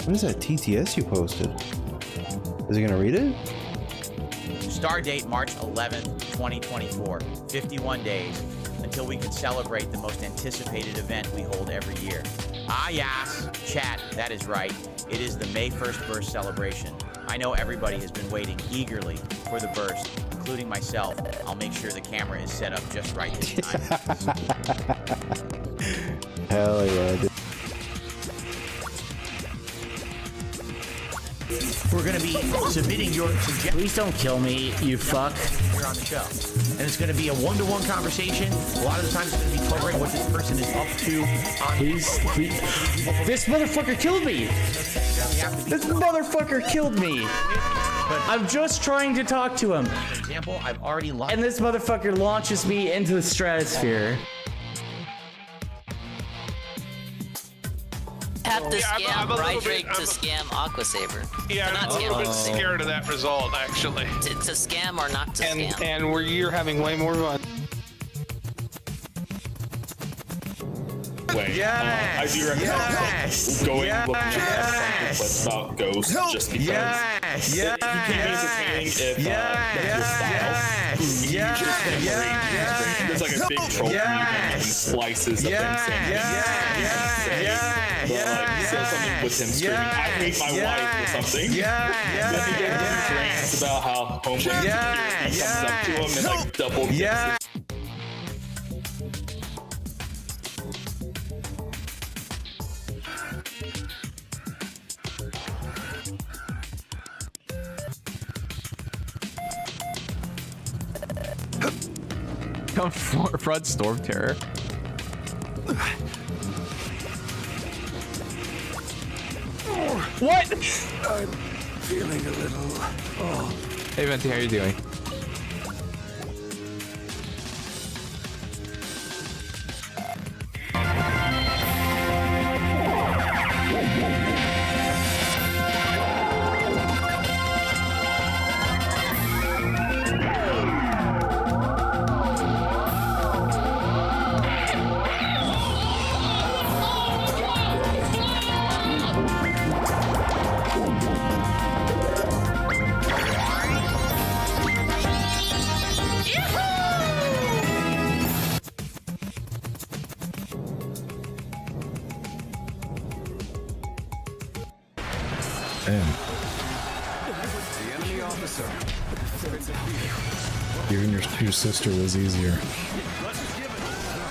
What is that TTS you posted? Is he gonna read it? Star date March 11th, 2024. 51 days until we can celebrate the most anticipated event we hold every year. Ah, yes, chat, that is right. It is the May 1st burst celebration. I know everybody has been waiting eagerly for the burst, including myself. I'll make sure the camera is set up just right this time. Hell yeah, dude. We're going to be submitting your suggestions. Please don't kill me, you fuck. Here on the show. And it's going to be a one-to-one conversation. A lot of the times it's going to be covering what this person is up to. Please. This motherfucker killed me. This motherfucker killed me. I'm just trying to talk to him. For example, I've already lost. And this motherfucker launches me into the stratosphere. Have to scam Rydrick to scam Aquasaver. Yeah, I'm a little bit scared of that result, actually. To scam or not to scam. And you're having way more fun. Way. I do recommend going looking at something about ghosts just because you can be entertaining if that's your style. There's like a big troll and slices of them saying something with him screaming, I hate my wife or something. Then he goes into rants about how homeless security comes up to him and like double gets it. Front Storm Terror. What? I'm feeling a little. Hey Venti, how are you doing? Even your sister was easier.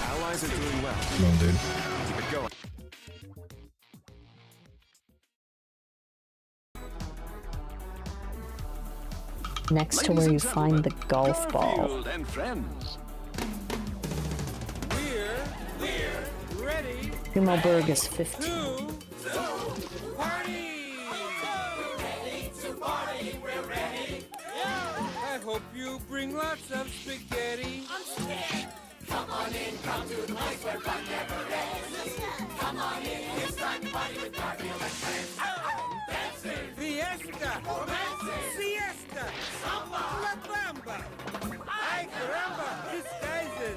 Allies are doing well. Come on, dude. Keep it going. Next to where you find the golf ball. And friends. We're ready. Humoberg is 15. Party! We're ready. I hope you bring lots of spaghetti. I'm scared. Come on in, come to the place where fun never ends. Come on in, it's time to party with Garfield and friends. Dancing, fiesta, romancing, siesta, samba, la bamba. Ay caramba, disguises,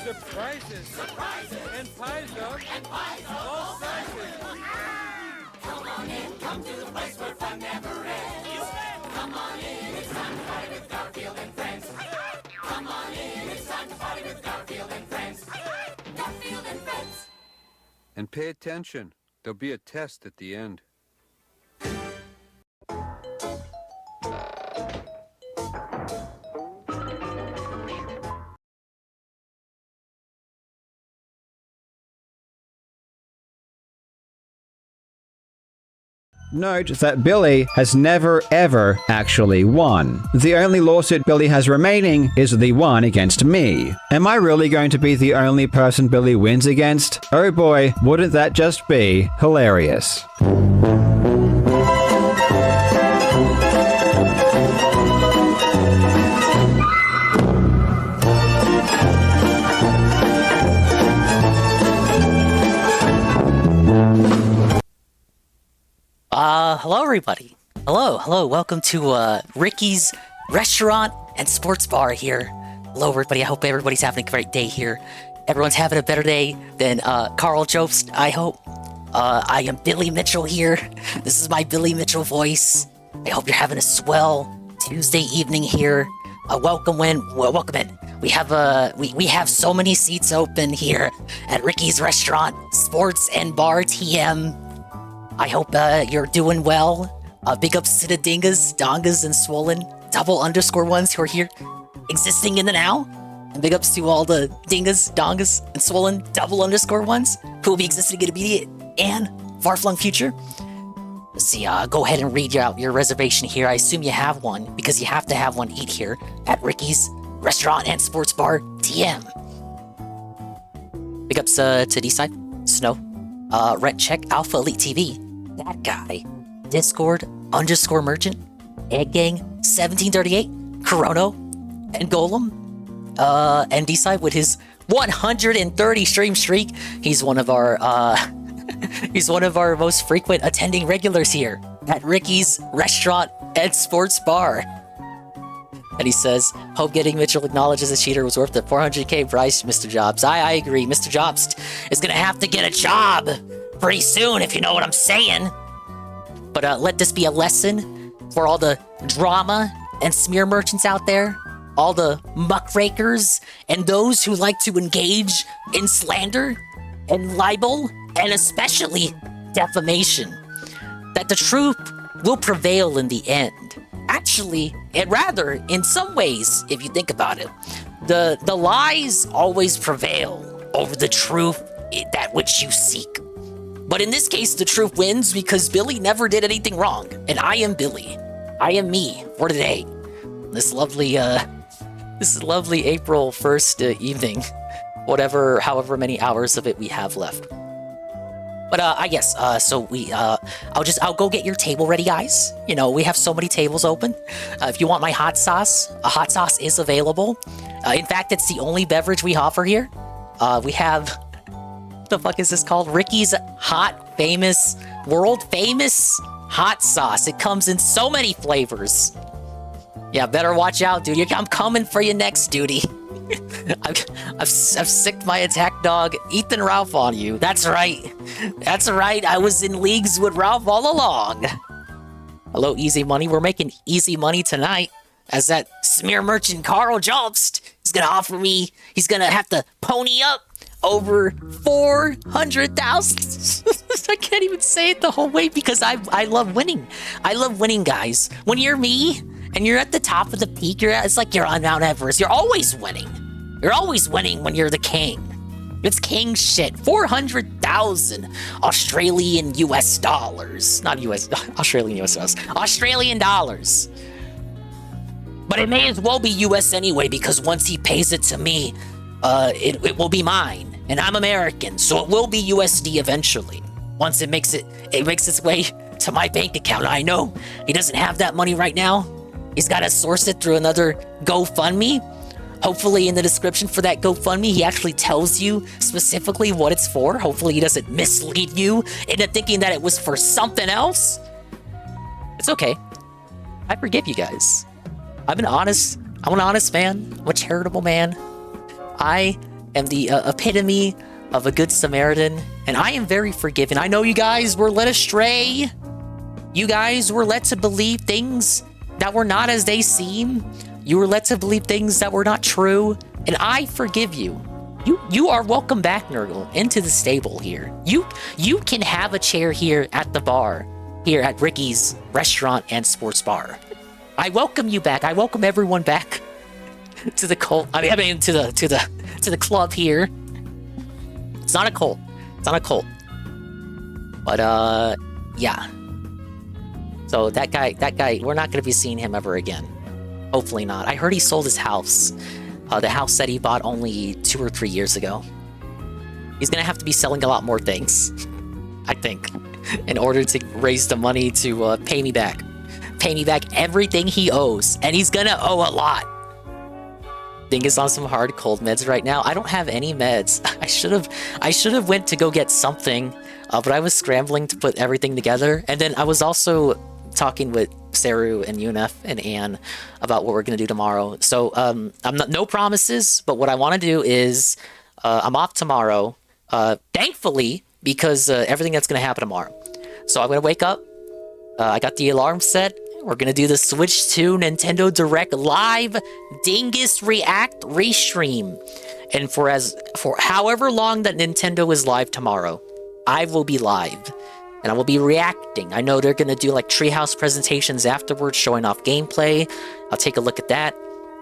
surprises, and pies of all sizes. Come on in, come to the place where fun never ends. Come on in, it's time to party with Garfield and friends. Come on in, it's time to party with Garfield and friends. Garfield and friends. And pay attention. There'll be a test at the end. Note that Billy has never ever actually won. The only lawsuit Billy has remaining is the one against me. Am I really going to be the only person Billy wins against? Oh boy, wouldn't that just be hilarious. Hello everybody. Hello, welcome to Ricky's Restaurant and Sports Bar here. Hello everybody, I hope everybody's having a great day here. everyone's having a better day than Carl Jobst, I hope. I am Billy Mitchell here. This is my Billy Mitchell voice. I hope you're having a swell Tuesday evening here. Welcome in. We have so many seats open here at Ricky's Restaurant, Sports and Bar TM. I hope you're doing well. Big ups to the dingas, dongas, and swollen double underscore ones who are here existing in the now. And big ups to all the dingas, dongas, and swollen double underscore ones who will be existing in immediate and far-flung future. Let's see, go ahead and read out your reservation here. I assume you have one, because you have to have one eat here at Ricky's Restaurant and Sports Bar TM. Big ups to D-Side, Snow, Rent Check, Alpha Elite TV, that guy, Discord underscore Merchant, Egg Gang 1738, Corono, and Golem, and D-Side with his 130 stream streak. He's one of our most frequent attending regulars here at Ricky's Restaurant and Sports Bar. And he says, hope getting Mitchell acknowledged as a cheater was worth the 400k price, Mr. Jobs. I agree. Mr. Jobs is going to have to get a job pretty soon, if you know what I'm saying. But let this be a lesson for all the drama and smear merchants out there, all the muckrakers, and those who like to engage in slander and libel, and especially defamation, that the truth will prevail in the end. Actually, and rather, in some ways, if you think about it, the lies always prevail over the truth, that which you seek. But in this case, the truth wins because Billy never did anything wrong, and I am Billy. I am me for today. This lovely April 1st evening, however many hours of it we have left. But I guess so I'll go get your table ready, guys. You know, we have so many tables open. If you want my hot sauce, a hot sauce is available. In fact, it's the only beverage we offer here. We have, what the fuck is this called? Ricky's world famous hot sauce. It comes in so many flavors. Yeah, better watch out, dude. I'm coming for you next, duty. I've sicked my attack dog, Ethan Ralph, on you. That's right. That's right. I was in leagues with Ralph all along. Hello, Easy Money. We're making easy money tonight, as that smear merchant Carl Jobst is gonna offer me. He's gonna have to pony up over 400,000. I can't even say it the whole way because I love winning. I love winning, guys. When you're me and you're at the top of the peak, it's like you're on Mount Everest. You're always winning. You're always winning when you're the king. It's king shit. 400,000 Australian US dollars. Not US, Australian US dollars. Australian dollars. But it may as well be US anyway, because once he pays it to me, it will be mine. And I'm American, so it will be USD eventually. Once it makes its way to my bank account. I know he doesn't have that money right now. He's got to source it through another GoFundMe. Hopefully in the description for that GoFundMe, he actually tells you specifically what it's for. Hopefully he doesn't mislead you into thinking that it was for something else. It's okay. I forgive you guys. I'm an honest man. I'm a charitable man. I am the epitome of a good Samaritan, and I am very forgiving. I know you guys were led astray. You guys were led to believe things that were not as they seem. You were led to believe things that were not true, and I forgive you. You are welcome back, Nurgle, into the stable here. You can have a chair here at the bar, here at Ricky's Restaurant and Sports Bar. I welcome you back. I welcome everyone back to the cult. I mean to the club here. It's not a cult. It's not a cult. But yeah. So that guy, we're not going to be seeing him ever again. Hopefully not. I heard he sold his house. The house that he bought only 2 or 3 years ago. He's going to have to be selling a lot more things, I think, in order to raise the money to pay me back. Pay me back everything he owes. And he's going to owe a lot. Thing is on some hard cold meds right now. I don't have any meds. I should have went to go get something, but I was scrambling to put everything together. And then I was also talking with Saru and Unef and Anne about what we're gonna do tomorrow. So I'm not, no promises, but what I want to do is I'm off tomorrow, thankfully, because everything that's going to happen tomorrow. So I'm going to wake up. I got the alarm set. We're going to do the Switch 2 Nintendo Direct live Dingus React restream. And for however long that Nintendo is live tomorrow, I will be live. And I will be reacting. I know they're going to do like Treehouse presentations afterwards, showing off gameplay. I'll take a look at that.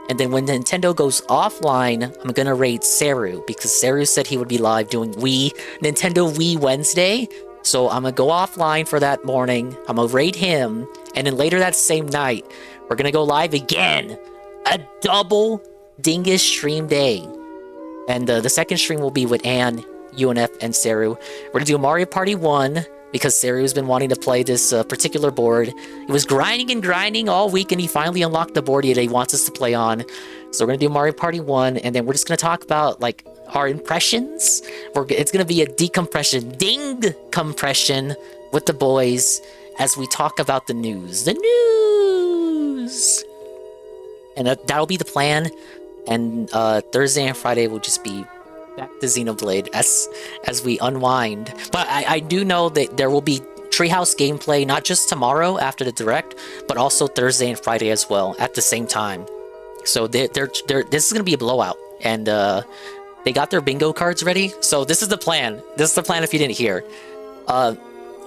And then when Nintendo goes offline, I'm going to raid Seru, because Seru said he would be live doing Nintendo Wii Wednesday. So I'm going to go offline for that morning. I'm going to raid him. And then later that same night, we're going to go live again. A double Dingus stream day. And the second stream will be with Anne, UNF, and Seru. We're going to do Mario Party 1, because Seru's been wanting to play this particular board. He was grinding all week, and he finally unlocked the board that he wants us to play on. So we're going to do Mario Party 1, and then we're just going to talk about, like, our impressions. It's going to be a ding compression with the boys as we talk about the news. The news! And that'll be the plan. And Thursday and Friday will just be back to Xenoblade as we unwind. But I do know that there will be Treehouse gameplay, not just tomorrow after the Direct, but also Thursday and Friday as well at the same time. So this is going to be a blowout. And they got their bingo cards ready. So this is the plan. This is the plan if you didn't hear.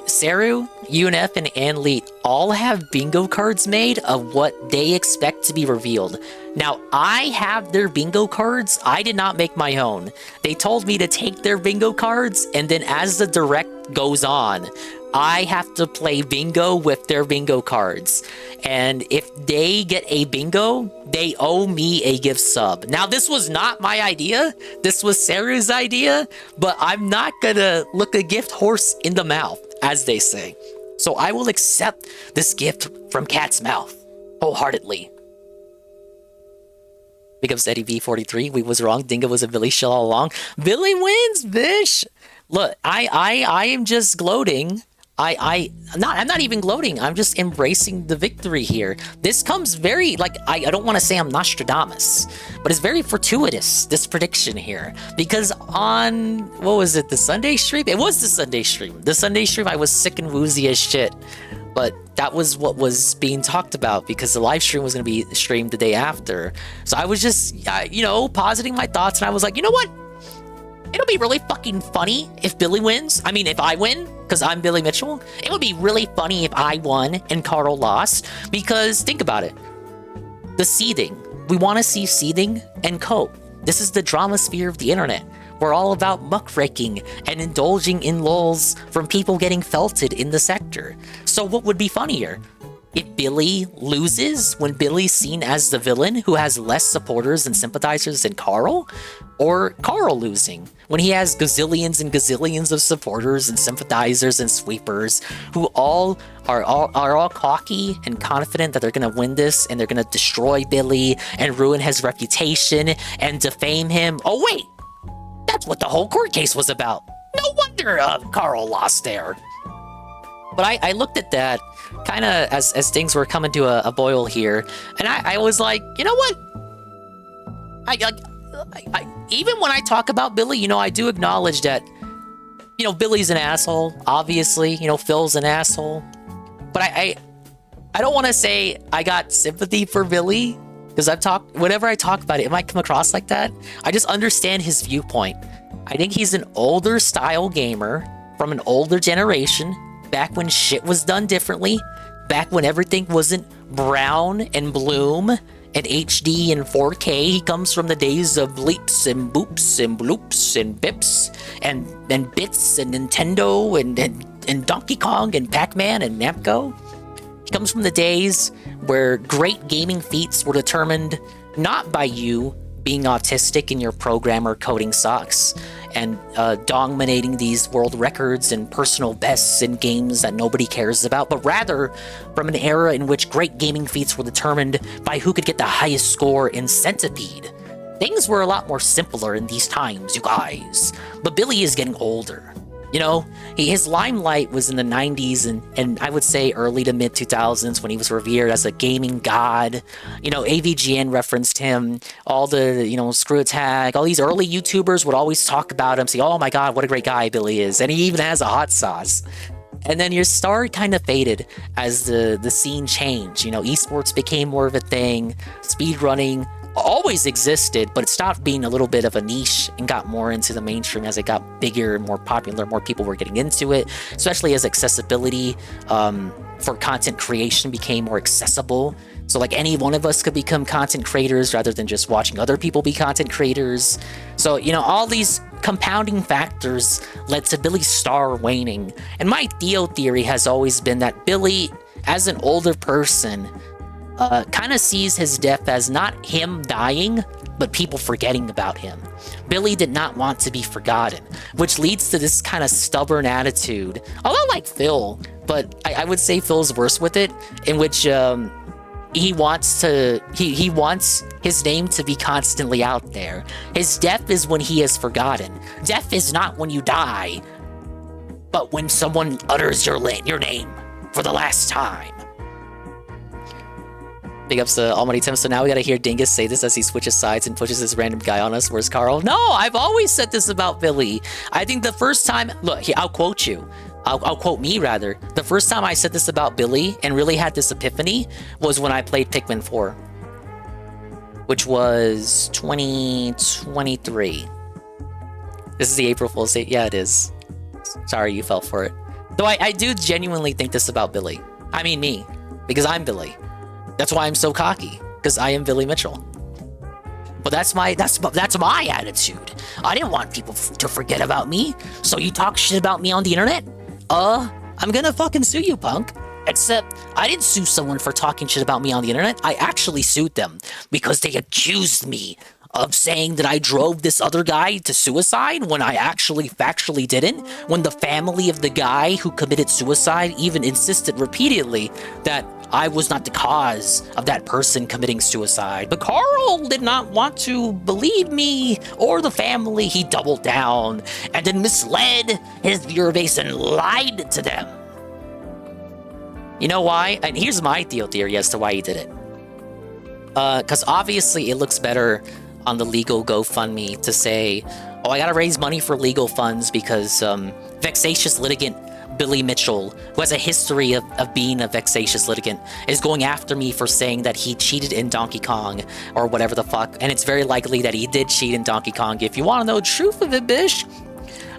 Seru, UNF, and Anleet all have bingo cards made of what they expect to be revealed. Now, I have their bingo cards. I did not make my own. They told me to take their bingo cards, and then as the Direct goes on, I have to play bingo with their bingo cards. And if they get a bingo, they owe me a gift sub. Now, this was not my idea. This was Seru's idea, but I'm not gonna look a gift horse in the mouth, as they say. So I will accept this gift from Cat's mouth wholeheartedly. Big ups Eddie V43. We was wrong. Dingo was a Billy shill all along. Billy wins, bish. Look, I am just gloating. I'm not even gloating. I'm just embracing the victory here. This comes very, like, I don't want to say I'm Nostradamus, but it's very fortuitous, this prediction here. Because on, what was it, the Sunday stream? It was the Sunday stream. The Sunday stream, I was sick and woozy as shit. But that was what was being talked about, because the live stream was going to be streamed the day after. So I was just, positing my thoughts, and I was like, you know what? It'll be really fucking funny if Billy wins. I mean, if I win, because I'm Billy Mitchell. It would be really funny if I won and Carl lost, because think about it. The seething. We want to see seething and cope. This is the drama sphere of the internet. We're all about muckraking and indulging in lulls from people getting felted in the sector. So what would be funnier? If Billy loses when Billy's seen as the villain who has less supporters and sympathizers than Carl? Or Carl losing when he has gazillions and gazillions of supporters and sympathizers and sweepers who all are all cocky and confident that they're going to win this, and they're going to destroy Billy and ruin his reputation and defame him. Oh wait, that's what the whole court case was about. No wonder Carl lost there. But I looked at that kind of as things were coming to a boil here, and I was like, you know what? I even when I talk about Billy, I do acknowledge that, Billy's an asshole. Obviously, Phil's an asshole. But I don't want to say I got sympathy for Billy, because whenever I talk about it might come across like that. I just understand his viewpoint. I think he's an older style gamer from an older generation, back when shit was done differently, back when everything wasn't brown and bloom and HD and 4K. He comes from the days of bleeps and boops and bloops and bips and bits and Nintendo and Donkey Kong and Pac-Man and Namco. He comes from the days where great gaming feats were determined not by you being autistic in your programmer coding socks and dominating these world records and personal bests in games that nobody cares about, but rather from an era in which great gaming feats were determined by who could get the highest score in Centipede. Things were a lot more simpler in these times, you guys. But Billy is getting older. You know, his limelight was in the 90s and I would say early to mid 2000s when he was revered as a gaming god. You know, AVGN referenced him. All the, you know, Screw Attack, all these early YouTubers would always talk about him, say, oh my god, what a great guy Billy is. And he even has a hot sauce. And then your star kind of faded as the scene changed. You know, esports became more of a thing. Speedrunning always existed, but it stopped being a little bit of a niche and got more into the mainstream as it got bigger and more popular. More people were getting into it, especially as accessibility for content creation became more accessible. So like any one of us could become content creators rather than just watching other people be content creators. So, you know, all these compounding factors led to Billy's star waning. And my Theo theory has always been that Billy, as an older person, kind of sees his death as not him dying, but people forgetting about him. Billy did not want to be forgotten, which leads to this kind of stubborn attitude. Although like Phil, but I would say Phil's worse with it, in which he wants his name to be constantly out there. His death is when he is forgotten. Death is not when you die, but when someone utters your name for the last time. Big ups to Almighty Tim. So now we gotta hear Dingus say this as he switches sides and pushes this random guy on us. Where's Carl? No, I've always said this about Billy. I think the first time, look, I'll quote you. I'll quote me rather. The first time I said this about Billy and really had this epiphany was when I played Pikmin 4, which was 2023. This is the April Fool's Day. Yeah, it is. Sorry you fell for it. Though I do genuinely think this about Billy. I mean me, because I'm Billy. That's why I'm so cocky, because I am Billy Mitchell. But that's my attitude. I didn't want people to forget about me, so you talk shit about me on the internet? I'm gonna fucking sue you, punk. Except, I didn't sue someone for talking shit about me on the internet. I actually sued them because they accused me of saying that I drove this other guy to suicide when I actually factually didn't, when the family of the guy who committed suicide even insisted repeatedly that I was not the cause of that person committing suicide. But Carl did not want to believe me or the family. He doubled down and then misled his viewer base and lied to them. You know why? And here's my theory as to why he did it. Because obviously it looks better on the legal GoFundMe to say, oh, I gotta raise money for legal funds because vexatious litigant Billy Mitchell, who has a history of being a vexatious litigant, is going after me for saying that he cheated in Donkey Kong or whatever the fuck. And it's very likely that he did cheat in Donkey Kong. If you want to know the truth of it, bish,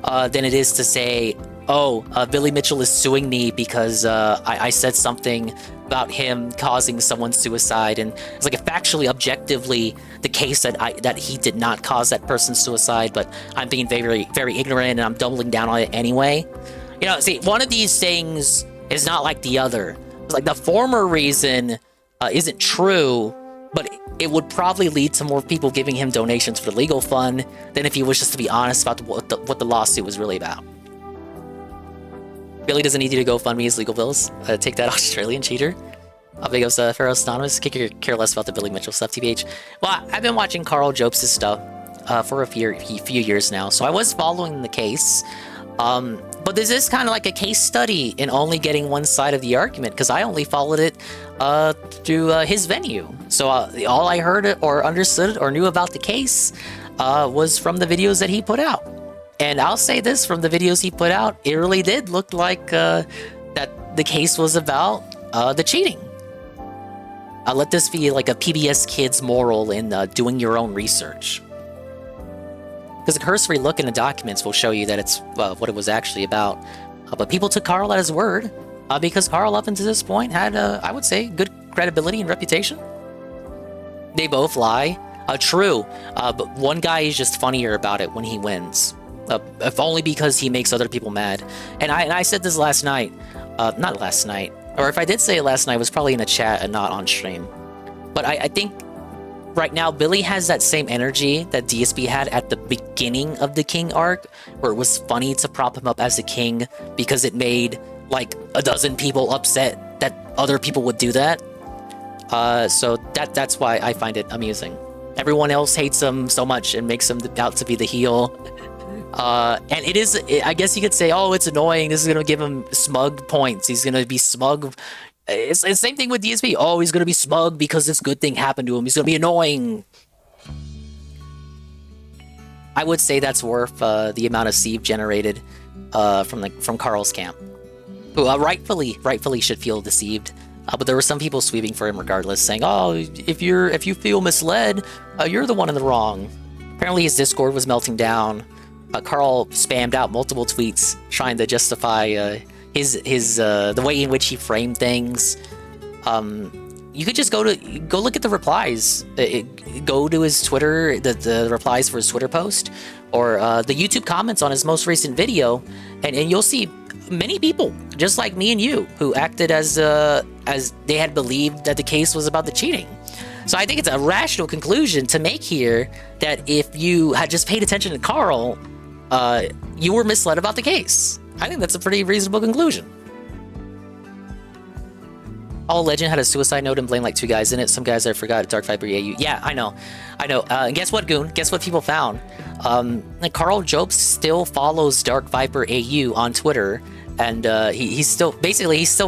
then it is to say, oh, Billy Mitchell is suing me because I said something about him causing someone's suicide, and it's like factually, objectively, the case that he did not cause that person's suicide, but I'm being very, very ignorant and I'm doubling down on it anyway. You know, see, one of these things is not like the other. It's like the former reason isn't true, but it would probably lead to more people giving him donations for the legal fund than if he was just to be honest about what the lawsuit was really about. Billy doesn't need you to go fund me his legal bills. Take that, Australian cheater. Big ups to Pharaoh Anonymous. Could care less about the Billy Mitchell stuff, TBH. Well, I've been watching Carl Jobs' stuff for a few years now, so I was following the case. But this is kind of like a case study in only getting one side of the argument, because I only followed it through his venue. So all I heard or understood or knew about the case was from the videos that he put out. And I'll say this, from the videos he put out, it really did look like that the case was about the cheating. I'll let this be like a PBS Kids moral in doing your own research. Because a cursory look in the documents will show you that it's what it was actually about. But people took Carl at his word, because Carl up until this point had, I would say, good credibility and reputation. They both lie. True, but one guy is just funnier about it when he wins. If only because he makes other people mad. And I said this last night. Not last night. Or if I did say it last night, it was probably in a chat and not on stream. But I think right now, Billy has that same energy that DSB had at the beginning of the King arc, where it was funny to prop him up as a king because it made like a dozen people upset that other people would do that. So that's why I find it amusing. Everyone else hates him so much and makes him out to be the heel. And it is, I guess you could say, oh, it's annoying. This is going to give him smug points. He's going to be smug. It's the same thing with DSP. Oh, he's going to be smug because this good thing happened to him. He's going to be annoying. I would say that's worth the amount of sieve generated from Carl's camp, who rightfully should feel deceived. But there were some people sweeping for him regardless, saying, "Oh, if you feel misled, you're the one in the wrong." Apparently, his Discord was melting down. Carl spammed out multiple tweets trying to justify his the way in which he framed things. You could just go look at the replies. Go to his Twitter, the replies for his Twitter post, or the YouTube comments on his most recent video, and you'll see many people, just like me and you, who acted as they had believed that the case was about the cheating. So I think it's a rational conclusion to make here that if you had just paid attention to Carl, you were misled about the case. I think that's a pretty reasonable conclusion. All Legend had a suicide note and blamed like 2 guys in it. Some guys I forgot. Dark Viper AU. Yeah, I know. And guess what, Goon? Guess what people found? Carl Jobs still follows Dark Viper AU on Twitter, and he's still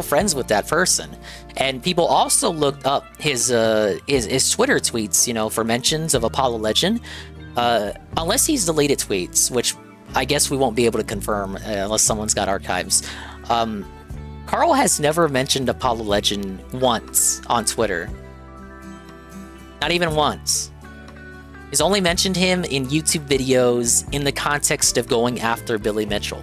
friends with that person. And people also looked up his Twitter tweets, for mentions of Apollo Legend, unless he's deleted tweets, which I guess we won't be able to confirm unless someone's got archives. Carl has never mentioned Apollo Legend once on Twitter. Not even once. He's only mentioned him in YouTube videos in the context of going after Billy Mitchell.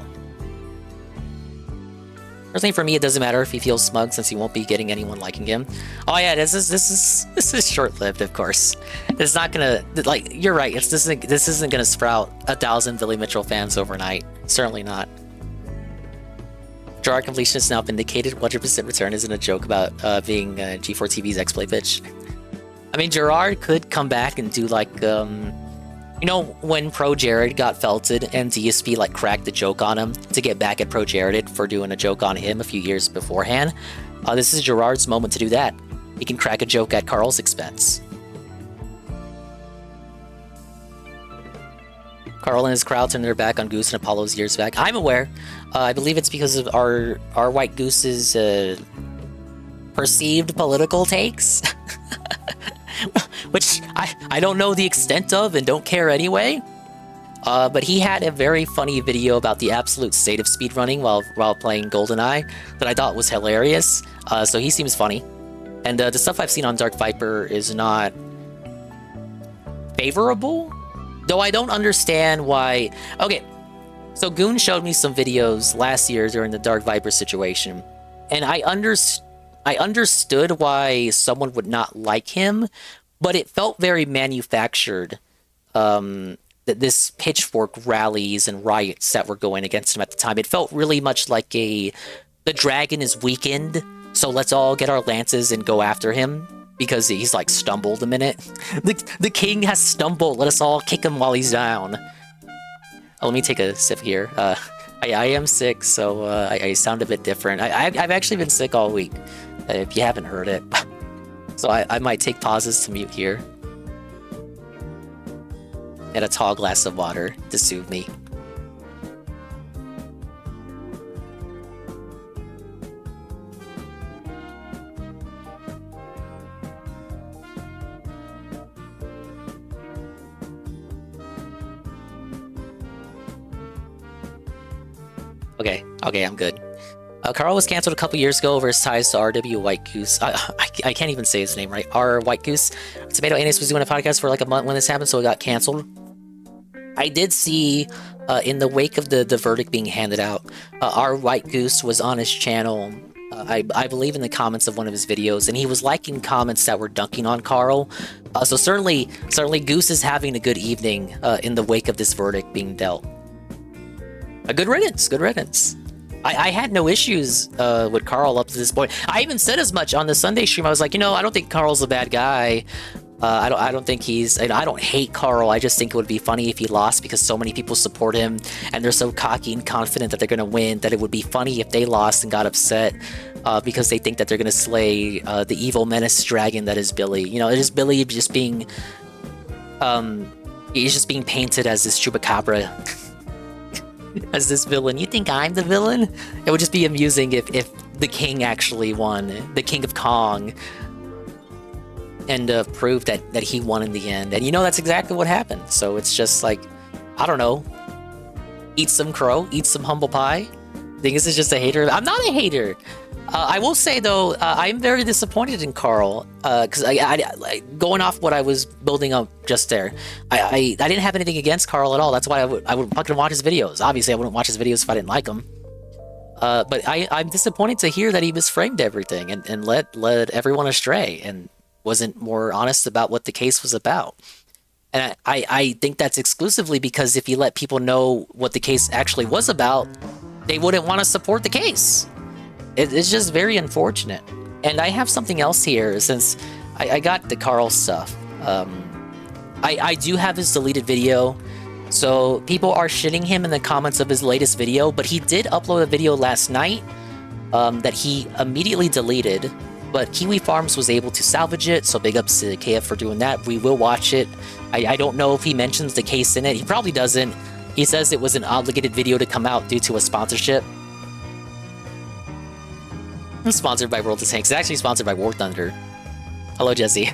Personally, for me, it doesn't matter if he feels smug since he won't be getting anyone liking him. Oh yeah, this is short-lived, of course. It's not gonna, like, you're right. This isn't gonna sprout 1,000 Billy Mitchell fans overnight. Certainly not. Gerard completion is now vindicated. 100% return isn't a joke about being G4 TV's X-Play bitch. I mean, Gerard could come back and do like, when Pro Jared got felted and DSP like cracked the joke on him to get back at Pro Jared for doing a joke on him a few years beforehand. This is Gerard's moment to do that. He can crack a joke at Carl's expense. Carl and his crowd turned their back on Goose and Apollo's years back. I'm aware. I believe it's because of our White Goose's perceived political takes, which I don't know the extent of and don't care anyway. But he had a very funny video about the absolute state of speedrunning while playing GoldenEye that I thought was hilarious. So he seems funny. And the stuff I've seen on Dark Viper is not favorable. Though I don't understand why... Okay, so Goon showed me some videos last year during the Dark Viper situation, and I understood why someone would not like him, but it felt very manufactured, that this pitchfork rallies and riots that were going against him at the time. It felt really much like the dragon is weakened, so let's all get our lances and go after him. Because he's like stumbled a minute. The king has stumbled. Let us all kick him while he's down. Oh, let me take a sip here. I am sick, so I sound a bit different. I've actually been sick all week, if you haven't heard it. So I might take pauses to mute here. Get a tall glass of water to soothe me. Okay, I'm good. Carl was canceled a couple years ago over his ties to RW White Goose. I can't even say his name right. R White Goose. Tomato Anus was doing a podcast for like a month when this happened, so it got canceled. I did see, in the wake of the verdict being handed out, R White Goose was on his channel, I believe in the comments of one of his videos, and he was liking comments that were dunking on Carl. So certainly Goose is having a good evening in the wake of this verdict being dealt. A good riddance. I had no issues with Carl up to this point. I even said as much on the Sunday stream. I was like, I don't think Carl's a bad guy. I don't think he's... I don't hate Carl. I just think it would be funny if he lost because so many people support him and they're so cocky and confident that they're going to win that it would be funny if they lost and got upset because they think that they're going to slay the evil menace dragon that is Billy. It is Billy just being... he's just being painted as this chupacabra. as this villain. You think I'm the villain? It would just be amusing if the king actually won, the King of Kong, and proved that he won in the end. And you know that's exactly what happened. So it's just like, I don't know, eat some crow, eat some humble pie. Think this is just a hater? I'm not a hater. I will say though, I'm very disappointed in Carl because I going off what I was building up just there. I didn't have anything against Carl at all. That's why I would fucking watch his videos. Obviously, I wouldn't watch his videos if I didn't like him. But I'm disappointed to hear that he misframed everything and led everyone astray and wasn't more honest about what the case was about. And I think that's exclusively because if you let people know what the case actually was about, they wouldn't want to support the case. It's just very unfortunate. And I have something else here since I got the Carl stuff. I do have his deleted video. So people are shitting him in the comments of his latest video, but he did upload a video last night that he immediately deleted. But Kiwi Farms was able to salvage it, so big ups to KF for doing that. We will watch it. I don't know if he mentions the case in it. He probably doesn't. He says it was an obligated video to come out due to a sponsorship. Sponsored by World of Tanks. It's actually sponsored by War Thunder. Hello, Jesse.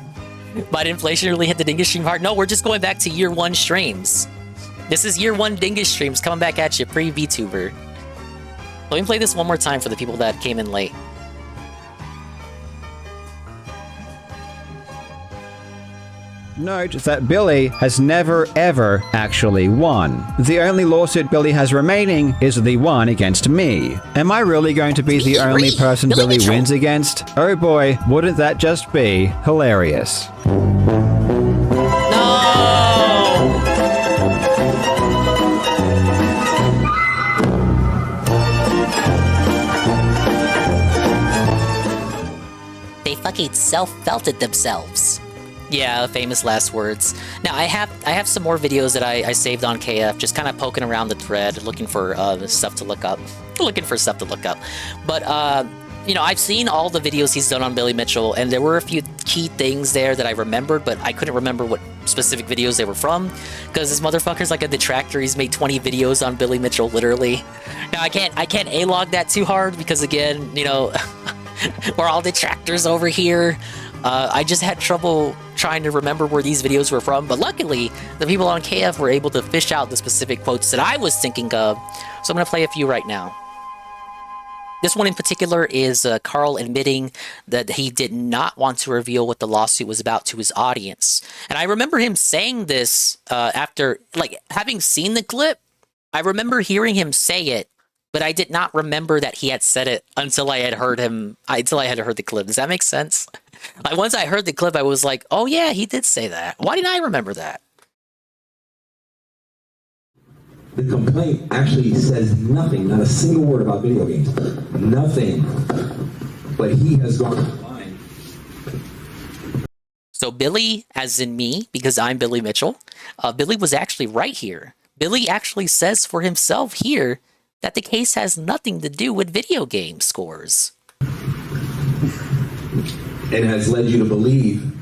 But inflation really hit the Dingus stream hard. No, we're just going back to year one streams. This is year one Dingus streams coming back at you, pre-VTuber. Let me play this one more time for the people that came in late. Note that Billy has never ever actually won. The only lawsuit Billy has remaining is the one against me. Am I really going to be the only person Billy wins against? Oh boy, wouldn't that just be hilarious. They fucking self-felted themselves. Yeah, famous last words. Now I have some more videos that I saved on KF, just kind of poking around the thread, looking for stuff to look up. But you know, I've seen all the videos he's done on Billy Mitchell, and there were a few key things there that I remembered, but I couldn't remember what specific videos they were from, because this motherfucker's like a detractor. He's made 20 videos on Billy Mitchell, literally. Now I can't A-log that too hard, because again, you know, we're all detractors over here. I just had trouble trying to remember where these videos were from, but luckily, the people on KF were able to fish out the specific quotes that I was thinking of, so I'm going to play a few right now. This one in particular is Carl admitting that he did not want to reveal what the lawsuit was about to his audience. And I remember him saying this after, like, having seen the clip, I remember hearing him say it, but I did not remember that he had said it until I had heard the clip. Does that make sense? Like, once I heard the clip, I was like, oh yeah, he did say that. Why didn't I remember that? The complaint actually says nothing, not a single word about video games. Nothing. But he has gone online. So Billy, as in me, because I'm Billy Mitchell, Billy was actually right here. Billy actually says for himself here that the case has nothing to do with video game scores. And has led you to believe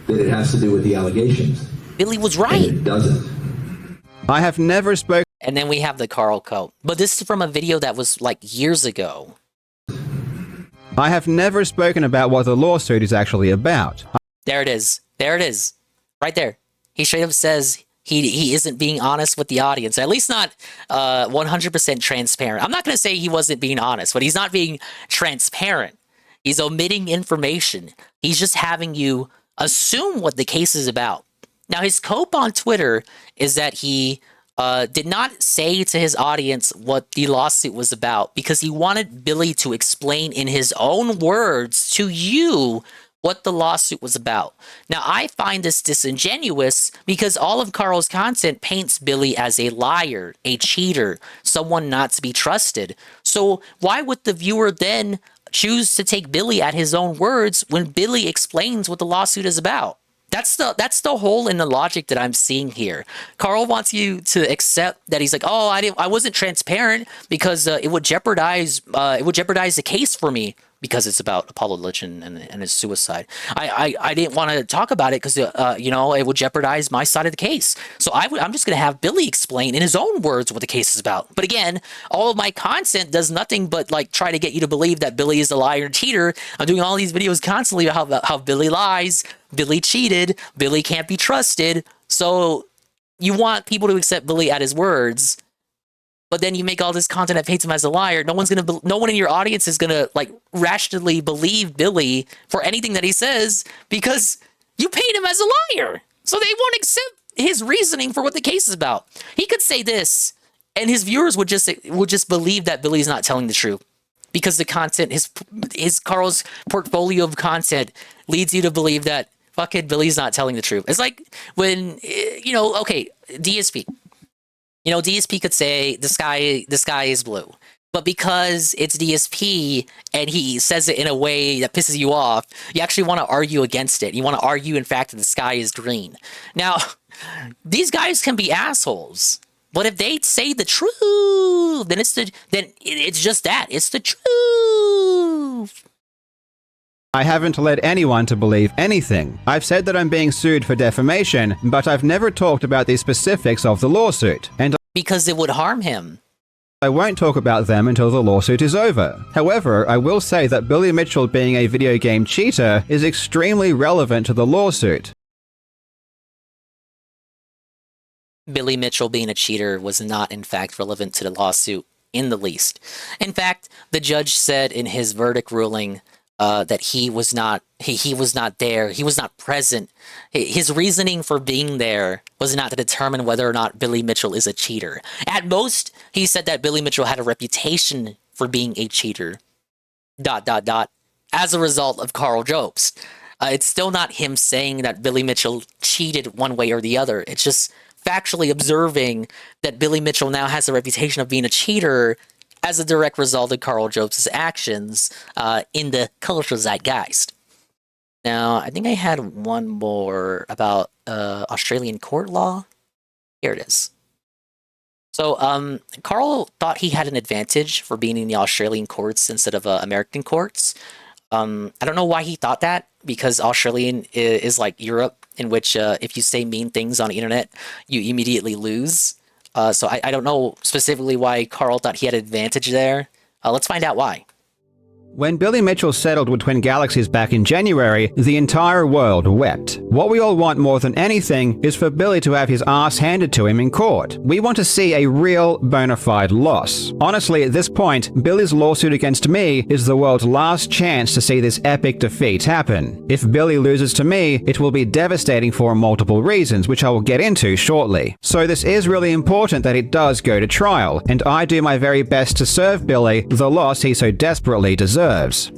that it has to do with the allegations. Billy was right. And it doesn't. I have never spoken. And then we have the Carl quote. But this is from a video that was like years ago. I have never spoken about what the lawsuit is actually about. There it is. There it is. Right there. He straight up says he isn't being honest with the audience. At least not 100% transparent. I'm not going to say he wasn't being honest, but he's not being transparent. He's omitting information. He's just having you assume what the case is about. Now, his cope on Twitter is that he did not say to his audience what the lawsuit was about because he wanted Billy to explain in his own words to you what the lawsuit was about. Now, I find this disingenuous because all of Carl's content paints Billy as a liar, a cheater, someone not to be trusted. So why would the viewer then choose to take Billy at his own words when Billy explains what the lawsuit is about? That's the hole in the logic that I'm seeing here. Carl wants you to accept that he's like, oh, I wasn't transparent because it would jeopardize the case for me because it's about Apollo Legend and his suicide. I didn't want to talk about it because you know, it would jeopardize my side of the case. So I'm just gonna have Billy explain in his own words what the case is about. But again, all of my content does nothing but like try to get you to believe that Billy is a liar and cheater. I'm doing all these videos constantly about how Billy lies, Billy cheated, Billy can't be trusted. So you want people to accept Billy at his words. But then you make all this content that paints him as a liar. No one in your audience is gonna like rationally believe Billy for anything that he says because you paint him as a liar. So they won't accept his reasoning for what the case is about. He could say this, and his viewers would just believe that Billy's not telling the truth because the content, his Carl's portfolio of content leads you to believe that fucking Billy's not telling the truth. It's like when you know, okay, DSP. You know, DSP could say the sky is blue, but because it's DSP and he says it in a way that pisses you off, you actually want to argue against it. You want to argue, in fact, that the sky is green. Now, these guys can be assholes, but if they say the truth, then it's just that. It's the truth. I haven't led anyone to believe anything. I've said that I'm being sued for defamation, but I've never talked about the specifics of the lawsuit, and because it would harm him. I won't talk about them until the lawsuit is over. However, I will say that Billy Mitchell being a video game cheater is extremely relevant to the lawsuit. Billy Mitchell being a cheater was not, in fact, relevant to the lawsuit in the least. In fact, the judge said in his verdict ruling that he was not there, he was not present. His reasoning for being there was not to determine whether or not Billy Mitchell is a cheater. At most, he said that Billy Mitchell had a reputation for being a cheater. ... As a result of Carl Jobst. It's still not him saying that Billy Mitchell cheated one way or the other. It's just factually observing that Billy Mitchell now has a reputation of being a cheater as a direct result of Carl Jobst's actions in the cultural zeitgeist. Now, I think I had one more about Australian court law. Here it is. So, Carl thought he had an advantage for being in the Australian courts instead of American courts. I don't know why he thought that, because Australian is like Europe, in which if you say mean things on the internet, you immediately lose. So I don't know specifically why Carl thought he had an advantage there. Let's find out why. When Billy Mitchell settled with Twin Galaxies back in January, the entire world wept. What we all want more than anything is for Billy to have his ass handed to him in court. We want to see a real, bona fide loss. Honestly, at this point, Billy's lawsuit against me is the world's last chance to see this epic defeat happen. If Billy loses to me, it will be devastating for multiple reasons, which I will get into shortly. So this is really important that it does go to trial, and I do my very best to serve Billy the loss he so desperately deserves.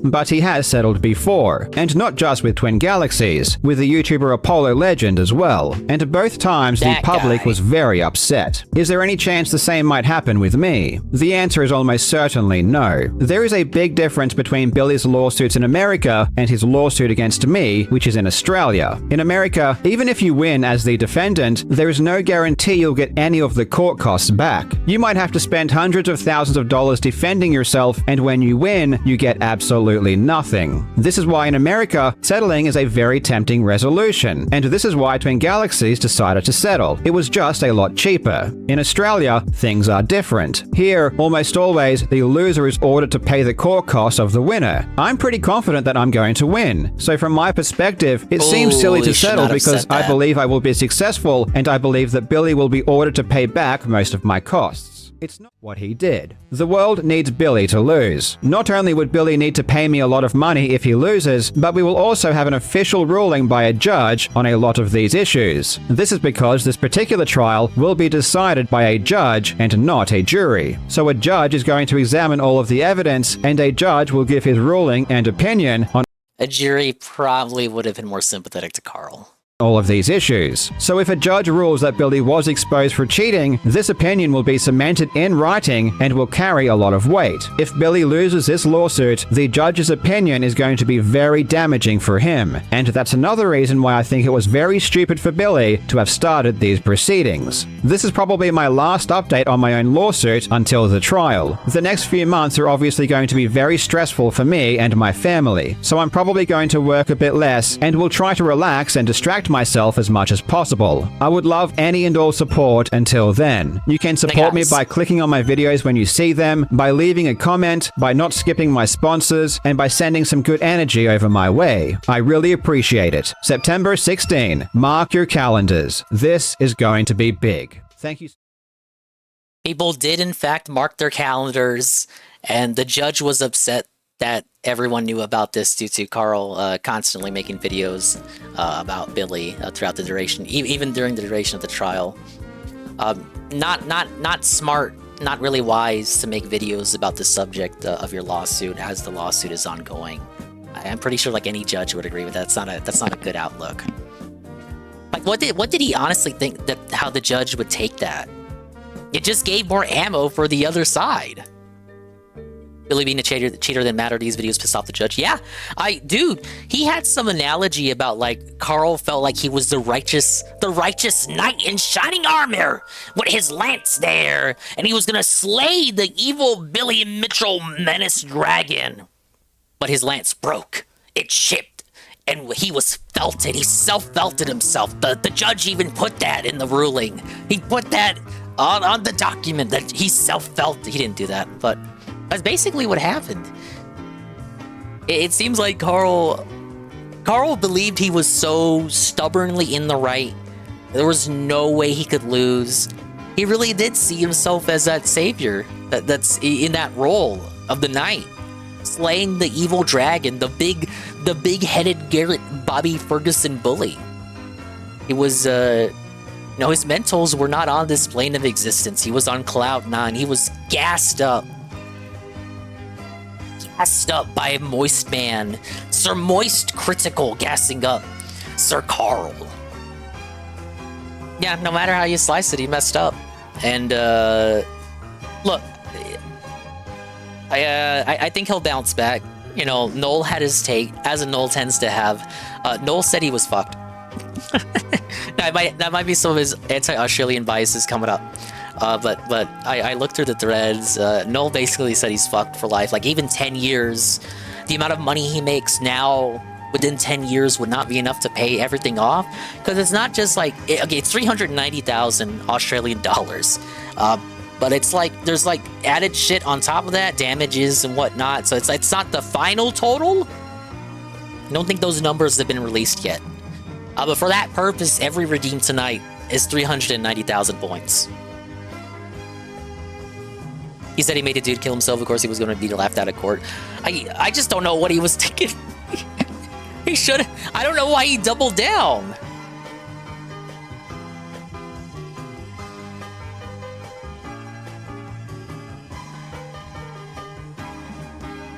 But he has settled before, and not just with Twin Galaxies, with the YouTuber Apollo Legend as well, and both times the public was very upset. Is there any chance the same might happen with me? The answer is almost certainly no. There is a big difference between Billy's lawsuits in America and his lawsuit against me, which is in Australia. In America, even if you win as the defendant, there is no guarantee you'll get any of the court costs back. You might have to spend hundreds of thousands of dollars defending yourself, and when you win, you get absolutely nothing. This is why in America, settling is a very tempting resolution, and this is why Twin Galaxies decided to settle. It was just a lot cheaper. In Australia, things are different. Here, almost always, the loser is ordered to pay the court costs of the winner. I'm pretty confident that I'm going to win, so from my perspective, it seems silly to settle because I believe I will be successful, and I believe that Billy will be ordered to pay back most of my costs. It's not what he did. The world needs Billy to lose. Not only would Billy need to pay me a lot of money if he loses, but we will also have an official ruling by a judge on a lot of these issues. This is because this particular trial will be decided by a judge and not a jury. So a judge is going to examine all of the evidence, and a judge will give his ruling and opinion on... A jury probably would have been more sympathetic to Carl. all of these issues. So if a judge rules that Billy was exposed for cheating, this opinion will be cemented in writing and will carry a lot of weight. If Billy loses this lawsuit, the judge's opinion is going to be very damaging for him, and that's another reason why I think it was very stupid for Billy to have started these proceedings. This is probably my last update on my own lawsuit until the trial. The next few months are obviously going to be very stressful for me and my family, so I'm probably going to work a bit less and will try to relax and distract myself as much as possible. I would love any and all support until then. You can support me by clicking on my videos when you see them, by leaving a comment, by not skipping my sponsors, and by sending some good energy over my way. I really appreciate it. September 16. Mark your calendars. This is going to be big. Thank you. People did in fact mark their calendars, and the judge was upset that everyone knew about this due to Carl constantly making videos about Billy throughout the duration, even during the duration of the trial. Not smart, not really wise to make videos about the subject of your lawsuit as the lawsuit is ongoing. I'm pretty sure like any judge would agree with that. That's not a good outlook. Like what did he honestly think that how the judge would take that? It just gave more ammo for the other side. Billy being a cheater that mattered, these videos pissed off the judge. Yeah, dude, he had some analogy about like Carl felt like he was the righteous knight in shining armor with his lance there, and he was gonna slay the evil Billy Mitchell menace dragon. But his lance broke, it chipped, and he was felted. He self-felted himself. The judge even put that in the ruling. He put that on the document that he self-felt. He didn't do that, but that's basically what happened. It seems like Carl believed he was so stubbornly in the right. There was no way he could lose. He really did see himself as that savior, that's in that role of the knight, slaying the evil dragon, the big-headed Garrett Bobby Ferguson bully. It was his mentals were not on this plane of existence. He was on cloud 9. He was gassed up by a moist man. Sir Moist Critical gassing up Sir Carl. Yeah, no matter how you slice it, he messed up. And look, I think he'll bounce back. You know, Noel had his take, as a Noel tends to have. Noel said he was fucked. that might be some of his anti-Australian biases coming up. But I looked through the threads. Noel basically said he's fucked for life. Like even 10 years, the amount of money he makes now within 10 years would not be enough to pay everything off. Because it's not just like, okay, it's 390,000 Australian dollars. But it's like, there's like added shit on top of that, damages and whatnot. So it's not the final total. I don't think those numbers have been released yet. But for that purpose, every redeem tonight is 390,000 points. He said he made a dude kill himself. Of course, he was going to be laughed out of court. I just don't know what he was thinking. He should. I don't know why he doubled down.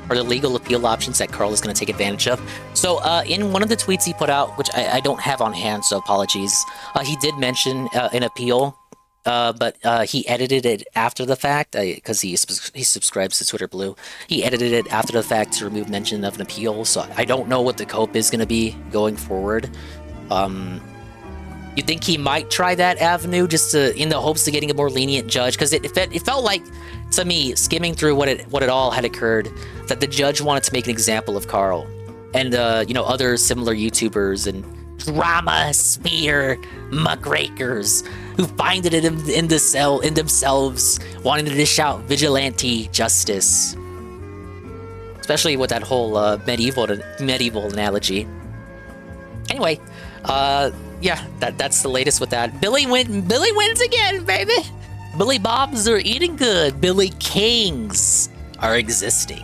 Are the legal appeal options that Carl is going to take advantage of? So in one of the tweets he put out, which I don't have on hand, so apologies, he did mention an appeal. But he edited it after the fact because he subscribes to Twitter Blue. He edited it after the fact to remove mention of an appeal. So I don't know what the cope is going to be going forward. You think he might try that avenue just in the hopes of getting a more lenient judge? Because it felt like to me, skimming through what it all had occurred, that the judge wanted to make an example of Carl and other similar YouTubers and drama sphere muckrakers who find it in themselves wanting to dish out vigilante justice, especially with that whole medieval analogy. Anyway, yeah, that's the latest with that. Billy wins again, baby. Billy Bobs are eating good. Billy Kings are existing.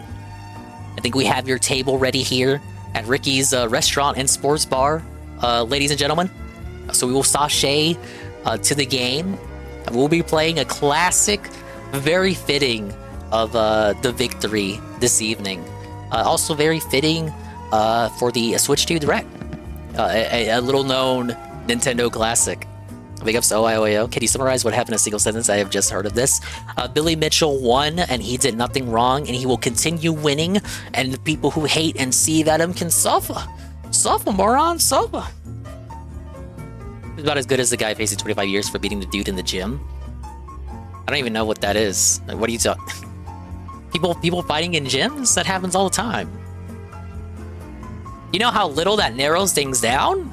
I think we have your table ready here at Ricky's restaurant and sports bar, ladies and gentlemen. So we will sashay to the game. We'll be playing a classic, very fitting of the victory this evening. Also very fitting for the Switch 2 Direct. a little-known Nintendo classic. Big ups to OIOAO. Can you summarize what happened in a single sentence? I have just heard of this. Billy Mitchell won, and he did nothing wrong, and he will continue winning, and the people who hate and see that him can suffer. Suffer, moron, suffer. He's about as good as the guy facing 25 years for beating the dude in the gym. I don't even know what that is. Like, what are you talking? People fighting in gyms? That happens all the time. You know how little that narrows things down?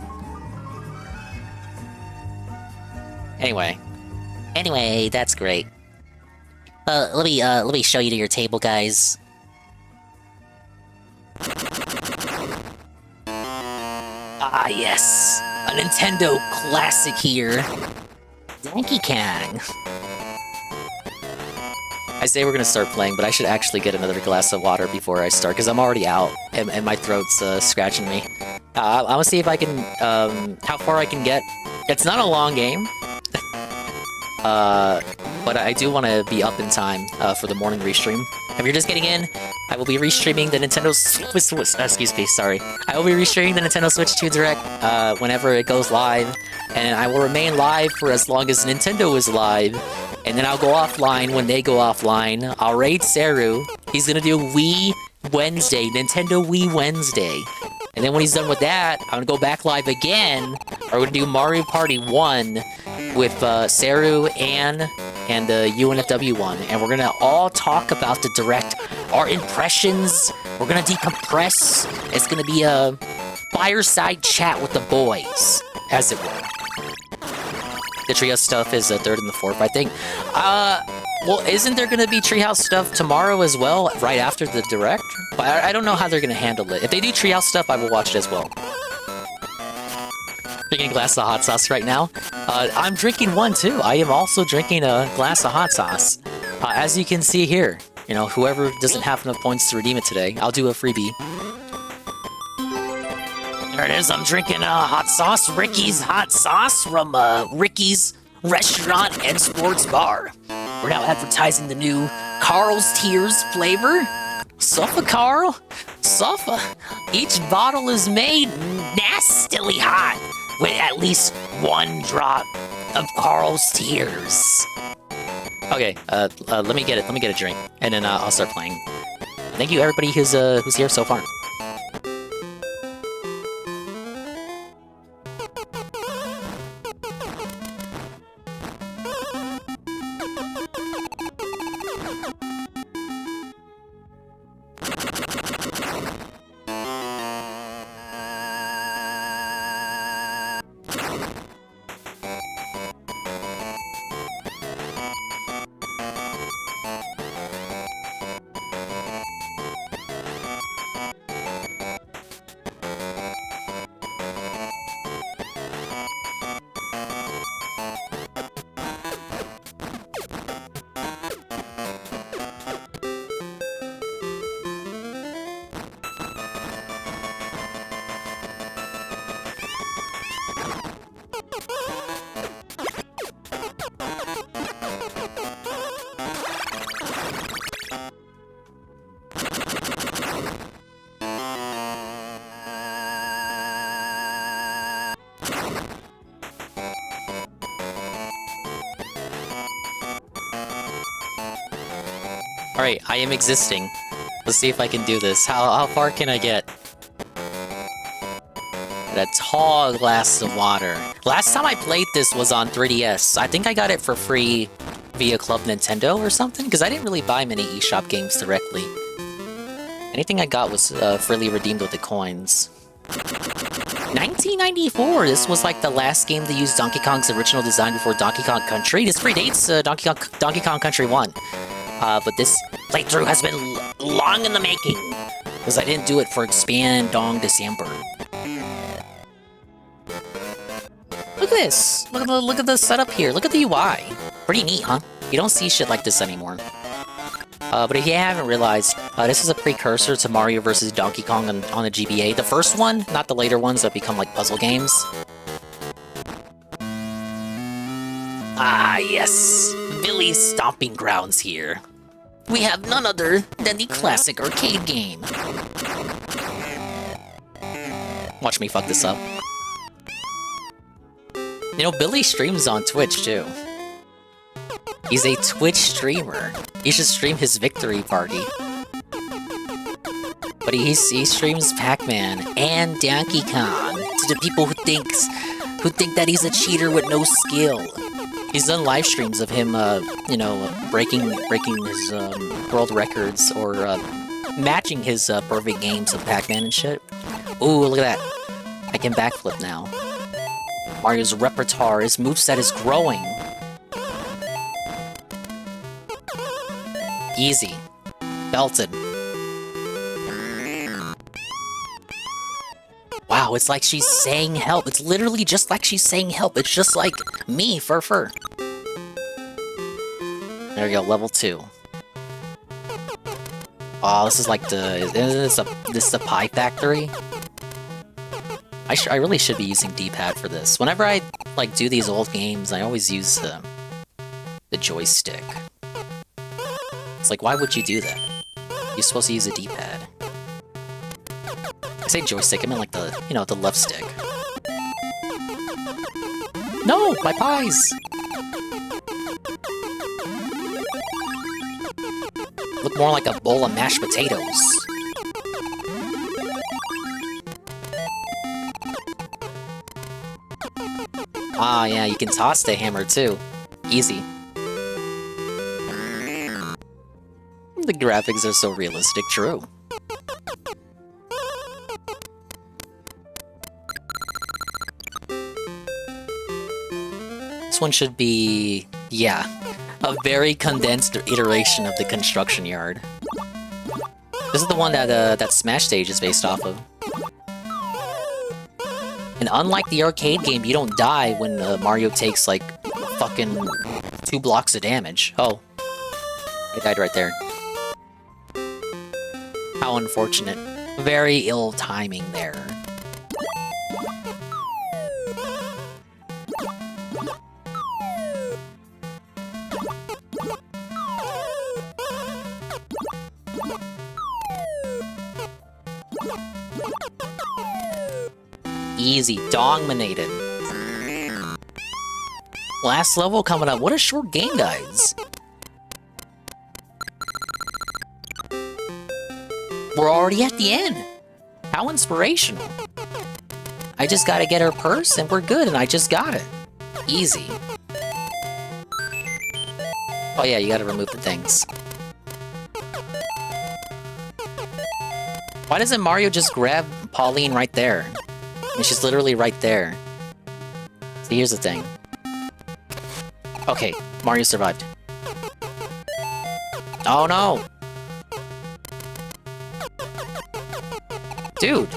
Anyway, that's great. Let me show you to your table, guys. Ah, yes. A Nintendo classic here. Donkey Kong. I say we're gonna start playing, but I should actually get another glass of water before I start, because I'm already out, and my throat's scratching me. I wanna see if I can, how far I can get. It's not a long game. But I do want to be up in time for the morning restream. If you're just getting in, I will be restreaming the Nintendo Switch. Excuse me, sorry. I will be restreaming the Nintendo Switch 2 Direct whenever it goes live, and I will remain live for as long as Nintendo is live. And then I'll go offline when they go offline. I'll raid Seru. He's gonna do Wii Wednesday, Nintendo Wii Wednesday. And then when he's done with that, I'm gonna go back live again. We're gonna do Mario Party 1 with Seru, Ann, and the UNFW one. And we're gonna all talk about the Direct, our impressions. We're gonna decompress. It's gonna be a fireside chat with the boys, as it were. The Treehouse stuff is the 3rd and the 4th, I think. Well, isn't there gonna be Treehouse stuff tomorrow as well, right after the Direct? But I don't know how they're gonna handle it. If they do Treehouse stuff, I will watch it as well. Drinking a glass of hot sauce right now. I'm drinking one too. I am also drinking a glass of hot sauce. As you can see here, you know, whoever doesn't have enough points to redeem it today, I'll do a freebie. There it is. I'm drinking hot sauce, Ricky's hot sauce from Ricky's Restaurant and Sports Bar. We're now advertising the new Carl's Tears flavor. Suffa, Carl. Suffa. Each bottle is made nastily hot with at least 1 drop of Carl's Tears. Okay, let me get it. Let me get a drink, and then I'll start playing. Thank you, everybody who's here so far. Alright, I am existing. Let's see if I can do this. How far can I get? A tall glass of water. Last time I played this was on 3DS. I think I got it for free via Club Nintendo or something, because I didn't really buy many eShop games directly. Anything I got was freely redeemed with the coins. 1994! This was like the last game to use Donkey Kong's original design before Donkey Kong Country. This predates Donkey Kong Country 1. But this playthrough has been long in the making, because I didn't do it for Expand Dong December. Look at this! Look at the setup here. Look at the UI. Pretty neat, huh? You don't see shit like this anymore. But if you haven't realized, this is a precursor to Mario vs. Donkey Kong on the GBA. The first one, not the later ones that become like puzzle games. Ah, yes! Billy's stomping grounds here. We have none other than the classic arcade game. Watch me fuck this up. You know, Billy streams on Twitch too. He's a Twitch streamer. He should stream his victory party. But he streams Pac-Man and Donkey Kong to the people who think that he's a cheater with no skill. He's done live streams of him, you know, breaking his world records or matching his perfect games of Pac-Man and shit. Ooh, look at that! I can backflip now. Mario's repertoire, his moveset is growing. Easy. Belted. Wow, it's like she's saying help. It's literally just like she's saying help. It's just like me, Fur. There we go, level 2. Oh, this is like this is the Pie Factory. I really should be using D-pad for this. Whenever I like do these old games, I always use the joystick. It's like, why would you do that? You're supposed to use a D-pad. I say joystick, I mean like the, you know, the left stick. No, my pies! Look more like a bowl of mashed potatoes. Ah, yeah, you can toss the hammer too. Easy. The graphics are so realistic, true. This one should be, yeah, a very condensed iteration of the construction yard. This is the one that that Smash stage is based off of. And unlike the arcade game, you don't die when Mario takes like fucking 2 blocks of damage. Oh, I died right there. How unfortunate. Very ill timing there. Easy, dominated. Last level coming up. What a short game, guys. We're already at the end. How inspirational. I just gotta get her purse and we're good, and I just got it. Easy. Oh yeah, you gotta remove the things. Why doesn't Mario just grab Pauline right there? I mean, she's literally right there. See, here's the thing. Okay, Mario survived. Oh no! Dude,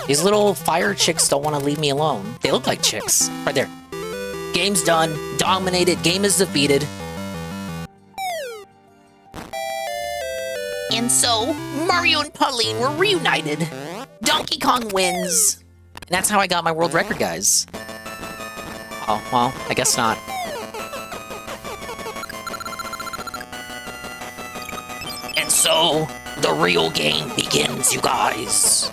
these little fire chicks don't want to leave me alone. They look like chicks. Right there. Game's done. Dominated. Game is defeated. And so, Mario and Pauline were reunited. Donkey Kong wins. And that's how I got my world record, guys. Oh, well, I guess not. And so, the real game begins, you guys.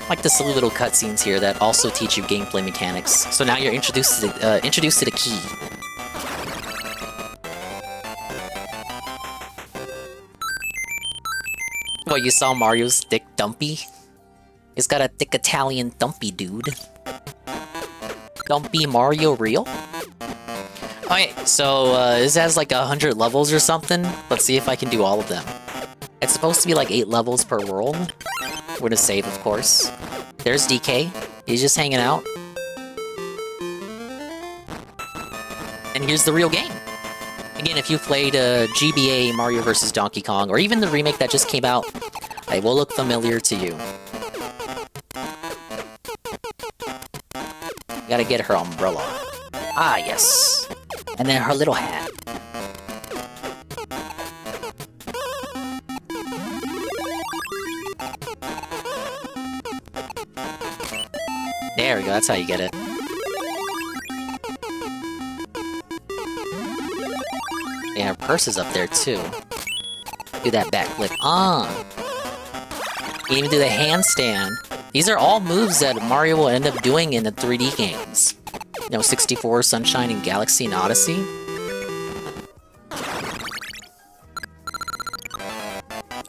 Like the silly little cutscenes here that also teach you gameplay mechanics. So now you're introduced to the key. Well, you saw Mario's thick dumpy? He's got a thick Italian dumpy, dude. Dumpy Mario real? Okay, so this has like 100 levels or something. Let's see if I can do all of them. It's supposed to be like 8 levels per world. We're gonna save, of course. There's DK. He's just hanging out. And here's the real game. Again, if you played GBA Mario vs. Donkey Kong, or even the remake that just came out, it will look familiar to you. Gotta get her umbrella. Ah, yes. And then her little hat. There we go, that's how you get it. Yeah, her purse is up there too. Do that backflip. Ah! You even do the handstand. These are all moves that Mario will end up doing in the 3D games. You know, 64, Sunshine, and Galaxy and Odyssey.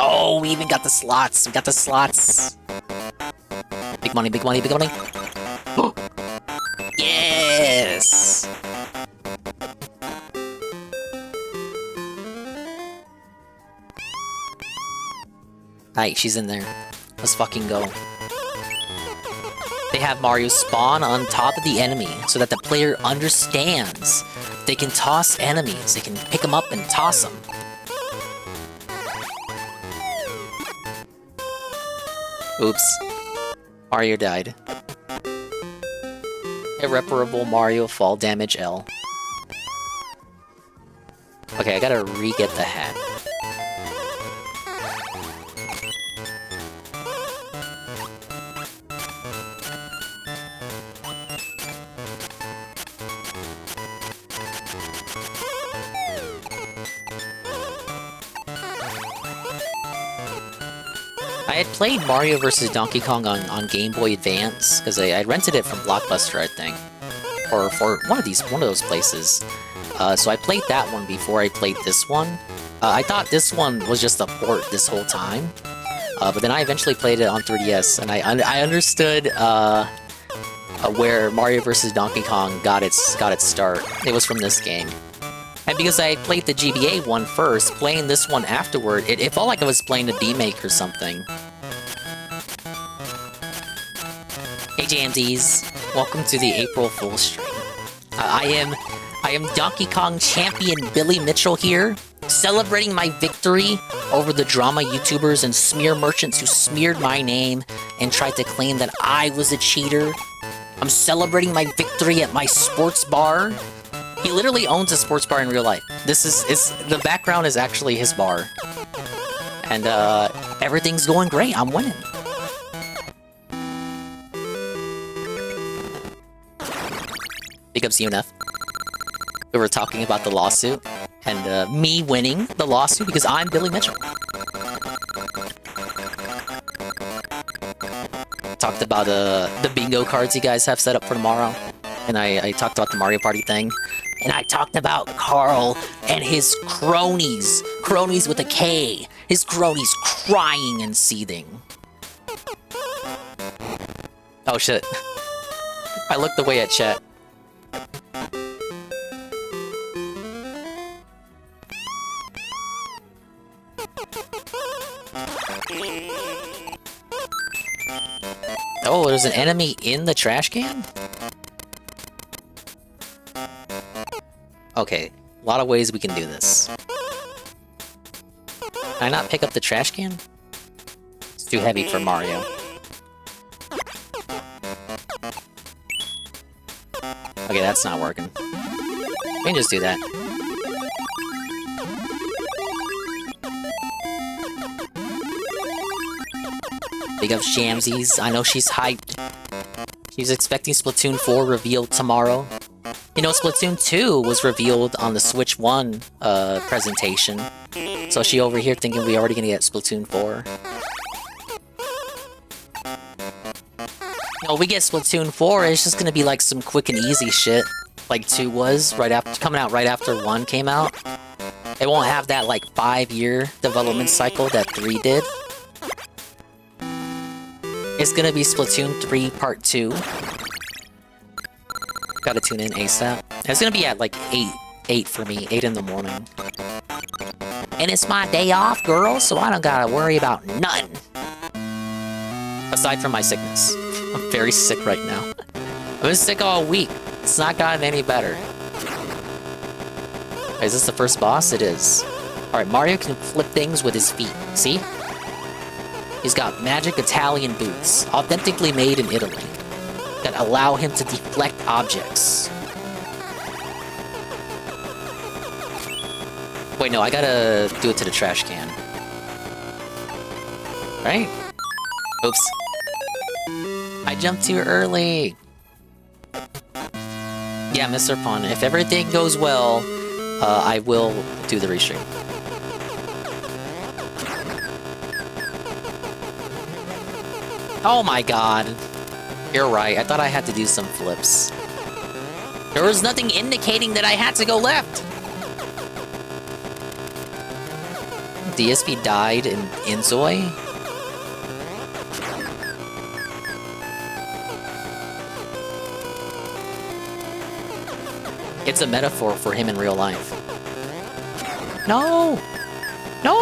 Oh, we even got the slots. We got the slots. Big money, big money, big money. Yes! Alright, she's in there. Let's fucking go. They have Mario spawn on top of the enemy so that the player understands they can toss enemies. They can pick them up and toss them. Oops. Mario died. Irreparable Mario fall damage L. Okay, I gotta re-get the hat. I had played Mario vs. Donkey Kong on Game Boy Advance, because I rented it from Blockbuster, I think. Or for one of those places. So I played that one before I played this one. I thought this one was just a port this whole time. But then I eventually played it on 3DS, and I understood where Mario vs. Donkey Kong got its start. It was from this game. And because I played the GBA one first, playing this one afterward, it felt like I was playing a remake or something. Hey JMDs, welcome to the April Fool's stream. I am Donkey Kong champion Billy Mitchell here, celebrating my victory over the drama YouTubers and smear merchants who smeared my name and tried to claim that I was a cheater. I'm celebrating my victory at my sports bar. He literally owns a sports bar in real life. The background is actually his bar. And everything's going great. I'm winning. Big ups UNF. We were talking about the lawsuit and me winning the lawsuit because I'm Billy Mitchell. Talked about the bingo cards you guys have set up for tomorrow. And I talked about the Mario Party thing. And I talked about Carl and his cronies. Cronies with a K. His cronies crying and seething. Oh shit. I looked away at chat. Oh, there's an enemy in the trash can? Okay, a lot of ways we can do this. Can I not pick up the trash can? It's too heavy for Mario. Okay, that's not working. We can just do that. Big up Shamsies. I know she's hyped. She's expecting Splatoon 4 revealed tomorrow. You know, Splatoon 2 was revealed on the Switch 1 presentation. So she over here thinking we already gonna get Splatoon 4. You know, we get Splatoon 4, it's just gonna be like some quick and easy shit. Like 2 was, coming out right after 1 came out. It won't have that like 5-year development cycle that 3 did. It's gonna be Splatoon 3 Part 2. Gotta tune in ASAP. And it's gonna be at like 8 for me, 8 in the morning. And it's my day off, girl, so I don't gotta worry about nothing. Aside from my sickness. I'm very sick right now. I've been sick all week. It's not gotten any better. Is this the first boss? It is. Alright, Mario can flip things with his feet. See? He's got magic Italian boots, authentically made in Italy, that allow him to deflect objects. Wait, no, I gotta do it to the trash can. Right? Oops. I jumped too early. Yeah, Mr. Pun, if everything goes well, I will do the restream. Oh my god. You're right. I thought I had to do some flips. There was nothing indicating that I had to go left. DSP died in Inzoi? It's a metaphor for him in real life. No! No!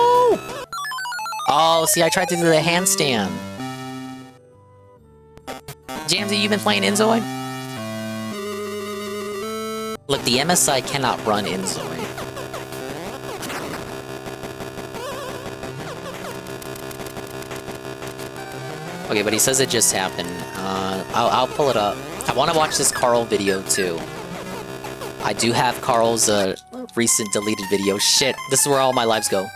Oh, see, I tried to do the handstand. Jamsy, you been playing Inzoi? Look, the MSI cannot run Inzoi. Okay, but he says it just happened. I'll pull it up. I want to watch this Carl video, too. I do have Carl's recent deleted video. Shit, this is where all my lives go.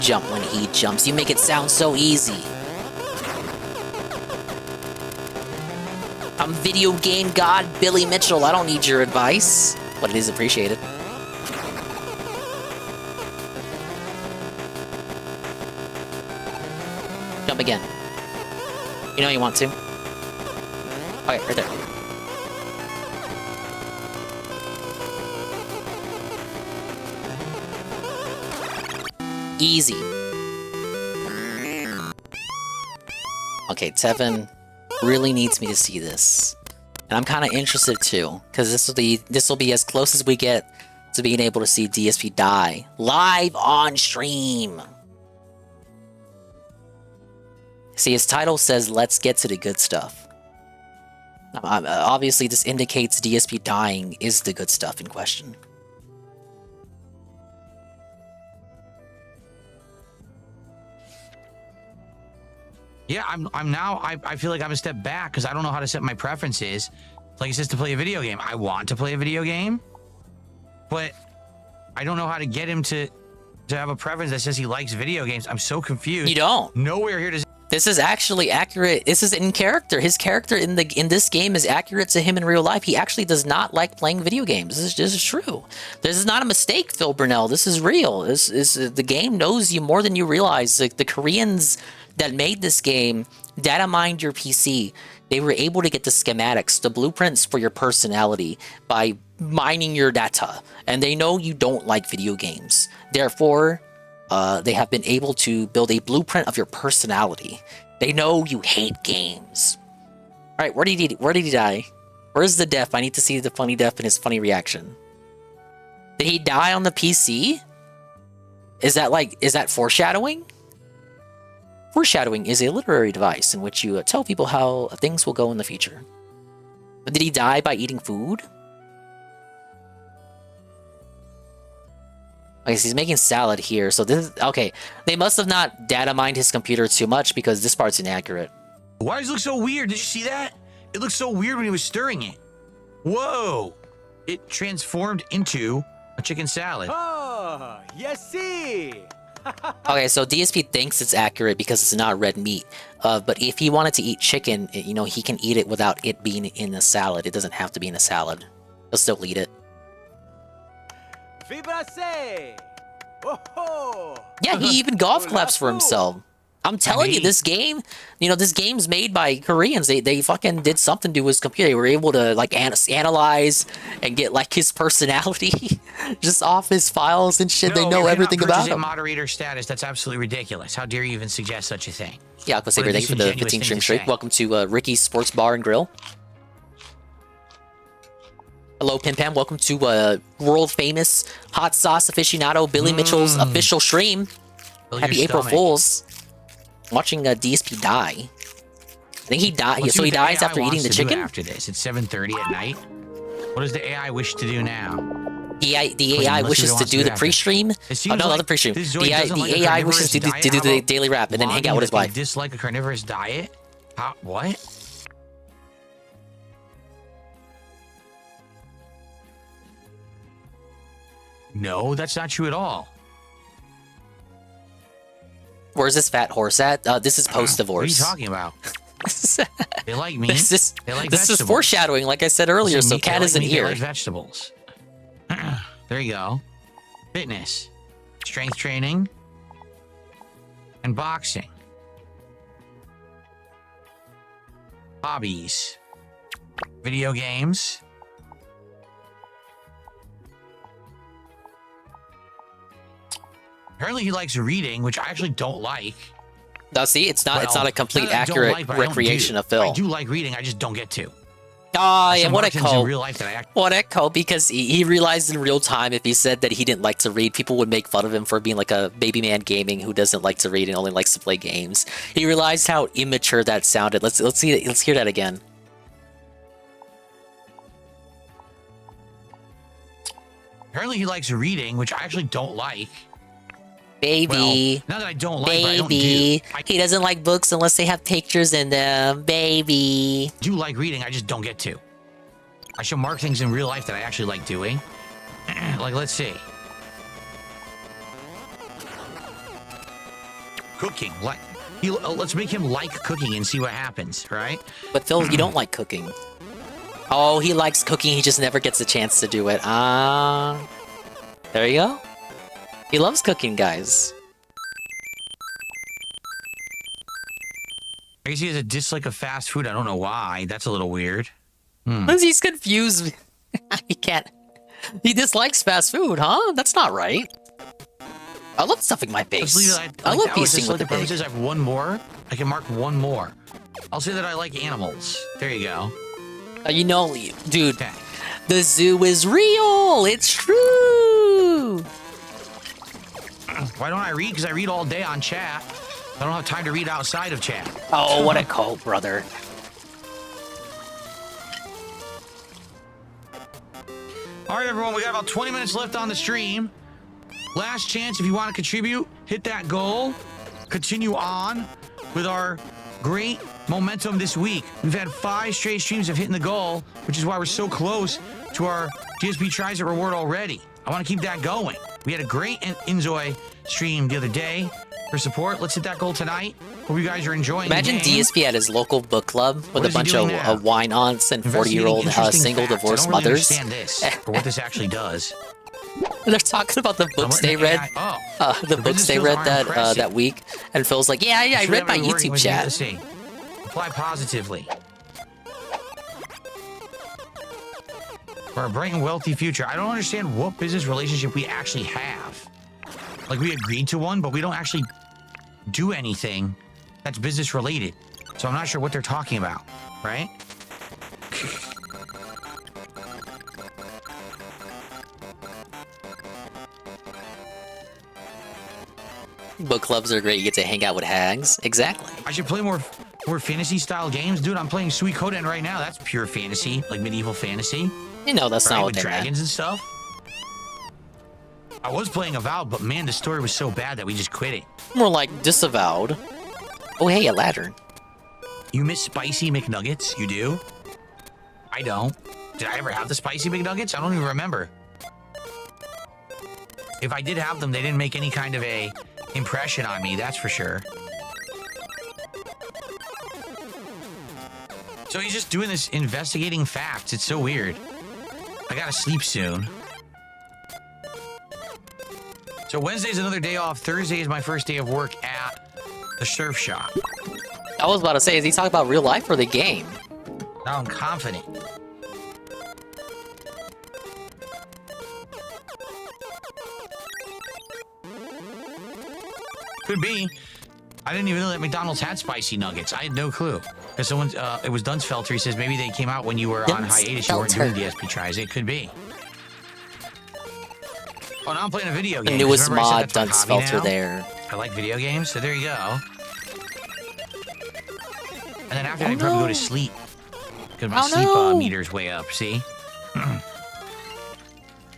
Jump when he jumps. You make it sound so easy. I'm video game god Billy Mitchell. I don't need your advice, but it is appreciated. Jump again. You know you want to. Okay, right there. Easy. Okay, Tevin really needs me to see this. And I'm kind of interested too, because this will be as close as we get to being able to see DSP die live on stream. See, his title says, "Let's get to the good stuff." Obviously, this indicates DSP dying is the good stuff in question. Yeah, I'm now, I feel like I'm a step back because I don't know how to set my preferences. Like it says to play a video game. I want to play a video game, but I don't know how to get him to have a preference that says he likes video games. I'm so confused. You don't. Nowhere here to... This is actually accurate. This is in character. His character in this game is accurate to him in real life. He actually does not like playing video games. This is true. This is not a mistake, Phil Burnell. This is real. The game knows you more than you realize. Like the Koreans that made this game data mined your PC. They were able to get the schematics, the blueprints for your personality by mining your data. And they know you don't like video games. Therefore, they have been able to build a blueprint of your personality. They know you hate games. All right, where did he die? Where's the death? I need to see the funny death and his funny reaction. Did he die on the PC? Is that foreshadowing? Foreshadowing is a literary device in which you tell people how things will go in the future. But did he die by eating food? Okay, so he's making salad here. So this is, okay. They must have not data mined his computer too much because this part's inaccurate. Why does it look so weird? Did you see that? It looked so weird when he was stirring it. Whoa! It transformed into a chicken salad. Oh, yes, see. Okay, so DSP thinks it's accurate because it's not red meat. But if he wanted to eat chicken, you know, he can eat it without it being in a salad. It doesn't have to be in a salad. He'll still eat it. Vibrase! Oh-ho! Yeah, he even golf claps for himself. I'm telling you, this game, you know, this game's made by Koreans. They fucking did something to his computer. They were able to like analyze and get like his personality just off his files and shit. No, they know everything about him. Moderator status. That's absolutely ridiculous. How dare you even suggest such a thing? Yeah, Aqua Saber, thank you for the 15 stream streak. Welcome to Ricky's Sports Bar and Grill. Hello, Pim Pam. Welcome to world famous hot sauce aficionado Billy Mitchell's official stream. Happy April Fools. Watching DSP die. I think he died. So he dies after eating the chicken. After this, it's 7:30 at night. What does the AI wish to do now? The AI wishes to do the pre-stream. Oh, no, not the pre-stream. The AI wishes to do the daily rap and then hang out with his wife. Dislike a carnivorous diet? What? No, that's not true at all. Where's this fat horse at? This is post-divorce. What are you talking about? They like meat. This is foreshadowing, like I said earlier, so Cat isn't here. They like vegetables. There you go. Fitness. strength training, and boxing. Hobbies. Video games. Apparently he likes reading, which I actually don't like. Now, see, it's not a complete not that I don't accurate like, but I don't recreation do. of Phil. I do like reading, I just don't get to. Ah, yeah, Some what a markings in call. real life that I What a call, because he realized in real time if he said that he didn't like to read, people would make fun of him for being like a baby man gaming who doesn't like to read and only likes to play games. He realized how immature that sounded. Let's hear that again. Apparently he likes reading, which I actually don't like. Baby. Well, not that I don't like, but I don't Baby. do. He doesn't like books unless they have pictures in them. Baby. I do like reading, I just don't get to. I should mark things in real life that I actually like doing. Like, let's see. Cooking. Let's make him like cooking and see what happens, right? But Phil, you don't like cooking. Oh, he likes cooking. He just never gets a chance to do it. There you go. He loves cooking, guys. I guess he has a dislike of fast food. I don't know why. That's a little weird. He's confused. He can't. He dislikes fast food, huh? That's not right. I love stuffing my face. I love feasting with the pig. I have one more. I can mark one more. I'll say that I like animals. There you go. You know, dude, the zoo is real. It's true. Why don't I read? Because I read all day on chat. I don't have time to read outside of chat. Oh, what a call, brother. All right, everyone, we got about 20 minutes left on the stream. Last chance, if you want to contribute, hit that goal. Continue on with our great momentum this week. We've had 5 straight streams of hitting the goal, which is why we're so close to our GSP Tries It reward already. I want to keep that going. We had a great Enjoy stream the other day for support. Let's hit that goal tonight. Hope you guys are enjoying Imagine the game. DSP at his local book club with What a is he bunch doing of now? wine-ons and 40-year-old single divorced I don't really mothers. understand this, or what this actually does. They're talking about the books they read. The books they read that week, and Phil's like, "Yeah, I read my YouTube chat." Let's see. Apply positively. For a bright and wealthy future. I don't understand what business relationship we actually have. Like, we agreed to one, but we don't actually do anything that's business related. So I'm not sure what they're talking about, right? Book clubs are great. You get to hang out with hags. Exactly. I should play more fantasy style games, dude. I'm playing Suikoden right now. That's pure fantasy, like medieval fantasy. You know, that's right, not what with they dragons meant. and stuff. I was playing Avowed, but man, the story was so bad that we just quit it. More like disavowed. Oh, hey, a ladder. You miss spicy McNuggets? You do? I don't. Did I ever have the spicy McNuggets? I don't even remember. If I did have them, they didn't make any kind of a impression on me, that's for sure. So he's just doing this investigating facts. It's so weird. I gotta sleep soon. So Wednesday's another day off. Thursday is my first day of work at the surf shop. I was about to say, is he talking about real life or the game? Now I'm confident. Could be. I didn't even know that McDonald's had spicy nuggets. I had no clue. Because someone, it was Dunsfelter. He says maybe they came out when you were on hiatus. You weren't doing DSP tries. It could be. Oh, now I'm playing a video game. The newest Remember I mod, said that's my hobby Dunsfelter now? there. I like video games, so there you go. And then after I'd probably go to sleep. Because my sleep meter's way up, see?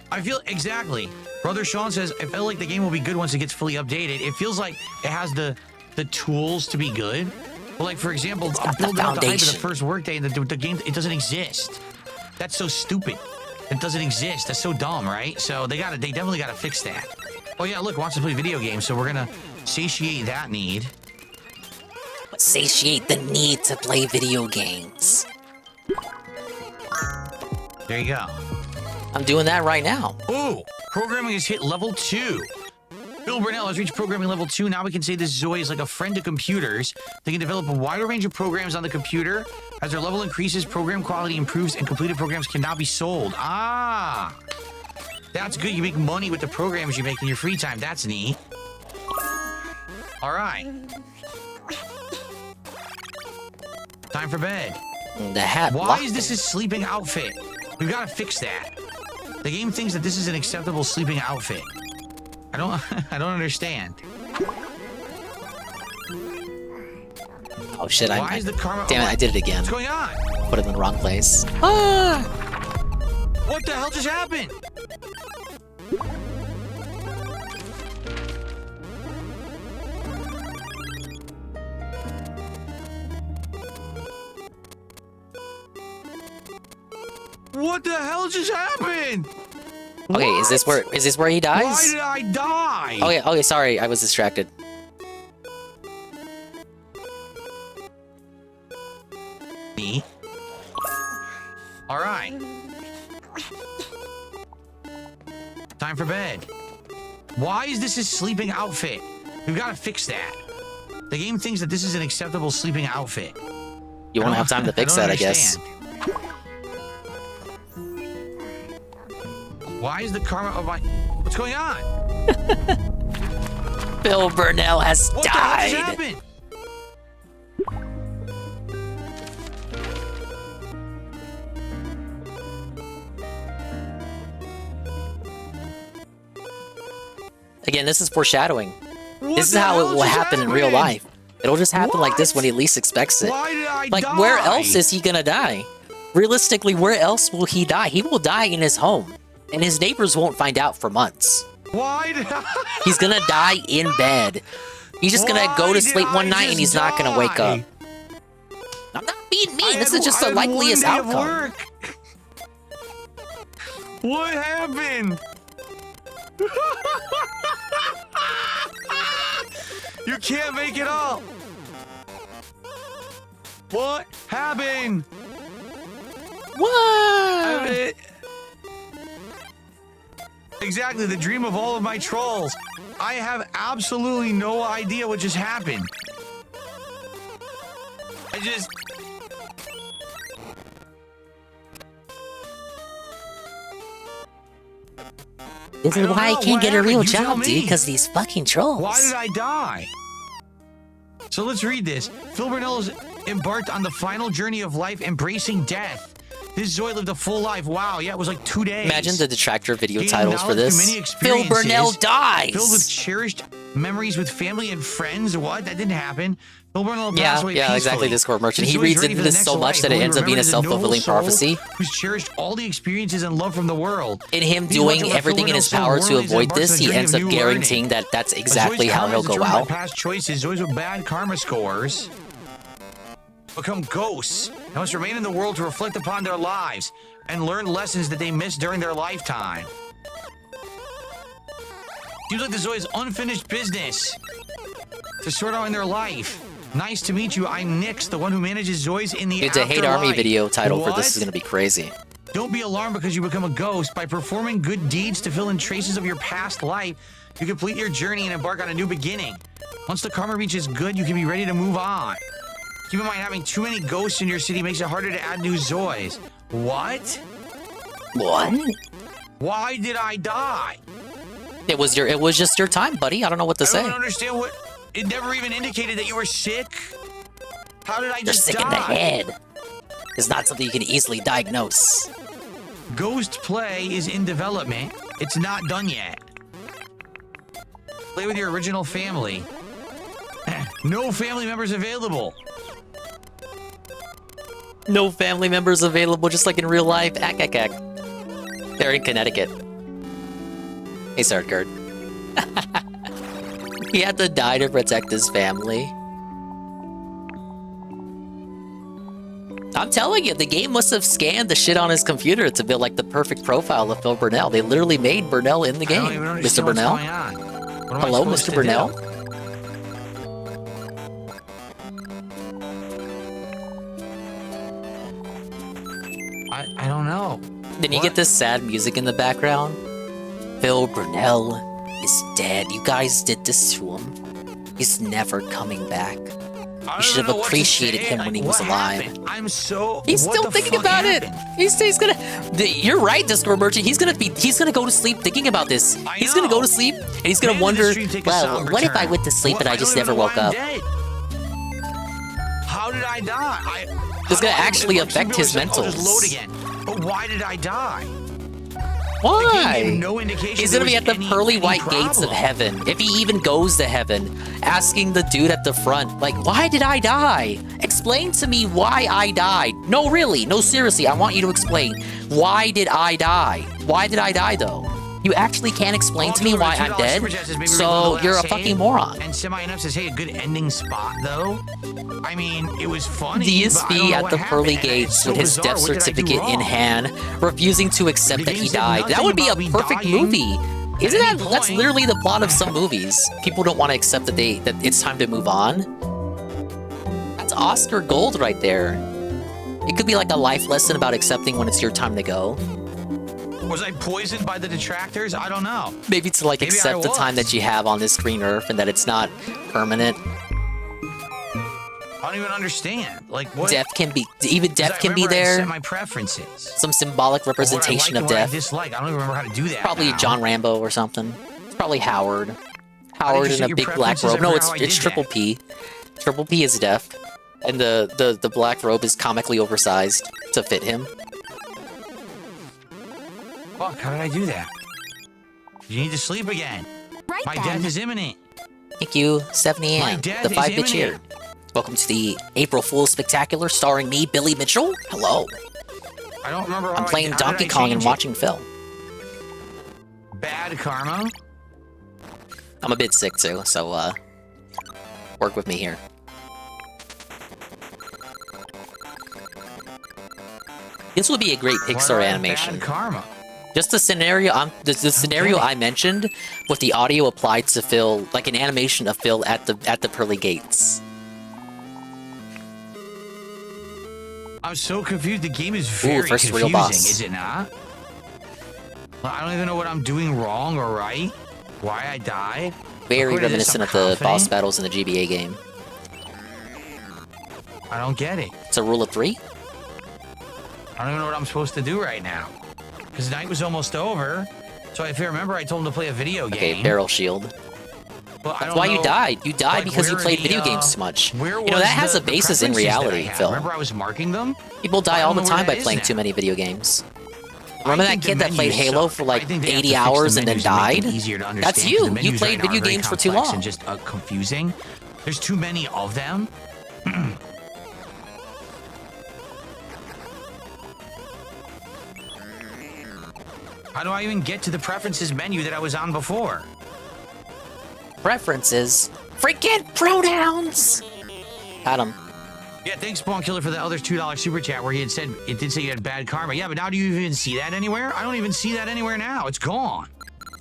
I feel exactly. Brother Sean says, I feel like the game will be good once it gets fully updated. It feels like it has the tools to be good. But like, for example, I'm building up the hype of the first workday and the game, it doesn't exist. That's so stupid. It doesn't exist. That's so dumb, right? So they definitely gotta fix that. Oh yeah, look, wants to play video games, so we're gonna satiate that need. Satiate the need to play video games. There you go. I'm doing that right now. Ooh, programming has hit level 2. Phil Burnell has reached programming level 2. Now we can say this Zoe is like a friend to computers. They can develop a wider range of programs on the computer. As their level increases, program quality improves, and completed programs can now be sold. Ah! That's good. You make money with the programs you make in your free time. That's neat. All right. Time for bed. The hat. Why is this his sleeping outfit? We've got to fix that. The game thinks that this is an acceptable sleeping outfit. I don't understand. Oh shit! Why is the karma? Damn it! I did it again. What's going on? Put it in the wrong place. Ah! What the hell just happened? What the hell just happened? Okay, what? is this where he dies? Why did I die? Okay, sorry, I was distracted. Me? All right. Time for bed. Why is this his sleeping outfit? We've got to fix that. The game thinks that this is an acceptable sleeping outfit. You won't have time to fix that, I guess. Why is the karma of my... What's going on? Phil Burnell has What died. The hell just happened? Again, this is foreshadowing. What This is the how hell it will just happen in real happened? life. It'll just happen like this when he least expects it. Why did I Like, die? where else is he gonna die? Realistically, where else will he die? He will die in his home, and his neighbors won't find out for months. Why did I... He's gonna die in bed. He's just gonna go to sleep one night and he's not gonna wake up. I'm not being mean. This is just the likeliest outcome. What happened? You can't make it up. What happened? What? Exactly, the dream of all of my trolls. I have absolutely no idea what just happened. This is why I can't get a real You tell job, me. dude, because of these fucking trolls. Why did I die? So let's read this. Phil Burnell is embarked on the final journey of life, embracing death. This Zoe lived a full life. Wow, yeah, it was like 2 days. Imagine the detractor video Gained titles for knowledge this. through many Phil Burnell experiences, dies. Filled with cherished memories with family and friends. What? That didn't happen. Phil Burnell Yeah, passed away yeah, peacefully. exactly. Discord merchant. This He Zoe's reads ready into for the this next so much life, that it who we ends up being a remember as noble self-fulfilling soul prophecy. Who's cherished all the experiences and love from the world. In him These doing legends of everything Phil in his Burnell power so to warmly avoid embarks on this, a he journey ends of up new guaranteeing learning. that that's But exactly Zoe's how karma he'll is go determined by out. Past choices. Zoe's with bad karma scores become ghosts and must remain in the world to reflect upon their lives and learn lessons that they missed during their lifetime. Seems like the Zoe's unfinished business to sort out in their life. Nice to meet you. I'm Nix, the one who manages Zoe's in the It's a hate army afterlife. video title for What? this is gonna be crazy. Don't be alarmed because you become a ghost. By performing good deeds to fill in traces of your past life, you complete your journey and embark on a new beginning. Once the karma reaches good, you can be ready to move on. Keep in mind, having too many ghosts in your city makes it harder to add new Zoes. What? What? Why did I die? It was just your time, buddy. I don't know what to I say. don't understand what... It never even indicated that you were sick. How did I You're just sick die? in the head. It's not something you can easily diagnose. Ghost play is in development. It's not done yet. Play with your original family. No family members available. No family members available, just like in real life. Ack, ack, ack. They're in Connecticut. Hey, Sardgard. He had to die to protect his family. I'm telling you, the game must have scanned the shit on his computer to build like the perfect profile of Phil Burnell. They literally made Burnell in the I don't game. even Mr. understand what's Burnell? going on. What am I Hello, supposed Mr. to Burnell? do? I don't know. Then you get this sad music in the background. Phil Burnell is dead. You guys did this to him. He's never coming back. You should have know what to appreciated say. him Like, when he was what alive. happened? I'm so. He's what still the thinking fuck about happened? it. He's gonna. You're right, Discord merchant. He's gonna go to sleep thinking about this. He's gonna go to sleep and he's gonna Maybe the wonder. stream take a Well, somber what if I turn? went to sleep What? and I just don't never even know woke why I'm up? dead. How did I die? It's gonna actually like, affect some his people are saying, "Oh, mentals. just load again." But why did I die? Why? gave no indication He's there gonna be was at the any pearly white problem. gates of heaven, if he even goes to heaven, asking the dude at the front, like, why did I die? Explain to me why I died. No, really, no, seriously, I want you to explain. Why did I die? Why did I die, though? You actually can't explain to me why I'm dead, so you're a fucking moron. And Semi-Enough says, hey, a good ending spot, though. I mean, it was funny, but I don't DSP know at what the happened. pearly And it's gates so with his bizarre. death What did I do certificate in wrong? hand, refusing to accept that game he said died. That nothing would be a about me perfect dying movie. Isn't at that? any That's point. literally the plot of some movies. People don't want to accept that it's time to move on. That's Oscar gold right there. It could be like a life lesson about accepting when it's your time to go. Was I poisoned by the detractors? I don't know. Maybe to like Maybe accept I the time was. that you have on this green earth and that it's not permanent. I don't even understand. Like, what? Death can be, even death 'Cause I can be remember I there. set my preferences. Some symbolic representation What I of like and death. what I dislike. I don't even remember how to do that. Probably now. John Rambo or something. It's probably Howard. How did Howard you in set a your big black preferences robe. No, over it's how I it's did Triple that? P. Triple P is deaf, and the black robe is comically oversized to fit him. Fuck, how did I do that? You need to sleep again. Right My then. death is imminent. Thank you, Stephanie My Ann, death the is 5-bit cheer. imminent. Welcome to the April Fool's Spectacular, starring me, Billy Mitchell. Hello. I don't remember how I'm playing how did Donkey I Kong and change it? watching Phil. Bad karma? I'm a bit sick too, so work with me here. This would be a great Why Pixar do I have animation. Bad karma. Just the scenario, the scenario I mentioned, with the audio applied to Phil, like an animation of Phil at the pearly gates. I'm so confused. The game is very first confusing, real boss. is it not? Well, I don't even know what I'm doing wrong or right. Why I die. Very According to this, reminiscent I'm of the boss confident. battles in the GBA game. I don't get it. It's a rule of 3. I don't even know what I'm supposed to do right now. Because night was almost over. So if you remember, I told him to play a video game. Okay, barrel shield. But I That's don't why you know, died. You died like, because you where played the, video games too much. Where You know, was that has the a basis in preferences that I reality, had? Phil. Remember I was marking them? People die I all don't the know where time by that is playing now. too many video games. Remember that think the kid that played menus Halo suck. for I like think they have to 80 fix the hours and then menus and make died? them easier to That's understand, 'cause the you. You menus played right now are video very games for too complex long. And just confusing. There's too many of them. How do I even get to the preferences menu that I was on before? Preferences? Forget pronouns! Got him. Yeah, thanks, Spawn Killer, for the other $2 super chat where he had said it did say you had bad karma. Yeah, but now do you even see that anywhere? I don't even see that anywhere now. It's gone.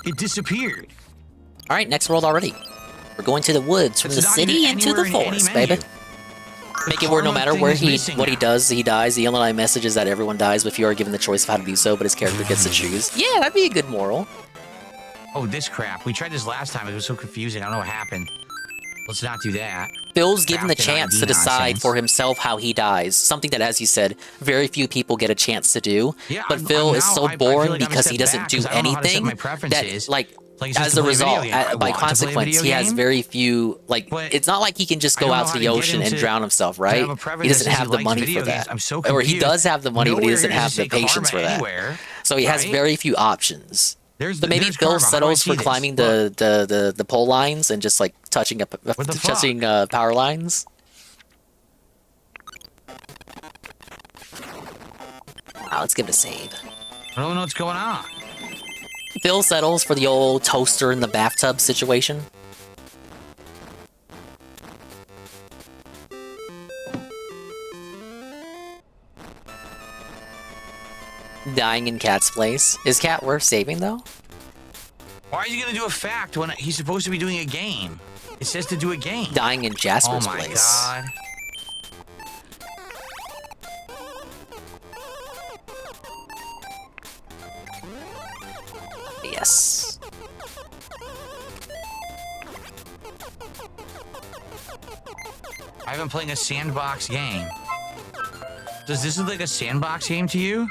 It disappeared. Alright, next world already. We're going to the woods, from It's the not city even into the anywhere in any forest, menu. baby. Make it where no karma matter thing where is missing what he now. does, he dies. The only message is that everyone dies, but you are given the choice of how to do so, but his character gets to choose. Yeah, that'd be a good moral. Oh, this crap. We tried this last time. It was so confusing. I don't know what happened. Let's not do that. Phil's given the Crafted chance ID to decide nonsense. for himself how he dies. Something that, as you said, very few people get a chance to do. Yeah, but I'm- Phil I'm is now- so I feel boring like I'm a because step he doesn't back, do 'cause I don't know how to set anything my that, preferences. like, Like, it's just as to a play a video result, game. I by want to play a consequence, video he has game, very few, like, but it's not like he can just I go don't know out how to to the get ocean him and to- drown himself, to right? have a preference He doesn't that says have he the likes money video for games. that. I'm so Or he confused. does have the money, but he Nowhere doesn't does it have the say karma patience for that. anywhere, So he has right? very few options. There's So maybe there's Phil karma. How do I settles see for this? climbing Look. the pole lines and just like touching power lines. Let's give it a save. I don't know what's going on. Phil settles for the old toaster in the bathtub situation. Dying in Cat's place. Is Cat worth saving though? Why is he going to do a fact when he's supposed to be doing a game? It says to do a game. Dying in Jasper's oh my place. God. Yes. I haven't played a sandbox game. Does this look like a sandbox game to you?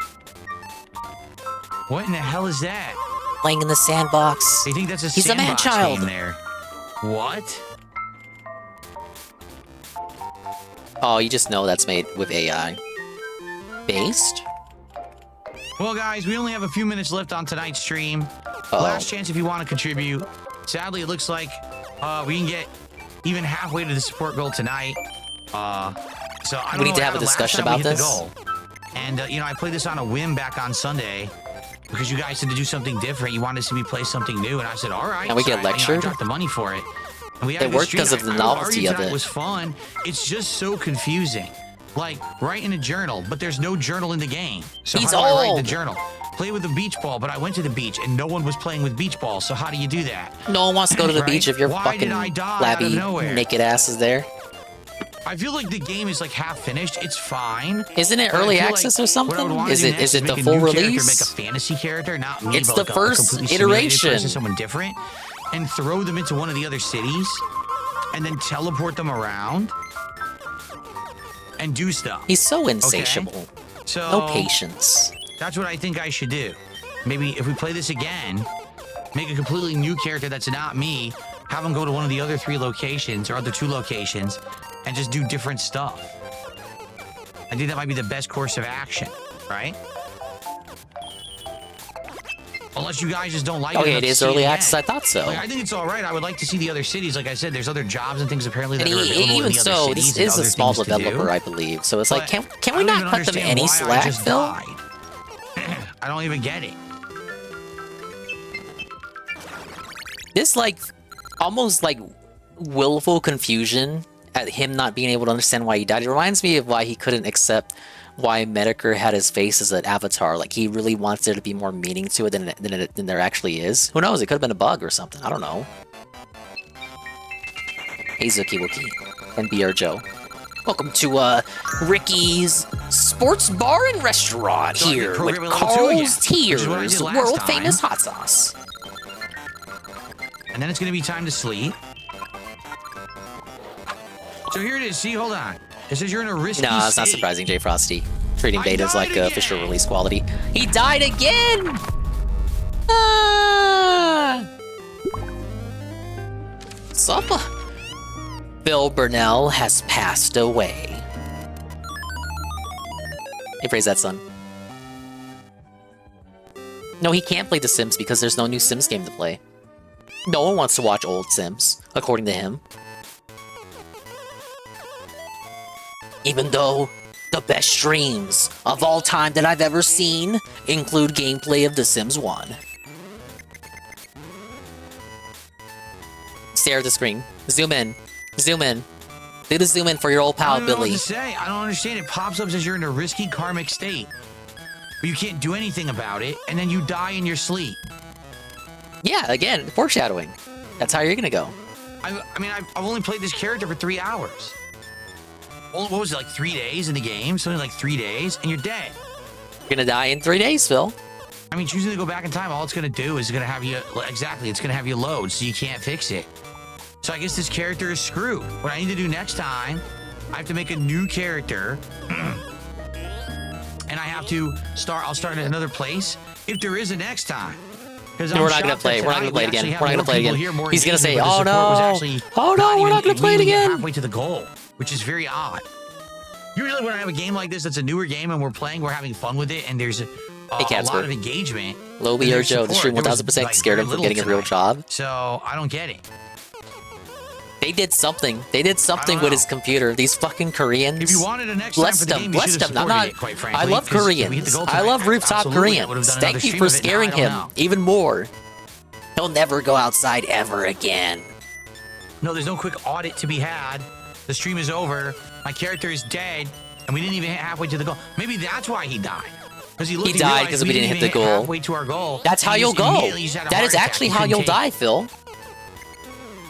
What in the hell is that? Playing in the sandbox. They think that's a He's a sandbox man-child. game there. What? Oh, you just know that's made with AI. Based? Well, guys, we only have a few minutes left on tonight's stream. Last chance if you want to contribute. Sadly, it looks like we can get even halfway to the support goal tonight. So I don't We need know to have a the last discussion time we about hit the this. goal. And, you know, I played this on a whim back on Sunday because you guys said to do something different. You wanted to see me play something new. And I said, all right. And we So get I, you know, I lectured? dropped the money for it. And we had It a good worked stream. because of the I would novelty argue of tonight it. was fun. It's just so confusing. Like, write in a journal, but there's no journal in the game. So He's how do I write old. the journal? Play with a beach ball, but I went to the beach and no one was playing with beach balls. So how do you do that? No one wants to go to the Right? beach if your Why fucking did I die out of flabby nowhere? naked ass is there. I feel like the game is like half finished. It's fine. Isn't it But I early feel access like or something? what I would wanna Is do it- next is it the make a full new character, release? Make a fantasy character, not me, It's but the like a first completely simulated iteration. person, someone different, and throw them into one of the other cities, and then teleport them around and do stuff. He's so Okay? insatiable. So No patience. That's what I think I should do. Maybe if we play this again, make a completely new character that's not me, have them go to one of the other 3 locations or other 2 locations, and just do different stuff. I think that might be the best course of action, right? Unless you guys just don't like it. Okay, enough it to is see early again. access. I thought so. Like, I think it's all right. I would like to see the other cities. Like I said, there's other jobs and things apparently that And are available in even the other so, cities this and is a other small things to do. developer, I believe. So it's like, But can I we don't not even cut them understand any why I slack, just Phil? died. I don't even get it. This like almost like willful confusion at him not being able to understand why he died. It reminds me of why he couldn't accept why Medicare had his face as an avatar. Like he really wants there to be more meaning to it than there actually is. Who knows? It could have been a bug or something. I don't know. Hey Zuki Wookie and BR Joe. Welcome to Ricky's Sports Bar and Restaurant So I get here with programming level 2 Carl's again, which is what I did Tears, last world time. famous hot sauce. And then it's going to be time to sleep. So here it is. See, hold on. It says you're in a risky No, it's not state. surprising, Jay Frosty. Treating I betas died like again. official release quality. He died again! Ah! Suppa. Bill Burnell has passed away. Hey, praise that, son. No, he can't play The Sims because there's no new Sims game to play. No one wants to watch old Sims, according to him. Even though the best streams of all time that I've ever seen include gameplay of The Sims 1. Stare at the screen. Zoom in. Zoom in. Do the zoom in for your old I pal, don't know Billy. what to say. I don't understand. It pops up as you're in a risky karmic state. But you can't do anything about it, and then you die in your sleep. Yeah, again, foreshadowing. That's how you're gonna go. I mean, I've only played this character for 3 hours. What was it, like 3 days in the game? Something like 3 days, and you're dead. You're gonna die in 3 days, Phil. I mean, choosing to go back in time, all it's going to do is going to have you, exactly, it's going to have you load, so you can't fix it. So I guess this character is screwed. What I need to do next time, I have to make a new character, and I have to start, I'll start at another place, if there is a next time. No, we're not gonna play. We're not gonna play it again. We're not gonna play it again. He's gonna say, "Oh no, oh no, we're not gonna play it again." Halfway to the goal, which is very odd. Usually, when I have a game like this, that's a newer game, and we're playing, we're having fun with it, and there's a lot of engagement. Lobby or Joe, the stream 1000% scared him from getting a real job. So I don't get it. They did something. They did something with his computer. These fucking Koreans. If you wanted a next time for the game, you should have supported it, quite frankly. I love 'cause if we hit the Koreans. goal I tonight, love rooftop absolutely, I would have Koreans. done Thank another you stream for of it. Now scaring I don't him know. even more. He'll never go outside ever again. No, there's no quick audit to be had. The stream is over. My character is dead, and we didn't even hit halfway to the goal. Maybe that's why he died. Because he He died realized because we didn't hit the even goal. halfway to our goal. That's how and he you'll just go. immediately just had a That heart is attack. actually He how couldn't you'll take die, it. Phil.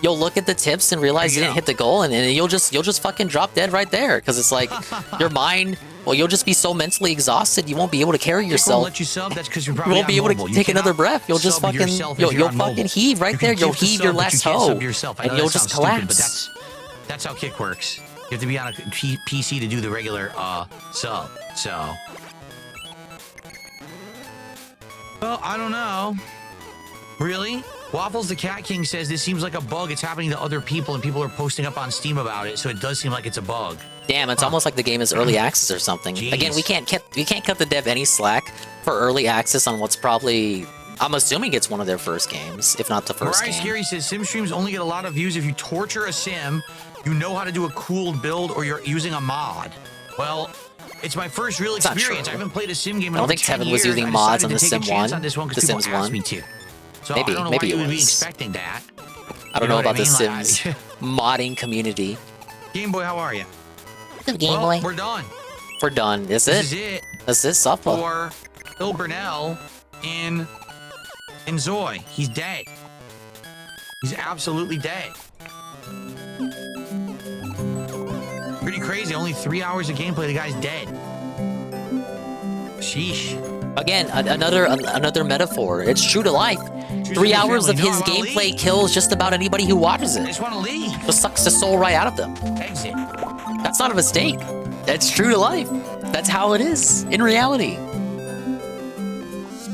You'll look at the tips and realize you didn't hit the goal, and you'll just fucking drop dead right there. Because it's like your mind. Well, you'll just be so mentally exhausted you won't be able to carry Won't yourself. let you sub. That's because you're You probably won't be able mobile. to You take another cannot breath. You'll just sub fucking yourself if you'll you're on fucking mobile. heave right You there. can You'll gift the heave your sub, but last you can't hoe, sub yourself. I know and that you'll just sounds stupid, but collapse. that's how kick works. You have to be on a PC to do the regular sub. So, well, I don't know. Really? Waffles the Cat King says this seems like a bug. It's happening to other people, and people are posting up on Steam about it. So it does seem like it's a bug. Damn, it's almost like the game is early access or something. Jeez. Again, we can't cut the dev any slack for early access on what's probably, I'm assuming it's one of their first games, if not the first Mariah game. Scary says sim streams only get a lot of views if you torture a sim, you know how to do a cool build, or you're using a mod. Well, it's my first real experience. I haven't played a sim game in I don't over think 10 Tevin years. was using I mods on decided the to take Sim a chance 1, on this one the because people Sims asked 1. me to. So Maybe I don't know why it you would be was. expecting that. I don't know about the Like, Sims modding community. Game Boy, how are you? Game Boy. We're done. We're done. Is it? This is it. This is softball. For Phil Burnell in Zoe. He's dead. He's absolutely dead. Pretty crazy. Only 3 hours of gameplay. The guy's dead. Sheesh. Again, another metaphor. It's true to life. 3 hours of his gameplay kills just about anybody who watches I it. just want to leave. Just sucks the soul right out of them. Exit. That's not a mistake. That's true to life. That's how it is in reality.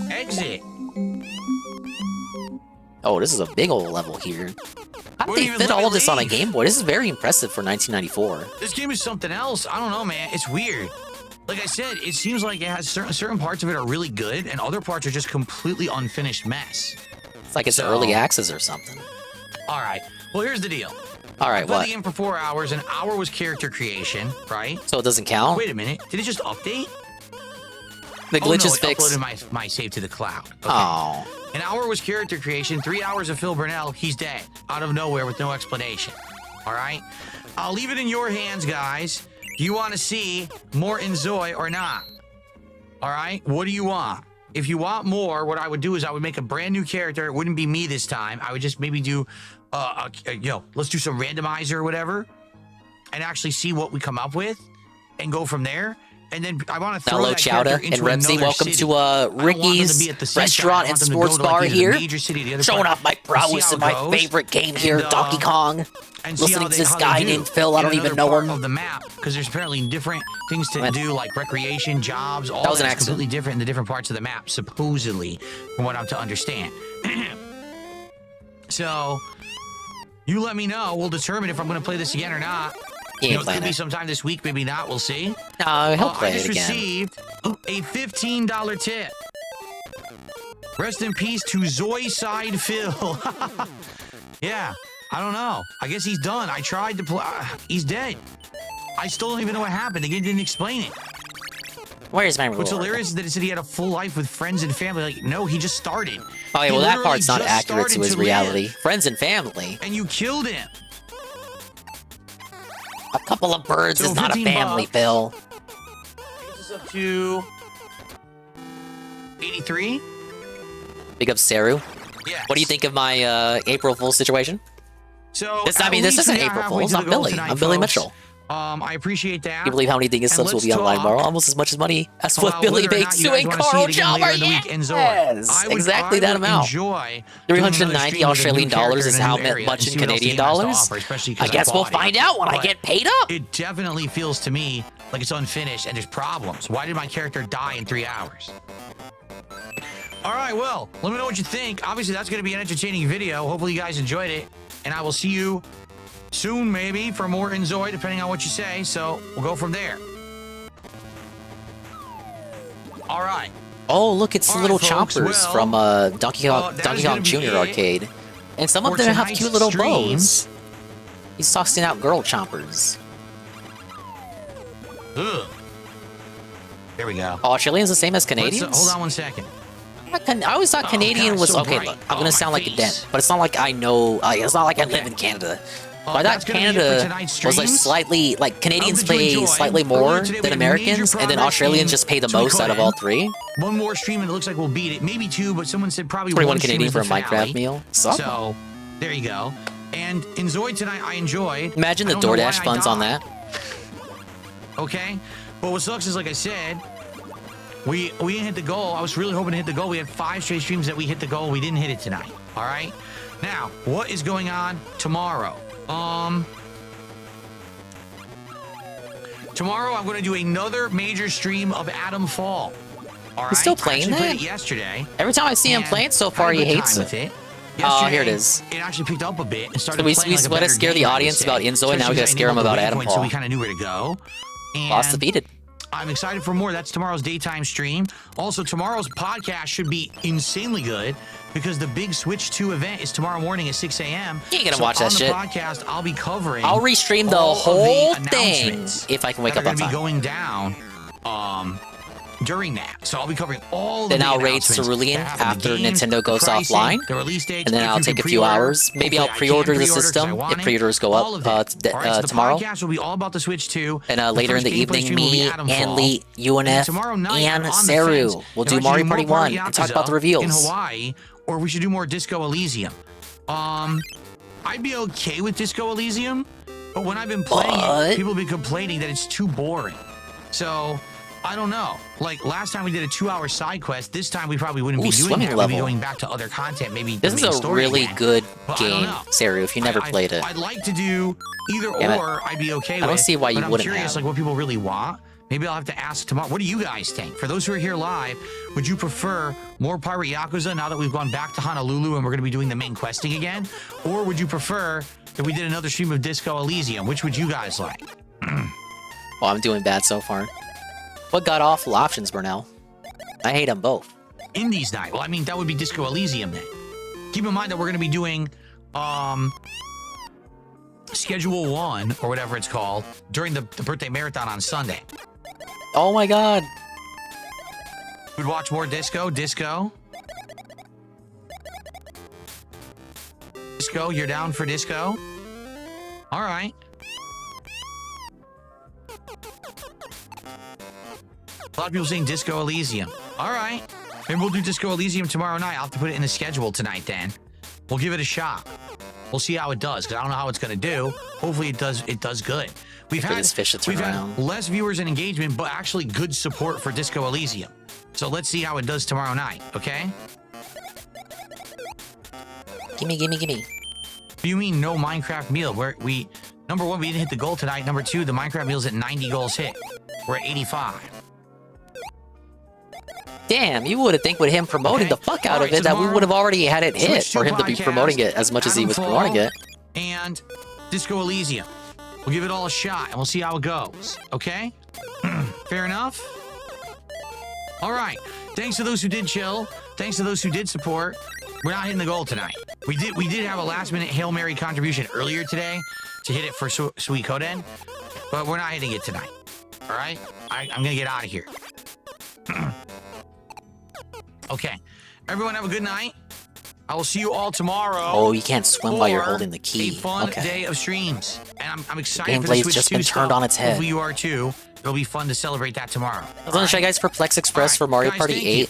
Exit. Oh, this is a big old level here. How did Wouldn't they even fit let all me of this on a leave. Game Boy? This is very impressive for 1994. This game is something else. I don't know, man. It's weird. Like I said, it seems like it has certain parts of it are really good, and other parts are just completely unfinished mess. It's like it's early access or something. All right. Well, here's the deal. All I right, played what? the game for 4 hours. An hour was character creation, right? So it doesn't count? Wait a minute. Did it just update? The glitch is it fixed. uploaded my save to the cloud. Okay. Oh. An hour was character creation. 3 hours of Phil Burnell. He's dead. Out of nowhere with no explanation. All right? I'll leave it in your hands, guys. Do you want to see more in Zoe or not? All right? What do you want? If you want more, what I would do is I would make a brand new character. It wouldn't be me this time. I would just maybe do, let's do some randomizer or whatever and actually see what we come up with and go from there. And then I want to throw Hello, that Chowda character and into Remzi. another Welcome city. to I don't want them to Ricky's be at the seaside. restaurant I and want them to sports go to, bar either the here. major city or the other Showing part off my and see prowess how in it my goes. favorite game here, And, Donkey Kong. And see Listening how to they, this how guy they do named Phil. I in don't even another know part him. of the map, because there's apparently different things to do, like recreation, jobs, all That was an that's accident. completely different in the different parts of the map, supposedly, from what I'm to understand. So, you let me know. We'll determine if I'm going to play this again or not. He ain't It playing could be it. sometime this week, maybe not. We'll see. No, he'll play I just it again. received a $15 tip. Rest in peace to Zoe Side Phil. Yeah, I don't know. I guess he's done. I tried to play. He's dead. I still don't even know what happened. The game didn't explain it. Where's my reward? What's hilarious is that it said he had a full life with friends and family. Like, no, he just started. Oh, yeah, He well, that literally part's not just accurate to started his live, reality. Friends and family. and you killed him. A couple of birds So is not a 15 family, bucks. Bill. Takes us up to 83. Big up, Saru. Yeah. What do you think of my April Fool's situation? So This, at I mean, this least isn't we got April halfway Fool's. to I'm the goal Billy. tonight, I'm Billy folks. Mitchell. I appreciate that. Can you believe how many Dingus And subs will let's be online talk tomorrow? Almost as much as money as what about Billy whether or makes not you guys doing wanna see Carl it again Jobber. later in the week in Zoe. Yes, I would- exactly I that would amount. enjoy doing another 390 stream with a Australian new character dollars is in a how new area much and in see what else Canadian he has to dollars. offer, especially 'cause I guess we'll bought it. find out when I But get paid up. It definitely feels to me like it's unfinished and there's problems. Why did my character die in 3 hours? All right, well, let me know what you think. Obviously, that's going to be an entertaining video. Hopefully, you guys enjoyed it. And I will see you soon, maybe, for more in Zoe, depending on what you say. So we'll go from there. All right. Oh, look, it's the All little right, folks, chompers well, from Donkey Kong, that Donkey is gonna Kong be Jr. it arcade. And some of for them have tonight's cute little stream. bows. He's tossing out girl chompers. Ugh. There we go. Oh, Australians the same as Let's, Canadians? hold on one second. I always thought Canadian God, was so okay. bright. Look, I'm Oh, gonna my sound like a face. dent, but it's not like I know. It's not like I live in Canada. But I thought that's gonna be it for Canada tonight's was like streams. slightly like Canadians Hope that you pay enjoyed. slightly Earlier more today, we than had major Americans, and then progress Australians in just pay the most out of all three. One more stream, and it looks like we'll beat it. Maybe two, but someone said probably 21 one stream Canadian is for a the Minecraft finale. meal. So, there you go. And in Zoid tonight, I enjoyed. Imagine the I don't know why DoorDash I funds on died. that. Okay? But what sucks is, like I said, we didn't hit the goal. I was really hoping to hit the goal. We had 5 straight streams that we hit the goal. We didn't hit it tonight. All right? Now, what is going on tomorrow? Tomorrow, I'm going to do another major stream of Adam Fall. All right? He's still playing I actually that? played it yesterday. Every time I see him playing so far, he hates it. Oh, here it is. It actually picked up a bit and started So we playing like a want to better scare the game, I would audience say. about Enzo, and now we Especially gotta because I scare him enabled about the Adam waypoint, So Paul. we kind of knew where to go. Boss And defeated. I'm excited for more. That's tomorrow's daytime stream. Also, tomorrow's podcast should be insanely good because the big Switch 2 event is tomorrow morning at 6 a.m. You ain't gonna watch that shit. On the podcast, I'll be covering. I'll restream the all of whole the thing announcements if I can wake that up are on gonna time. be going down during that. So I'll be covering all Then of the I'll raid announcements Cerulean that happen, after the games, Nintendo goes the pricing, offline, the release dates, and then if I'll you take can a few pre-order. hours. Maybe I'll Hopefully I can pre-order the pre-order 'cause I system want if it. pre-orders go All up of it. All right, so the tomorrow. podcast will be all about the Switch 2. And The later in first the gameplay evening, stream will be me, Adam Fall. Anli, UNF, Tomorrow night, and I'm on the Seru fence will if do I should Mario more Party 1 and talk about the Yakuza reveals. in Hawaii, or we should do more Disco Elysium. I'd be okay with Disco Elysium, but when I've been playing it, people have been complaining that it's too boring. So, I don't know. Like, last time we did a 2-hour side quest. This time we probably wouldn't be doing swimming that. We'd be level. going back to other content, maybe This the is main a story really again. good But I don't game, know. Seru, if you never played it. I'd like to do either Damn it. or. I'd be okay with. I don't see why you but I'm wouldn't curious, have. like what people really want. Maybe I'll have to ask tomorrow. What do you guys think? For those who are here live, would you prefer more Pirate Yakuza now that we've gone back to Honolulu and we're going to be doing the main questing again? Or would you prefer that we did another stream of Disco Elysium? Which would you guys like? Well, I'm doing bad so far. What god awful options, Burnell? I hate them both. Indies night. Well, I mean, that would be Disco Elysium then. Keep in mind that we're going to be doing Schedule 1, or whatever it's called, during the birthday marathon on Sunday. Oh my god. Would watch more Disco? Disco, you're down for Disco? All right. A lot of people saying Disco Elysium. All right. Maybe we'll do Disco Elysium tomorrow night. I'll have to put it in the schedule tonight then. We'll give it a shot. We'll see how it does, because I don't know how it's going to do. Hopefully it does good. We've had less viewers and engagement, but actually good support for Disco Elysium. So let's see how it does tomorrow night, okay? Gimme. What do you mean no Minecraft meal? Number one, we didn't hit the goal tonight. Number two, the Minecraft meal's at 90 goals hit. We're at 85. Damn, you would have think with him promoting the fuck out of it that we would have already had it hit for him to be promoting it as much as he was promoting it. And Disco Elysium. We'll give it all a shot and we'll see how it goes. Okay? Fair enough? All right. Thanks to those who did chill. Thanks to those who did support. We're not hitting the goal tonight. We did have a last minute Hail Mary contribution earlier today to hit it for Sweet Koden, but we're not hitting it tonight. All right? I'm going to get out of here. Okay. Everyone have a good night. I will see you all tomorrow. Oh, you can't swim while you're holding the key. A fun Okay. day of streams. And I'm excited for the Gameplay's Switch just 2 been turned stuff. on its head. Hopefully you are too. It'll be fun to celebrate that tomorrow. I was going to show you guys Perplex Express for Mario guys, Party thank 8.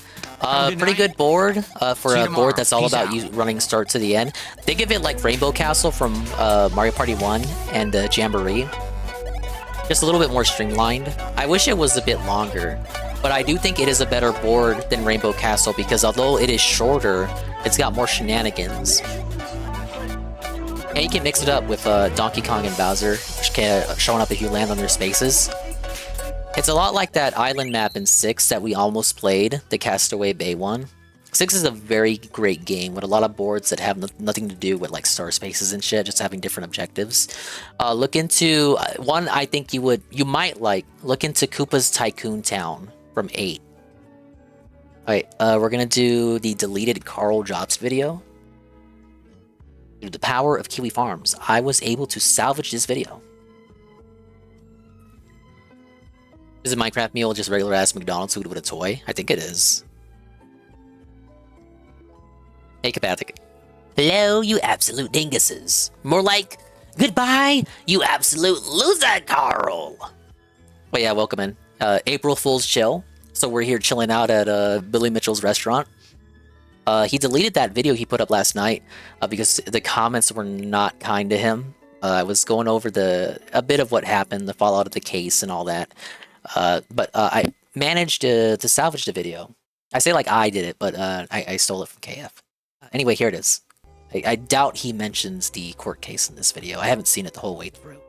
you. Pretty good board for See you a tomorrow. board that's all Peace about out. you running start to the end. Think of it like Rainbow Castle from Mario Party 1 and Jamboree. Just a little bit more streamlined. I wish it was a bit longer, but I do think it is a better board than Rainbow Castle because although it is shorter, it's got more shenanigans. And you can mix it up with Donkey Kong and Bowser showing up if you land on their spaces. It's a lot like that island map in 6 that we almost played, the Castaway Bay one. 6 is a very great game with a lot of boards that have nothing to do with like star spaces and shit, just having different objectives. Look into one I think you might like. Look into Koopa's Tycoon Town from 8. Alright, we're gonna do the deleted Carl Jobs video. Through the power of Kiwi Farms, I was able to salvage this video. Is a Minecraft meal just regular ass McDonald's food with a toy? I think it is. Hey, Kapatic. Hello, you absolute dinguses. More like, goodbye, you absolute loser, Carl. But yeah, welcome in. April Fool's Chill. So we're here chilling out at Billy Mitchell's restaurant. He deleted that video he put up last night because the comments were not kind to him. I was going over a bit of what happened, the fallout of the case and all that. But I managed to salvage the video. I say like I did it, but I stole it from KF. Anyway, here it is. I doubt he mentions the court case in this video. I haven't seen it the whole way through.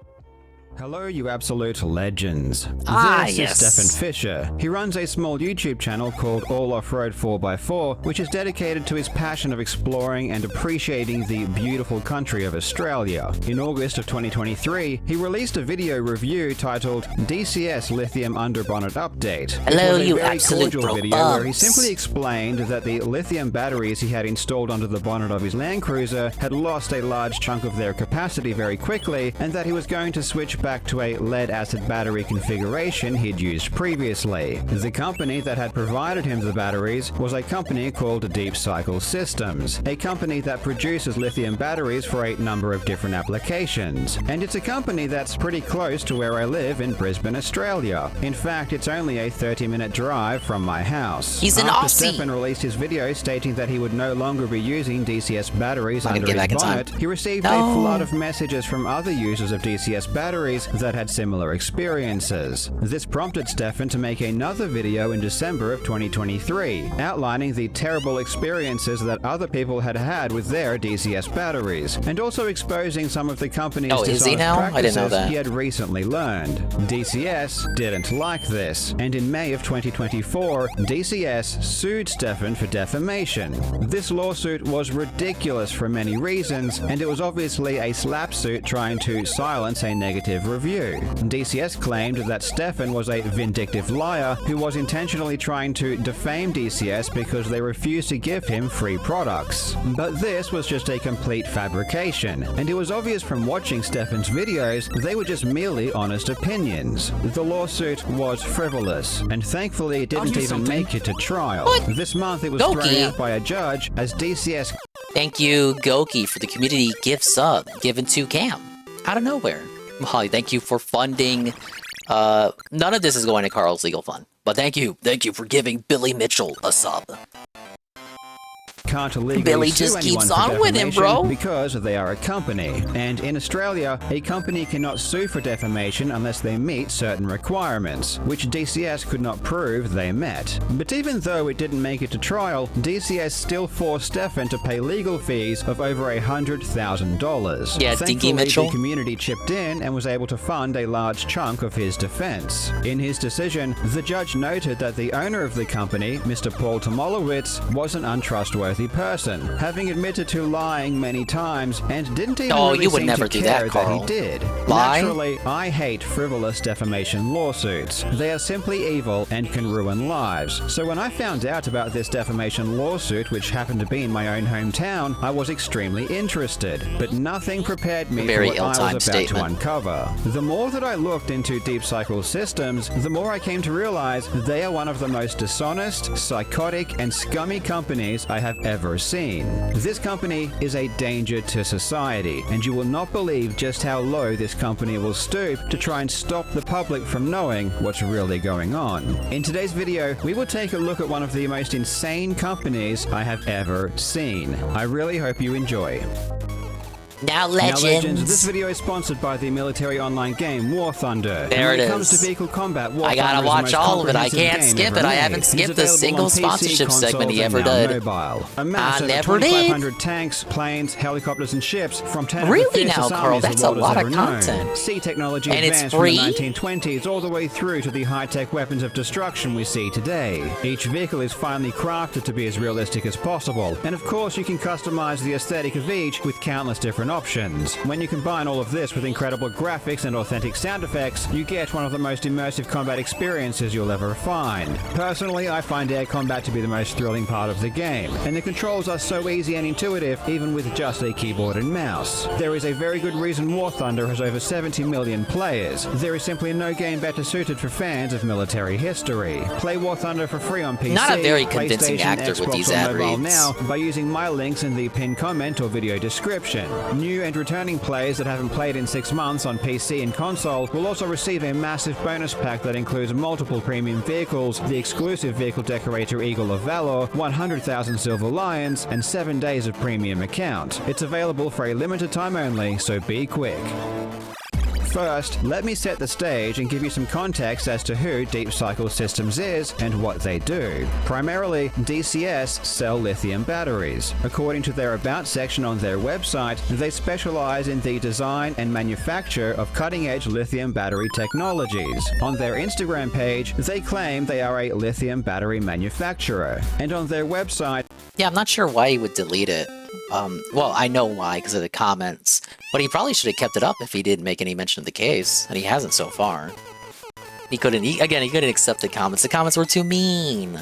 Hello, you absolute legends. This yes. is Stefan Fisher. He runs a small YouTube channel called All Off-Road 4x4, which is dedicated to his passion of exploring and appreciating the beautiful country of Australia. In August of 2023, he released a video review titled DCS Lithium Underbonnet Update. Hello, It was a you very absolute cordial video where he simply explained that the lithium batteries he had installed under the bonnet of his Land Cruiser had lost a large chunk of their capacity very quickly, and that he was going to switch back to a lead-acid battery configuration he'd used previously. The company that had provided him the batteries was a company called Deep Cycle Systems, a company that produces lithium batteries for a number of different applications. And it's a company that's pretty close to where I live in Brisbane, Australia. In fact, it's only a 30-minute drive from my house. He's an After Aussie. Stefan released his video stating that he would no longer be using DCS batteries under his bonnet, he received a flood of messages from other users of DCS batteries that had similar experiences. This prompted Stefan to make another video in December of 2023, outlining the terrible experiences that other people had had with their DCS batteries, and also exposing some of the company's dishonest practices he had recently learned. DCS didn't like this, and in May of 2024, DCS sued Stefan for defamation. This lawsuit was ridiculous for many reasons, and it was obviously a slap suit trying to silence a negative review. DCS claimed that Stefan was a vindictive liar who was intentionally trying to defame DCS because they refused to give him free products. But this was just a complete fabrication, and it was obvious from watching Stefan's videos they were just merely honest opinions. The lawsuit was frivolous, and thankfully it didn't even make it to trial. This month it was thrown out by a judge as DCS. Thank you, Goki, for the community gift sub given to Cam out of nowhere. Molly, thank you for funding. None of this is going to Carl's Legal Fund, but thank you for giving Billy Mitchell a sub. Can't legally Billy sue just anyone keeps for on winning, defamation bro. because they are a company. And in Australia, a company cannot sue for defamation unless they meet certain requirements, which DCS could not prove they met. But even though it didn't make it to trial, DCS still forced Stefan to pay legal fees of over $100,000. Yeah, Dinky Mitchell. The community chipped in and was able to fund a large chunk of his defense. In his decision, the judge noted that the owner of the company, Mr. Paul Tomolowitz, was an untrustworthy person, having admitted to lying many times and didn't even really seem to care that he did. Naturally, I hate frivolous defamation lawsuits. They are simply evil and can ruin lives. So when I found out about this defamation lawsuit, which happened to be in my own hometown, I was extremely interested, but nothing prepared me for what I was about to uncover. The more that I looked into Deep Cycle Systems, the more I came to realize they are one of the most dishonest, psychotic, and scummy companies I have ever seen. This company is a danger to society, and you will not believe just how low this company will stoop to try and stop the public from knowing what's really going on. In today's video, we will take a look at one of the most insane companies I have ever seen. I really hope you enjoy. Now, Legends. This video is sponsored by the military online game War Thunder. There it is. When it comes to vehicle combat, War I gotta Thunder is watch the most all of it. I comprehensive can't game skip ever it. I made. haven't It's skipped a available single on PC, sponsorship segment he consoles, ever and now did. Mobile. A massive never 2,500 tanks, planes, helicopters, and ships from 10 Really of the now, fiercest Carl? armies That's the a world lot has of ever known. content. Sea technology And it's advanced from free? the 1920s all the way through to the high-tech weapons of destruction we see today. Each vehicle is finely crafted to be as realistic as possible, and of course you can customize the aesthetic of each with countless different options. When you combine all of this with incredible graphics and authentic sound effects, you get one of the most immersive combat experiences you'll ever find. Personally, I find air combat to be the most thrilling part of the game, and the controls are so easy and intuitive even with just a keyboard and mouse. There is a very good reason War Thunder has over 70 million players. There is simply no game better suited for fans of military history. Play War Thunder for free on PC, Not a very convincing PlayStation, actor Xbox, with these or ad mobile reads. now by using my links in the pinned comment or video description. New and returning players that haven't played in 6 months on PC and console will also receive a massive bonus pack that includes multiple premium vehicles, the exclusive vehicle decorator Eagle of Valor, 100,000 Silver Lions, and 7 days of premium account. It's available for a limited time only, so be quick. First, let me set the stage and give you some context as to who Deep Cycle Systems is and what they do. Primarily, DCS sell lithium batteries. According to their About section on their website, they specialize in the design and manufacture of cutting-edge lithium battery technologies. On their Instagram page, they claim they are a lithium battery manufacturer. And on their website... Yeah, I'm not sure why he would delete it. Well, I know why, because of the comments. But he probably should have kept it up if he didn't make any mention of the case, and he hasn't so far. He couldn't accept the comments. The comments were too mean.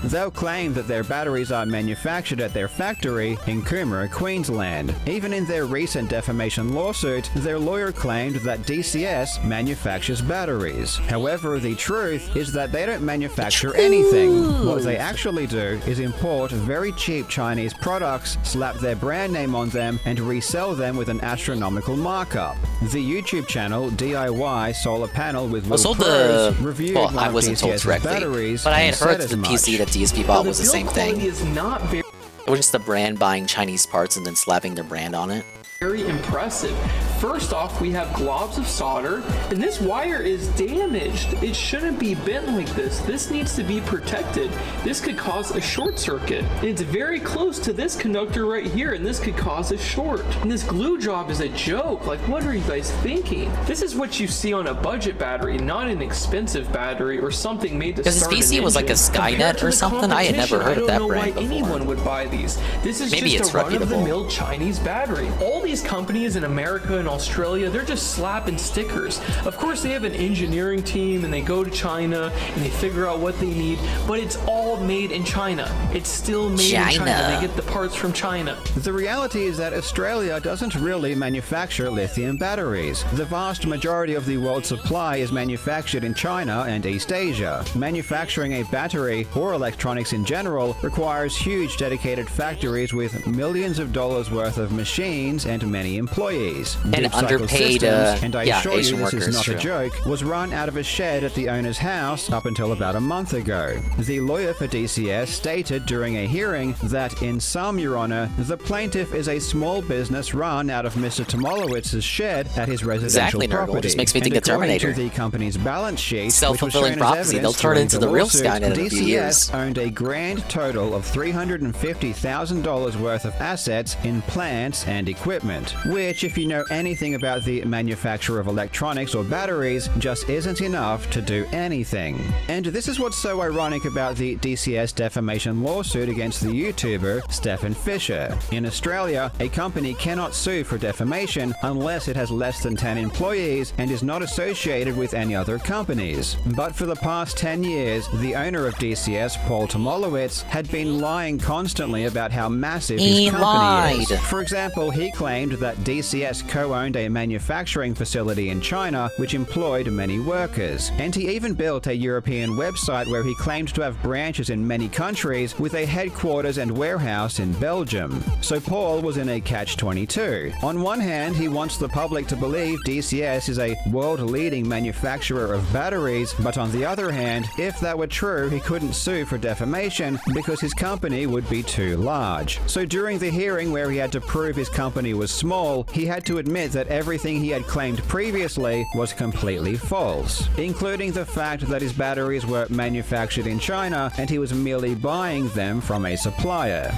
They'll claim that their batteries are manufactured at their factory in Coomera, Queensland. Even in their recent defamation lawsuit, their lawyer claimed that DCS manufactures batteries. However, the truth is that they don't manufacture anything. What they actually do is import very cheap Chinese products, slap their brand name on them, and resell them with an astronomical markup. The YouTube channel DIY Solar Panel with Will Pros reviewed one I of wasn't told DCS's directly, batteries, but I had and heard said that the as PC much. that DSP bought was the same thing. Is not very It was just the brand buying Chinese parts and then slapping their brand on it. very impressive. First off, we have globs of solder, and this wire is damaged. It shouldn't be bent like this. This needs to be protected. This could cause a short circuit. And it's very close to this conductor right here, and this could cause a short. And this glue job is a joke. Like, what are you guys thinking? This is what you see on a budget battery, not an expensive battery or something made to start an Because his PC was like a Skynet or something. I had never heard of that brand I don't know why anyone would buy these. This is Maybe just it's a reputable. run-of-the-mill Chinese battery. All these companies in America and Australia, they're just slapping stickers. Of course, they have an engineering team and they go to China and they figure out what they need, but it's all made in China. It's still made in China. They get the parts from China. The reality is that Australia doesn't really manufacture lithium batteries. The vast majority of the world's supply is manufactured in China and East Asia. Manufacturing a battery, or electronics in general, requires huge dedicated factories with millions of dollars worth of machines and many employees. And Deep Cycle underpaid, Systems, and I yeah, assure Asian you this workers, is not true. a joke, was run out of a shed at the owner's house up until about a month ago. The lawyer for DCS stated during a hearing that, in sum, Your Honor, the plaintiff is a small business run out of Mr. Tomolewitz's shed at his residential Exactly, Nerdle. property. Just makes me think And of Terminator. according to the company's balance sheet, Self-fulfilling which was shown as prophecy. They'll evidence turn during into the real lawsuit, Skynet in a few years. DCS owned a grand total of $350,000 worth of assets in plants and equipment, which, if you know anything about the manufacture of electronics or batteries, just isn't enough to do anything. And this is what's so ironic about the DCS defamation lawsuit against the YouTuber Stephen Fisher. In Australia, a company cannot sue for defamation unless it has less than 10 employees and is not associated with any other companies. But for the past 10 years, the owner of DCS, Paul Tomolowitz, had been lying constantly about how massive his company is. For example, he claimed that DCS co-owned a manufacturing facility in China which employed many workers. And he even built a European website where he claimed to have branches in many countries with a headquarters and warehouse in Belgium. So Paul was in a catch-22. On one hand, he wants the public to believe DCS is a world-leading manufacturer of batteries, but on the other hand, if that were true, he couldn't sue for defamation because his company would be too large. So during the hearing where he had to prove his company was small, he had to admit that everything he had claimed previously was completely false, including the fact that his batteries were manufactured in China and he was merely buying them from a supplier.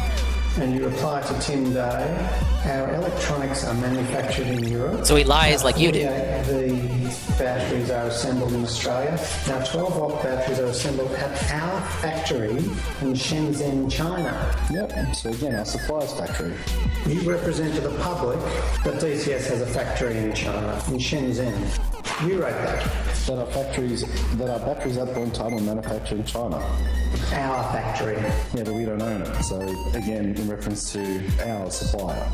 And you reply to Tim Day, our electronics are manufactured in Europe. So he lies like you do. The batteries are assembled in Australia. Now 12-volt batteries are assembled at our factory in Shenzhen, China. Yep, so again, our supplier's factory. You represent to the public that DCS has a factory in China, in Shenzhen. You wrote that. That our batteries at point in time are manufactured in China. Our factory. Yeah, but we don't own it. So again, in reference to our supplier.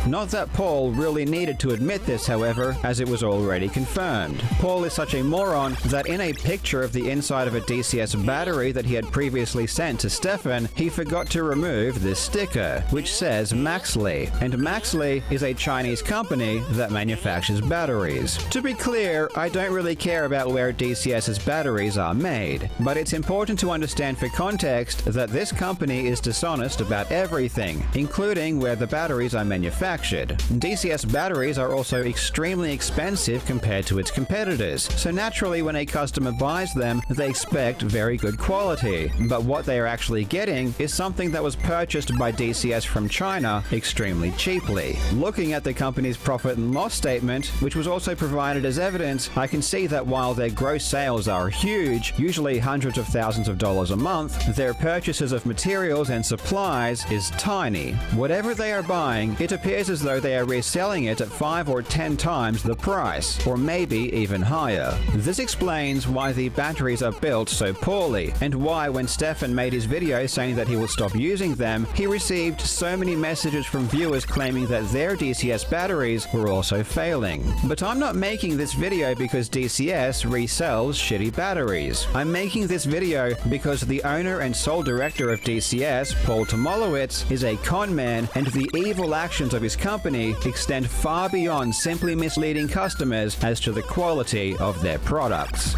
Not that Paul really needed to admit this, however, as it was already confirmed. Paul is such a moron that in a picture of the inside of a DCS battery that he had previously sent to Stefan, he forgot to remove this sticker, which says Maxley. And Maxley is a Chinese company that manufactures batteries. To be clear, I don't really care about where DCS's batteries are made, but it's important to understand for context that this company is dishonest about everything, including where the batteries are manufactured manufactured. DCS batteries are also extremely expensive compared to its competitors, so naturally when a customer buys them, they expect very good quality. But what they are actually getting is something that was purchased by DCS from China extremely cheaply. Looking at the company's profit and loss statement, which was also provided as evidence, I can see that while their gross sales are huge, usually hundreds of thousands of dollars a month, their purchases of materials and supplies is tiny. Whatever they are buying, it appears as though they are reselling it at 5 or 10 times the price, or maybe even higher. This explains why the batteries are built so poorly, and why when Stefan made his video saying that he will stop using them, he received so many messages from viewers claiming that their DCS batteries were also failing. But I'm not making this video because DCS resells shitty batteries. I'm making this video because the owner and sole director of DCS, Paul Tomolowicz, is a con man, and the evil actions of his company extend far beyond simply misleading customers as to the quality of their products.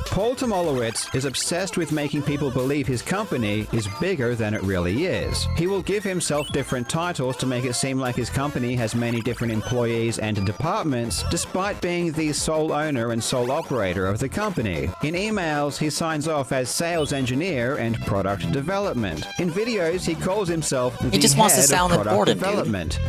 Paul Tomolowicz is obsessed with making people believe his company is bigger than it really is. He will give himself different titles to make it seem like his company has many different employees and departments, despite being the sole owner and sole operator of the company. In emails, he signs off as sales engineer and product development. In videos, he calls himself the just wants to head sound of product important, development.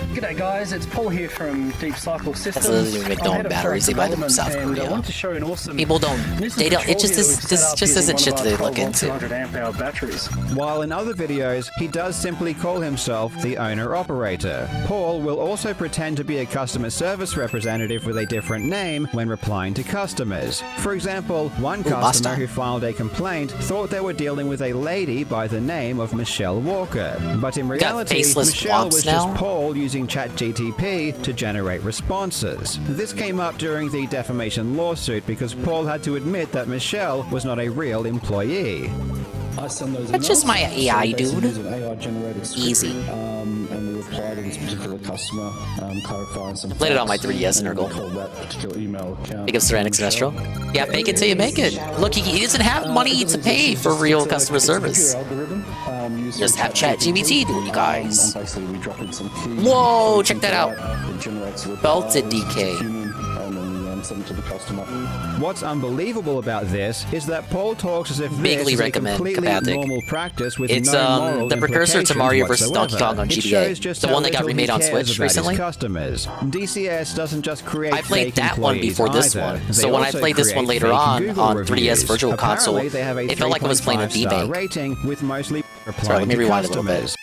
G'day guys, it's Paul here from Deep Cycle Systems. That's literally McDonald batteries, they buy them from South Korea. I want to show an awesome People don't, they don't, it just is, this just isn't shit they look into. 200 amp hour batteries. While in other videos, he does simply call himself the owner-operator. Paul will also pretend to be a customer service representative with a different name when replying to customers. For example, one customer who filed a complaint thought they were dealing with a lady by the name of Michelle Walker. But in reality, Michelle was just Paul using ChatGTP to generate responses. This came up during the defamation lawsuit because Paul had to admit that Michelle was not a real employee. That's just my AI, dude. Easy. And we reply to this particular customer, clarifying some Played it on my 3DS, Nurgle. Pick up Ceramics Industrial. Yeah, make it till you make it. Look, he doesn't have money to pay for real customer service. Just have ChatGPT do it, you guys. Whoa, check that out. Belted DK. What's unbelievable about this is that Paul talks as if this is a completely normal practice with no moral the precursor to Mario vs. Donkey Kong on It GBA, shows just the how one that got little he remade on cares Switch about his recently. Customers. DCS doesn't just create I played fake that one employees before this either. one, They so when I also played this one create later fake on Google 3DS reviews. Virtual Console, Apparently, they have a it felt like I was playing a 3.5-star V-Bank. rating with mostly Sorry, let replying me to rewind a little bit. customers.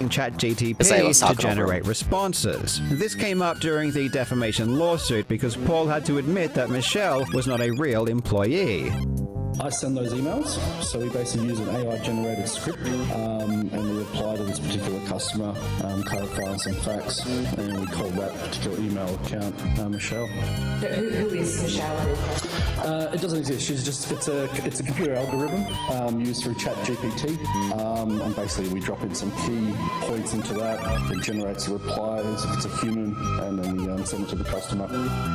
ChatGTP was to talking generate responses. This came up during the defamation lawsuit because Paul had to admit that Michelle was not a real employee. I send those emails, so we basically use an AI-generated script, and we reply to this particular customer, clarifying some facts, and we call that particular email account Michelle. Who is Michelle? It doesn't exist. It's a computer algorithm used through ChatGPT, and basically we drop in some key points into that. It generates a reply as if it's a human, and then we send it to the customer.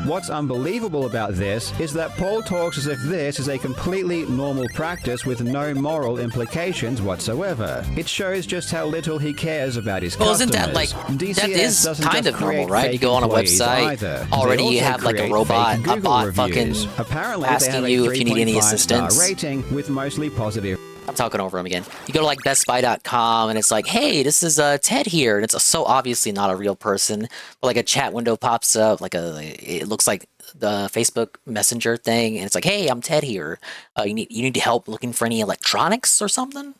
What's unbelievable about this is that Paul talks as if this is a completely normal practice with no moral implications whatsoever. It shows just how little he cares about his customers. Isn't that like, DCS that is doesn't kind just of normal, create right? fake You go on a employees website, either. already They you also have like a create robot, fake a Google bot reviews. fucking Apparently, they asking have a you if you need any 3.5-star assistance. rating with mostly positive. I'm talking over him again. You go to like bestbuy.com and it's like, hey, this is Ted here. And it's so obviously not a real person. But like a chat window pops up, it looks like the Facebook Messenger thing. And it's like, hey, I'm Ted here. You need help looking for any electronics or something?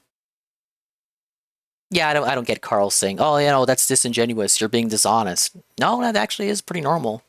Yeah, I don't get Carl saying, oh, that's disingenuous. You're being dishonest. No, that actually is pretty normal.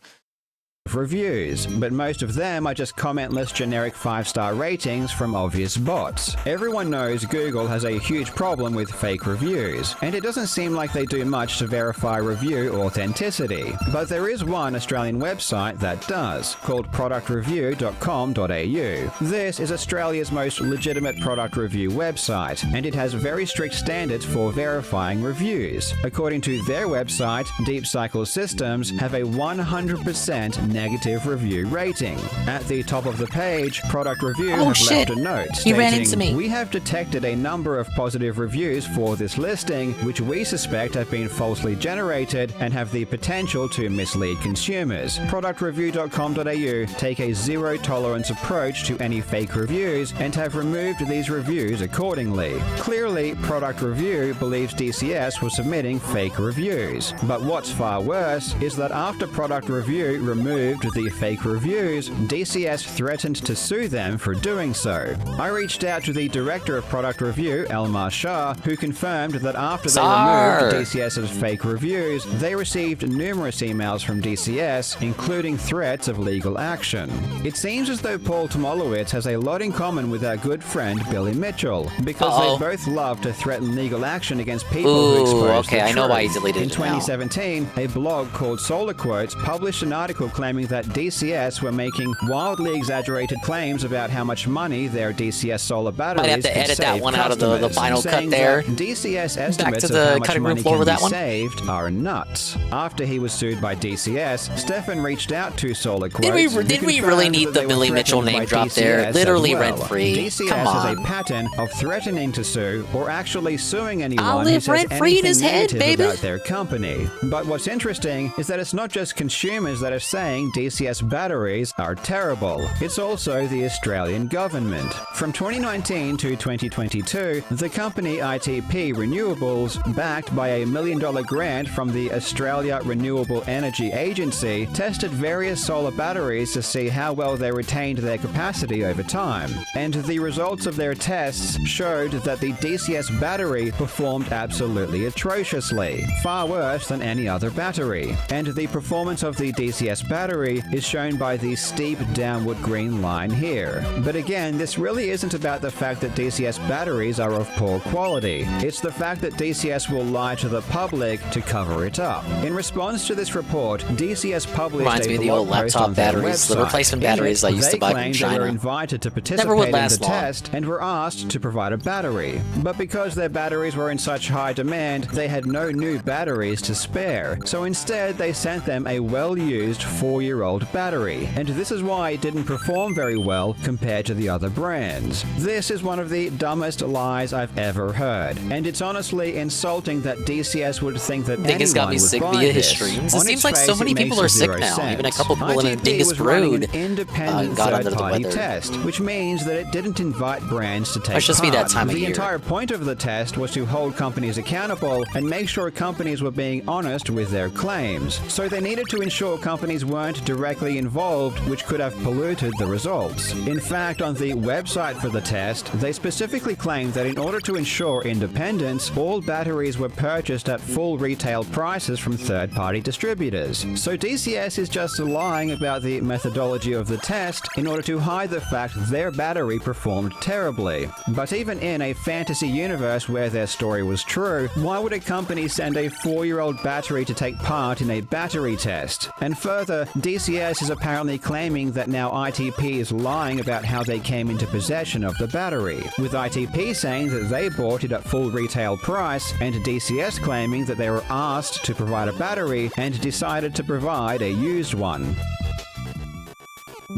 Reviews, but most of them are just commentless generic 5-star ratings from obvious bots. Everyone knows Google has a huge problem with fake reviews, and it doesn't seem like they do much to verify review authenticity. But there is one Australian website that does, called productreview.com.au. This is Australia's most legitimate product review website, and it has very strict standards for verifying reviews. According to their website, Deep Cycle Systems have a 100% negative review rating. At the top of the page, Product Review Oh, have shit. left a note He stating, ran into me. "We have detected a number of positive reviews for this listing, which we suspect have been falsely generated and have the potential to mislead consumers. ProductReview.com.au take a zero-tolerance approach to any fake reviews and have removed these reviews accordingly." Clearly, Product Review believes DCS was submitting fake reviews. But what's far worse is that after Product Review removed the fake reviews, DCS threatened to sue them for doing so. I reached out to the director of Product Review, Elmar Shah, who confirmed that after they removed DCS's fake reviews, they received numerous emails from DCS, including threats of legal action. It seems as though Paul Tomolowitz has a lot in common with our good friend Billy Mitchell, because they both love to threaten legal action against people who expose okay, the I know why he truth. deleted In it now. 2017, a blog called Solar Quotes published an article claiming that DCS were making wildly exaggerated claims about how much money their DCS solar batteries Might have to could edit that save one out of the customers, final cut saying there. that DCS Back estimates to of how the much cutting room money floor can with be that one. saved are nuts. After he was sued by DCS, Stefan reached out to Solar Quotes. Did we really need the Billy Mitchell name drop there? Literally rent-free. DCS Come has on. a pattern of threatening to sue or actually suing anyone I'll who live says rent-free in his anything head, negative baby. about their company. But what's interesting is that it's not just consumers that are saying DCS batteries are terrible. It's also the Australian government. From 2019 to 2022, the company ITP Renewables, backed by a $1 million grant from the Australia Renewable Energy Agency, tested various solar batteries to see how well they retained their capacity over time. And the results of their tests showed that the DCS battery performed absolutely atrociously, far worse than any other battery. And the performance of the DCS battery is shown by the steep downward green line here. But again, this really isn't about the fact that DCS batteries are of poor quality. It's the fact that DCS will lie to the public to cover it up. In response to this report, DCS published Reminds a me of the blog old post laptop on their batteries, the website. replacement In batteries it, I used to they buy from claimed China. They were invited to Never participate would in last the long. test and were asked to provide a battery. But because their batteries were in such high demand, they had no new batteries to spare. So instead, they sent them a well-used 4-year-old battery. And this is why it didn't perform very well compared to the other brands. This is one of the dumbest lies I've ever heard. And it's honestly insulting that DCS would think that Dingus got anyone me would sick buy via his this. streams. It On seems its like so face, many it people makes are sick zero now. Even a sense. couple people in ITP Dingus was running Brood an independent got under the third-party weather. test, which means that it didn't invite brands to take Must just part. be that time of The year. entire point of the test was to hold companies accountable and make sure companies were being honest with their claims. So they needed to ensure companies weren't directly involved, which could have polluted the results. In fact, on the website for the test, they specifically claimed that in order to ensure independence, all batteries were purchased at full retail prices from third-party distributors. So DCS is just lying about the methodology of the test in order to hide the fact their battery performed terribly. But even in a fantasy universe where their story was true, why would a company send a 4-year-old battery to take part in a battery test? And further, DCS is apparently claiming that now ITP is lying about how they came into possession of the battery, with ITP saying that they bought it at full retail price, and DCS claiming that they were asked to provide a battery and decided to provide a used one.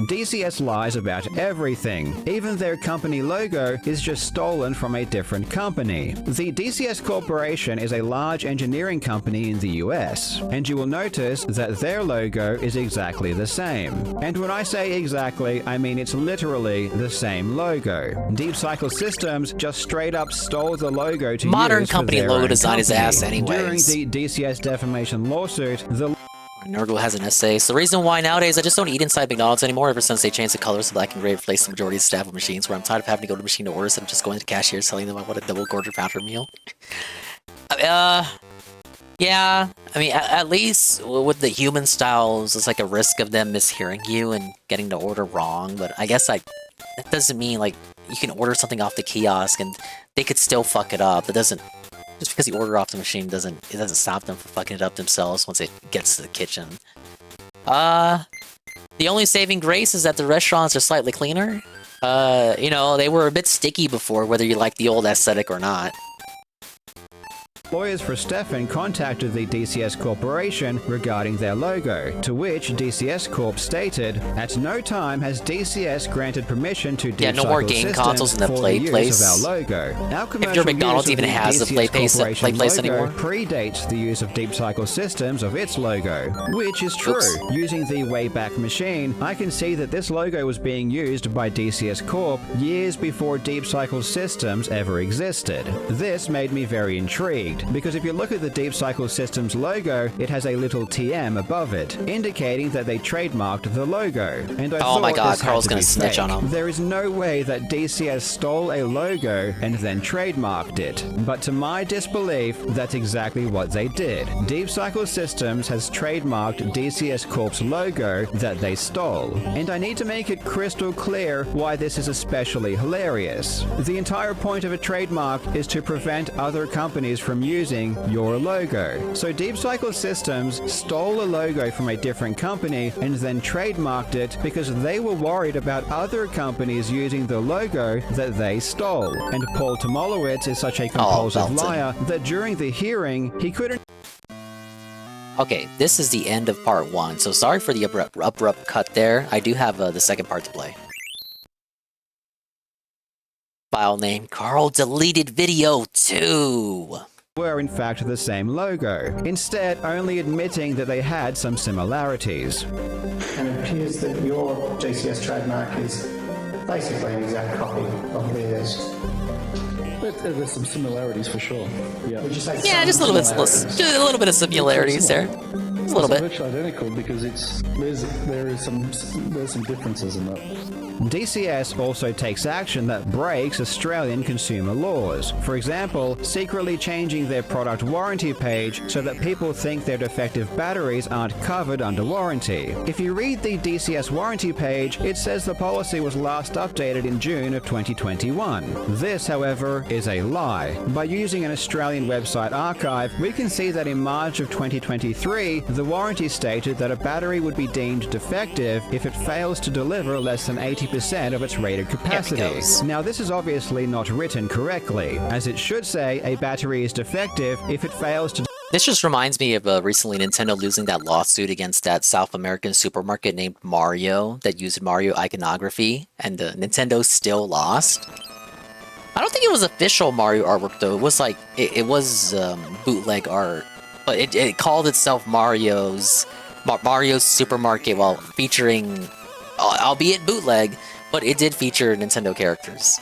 DCS lies about everything. Even their company logo is just stolen from a different company. The DCS Corporation is a large engineering company in the US, and you will notice that their logo is exactly the same. And when I say exactly, I mean it's literally the same logo. Deep Cycle Systems just straight up stole the logo to Modern use for company their logo own design is company. ass anyways. During the DCS defamation lawsuit, the Nurgle has an essay. So the reason why nowadays I just don't eat inside McDonald's anymore ever since they changed the colors to black and gray, replaced the majority of staff with machines, where I'm tired of having to go to machine to order instead of just going to the cashier telling them I want a double quarter pounder meal. Yeah, I mean, at least with the human styles, it's like a risk of them mishearing you and getting the order wrong, but I guess that doesn't mean, like, you can order something off the kiosk and they could still fuck it up. It doesn't... Just because you order off the machine doesn't stop them from fucking it up themselves once it gets to the kitchen. The only saving grace is that the restaurants are slightly cleaner. You know, they were a bit sticky before, whether you like the old aesthetic or not. Lawyers for Stefan contacted the DCS Corporation regarding their logo, to which DCS Corp stated, "At no time has DCS granted permission to Deep no more Cycle game Systems consoles in the for play use place. of our logo. Our If commercial your McDonald's use of even the has a DCS play place Corporation anymore. logo predates the use of Deep Cycle Systems of its logo," which is true. Oops. Using the Wayback Machine, I can see that this logo was being used by DCS Corp years before Deep Cycle Systems ever existed. This made me very intrigued, because if you look at the Deep Cycle Systems logo, it has a little TM above it, indicating that they trademarked the logo. And I Oh my thought god, this had Carl's to gonna be snitch fake. on him. There is no way that DCS stole a logo and then trademarked it. But to my disbelief, that's exactly what they did. Deep Cycle Systems has trademarked DCS Corp's logo that they stole. And I need to make it crystal clear why this is especially hilarious. The entire point of a trademark is to prevent other companies from using your logo. So Deep Cycle Systems stole a logo from a different company and then trademarked it because they were worried about other companies using the logo that they stole. And Paul Tomolowitz is such a compulsive liar that during the hearing, he couldn't... Okay, this is the end of part 1, so sorry for the abrupt cut there. I do have the second part to play. File name, Carl deleted video 2. were in fact the same logo, instead only admitting that they had some similarities. And it appears that your DCS trademark is basically an exact copy of theirs. But there's some similarities for sure. Yeah. Would you say Yeah, just a little bit of similarities there. Just a little bit. It's virtually identical because there's some differences in that. DCS also takes action that breaks Australian consumer laws. For example, secretly changing their product warranty page so that people think their defective batteries aren't covered under warranty. If you read the DCS warranty page, it says the policy was last updated in June of 2021. This, however, is a lie. By using an Australian website archive, we can see that in March of 2023, the warranty stated that a battery would be deemed defective if it fails to deliver less than 80% of its rated capacity. Now, this is obviously not written correctly, as it should say a battery is defective if it fails to... This just reminds me of recently Nintendo losing that lawsuit against that South American supermarket named Mario that used Mario iconography, and Nintendo still lost. I don't think it was official Mario artwork though. It was like it was bootleg art, but it called itself Mario's Supermarket while featuring, albeit bootleg, but it did feature Nintendo characters.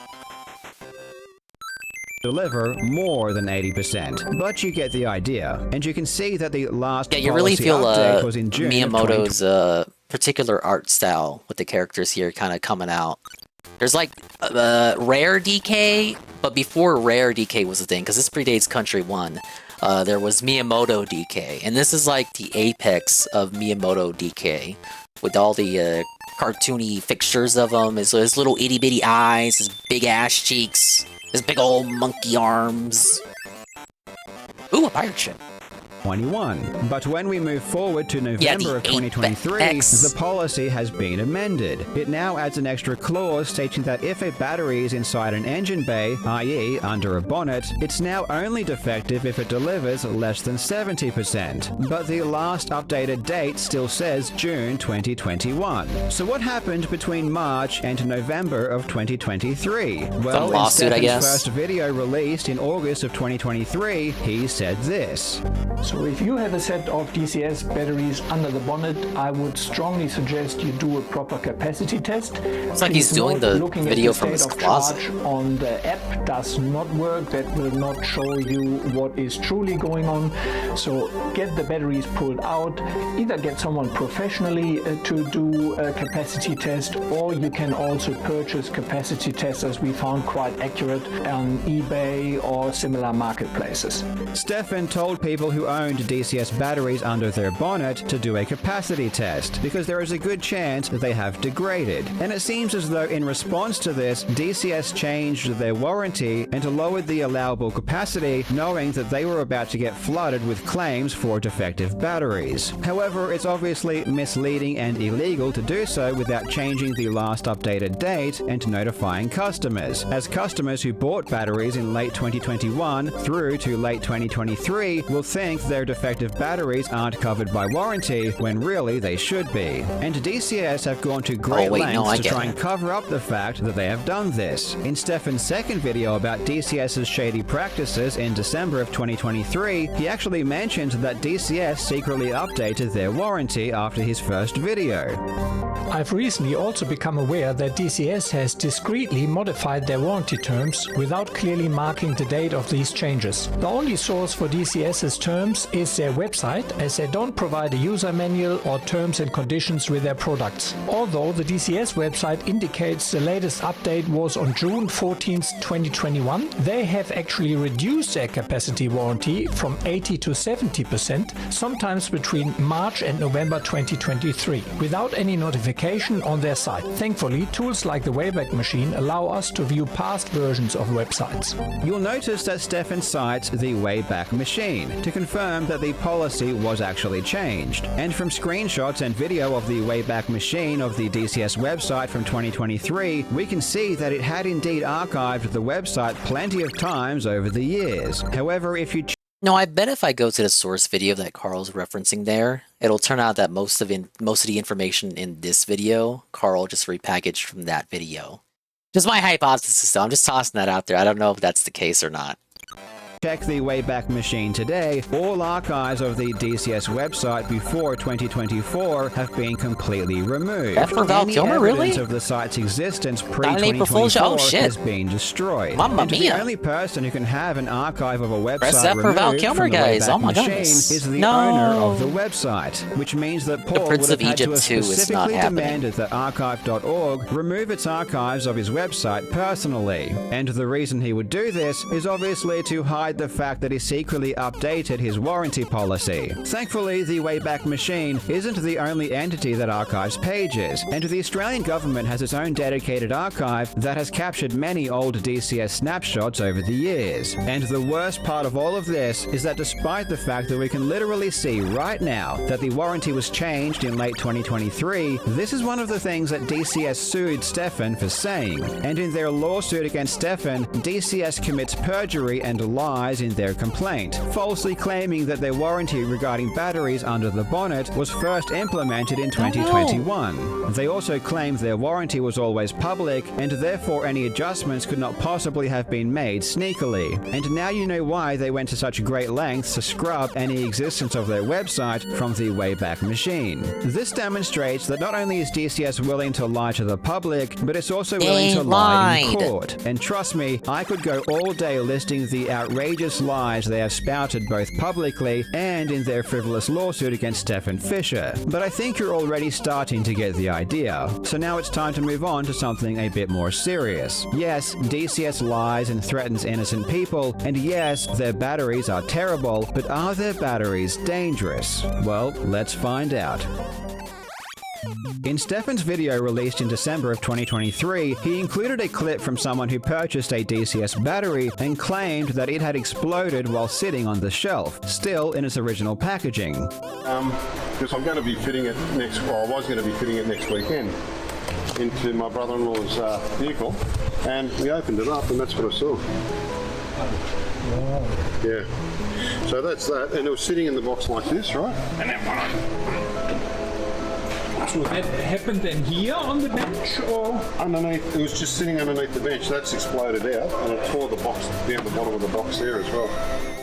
Deliver more than 80%, but you get the idea, and you can see that the last you really feel update was in June Miyamoto's particular art style with the characters here kind of coming out. There's like Rare DK, but before Rare DK was a thing, because this predates Country 1, there was Miyamoto DK, and this is like the apex of Miyamoto DK, with all the cartoony fixtures of him, his little itty-bitty eyes, his big-ass cheeks, his big old monkey arms. Ooh, a pirate ship. 2021. But when we move forward to November of 2023, the policy has been amended. It now adds an extra clause stating that if a battery is inside an engine bay, i.e. under a bonnet, it's now only defective if it delivers less than 70%. But the last updated date still says June 2021. So what happened between March and November of 2023? Well, in Stefan's first video released in August of 2023, he said this. So if you have a set of DCS batteries under the bonnet, I would strongly suggest you do a proper capacity test. It's like he's doing the video from his closet. On the app does not work. That will not show you what is truly going on. So get the batteries pulled out. Either get someone professionally to do a capacity test, or you can also purchase capacity tests, as we found quite accurate on eBay or similar marketplaces. Stefan told people who own owned DCS batteries under their bonnet to do a capacity test, because there is a good chance that they have degraded. And it seems as though in response to this, DCS changed their warranty and lowered the allowable capacity, knowing that they were about to get flooded with claims for defective batteries. However, it's obviously misleading and illegal to do so without changing the last updated date and notifying customers, as customers who bought batteries in late 2021 through to late 2023 will think their defective batteries aren't covered by warranty when really they should be. And DCS have gone to great lengths to try and cover up the fact that they have done this. In Stefan's second video about DCS's shady practices in December of 2023, he actually mentioned that DCS secretly updated their warranty after his first video. I've recently also become aware that DCS has discreetly modified their warranty terms without clearly marking the date of these changes. The only source for DCS's terms is their website, as they don't provide a user manual or terms and conditions with their products. Although the DCS website indicates the latest update was on June 14th, 2021, they have actually reduced their capacity warranty from 80 to 70%, sometimes between March and November 2023, without any notification on their site. Thankfully, tools like the Wayback Machine allow us to view past versions of websites. You'll notice that Stefan cites the Wayback Machine to confirm that the policy was actually changed. And from screenshots and video of the Wayback Machine of the DCS website from 2023, we can see that it had indeed archived the website plenty of times over the years. However, if you No, I bet if I go to the source video that Carl's referencing there, it'll turn out that most of the information in this video, Carl just repackaged from that video. Just my hypothesis, though. I'm just tossing that out there. I don't know if that's the case or not. check the Wayback Machine today, all archives of the DCS website before 2024 have been completely removed. That for Val Any Kilmer, evidence really? of the site's existence Not an April Fool's show? pre-2024 Oh, shit. has been destroyed. Mamma and mia. the only person who can have an archive of a Press website that for Val removed Kilmer, from the guys. Wayback Oh my Machine goodness. is the No. owner of the website, which means that Paul Prince would have of had to have Egypt 2 is not specifically happening. demanded that archive.org remove its archives of his website personally. And the reason he would do this is obviously to hide the fact that he secretly updated his warranty policy. Thankfully, the Wayback Machine isn't the only entity that archives pages, and the Australian government has its own dedicated archive that has captured many old DCS snapshots over the years. And the worst part of all of this is that despite the fact that we can literally see right now that the warranty was changed in late 2023, this is one of the things that DCS sued Stefan for saying. And in their lawsuit against Stefan, DCS commits perjury and lies in their complaint, falsely claiming that their warranty regarding batteries under the bonnet was first implemented in 2021. They also claimed their warranty was always public, and therefore any adjustments could not possibly have been made sneakily. And now you know why they went to such great lengths to scrub any existence of their website from the Wayback Machine. This demonstrates that not only is DCS willing to lie to the public, but it's also willing to lie in court. And trust me, I could go all day listing the outrageous lies they have spouted both publicly and in their frivolous lawsuit against Stefan Fisher. But I think you're already starting to get the idea. So now it's time to move on to something a bit more serious. Yes, DCS lies and threatens innocent people, and yes, their batteries are terrible, but are their batteries dangerous? Well, let's find out. In Stefan's video released in December of 2023, he included a clip from someone who purchased a DCS battery and claimed that it had exploded while sitting on the shelf, still in its original packaging. Because I'm going to be fitting it I was going to be fitting it next weekend into my brother-in-law's vehicle, and we opened it up and that's what I saw. Yeah. So that's that, and it was sitting in the box like this, right? And then So that happened then here on the bench, or? Underneath, it was just sitting underneath the bench. That's exploded out, and it tore the box down the bottom of the box there as well.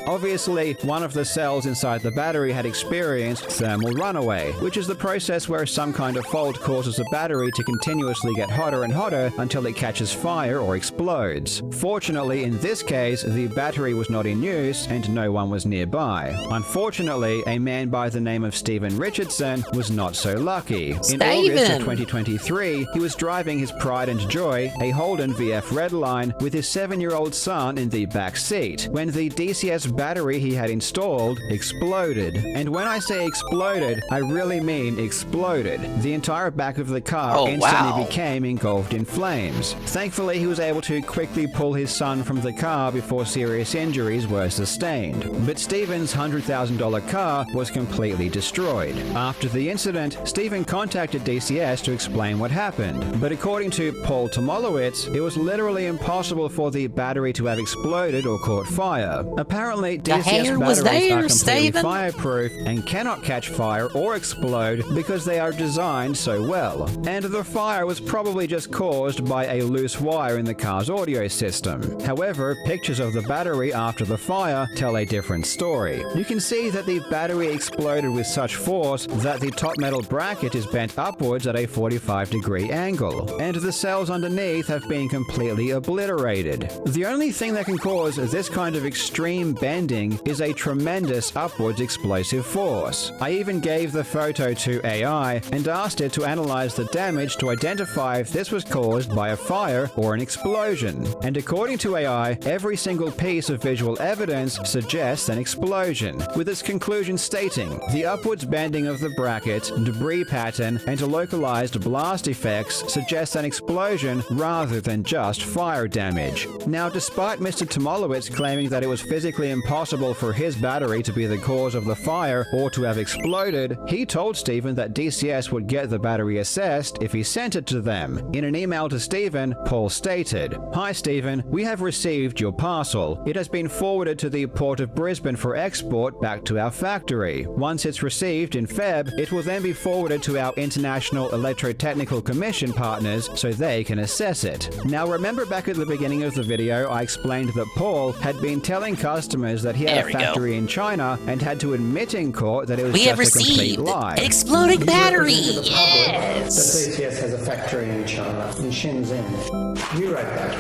Obviously, one of the cells inside the battery had experienced thermal runaway, which is the process where some kind of fault causes a battery to continuously get hotter and hotter until it catches fire or explodes. Fortunately, in this case, the battery was not in use and no one was nearby. Unfortunately, a man by the name of Stephen Richardson was not so lucky. In August of 2023, he was driving his pride and joy, a Holden VF Redline, with his 7-year-old son in the back seat, when the DCS battery he had installed exploded. And when I say exploded, I really mean exploded. The entire back of the car instantly became engulfed in flames. Thankfully, he was able to quickly pull his son from the car before serious injuries were sustained. But Stephen's $100,000 car was completely destroyed. After the incident, Stephen contacted DCS to explain what happened. But according to Paul Tomolowitz, it was literally impossible for the battery to have exploded or caught fire. Apparently, DCS batteries are completely fireproof and cannot catch fire or explode because they are designed so well. And the fire was probably just caused by a loose wire in the car's audio system. However, pictures of the battery after the fire tell a different story. You can see that the battery exploded with such force that the top metal bracket is bent upwards at a 45-degree angle, and the cells underneath have been completely obliterated. The only thing that can cause this kind of extreme bending is a tremendous upwards explosive force. I even gave the photo to AI and asked it to analyze the damage to identify if this was caused by a fire or an explosion. And according to AI, every single piece of visual evidence suggests an explosion, with its conclusion stating the upwards bending of the bracket, debris pattern, and localized blast effects suggests an explosion rather than just fire damage. Now, despite Mr. Tomolowitz claiming that it was physically impossible for his battery to be the cause of the fire or to have exploded, he told Stephen that DCS would get the battery assessed if he sent it to them. In an email to Stephen, Paul stated, "Hi Stephen, we have received your parcel. It has been forwarded to the Port of Brisbane for export back to our factory. Once it's received in Feb, it will then be forwarded to our International Electrotechnical Commission partners so they can assess it." Now remember back at the beginning of the video I explained that Paul had been telling customers that he had a factory in China and had to admit in court that it was just a complete lie. An exploding battery! Yes! The DCS has a factory in China, in Shenzhen. You wrote that.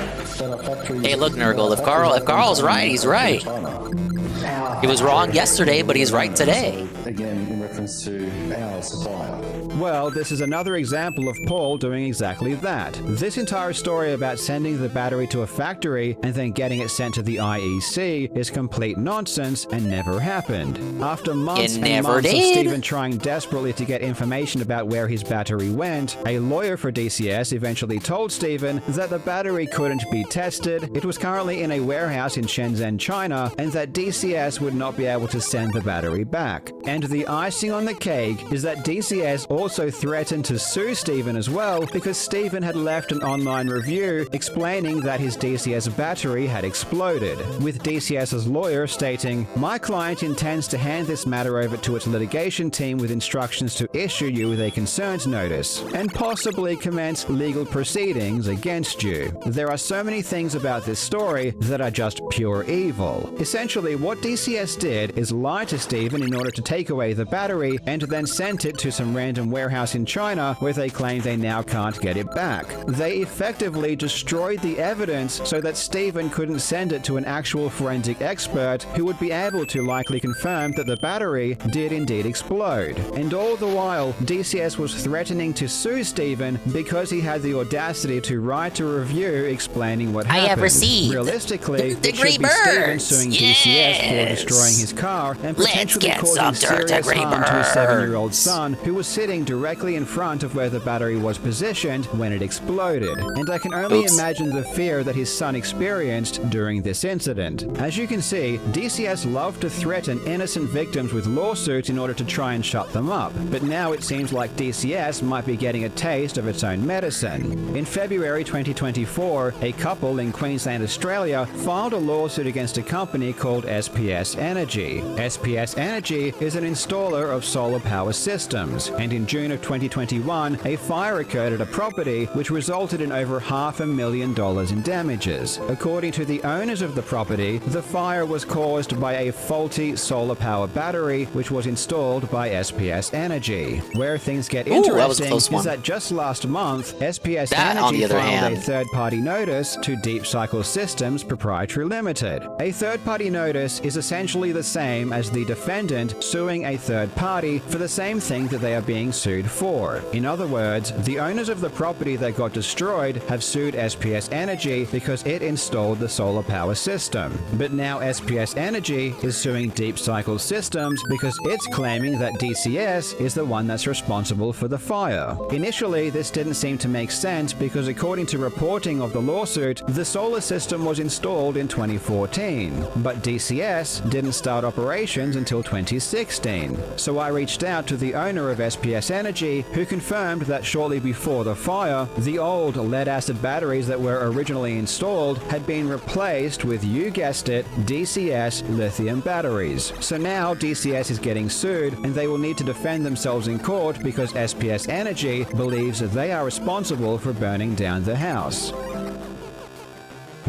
Hey, look, Nurgle, if Carl's right, he's right. He was wrong yesterday, but he's right today. Again, in reference to our supplier. Well, this is another example of Paul doing exactly that. This entire story about sending the battery to a factory and then getting it sent to the IEC is complete nonsense and never happened. After months and months of Stephen trying desperately to get information about where his battery went, a lawyer for DCS eventually told Stephen that the battery couldn't be tested, it was currently in a warehouse in Shenzhen, China, and that DCS would not be able to send the battery back. And the icing on the cake is that DCS also threatened to sue Stephen as well because Stephen had left an online review explaining that his DCS battery had exploded, with DCS's lawyer stating, "My client intends to hand this matter over to its litigation team with instructions to issue you with a concerns notice and possibly commence legal proceedings against you. There are so many things about this story that are just pure evil." Essentially, what DCS did is lie to Stephen in order to take away the battery and then sent it to some random warehouse in China where they claim they now can't get it back. They effectively destroyed the evidence so that Stephen couldn't send it to an actual forensic expert who would be able to likely confirm that the battery did indeed explode. And all the while, DCS was threatening to sue Stephen because he had the audacity to write a review explaining what happened. I have received Realistically, the it should be Stephen suing DCS for destroying his car and potentially causing serious harm to his 7-year-old son who was sitting directly in front of where the battery was positioned when it exploded. And I can only imagine the fear that his son experienced during this incident. As you can see, DCS loved to threaten innocent victims with lawsuits in order to try and shut them up. But now it seems like DCS might be getting a taste of its own medicine. In February 2024, a couple in Queensland, Australia, filed a lawsuit against a company called SPS Energy. SPS Energy is an installer of solar power systems, and in June of 2021, a fire occurred at a property which resulted in over $500,000 in damages. According to the owners of the property, the fire was caused by a faulty solar power battery which was installed by SPS Energy. Where things get interesting is that just last month, SPS Energy filed a third-party notice to Deep Cycle Systems Proprietary Limited. A third-party notice is essentially the same as the defendant suing a third party for the same thing that they are being sued for. In other words, the owners of the property that got destroyed have sued SPS Energy because it installed the solar power system. But now SPS Energy is suing Deep Cycle Systems because it's claiming that DCS is the one that's responsible for the fire. Initially, this didn't seem to make sense because according to reporting of the lawsuit, the solar system was installed in 2014, but DCS didn't start operations until 2016. So I reached out to the owner of SPS Energy, who confirmed that shortly before the fire, the old lead-acid batteries that were originally installed had been replaced with, you guessed it, DCS lithium batteries. So now DCS is getting sued, and they will need to defend themselves in court because SPS Energy believes that they are responsible for burning down the house.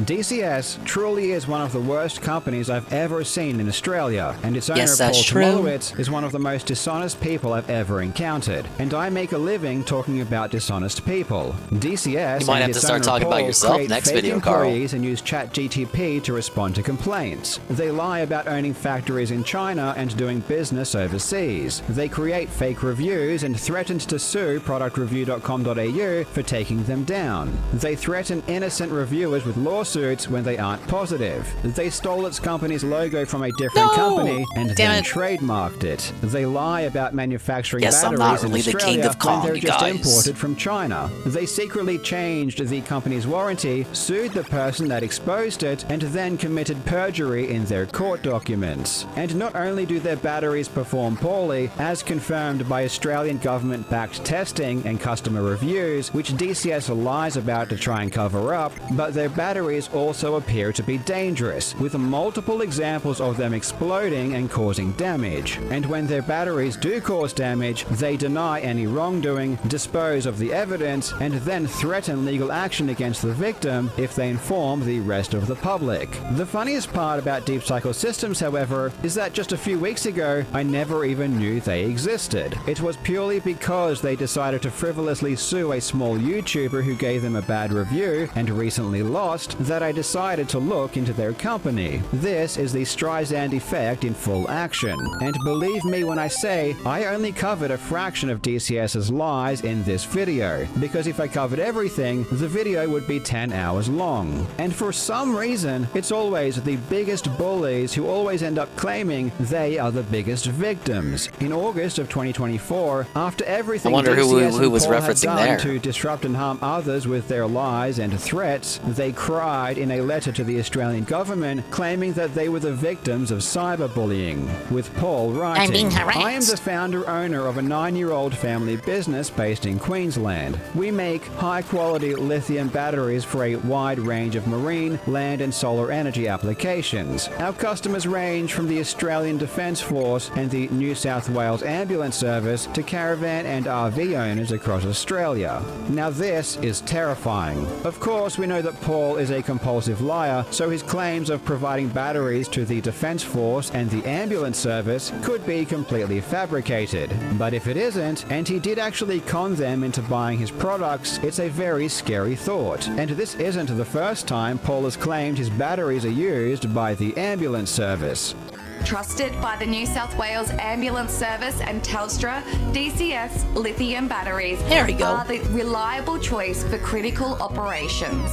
DCS truly is one of the worst companies I've ever seen in Australia, and its owner Paul Tomolowitz is one of the most dishonest people I've ever encountered, and I make a living talking about dishonest people. DCS you might have to start talking about yourself next video, Carl. And use ChatGTP to respond to complaints. They lie about owning factories in China and doing business overseas. They create fake reviews and threatened to sue productreview.com.au for taking them down. They threaten innocent reviewers with lawsuits when they aren't positive. They stole its company's logo from a different company and then trademarked it. They lie about manufacturing batteries in Australia when they're just imported from China. They secretly changed the company's warranty, sued the person that exposed it, and then committed perjury in their court documents. And not only do their batteries perform poorly, as confirmed by Australian government-backed testing and customer reviews, which DCS lies about to try and cover up, but their batteries also appear to be dangerous, with multiple examples of them exploding and causing damage. And when their batteries do cause damage, they deny any wrongdoing, dispose of the evidence, and then threaten legal action against the victim if they inform the rest of the public. The funniest part about Deep Cycle Systems, however, is that just a few weeks ago, I never even knew they existed. It was purely because they decided to frivolously sue a small YouTuber who gave them a bad review and recently lost that I decided to look into their company. This is the Streisand effect in full action. And believe me when I say, I only covered a fraction of DCS's lies in this video, because if I covered everything, the video would be 10 hours long. And for some reason, it's always the biggest bullies who always end up claiming they are the biggest victims. In August of 2024, after everything I wonder DCS who was and Paul referencing had done there. to disrupt and harm others with their lies and threats, they cried in a letter to the Australian government claiming that they were the victims of cyberbullying, with Paul writing, I'm being harassed. I am the founder-owner of a 9-year-old family business based in Queensland. We make high-quality lithium batteries for a wide range of marine, land and solar energy applications. Our customers range from the Australian Defence Force and the New South Wales Ambulance Service to caravan and RV owners across Australia. Now this is terrifying. Of course, we know that Paul is a compulsive liar, so his claims of providing batteries to the Defence Force and the Ambulance Service could be completely fabricated. But if it isn't, and he did actually con them into buying his products, it's a very scary thought. And this isn't the first time Paul has claimed his batteries are used by the Ambulance Service. Trusted by the New South Wales Ambulance Service and Telstra, DCS lithium batteries are the reliable choice for critical operations.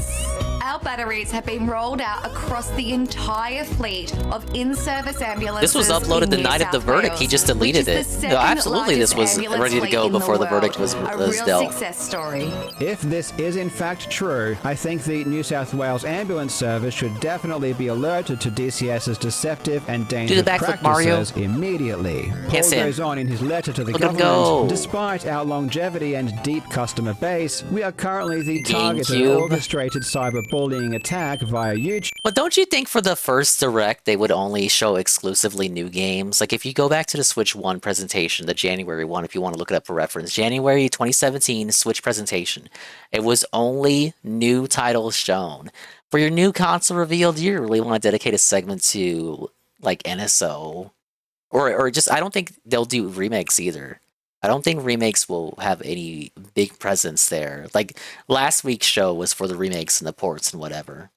Our batteries have been rolled out across the entire fleet of in-service ambulances. This was uploaded the night of the verdict. He just deleted it. No, absolutely, this was ready to go before the verdict was dealt. Success story. If this is in fact true, I think the New South Wales Ambulance Service should definitely be alerted to DCS's deceptive and dangerous practices immediately. Paul goes on in his letter to the government, despite our longevity and deep customer base, we are currently the target of an orchestrated cyberbullying attack via YouTube. But don't you think for the first Direct, they would only show exclusively new games? Like if you go back to the Switch 1 presentation, the January one, if you want to look it up for reference, January 2017 Switch presentation, it was only new titles shown. For your new console reveal, do you really want to dedicate a segment to like NSO? Or just, I don't think they'll do remakes either. I don't think remakes will have any big presence there. Like last week's show was for the remakes and the ports and whatever.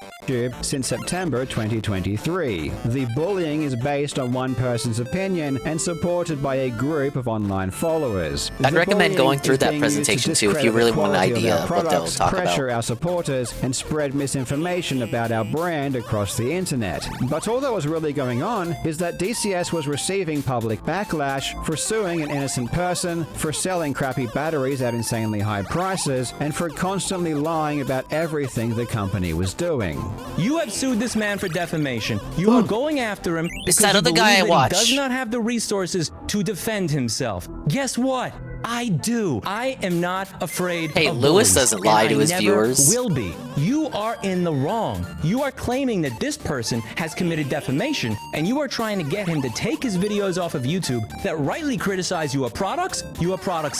YouTube since September 2023. The bullying is based on one person's opinion and supported by a group of online followers. I'd The recommend bullying going through is that being used to presentation too if you discredit really the want an quality idea our of what they'll products, talk about. pressure our supporters, and spread misinformation about our brand across the internet. But all that was really going on is that DCS was receiving public backlash for suing an innocent person, for selling crappy batteries at insanely high prices, and for constantly lying about everything the company was doing. You have sued this man for defamation. You are going after him It's because that you other believe guy I that he watch. does not have the resources to defend himself. Guess what? I do. I am not afraid Hey, of Lewis bullies, doesn't and lie to I his never viewers. will be. You are in the wrong. You are claiming that this person has committed defamation, and you are trying to get him to take his videos off of YouTube that rightly criticize your products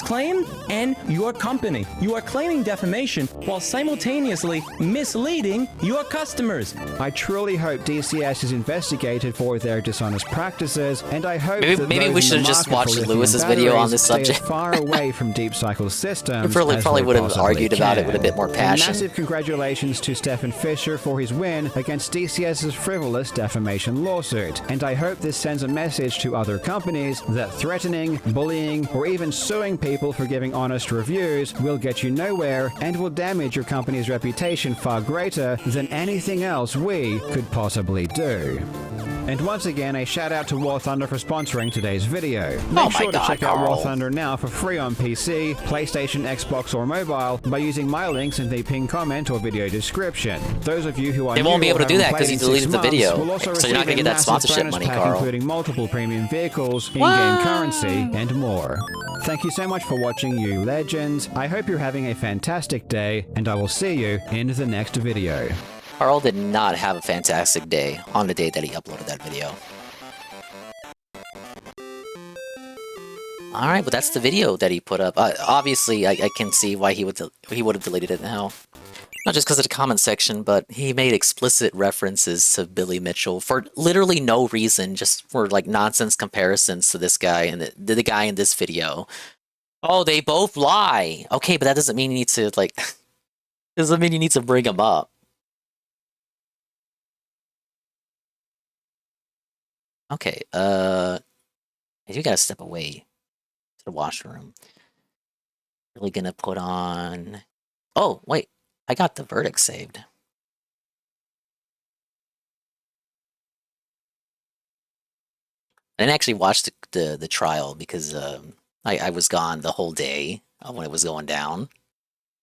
claim, and your company. You are claiming defamation while simultaneously misleading your customers. I truly hope DCS is investigated for their dishonest practices, and I hope Maybe- that maybe those we in should the just market watch for lithium Lewis's video on batteries this stay subject. as far away from Deep Cycle's systems. He as probably they would have possibly argued about it can. with a bit more passion. Massive congratulations to Stephen Fisher for his win against DCS's frivolous defamation lawsuit, and I hope this sends a message to other companies that threatening, bullying, or even suing people for giving honest reviews will get you nowhere and will damage your company's reputation far greater than anything else we could possibly do. And once again, a shout out to War Thunder for sponsoring today's video. Make sure to check out War Thunder now for free on PC, PlayStation, Xbox, or mobile by using my links in the pinned comment or video description. Those of you who are They won't be new able or to do that haven't 'cause played he in deleted 6 the months video. will also So you're not gonna receive get a that massive sponsorship bonus money, pack, Carl. including multiple premium vehicles, in-game currency, and more. Thank you so much for watching, you legends. I hope you're having a fantastic day, and I will see you in the next video. Carl did not have a fantastic day on the day that he uploaded that video. Alright, but that's the video that he put up. Obviously, I can see why he would have deleted it now. Not just because of the comment section, but he made explicit references to Billy Mitchell for literally no reason, just for like nonsense comparisons to this guy and the guy in this video. Oh, they both lie. Okay, but that doesn't mean you need to like doesn't mean you need to bring them up. Okay, I do gotta step away to the washroom. Really gonna put on. Oh, wait. I got the verdict saved. I didn't actually watch the trial because I was gone the whole day when it was going down.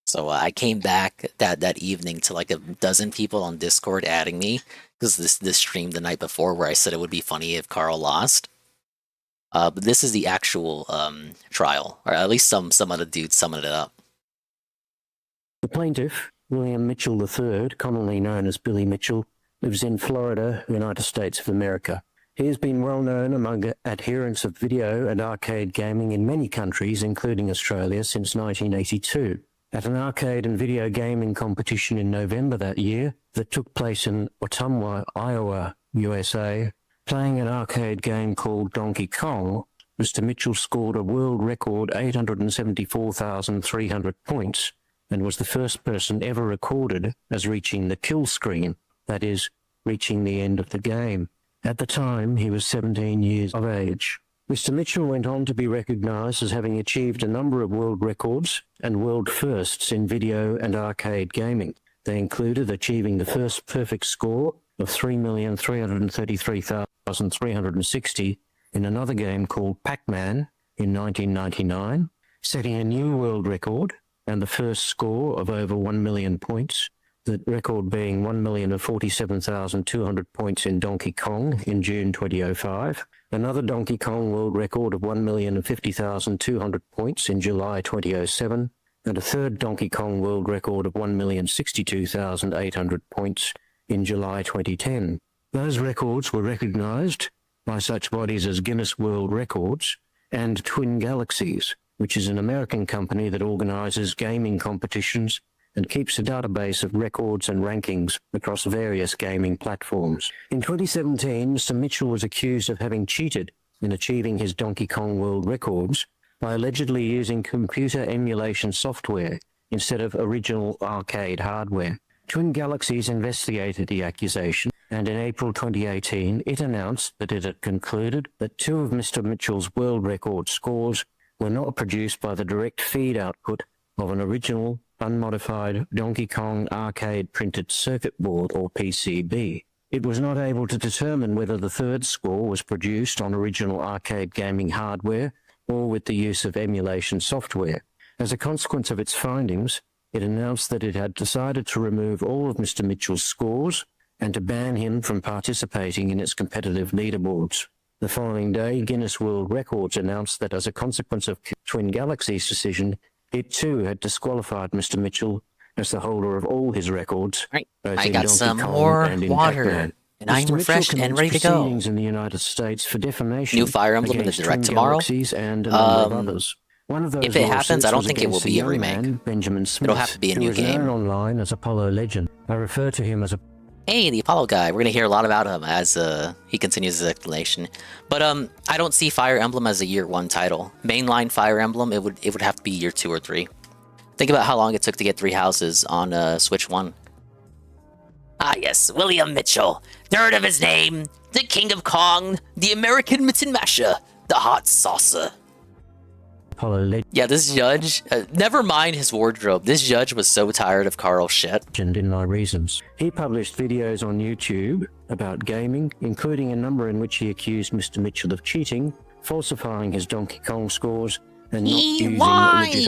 So I came back that evening to like a dozen people on Discord adding me because this stream the night before where I said it would be funny if Carl lost. But this is the actual trial, or at least some of the dudes summing it up. The plaintiff, William Mitchell III, commonly known as Billy Mitchell, lives in Florida, United States of America. He has been well known among adherents of video and arcade gaming in many countries, including Australia, since 1982. At an arcade and video gaming competition in November that year that took place in Ottumwa, Iowa, USA, playing an arcade game called Donkey Kong, Mr. Mitchell scored a world record 874,300 points and was the first person ever recorded as reaching the kill screen, that is, reaching the end of the game. At the time, he was 17 years of age. Mr. Mitchell went on to be recognized as having achieved a number of world records and world firsts in video and arcade gaming. They included achieving the first perfect score of 3,333,360 in another game called Pac-Man in 1999, setting a new world record and the first score of over 1 million points, the record being 1,047,200 points in Donkey Kong in June 2005, another Donkey Kong world record of 1,050,200 points in July 2007, and a third Donkey Kong world record of 1,062,800 points in July 2010. Those records were recognized by such bodies as Guinness World Records and Twin Galaxies, which is an American company that organizes gaming competitions and keeps a database of records and rankings across various gaming platforms. In 2017, Mr. Mitchell was accused of having cheated in achieving his Donkey Kong world records by allegedly using computer emulation software instead of original arcade hardware. Twin Galaxies investigated the accusation, and in April 2018, it announced that it had concluded that 2 of Mr. Mitchell's world record scores were not produced by the direct feed output of an original, unmodified Donkey Kong arcade printed circuit board, or PCB. It was not able to determine whether the 3rd score was produced on original arcade gaming hardware or with the use of emulation software. As a consequence of its findings, it announced that it had decided to remove all of Mr. Mitchell's scores and to ban him from participating in its competitive leaderboards. The following day, Guinness World Records announced that as a consequence of Twin Galaxies' decision, it too had disqualified Mr. Mitchell as the holder of all his records. Right. Both I in got Donkey some Kong more and in water, Pac-Man. and I'm Mr. Mitchell refreshed and commenced ready to go. proceedings in the United States for defamation. New Fire Emblem in the against direct Twin tomorrow. Galaxies and a number of others. One of those If it happens, I don't lawsuits think it will was be a against young remake. man, Benjamin Smith, It'll have to be a who new is game. known online as Apollo Legend. I refer to him as a Hey, the Apollo guy. We're gonna hear a lot about him as he continues his explanation. But I don't see Fire Emblem as a year 1 title. Mainline Fire Emblem, it would have to be year 2 or 3. Think about how long it took to get 3 houses on Switch 1. Ah yes, William Mitchell, 3rd of his name, the King of Kong, the American Mitten Masher, the Hot Saucer. Apollo Legend. Yeah, this judge, never mind his wardrobe, this judge was so tired of Carl's shit. In my reasons. He published videos on YouTube about gaming, including a number in which he accused Mr. Mitchell of cheating, falsifying his Donkey Kong scores, and not using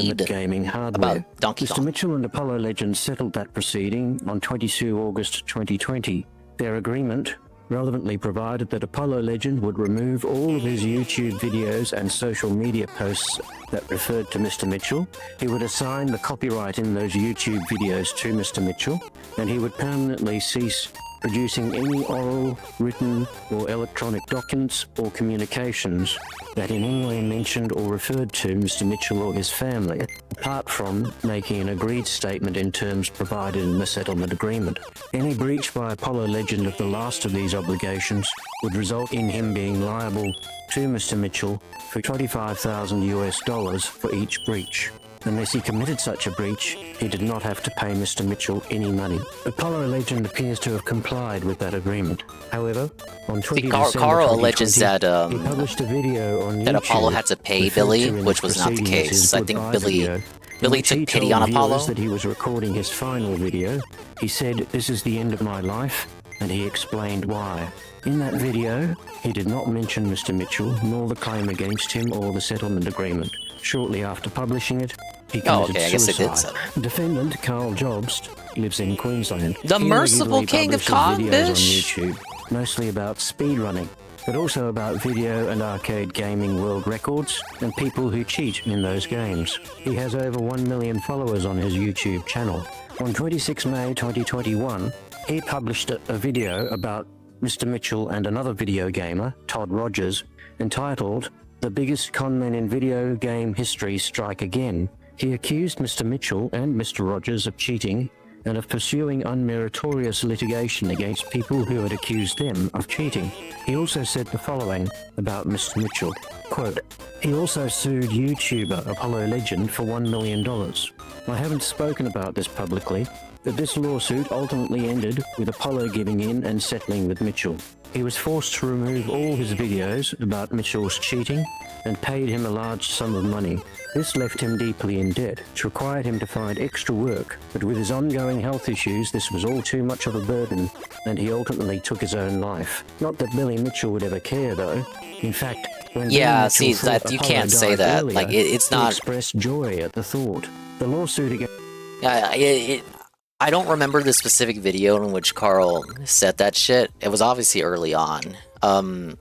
legitimate gaming hardware. Mr. Mitchell and Apollo Legend settled that proceeding on 22 August 2020. Their agreement relevantly provided that Apollo Legend would remove all of his YouTube videos and social media posts that referred to Mr. Mitchell. He would assign the copyright in those YouTube videos to Mr. Mitchell, and he would permanently cease producing any oral, written, or electronic documents or communications that in any way mentioned or referred to Mr. Mitchell or his family, apart from making an agreed statement in terms provided in the settlement agreement. Any breach by Apollo Legend of the last of these obligations would result in him being liable to Mr. Mitchell for $25,000 for each breach. Unless he committed such a breach, he did not have to pay Mr. Mitchell any money. Apollo Legend appears to have complied with that agreement. However, on 20 December Carl 2020, alleges that he published a video on that YouTube Apollo had to pay referred Billy, to in which his was not the proceedings as case. I think goodbye Billy video, in Billy which he took pity told on viewers Apollo. that he was recording his final video. He said, "This is the end of my life," and he explained why. In that video, he did not mention Mr. Mitchell, nor the claim against him or the settlement agreement. Shortly after publishing it, he committed I guess they did suicide. settle. Defendant Carl Jobst lives in Queensland. The He merciful regularly king of publishes videos on Condish. YouTube, mostly about speedrunning, but also about video and arcade gaming world records and people who cheat in those games. He has over 1 million followers on his YouTube channel. On 26 May 2021, he published a video about Mr. Mitchell and another video gamer, Todd Rogers, entitled "The Biggest Conmen in Video Game History Strike Again." He accused Mr. Mitchell and Mr. Rogers of cheating and of pursuing unmeritorious litigation against people who had accused them of cheating. He also said the following about Mr. Mitchell, quote, "He also sued YouTuber Apollo Legend for $1 million. I haven't spoken about this publicly, but this lawsuit ultimately ended with Apollo giving in and settling with Mitchell. He was forced to remove all his videos about Mitchell's cheating and paid him a large sum of money. This left him deeply in debt, which required him to find extra work, but with his ongoing health issues, this was all too much of a burden, and he ultimately took his own life. Not that Billy Mitchell would ever care, though. In fact, when Billy Yeah, Mitchell see, thought that you Apollo can't say died that. earlier, Like, it's he not. expressed joy at the thought. The lawsuit against I don't remember the specific video in which Carl said that shit. It was obviously early on. I'm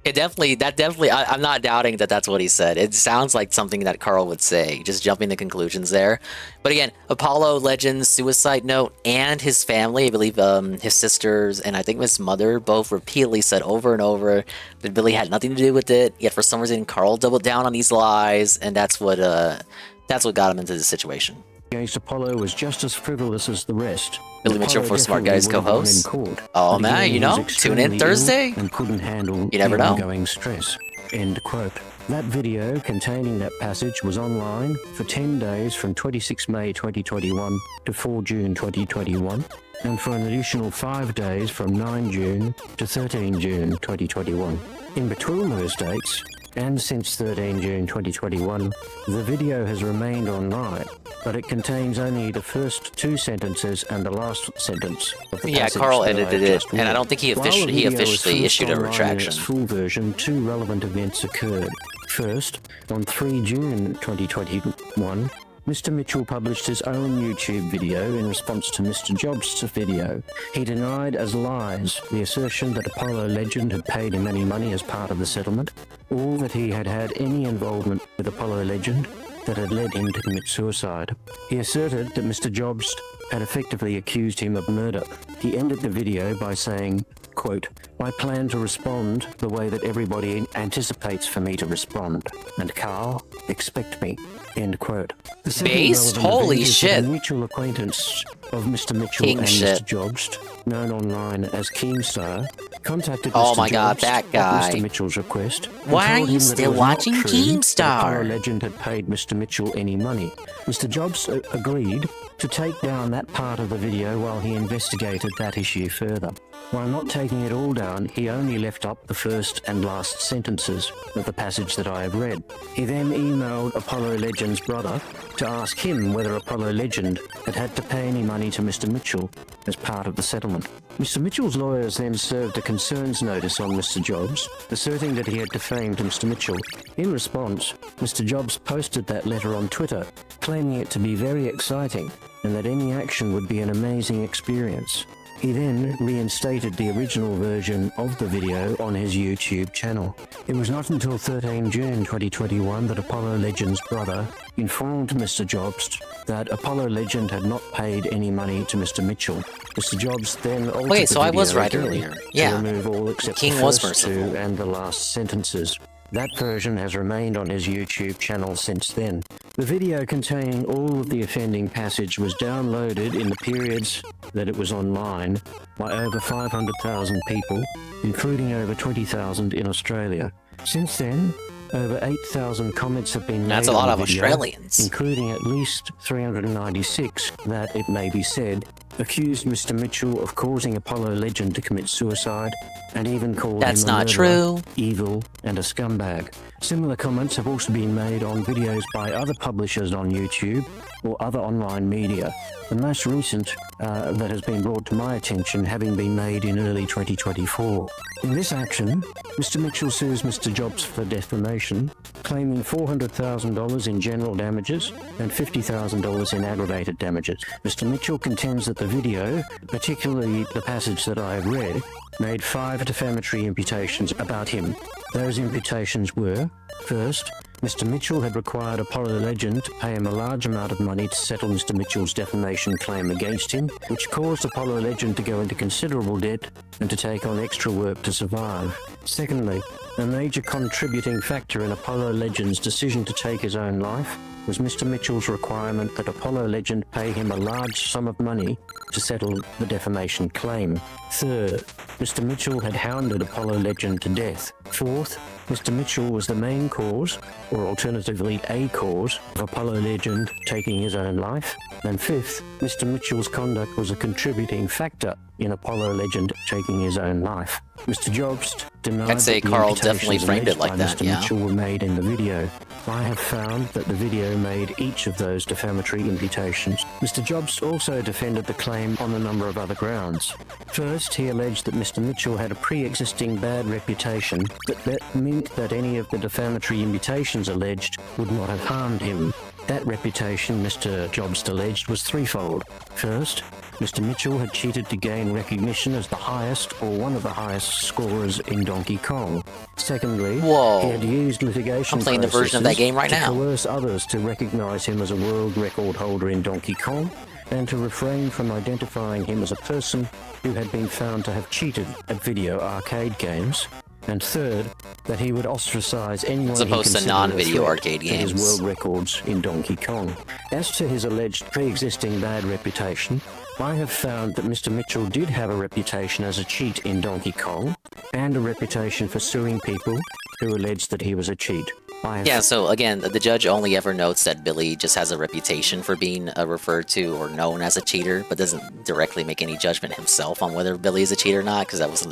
not doubting that that's what he said. It sounds like something that Carl would say, just jumping to conclusions there. But again, Apollo Legend's suicide note and his family, I believe his sisters and I think his mother, both repeatedly said over and over that Billy had nothing to do with it. Yet for some reason, Carl doubled down on these lies, and that's what got him into this situation. Against Apollo was just as frivolous as the rest. Billy Mitchell for Smart Guys co-host. Oh man, you know, tune in Thursday. And couldn't handle you never the know. ongoing stress. End quote. That video containing that passage was online for 10 days from 26 May 2021 to 4 June 2021, and for an additional 5 days from 9 June to 13 June 2021. In between those dates, and since 13 June 2021, the video has remained online, but it contains only the first 2 sentences and the last sentence of the passage. Carl that I edited have it, just and I read. don't think he While the video was officially first issued a online in retraction. its full version, 2 relevant events occurred. First, on 3 June 2021, Mr. Mitchell published his own YouTube video in response to Mr. Jobs' video. He denied as lies the assertion that Apollo Legend had paid him any money as part of the settlement, or that he had had any involvement with Apollo Legend that had led him to commit suicide. He asserted that Mr. Jobs had effectively accused him of murder. He ended the video by saying, quote, "I plan to respond the way that everybody anticipates for me to respond. And Carl, expect me." End quote. The second Based? relevant Holy event is shit. that a mutual acquaintance of Mr. Mitchell King and shit. Mr. Jobst, known online as Keemstar, contacted Oh Mr. my God, Jobst that at guy. Mr. Mitchell's request. and Why are told you him that it still was not watching true that Keemstar? Apollo Legend had paid Mr. Mitchell any money. Mr. Jobs agreed to take down that part of the video while he investigated that issue further. While not taking it all down, he only left up the first and last sentences of the passage that I have read. He then emailed Apollo Legend's brother to ask him whether Apollo Legend had to pay any money to Mr. Mitchell as part of the settlement. Mr. Mitchell's lawyers then served a concerns notice on Mr. Jobs, asserting that he had defamed Mr. Mitchell. In response, Mr. Jobs posted that letter on Twitter, claiming it to be very exciting and that any action would be an amazing experience. He then reinstated the original version of the video on his YouTube channel. It was not until 13 June 2021 that Apollo Legend's brother informed Mr. Jobs that Apollo Legend had not paid any money to Mr. Mitchell. Mr. Jobs then altered Wait, so the I was video right again earlier. to Yeah. remove all except King the was first merciful. 2 and the last sentences. That version has remained on his YouTube channel since then. The video containing all of the offending passage was downloaded in the periods that it was online by over 500,000 people, including over 20,000 in Australia. Since then, over 8,000 comments have been made That's a lot on of the video, Australians. including at least 396 that, it may be said, accused Mr. Mitchell of causing Apollo Legend to commit suicide, and even called That's him a not murderer, true. evil, and a scumbag. Similar comments have also been made on videos by other publishers on YouTube or other online media. The most recent that has been brought to my attention having been made in early 2024. In this action, Mr. Mitchell sues Mr. Jobs for defamation, claiming $400,000 in general damages and $50,000 in aggravated damages. Mr. Mitchell contends that the video, particularly the passage that I have read, made 5 defamatory imputations about him. Those imputations were, first, Mr. Mitchell had required Apollo Legend to pay him a large amount of money to settle Mr. Mitchell's defamation claim against him, which caused Apollo Legend to go into considerable debt and to take on extra work to survive. Secondly, a major contributing factor in Apollo Legend's decision to take his own life was Mr. Mitchell's requirement that Apollo Legend pay him a large sum of money to settle the defamation claim. Third, Mr. Mitchell had hounded Apollo Legend to death. Fourth, Mr. Mitchell was the main cause, or alternatively a cause, of Apollo Legend taking his own life. And fifth, Mr. Mitchell's conduct was a contributing factor in Apollo Legend taking his own life. Mr. Jobs denied I'd say that the Carl imputations definitely framed it alleged like by that, Mr. yeah. Mitchell were made in the video. I have found that the video made each of those defamatory imputations. Mr. Jobs also defended the claim on a number of other grounds. First, he alleged that Mr. Mitchell had a pre-existing bad reputation that meant that any of the defamatory imputations alleged would not have harmed him. That reputation, Mr. Jobs alleged, was threefold. First, Mr. Mitchell had cheated to gain recognition as the highest or one of the highest scorers in Donkey Kong. Secondly, Whoa. he had used litigation I'm playing the version of that game right processes now. to coerce others to recognize him as a world record holder in Donkey Kong and to refrain from identifying him as a person who had been found to have cheated at video arcade games. And third, that he would ostracize anyone As opposed he to considered non-video a threat arcade to his games. world records in Donkey Kong. As to his alleged pre-existing bad reputation, I have found that Mr. Mitchell did have a reputation as a cheat in Donkey Kong and a reputation for suing people who alleged that he was a cheat. Yeah, so again, the judge only ever notes that Billy just has a reputation for being referred to or known as a cheater, but doesn't directly make any judgment himself on whether Billy is a cheater or not, because that wasn't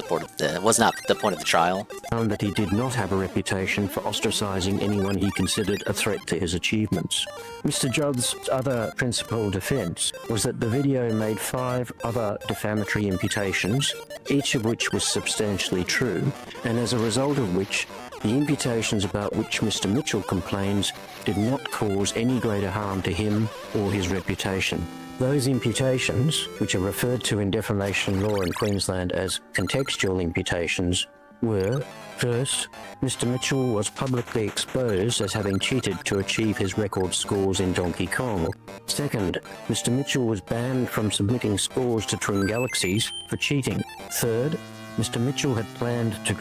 was not the point of the trial. Found that he did not have a reputation for ostracizing anyone he considered a threat to his achievements. Mr. Judd's other principal defense was that the video made 5 other defamatory imputations, each of which was substantially true, and as a result of which, the imputations about which Mr. Mitchell complains did not cause any greater harm to him or his reputation. Those imputations, which are referred to in defamation law in Queensland as contextual imputations, were: first, Mr. Mitchell was publicly exposed as having cheated to achieve his record scores in Donkey Kong. Second, Mr. Mitchell was banned from submitting scores to Twin Galaxies for cheating. Third, Mr. Mitchell had planned to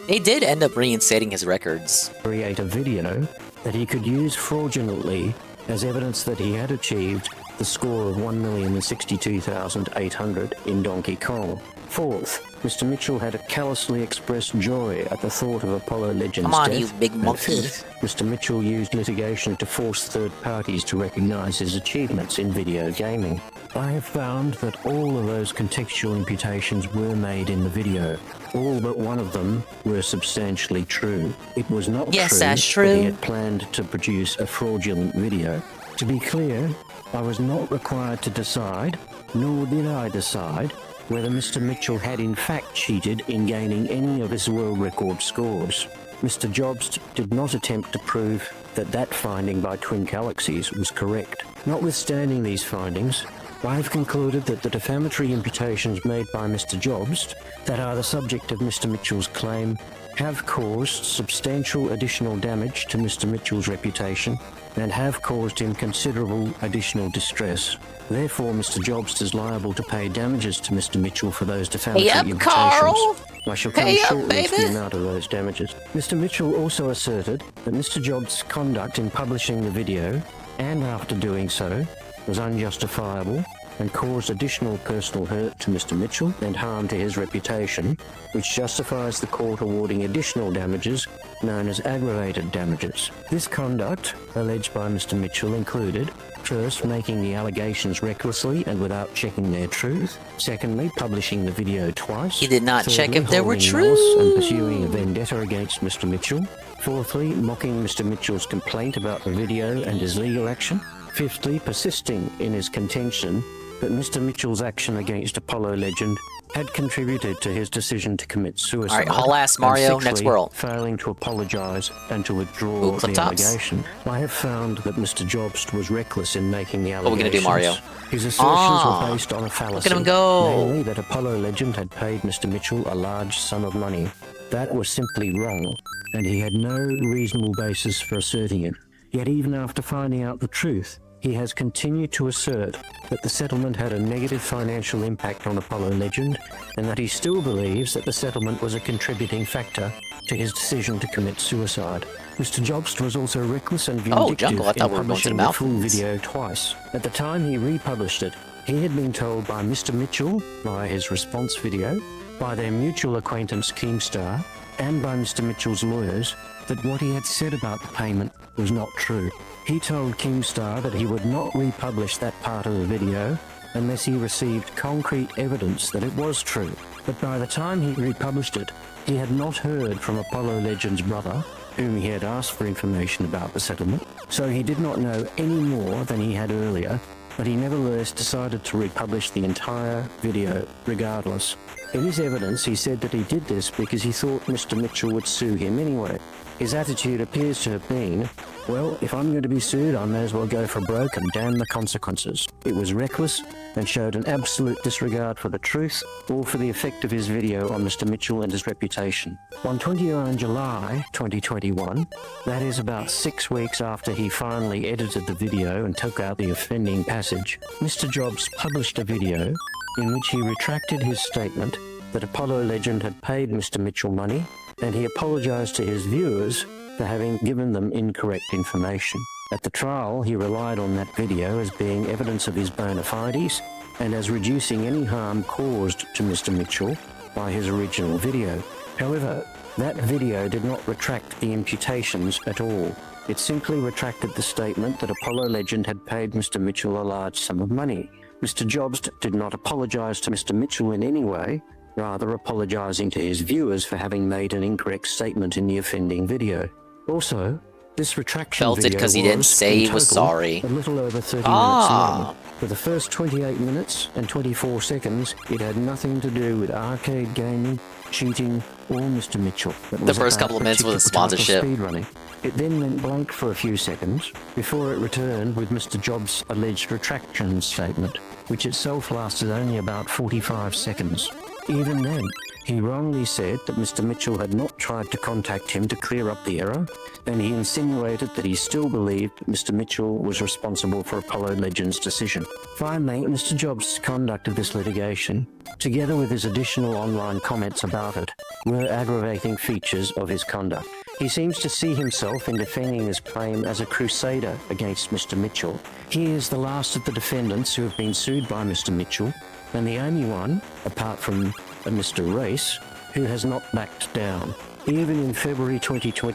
He did end up reinstating his records. Create a video that he could use fraudulently as evidence that he had achieved the score of 1,062,800 in Donkey Kong. Fourth, Mr. Mitchell had callously expressed joy at the thought of Apollo Legends' Come on, death. you big monkey. And fifth, Mr. Mitchell used litigation to force third parties to recognize his achievements in video gaming. I have found that all of those contextual imputations were made in the video. All but one of them were substantially true. It was not Yes, true that's that true. he had planned to produce a fraudulent video. To be clear, I was not required to decide, nor did I decide, whether Mr. Mitchell had in fact cheated in gaining any of his world record scores. Mr. Jobst did not attempt to prove that finding by Twin Galaxies was correct. Notwithstanding these findings, I have concluded that the defamatory imputations made by Mr. Jobst, that are the subject of Mr. Mitchell's claim, have caused substantial additional damage to Mr. Mitchell's reputation and have caused him considerable additional distress. Therefore, Mr. Jobst is liable to pay damages to Mr. Mitchell for those defamatory imputations. Carl! I shall come Pay up, shortly to the baby! amount of those damages. Mr. Mitchell also asserted that Mr. Jobst's conduct in publishing the video, and after doing so, was unjustifiable and caused additional personal hurt to Mr. Mitchell and harm to his reputation, which justifies the court awarding additional damages known as aggravated damages. This conduct, alleged by Mr. Mitchell, included: first, making the allegations recklessly and without checking their truth; secondly, publishing the video twice; He did not check thirdly, if they were holding true. malice and pursuing a vendetta against Mr. Mitchell; fourthly, mocking Mr. Mitchell's complaint about the video and his legal action; fifthly, persisting in his contention that Mr. Mitchell's action against Apollo Legend had contributed to his decision to commit suicide. Alright, haul ass Mario, and next sixthly, world. failing to apologise and to withdraw Ooh, clip the tops. allegation. I have found that Mr. Jobst was reckless in making the What are we allegations. gonna do, Mario? His assertions were based on a fallacy. Look at him go. Namely, that Apollo Legend had paid Mr. Mitchell a large sum of money. That was simply wrong, and he had no reasonable basis for asserting it. Yet even after finding out the truth, he has continued to assert that the settlement had a negative financial impact on Apollo Legend, and that he still believes that the settlement was a contributing factor to his decision to commit suicide. Mr. Jobst was also reckless and vindictive Jungle, I thought in we were going to publishing the the full mountains. video twice. At the time he republished it, he had been told by Mr. Mitchell, via his response video, by their mutual acquaintance Keemstar, and by Mr. Mitchell's lawyers, that what he had said about the payment was not true. He told Keemstar that he would not republish that part of the video unless he received concrete evidence that it was true. But by the time he republished it, he had not heard from Apollo Legend's brother, whom he had asked for information about the settlement, so he did not know any more than he had earlier, but he nevertheless decided to republish the entire video regardless. In his evidence, he said that he did this because he thought Mr. Mitchell would sue him anyway. His attitude appears to have been, well, if I'm going to be sued, I may as well go for broke and damn the consequences. It was reckless and showed an absolute disregard for the truth or for the effect of his video on Mr. Mitchell and his reputation. On 29 July 2021, that is about 6 weeks after he finally edited the video and took out the offending passage, Mr. Jobs published a video in which he retracted his statement that Apollo Legend had paid Mr. Mitchell money, and he apologized to his viewers for having given them incorrect information. At the trial, he relied on that video as being evidence of his bona fides and as reducing any harm caused to Mr. Mitchell by his original video. However, that video did not retract the imputations at all. It simply retracted the statement that Apollo legend had paid Mr. Mitchell a large sum of money. Mr. Jobs did not apologize to Mr. Mitchell in any way, rather apologizing to his viewers for having made an incorrect statement in the offending video. Also, this retraction Felt it video because he didn't was, say in he was total, sorry. a little over 30 minutes long. For the first 28 minutes and 24 seconds, it had nothing to do with arcade gaming, cheating, or Mr. Mitchell. The first couple of minutes was a sponsorship. Speedrunning. It then went blank for a few seconds before it returned with Mr. Jobs' alleged retraction statement, which itself lasted only about 45 seconds. Even then, he wrongly said that Mr. Mitchell had not tried to contact him to clear up the error, and he insinuated that he still believed that Mr. Mitchell was responsible for Apollo Legends' decision. Finally, Mr. Jobs' conduct of this litigation, together with his additional online comments about it, were aggravating features of his conduct. He seems to see himself in defending his claim as a crusader against Mr. Mitchell. He is the last of the defendants who have been sued by Mr. Mitchell, and the only one, apart from Mr. Race, who has not backed down. Even in February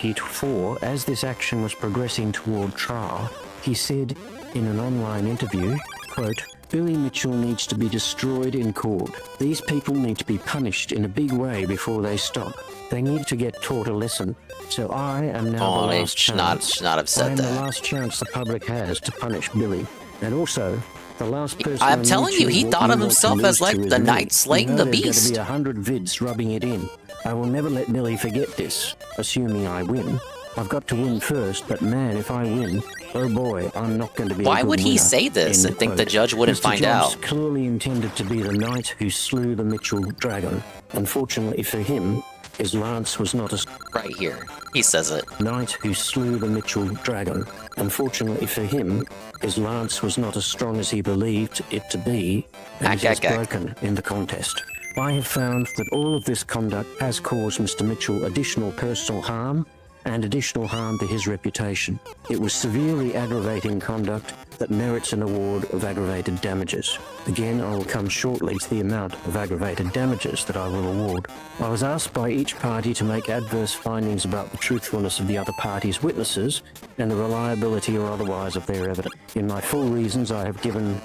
2024, as this action was progressing toward trial, he said in an online interview, quote, "Billy Mitchell needs to be destroyed in court. These people need to be punished in a big way before they stop. They need to get taught a lesson. So I am now the last chance. Not upset I am that. the last chance the public has to punish Billy. And also, the last person I'm on telling you, YouTube he will thought of want to himself lose as to like is the me. knight slaying You know the there's beast. Going to be 100 vids rubbing it in. I will never let Billy forget this, assuming I win. I've got to win first, but man, if I win, oh boy, I'm not going to be a Why good would he winner." say this End and think the quote. judge wouldn't Mr. find Jobs out? clearly intended to be the knight who slew the Mitchell dragon. Unfortunately for him, his lance was not as right here. He says it. Knight who slew the Mitchell dragon. Unfortunately for him, his lance was not as strong as he believed it to be, and it is broken in the contest. I have found that all of this conduct has caused Mr. Mitchell additional personal harm and additional harm to his reputation. It was severely aggravating conduct that merits an award of aggravated damages. Again, I will come shortly to the amount of aggravated damages that I will award. I was asked by each party to make adverse findings about the truthfulness of the other party's witnesses and the reliability or otherwise of their evidence. In my full reasons, I have given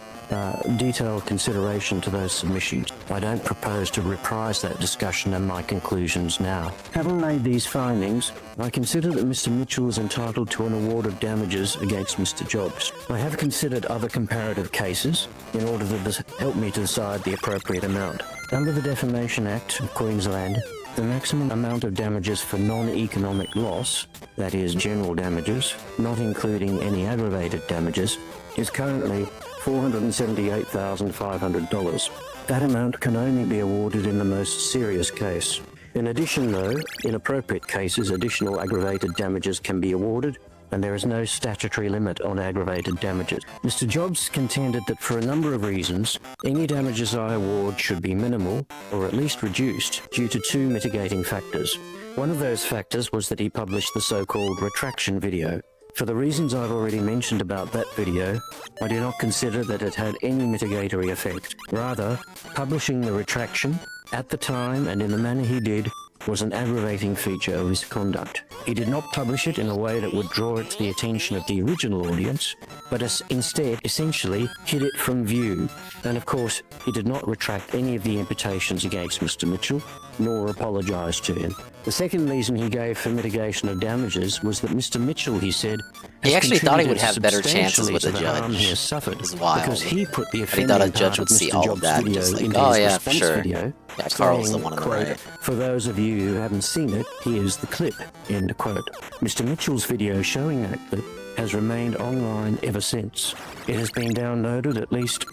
detailed consideration to those submissions. I don't propose to reprise that discussion and my conclusions now. Having made these findings, I consider that Mr. Mitchell is entitled to an award of damages against Mr. Jobs. I have considered other comparative cases in order to help me to decide the appropriate amount. Under the Defamation Act of Queensland, the maximum amount of damages for non-economic loss, that is general damages, not including any aggravated damages, is currently $478,500. That amount can only be awarded in the most serious case. In addition, though, in appropriate cases, additional aggravated damages can be awarded, and there is no statutory limit on aggravated damages. Mr. Jobs contended that for a number of reasons, any damages I award should be minimal, or at least reduced, due to two mitigating factors. One of those factors was that he published the so-called retraction video. For the reasons I've already mentioned about that video, I do not consider that it had any mitigatory effect. Rather, publishing the retraction, at the time and in the manner he did, was an aggravating feature of his conduct. He did not publish it in a way that would draw it to the attention of the original audience, but instead essentially hid it from view. And of course, he did not retract any of the imputations against Mr. Mitchell, nor apologise to him. The second reason he gave for mitigation of damages was that Mr. Mitchell, he said, He actually thought he would contributed have better chances with the substantially to harm he has judge. suffered, It's wild. because he put the But he thought a offending judge part would of see Mr. all of Jobs' that and video just like, into oh his yeah, response sure. video, Yeah, Carl's the saying, one on the quote, right. "For those of you who haven't seen it, here's the clip," end quote. Mr. Mitchell's video showing that clip has remained online ever since. It has been downloaded at least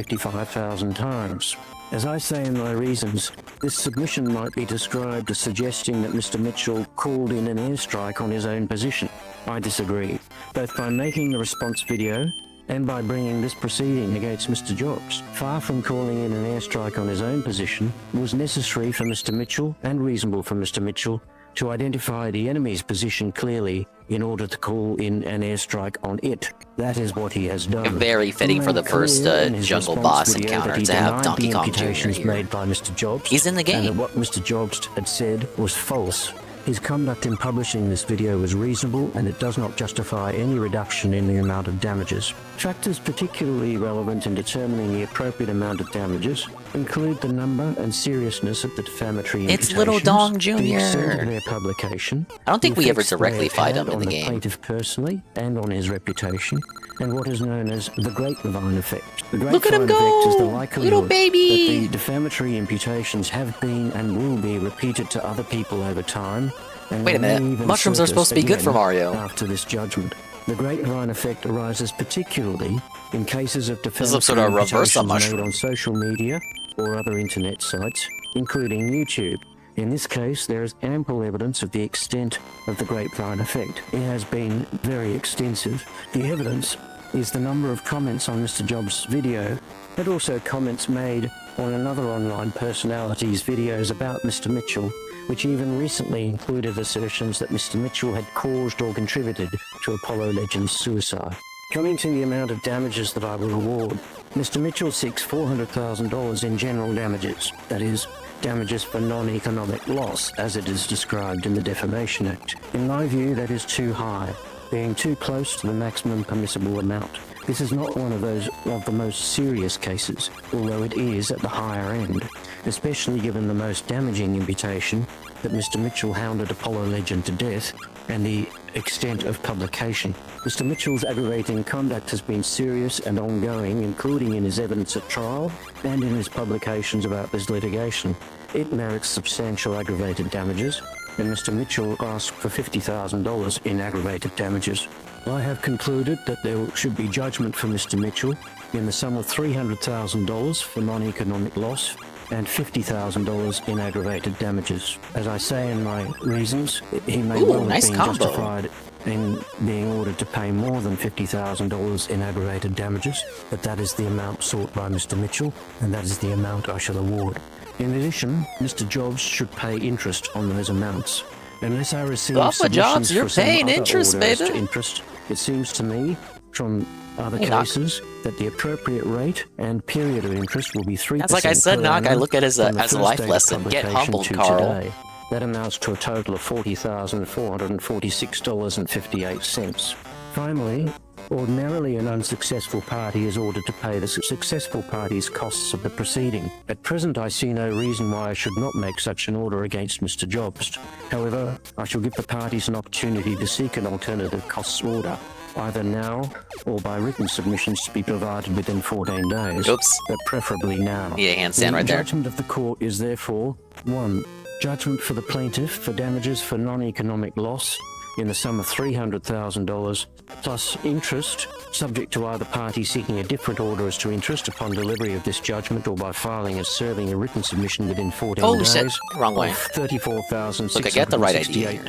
155,000 times. As I say in my reasons, this submission might be described as suggesting that Mr. Mitchell called in an airstrike on his own position. I disagree, both by making the response video and by bringing this proceeding against Mr. Jobs. Far from calling in an airstrike on his own position, it was necessary for Mr. Mitchell and reasonable for Mr. Mitchell to identify the enemy's position clearly in order to call in an airstrike on it. That is what he has done. Very fitting for the first jungle boss encounter to have Donkey Kong Jr. here. Made by Mr. Jobs. He's in the game. And that what Mr. Jobs had said was false. His conduct in publishing this video was reasonable, and it does not justify any reduction in the amount of damages. Factors particularly relevant in determining the appropriate amount of damages include the number and seriousness of the defamatory It's Little Dong Jr. the extent of their publication. I don't think we ever effects directly they fight had him in on the the game. plaintiff personally and on his reputation, and what is known as the grapevine effect. The Look at him grapevine effect is the go! likelihood Little baby! that the defamatory imputations have been and will be repeated to other people over time. And Wait a may minute, even mushrooms are surface supposed to be good for again Mario. after this judgment. The grapevine effect arises particularly in cases of This is some sort defamatory of reverse on imputations mushroom. made on social media or other internet sites, including YouTube. In this case, there is ample evidence of the extent of the grapevine effect. It has been very extensive. The evidence is the number of comments on Mr. Jobs' video, and also comments made on another online personality's videos about Mr. Mitchell, which even recently included assertions that Mr. Mitchell had caused or contributed to Apollo Legends' suicide. Coming to the amount of damages that I will award, Mr. Mitchell seeks $400,000 in general damages, that is, damages for non-economic loss, as it is described in the Defamation Act. In my view, that is too high, being too close to the maximum permissible amount. This is not one of the most serious cases, although it is at the higher end, especially given the most damaging imputation that Mr. Mitchell hounded Apollo Legend to death and the extent of publication. Mr. Mitchell's aggravating conduct has been serious and ongoing, including in his evidence at trial and in his publications about this litigation. It merits substantial aggravated damages, and Mr. Mitchell asked for $50,000 in aggravated damages. I have concluded that there should be judgment for Mr. Mitchell in the sum of $300,000 for non-economic loss and $50,000 in aggravated damages. As I say in my reasons, he may well have been justified in being ordered to pay more than $50,000 in aggravated damages, but that is the amount sought by Mr. Mitchell, and that is the amount I shall award. In addition, Mr. Jobs should pay interest on those amounts. Unless I receive submissions you're for some paying other interest, orders baby. to interest, it seems to me, from other Hey, Knock. cases, that the appropriate rate and period of interest will be 3%. That's like I said, per Knock, I annum look at it as a from the first life date of lesson. Get publication humbled, to Carl. today. That amounts to a total of $40,446.58. Finally, ordinarily an unsuccessful party is ordered to pay the successful party's costs of the proceeding. At present, I see no reason why I should not make such an order against Mr. Jobs. However, I shall give the parties an opportunity to seek an alternative costs order, either now or by written submissions to be provided within 14 days. Oops. But preferably now. Yeah, handstand right The there. judgment of the court is therefore 1. Judgment for the plaintiff for damages for non-economic loss in the sum of $300,000 plus interest, subject to either party seeking a different order as to interest upon delivery of this judgment or by filing and serving a written submission within 14 Oh, days. shit. Wrong way. Of $34,668.50. Look, I get the right idea here.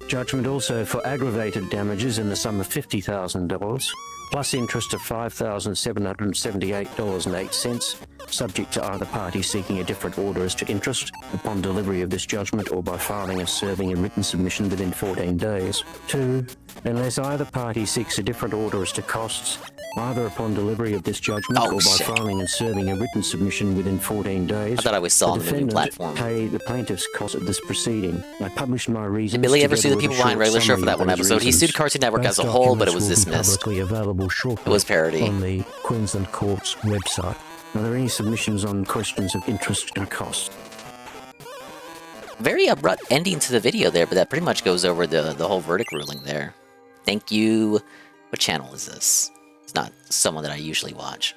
Judgment also for aggravated damages in the sum of $50,000 plus interest of $5,778.08, subject to either party seeking a different order as to interest upon delivery of this judgment or by filing and serving a written submission within 14 days. 2. Unless either party seeks a different order as to costs, either upon delivery of this judgment or by filing and serving a written submission within 14 days, I thought I was saw on the moving defendant platform. pay the plaintiff's cost of this proceeding. I published my reasons. Did Billy ever see the together with people a behind short regular show for summary that of one those episode? He reasons. sued Cartoon Network as a Those whole, but it was documents will be dismissed. publicly available shortly It was parody. on the Queensland Court's website. Are there any submissions on questions of interest and cost? Very abrupt ending to the video there, but that pretty much goes over the whole verdict ruling there. Thank you. What channel is this? It's not someone that I usually watch.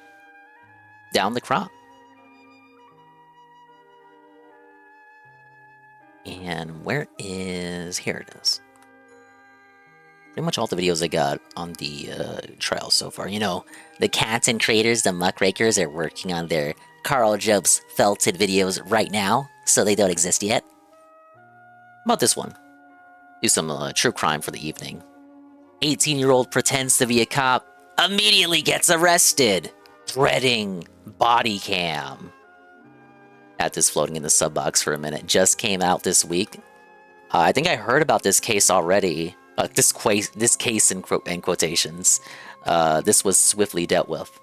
Down the Crop. And where is... Here it is. Pretty much all the videos I got on the trial so far. You know, the content creators, the muckrakers, are working on their Carl Jobs felted videos right now, so they don't exist yet. How about this one? Do some true crime for the evening. 18-year-old pretends to be a cop, immediately gets arrested. Dreading body cam. Had this floating in the sub box for a minute. Just came out this week. I think I heard about this case already. This case in quotations. This was swiftly dealt with.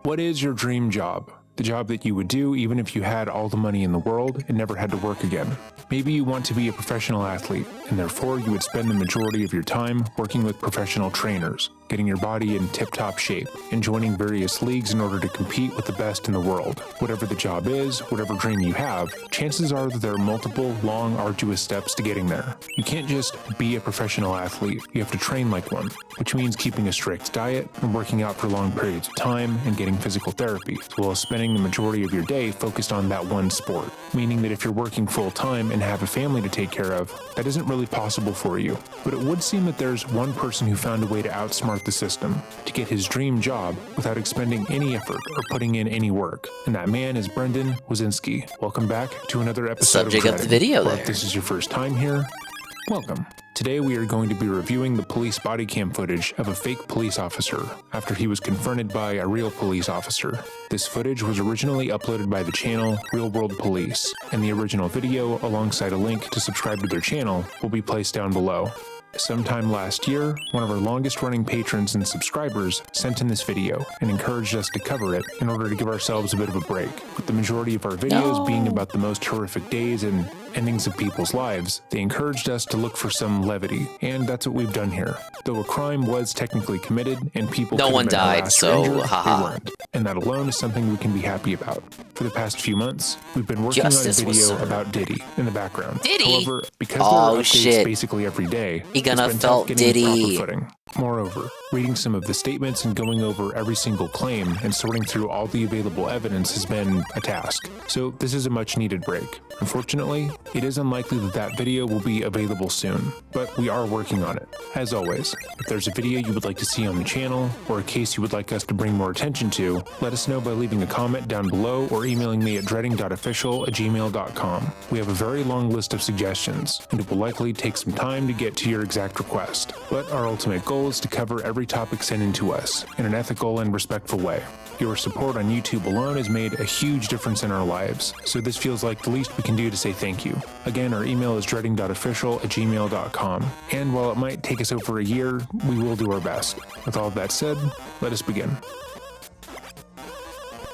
What is your dream job? The job that you would do even if you had all the money in the world and never had to work again. Maybe you want to be a professional athlete, and therefore you would spend the majority of your time working with professional trainers, getting your body in tip-top shape, and joining various leagues in order to compete with the best in the world. Whatever the job is, whatever dream you have, chances are that there are multiple, long, arduous steps to getting there. You can't just be a professional athlete, you have to train like one, which means keeping a strict diet and working out for long periods of time and getting physical therapy, as well as spending the majority of your day focused on that one sport. Meaning that if you're working full-time and have a family to take care of, that isn't really possible for you. But it would seem that there's one person who found a way to outsmart the system, to get his dream job without expending any effort or putting in any work. And that man is Brendan Wazinski. Welcome back to another episode Subject of the video there. If this is your first time here, welcome. Today we are going to be reviewing the police body cam footage of a fake police officer after he was confronted by a real police officer. This footage was originally uploaded by the channel Real World Police, and the original video, alongside a link to subscribe to their channel, will be placed down below. Sometime last year, one of our longest running patrons and subscribers sent in this video and encouraged us to cover it in order to give ourselves a bit of a break. With the majority of our videos being about the most horrific days and endings of people's lives, they encouraged us to look for some levity, and that's what we've done here. Though a crime was technically committed and people No one died, harassed or so injured, haha. they weren't. And that alone is something we can be happy about. For the past few months, we've been working Justice on a was video served. about Diddy in the background. Diddy? However, because Oh, there are updates shit. basically every day, He gonna it's been felt tough getting Diddy. proper footing. Moreover, reading some of the statements and going over every single claim and sorting through all the available evidence has been a task. So this is a much needed break. Unfortunately, it is unlikely that that video will be available soon, but we are working on it. As always, if there's a video you would like to see on the channel, or a case you would like us to bring more attention to, let us know by leaving a comment down below or emailing me at dreading.official@gmail.com. We have a very long list of suggestions, and it will likely take some time to get to your exact request. But our ultimate goal is to cover every topic sent in to us in an ethical and respectful way. Your support on YouTube alone has made a huge difference in our lives, so this feels like the least we can do to say thank you. Again, our email is dreading.official@gmail.com, and while it might take us over a year, we will do our best. With all of that said, let us begin.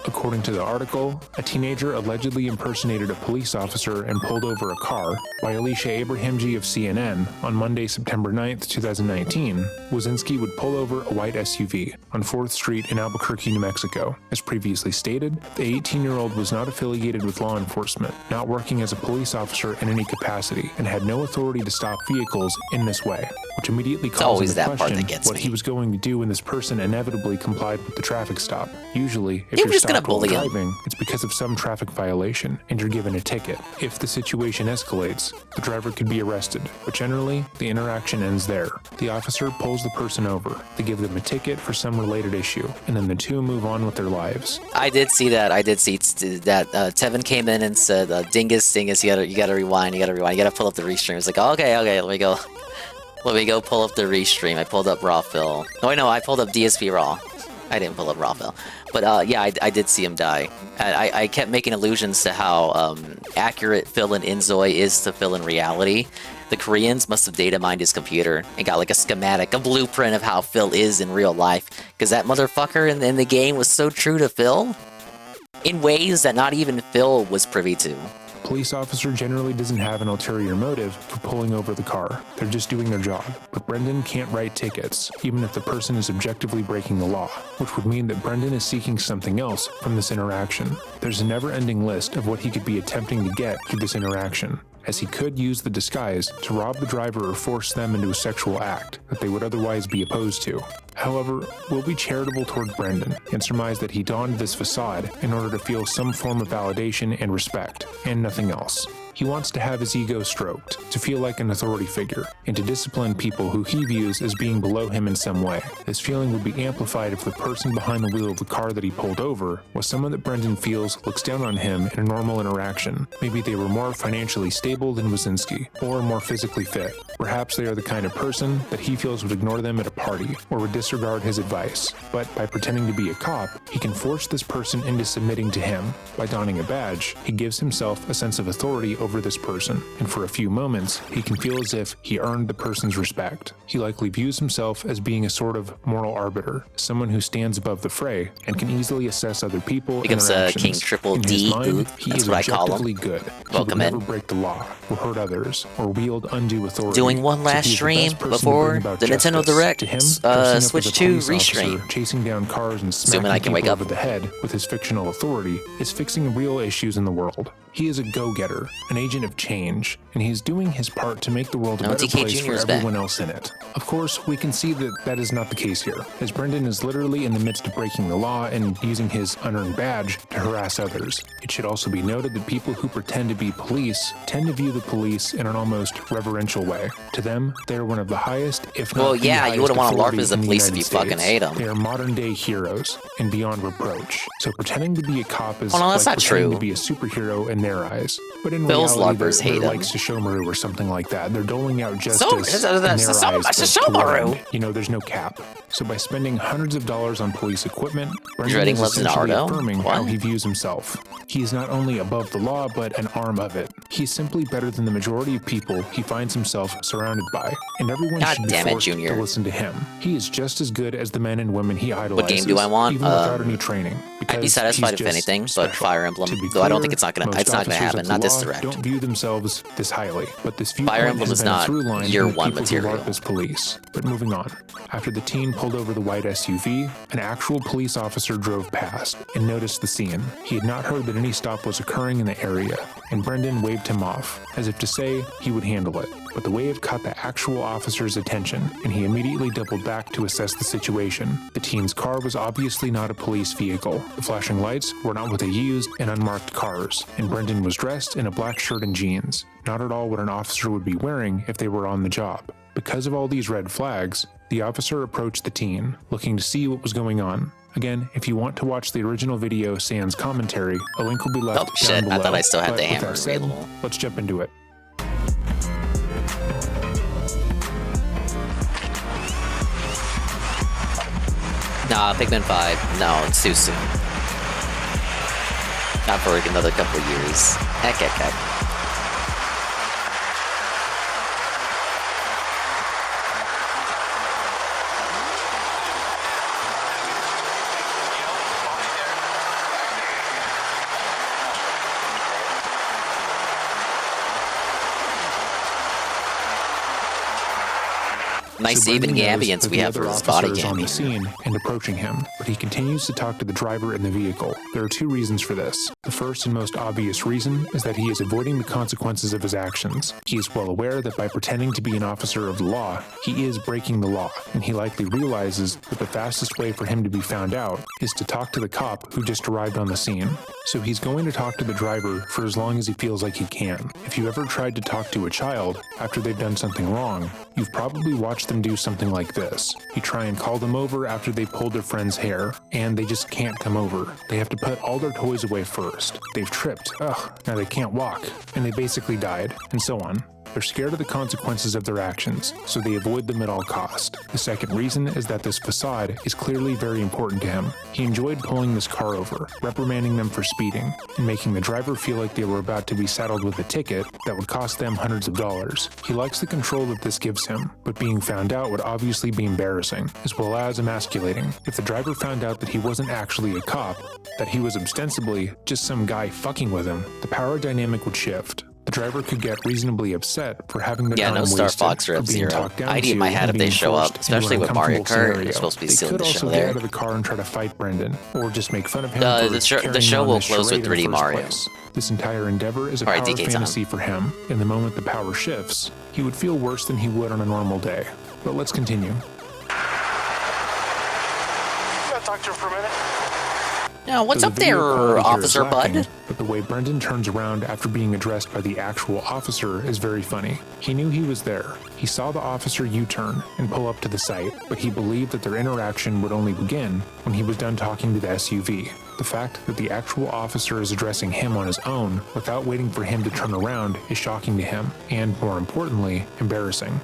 According to the article, a teenager allegedly impersonated a police officer and pulled over a car by Alicia Abrahamji of CNN on Monday, September 9th, 2019. Wazinski would pull over a white SUV on 4th Street in Albuquerque, New Mexico. As previously stated, the 18-year-old was not affiliated with law enforcement, not working as a police officer in any capacity, and had no authority to stop vehicles in this way, which immediately calls always into that part question that gets what me. he was going to do when this person inevitably complied with the traffic stop. Usually, if They you're were just gonna stopped while bully him. driving, it's because of some traffic violation, and you're given a ticket. If the situation escalates, the driver could be arrested, but generally, the interaction ends there. The officer pulls the person over, they give them a ticket for some related issue, and then the two move on with their lives. I did see that. I did see that. Tevin came in and said, "Dingus, you gotta rewind. You gotta pull up the restream." It's like, okay, let me go pull up the restream. I pulled up raw fill. No, wait, no, I pulled up DSP raw. I didn't pull up raw fill. But yeah, I did see him die. I kept making allusions to how accurate Phil in Inzoi is to Phil in reality. The Koreans must have data mined his computer and got like a schematic, a blueprint of how Phil is in real life. Because that motherfucker in the game was so true to Phil in ways that not even Phil was privy to. Police officer generally doesn't have an ulterior motive for pulling over the car. They're just doing their job. But Brendan can't write tickets, even if the person is objectively breaking the law, which would mean that Brendan is seeking something else from this interaction. There's a never-ending list of what he could be attempting to get through this interaction, as he could use the disguise to rob the driver or force them into a sexual act that they would otherwise be opposed to. However, we'll be charitable toward Brendan and surmise that he donned this facade in order to feel some form of validation and respect, and nothing else. He wants to have his ego stroked, to feel like an authority figure, and to discipline people who he views as being below him in some way. This feeling would be amplified if the person behind the wheel of the car that he pulled over was someone that Brendan feels looks down on him in a normal interaction. Maybe they were more financially stable than Wazinski, or more physically fit. Perhaps they are the kind of person that he feels would ignore them at a party, or would disregard his advice, but by pretending to be a cop, he can force this person into submitting to him. By donning a badge, he gives himself a sense of authority over this person, and for a few moments, he can feel as if he earned the person's respect. He likely views himself as being a sort of moral arbiter, someone who stands above the fray and can easily assess other people. Becomes a King Triple D boot. That's what I call him. Good. Welcome he in. Never break the law, or hurt others, or wield undue authority. Doing one last stream before the Nintendo Direct. Switch to restream. Chasing down cars and smacking people over the head with his fictional authority is fixing real issues in the world. He is a go-getter, an agent of change, and he is doing his part to make the world a better place for everyone else in it. Of course, we can see that that is not the case here, as Brendan is literally in the midst of breaking the law and using his unearned badge to harass others. It should also be noted that people who pretend to be police tend to view the police in an almost reverential way. To them, they are one of the highest, if not the highest, you wouldn't want to LARP as a in the police if United you States. fucking hate them. They are modern-day heroes and beyond reproach. So pretending to be a cop is that's like not pretending true. to be a superhero in their eyes. But in Bill's reality, LARPers hate they're him. like Shishomaru or something like that. They're doling out justice that's in their eyes. Shishomaru. You know, there's no cap. So by spending hundreds of dollars on police equipment, Brendan Dreading is loves essentially Naruto? affirming What? how he views himself. He is not only above the law, but an arm of it. He's simply better than the majority of people he finds himself surrounded by, and everyone God should be damn it, forced Junior. to listen to him. He is just as good as the men and women he idolizes. What game do I want? Even without any training. I'd be because satisfied he's if just anything, but special. Fire Emblem. To be Though I don't clear, think it's not gonna most happen. officers of Not the this law direct. Don't view themselves this highly, but this viewpoint Fire Emblem has is been a not through line year in the one people who material. LARP as police. But moving on. After the teen pulled over the white SUV, an actual police officer drove past and noticed the scene. He had not heard that any stop was occurring in the area, and Brendan waved him off, as if to say he would handle it. But the wave caught the actual officer's attention, and he immediately doubled back to assess the situation. The teen's car was obviously not a police vehicle. The flashing lights were not what they used in unmarked cars, and Brendan was dressed in a black shirt and jeans, not at all what an officer would be wearing if they were on the job. Because of all these red flags, the officer approached the teen, looking to see what was going on. Again, if you want to watch the original video sans commentary, a link will be left down below. I thought I still had But the with hammer that said, available. let's jump into it. Nah, Pikmin 5. No, it's too soon. Not for like another couple of years. Heck. Nice So evening Brendan knows ambience that we the have for other this body officer is on the gaming. scene and approaching him, but he continues to talk to the driver in the vehicle. There are two reasons for this. The first and most obvious reason is that he is avoiding the consequences of his actions. He is well aware that by pretending to be an officer of the law, he is breaking the law, and he likely realizes that the fastest way for him to be found out is to talk to the cop who just arrived on the scene. So he's going to talk to the driver for as long as he feels like he can. If you ever tried to talk to a child after they've done something wrong, you've probably watched them do something like this. You try and call them over after they pulled their friend's hair, and they just can't come over. They have to put all their toys away first. They've tripped. Ugh, now they can't walk. And they basically died, and so on. They're scared of the consequences of their actions, so they avoid them at all cost. The second reason is that this facade is clearly very important to him. He enjoyed pulling this car over, reprimanding them for speeding, and making the driver feel like they were about to be saddled with a ticket that would cost them hundreds of dollars. He likes the control that this gives him, but being found out would obviously be embarrassing, as well as emasculating. If the driver found out that he wasn't actually a cop, that he was ostensibly just some guy fucking with him, the power dynamic would shift. The driver could get reasonably upset for having their time no Star wasted, Fox or for being F-Zero. talked down ID in to, my head and if they being show up, forced into an especially with Mario uncomfortable Kart. They're scenario. supposed to be They stealing could the also show get there. out of the car and try to fight Brendan, or just make fun of him The for show carrying on will this close with charade in the 3D first Mario. place. This entire endeavor is a Alright, power DK time. fantasy for him, and the moment the power shifts, he would feel worse than he would on a normal day. But let's continue. You gotta talk to her for a minute. Now, what's So up the video there, quality here Officer is lacking, Bud? But the way Brendan turns around after being addressed by the actual officer is very funny. He knew he was there. He saw the officer U-turn and pull up to the site, but he believed that their interaction would only begin when he was done talking to the SUV. The fact that the actual officer is addressing him on his own without waiting for him to turn around is shocking to him, and more importantly, embarrassing.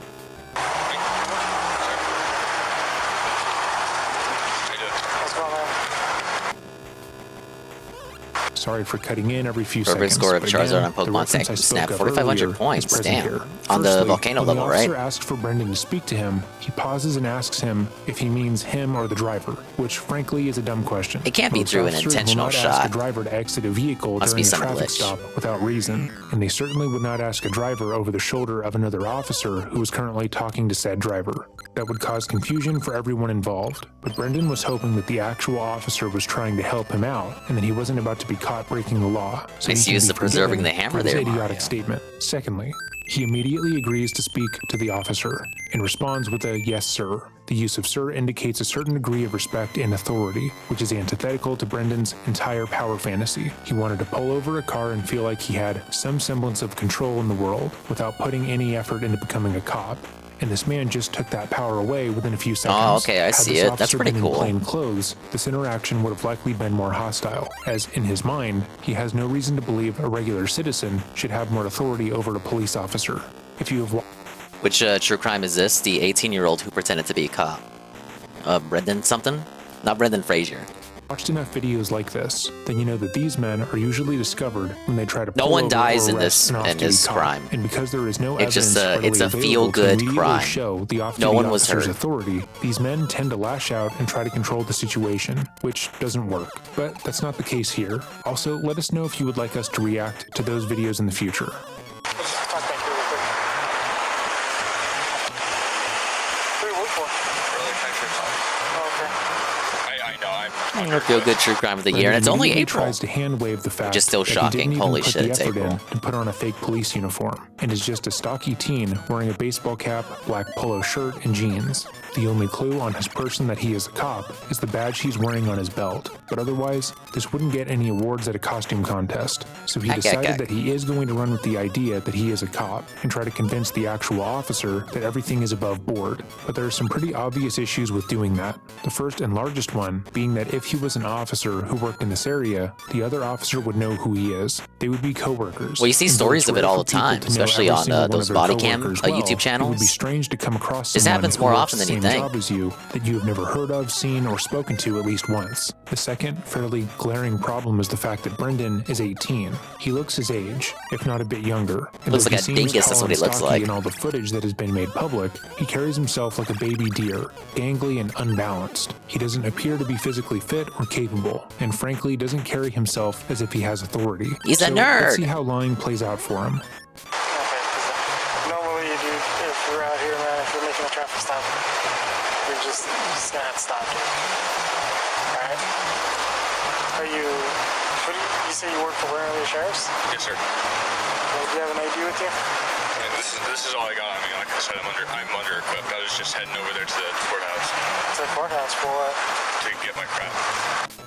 Sorry for cutting in every few Perfect seconds. score of but Charizard again, on Pokemon the reference I Snap. spoke of 4,500 earlier points. is present Damn. here. On the Firstly, volcano when level, the right? officer asks for Brendan to speak to him, he pauses and asks him if he means him or the driver, which frankly is a dumb question. It can't be Most through an officers will intentional not shot. ask a driver to exit a vehicle Must during be a some traffic glitch. stop without reason, and they certainly would not ask a driver over the shoulder of another officer who is currently talking to said driver. That would cause confusion for everyone involved, but Brendan was hoping that the actual officer was trying to help him out and that he wasn't about to be caught breaking the law. So Nice he can use be of preserving forgiven the hammer for his there, idiotic Mario. statement. Secondly, he immediately agrees to speak to the officer and responds with a yes, sir. The use of sir indicates a certain degree of respect and authority, which is antithetical to Brendan's entire power fantasy. He wanted to pull over a car and feel like he had some semblance of control in the world without putting any effort into becoming a cop. And this man just took that power away within a few seconds. Oh, okay, I Had see this it. That's officer pretty been cool. in plain clothes, this interaction would have likely been more hostile, as in his mind, he has no reason to believe a regular citizen should have more authority over a police officer. If you have Which true crime is this? The 18-year-old who pretended to be a cop. Brendan something? Not Brendan Fraser. watched enough videos like this, then you know that these men are usually discovered when they try to No pull one over dies or in arrest this an in off-duty this cop. crime. And because there is no It's just evidence it's a readily available feel-good to immediately crime. show the off-duty No one was officer's hurt. authority, these men tend to lash out and try to control the situation, which doesn't work. But that's not the case here. Also, let us know if you would like us to react to those videos in the future. Feel good true crime of the year, and it's only immediately April. tries to hand wave the fact Which is still that he shocking. didn't even Holy put shit, the it's effort April. in to put on a fake police uniform, and is just a stocky teen wearing a baseball cap, black polo shirt, and jeans. The only clue on his person that he is a cop is the badge he's wearing on his belt, but otherwise, this wouldn't get any awards at a costume contest. So he decided that he is going to run with the idea that he is a cop and try to convince the actual officer that everything is above board. But there are some pretty obvious issues with doing that. The first and largest one being that if he was an officer who worked in this area, the other officer would know who he is. They would be co-workers. Well, you see And though stories it's of it rare all for the people time, to know especially every on single one those of their body cam coworkers well, YouTube It would be channels. strange to come across This someone happens who more works often the than you same think. job as you that you have never heard of, seen, or spoken to at least once. The second, fairly glaring problem is the fact that Brendan is 18. He looks his age, if not a bit younger. And Looks though like a seems dingus, that's tall what he and looks stocky like. in all the footage that has been made public, he carries himself like a baby deer, gangly and unbalanced. He doesn't appear to be physically fit or capable, and frankly doesn't carry himself as if he has authority. He's a So nerd. Let's see how lying plays out for him. Normally, dude, if you're out here, man, if you're making a traffic stop, you're just gonna have to stop, dude. Alright? Are you, what do you say you work for Warren Sheriff's? Yes, sir. Do you have an ID with you? And this is all I got. I mean, like I said, I'm under equipped. I was just heading over there to the courthouse. To the courthouse for what? To get my crap.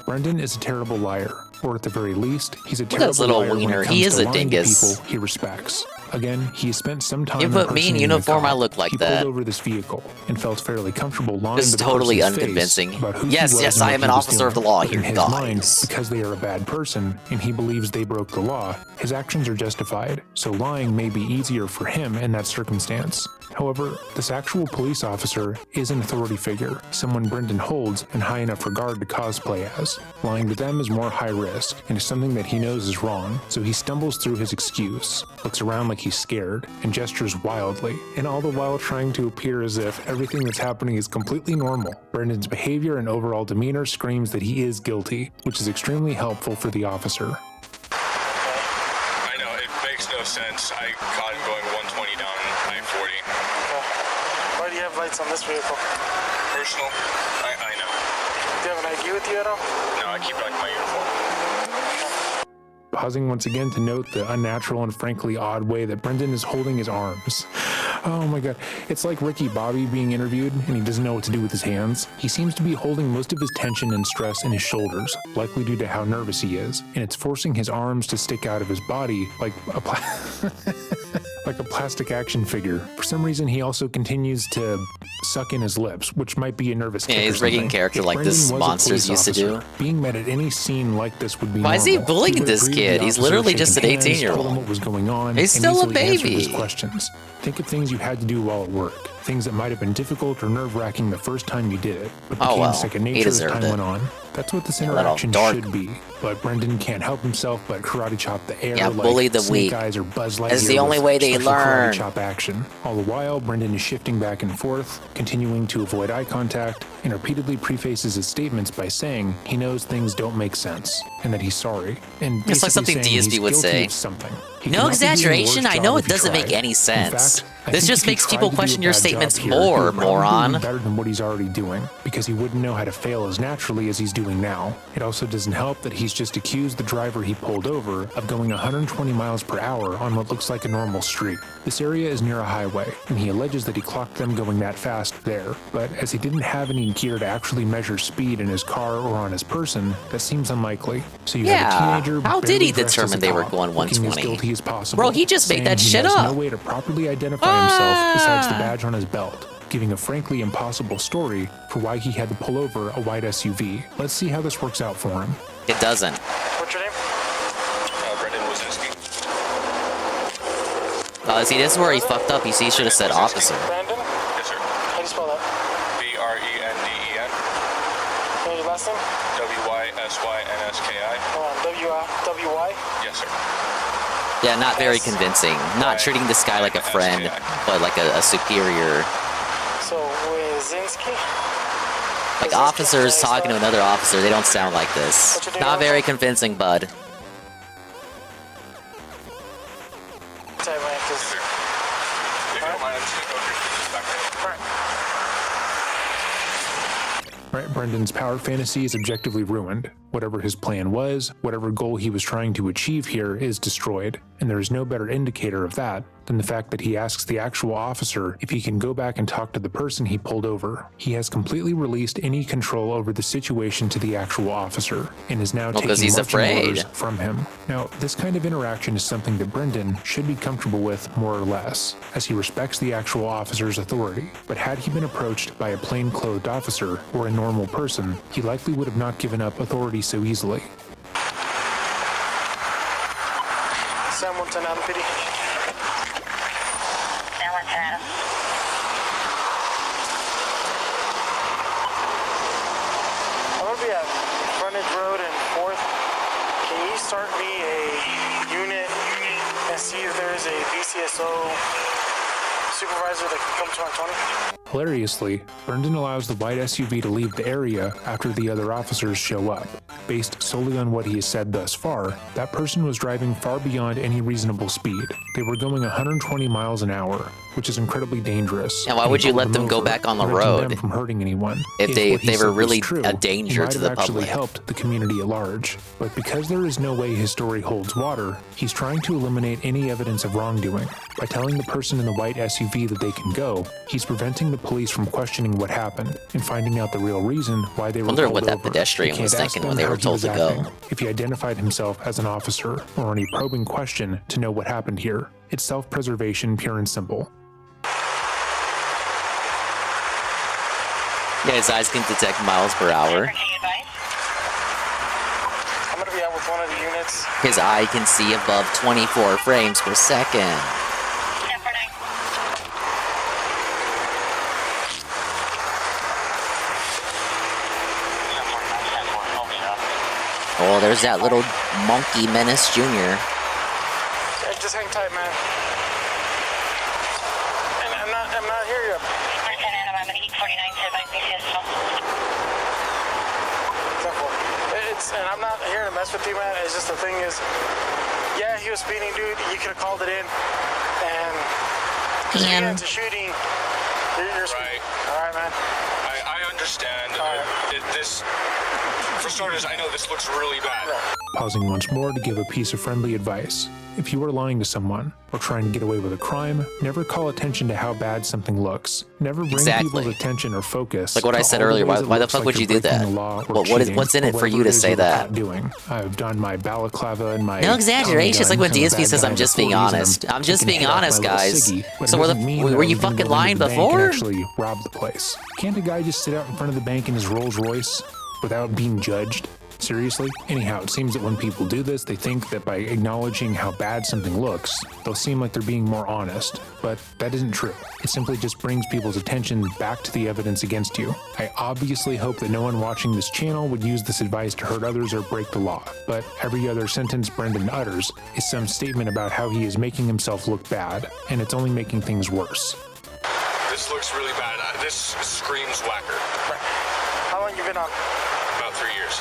Brendan is a terrible liar, or at the very least, he's a Look at terrible his little liar when it wiener. comes He is to a lying to dingus. people he respects. Again, he has spent some time You put me in impersonating a uniform, I cop. look like he that. pulled over this vehicle and felt fairly comfortable lying This is to the totally person's face unconvincing. about who he Yes, was yes, and I what am he an was officer of the doing. law But here, in his guys. mind, because they are a bad person and he believes they broke the law, his actions are justified. So lying may be easier for him in that circumstance. However, this actual police officer is an authority figure, someone Brendan holds in high enough regard to cosplay as. Lying to them is more high risk, and is something that he knows is wrong, so he stumbles through his excuse, looks around like he's scared, and gestures wildly, and all the while trying to appear as if everything that's happening is completely normal. Brendan's behavior and overall demeanor screams that he is guilty, which is extremely helpful for the officer. I know, it makes no sense. I caught him going 120 down I-40. Why do you have lights on this vehicle? Personal? I know. Do you have an ID with you at all? No, I keep like my uniform. Pausing once again to note the unnatural and frankly odd way that Brendan is holding his arms. Oh my god, it's like Ricky Bobby being interviewed and he doesn't know what to do with his hands. He seems to be holding most of his tension and stress in his shoulders, likely due to how nervous he is, and it's forcing his arms to stick out of his body like a like a plastic action figure. For some reason, he also continues to suck in his lips, which might be a nervous Yeah, tick or he's rigging something. character If like this Brendan was a monsters police used to do. officer, being met at any scene like this would be Why is he normal. bullying would this agree with kid? the He's officer, literally just an shaking hands, 18-year-old. told him what was going on, He's and still a easily answered baby. his questions. Think of things you had to do while at work. Things that might have been difficult or nerve-wracking the first time you did it, but Oh, became well, second he nature as deserved time it. went on. That's what this interaction should be. But Brendan can't help himself but karate chop the air like bully the Snake weak. Eyes or Buzz Lightyear. It's the only way they special learn. Karate chop action. All the while, Brendan is shifting back and forth, continuing to avoid eye contact, and repeatedly prefaces his statements by saying he knows things don't make sense and that he's sorry. And It's like basically something saying DSP he's would guilty say. of something. He No could not be doing the exaggeration. worst I know job it if he doesn't make tried. any In sense. fact, I This think just if he makes tried people to do question a your bad job statements here, more, he would probably moron. be better than what he's already doing, because he wouldn't know how to fail as naturally as he's doing now. It also doesn't help that he's just accused the driver he pulled over of going 120 miles per hour on what looks like a normal street. This area is near a highway, and he alleges that he clocked them going that fast there. But as he didn't have any gear to actually measure speed in his car or on his person, that seems unlikely. So you have a teenager how did he barely dressed as determine a they were cop, going looking as 120? guilty as possible, Bro, he just made saying that he shit has up. no way to properly identify himself besides the badge on his belt, giving a frankly impossible story for why he had to pull over a white SUV. Let's see how this works out for him. It doesn't. What's your name? Brendan Wazinski. See, this is where he fucked up. You see, he should have said officer. Brandon? Yes, sir. How do you spell that? B-R-E-N-D-E-N. And your last name? W-Y-S-Y-N-S-K-I. W-Y? Yes, sir. Yeah, not very convincing. Not treating this guy like a friend, but like a superior. So, Wazinski? Like officers talking to another officer, they don't sound like this. Not very convincing, bud. Type man, because... If you don't mind, I'm just going to go through this back there. Right, Brendan's power fantasy is objectively ruined. Whatever his plan was, whatever goal he was trying to achieve here is destroyed, and there is no better indicator of that than the fact that he asks the actual officer if he can go back and talk to the person he pulled over. He has completely released any control over the situation to the actual officer, and is now taking he's marching afraid. orders from him. Now, this kind of interaction is something that Brendan should be comfortable with more or less, as he respects the actual officer's authority. But had he been approached by a plainclothed officer or a normal person, he likely would have not given up authority so easily. San Montana PD. San Montana. I'm gonna be at Frontage Road and 4th. Can you start me a unit and see if there's a BCSO supervisor that can come to 120? Hilariously, Brendan allows the white SUV to leave the area after the other officers show up. Based solely on what he has said thus far, that person was driving far beyond any reasonable speed. They were going 120 miles an hour, which is incredibly dangerous. And why would you let them go over, back on the preventing road them from hurting anyone? if they what he were said was really true, a danger it to might the have actually public? helped the community at large. But because there is no way his story holds water, he's trying to eliminate any evidence of wrongdoing. By telling the person in the white SUV that they can go, he's preventing the police from questioning what happened and finding out the real reason why they were Wonder pulled what that over. pedestrian They was can't ask thinking when them they how were he told was to go. acting, if he identified himself as an officer, or any probing question to know what happened here. It's self-preservation, pure and simple. Yeah, his eyes can detect miles per hour. I'm gonna be out with one of the units. His eye can see above 24 frames per second. Oh, there's that little monkey menace junior. Hey, just hang tight, man. And I'm not here yet. And I'm not here to mess with you, man. It's just the thing is, yeah, he was speeding, dude. You could have called it in, and if you get into shooting, you're speeding. All right, man. I understand. This, for starters, I know this looks really bad. Pausing once more to give a piece of friendly advice. If you are lying to someone, or trying to get away with a crime, never call attention to how bad something looks. Never bring people's attention or focus. Like what I said earlier, why the fuck would you do that? What's in it for you to say that? I've done my balaclava and my... No exaggeration. It's like when DSP says, I'm just being honest. I'm just being honest, guys. So were you fucking lying before? Actually rob the place. Can't a guy just sit out in front of the bank in his Rolls Royce without being judged? Seriously? Anyhow, it seems that when people do this, they think that by acknowledging how bad something looks, they'll seem like they're being more honest. But that isn't true. It simply just brings people's attention back to the evidence against you. I obviously hope that no one watching this channel would use this advice to hurt others or break the law, but every other sentence Brendan utters is some statement about how he is making himself look bad, and it's only making things worse. This looks really bad. This screams whacker. How long you been on? About 3 years.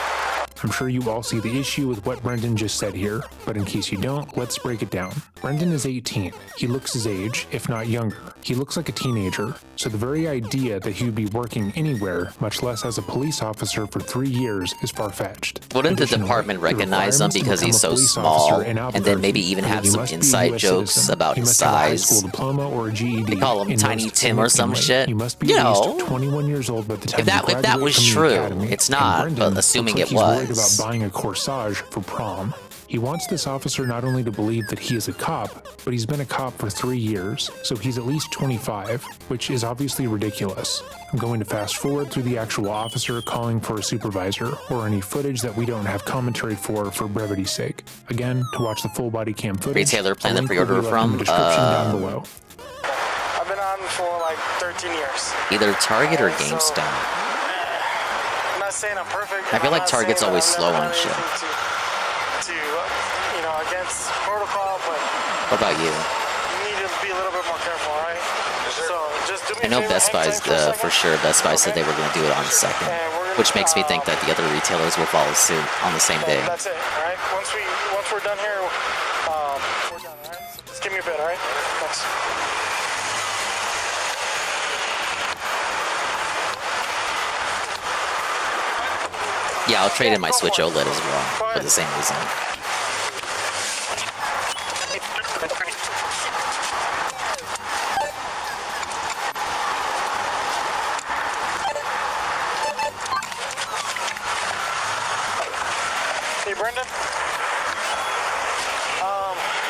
I'm sure you all see the issue with what Brendan just said here, but in case you don't, let's break it down. Brendan is 18. He looks his age, if not younger. He looks like a teenager, so the very idea that he would be working anywhere, much less as a police officer for 3 years, is far-fetched. Wouldn't the department recognize him because he's so small, and then maybe even have some inside jokes about his size? School diploma or a GED. They call him Tiny Tim or some shit. You must be at least 21 years old by the time if that was true, it's not, but assuming it was. About buying a corsage for prom. He wants this officer not only to believe that he is a cop, but he's been a cop for 3 years, so he's at least 25, which is obviously ridiculous. I'm going to fast forward through the actual officer calling for a supervisor, or any footage that we don't have commentary for brevity's sake. Again, to watch the full body cam footage, retailer plan the pre-order from the description down below. I've been on for like 13 years. Either Target or GameStop. I'm not saying I'm perfect. I feel like Target's always slow on shit. Against protocol, but what about you? You need to be a little bit more careful, right? So just do me I know Best Buy's for sure. Best Buy said they were going to do it on the 2nd, which makes me think that the other retailers will follow suit on the same day. That's it, all right? Once we're done here, we're done, all right? So just give me a bit, all right? Thanks. Yeah, I'll trade in my Switch OLED as well for the same reason. Hey, Brendan.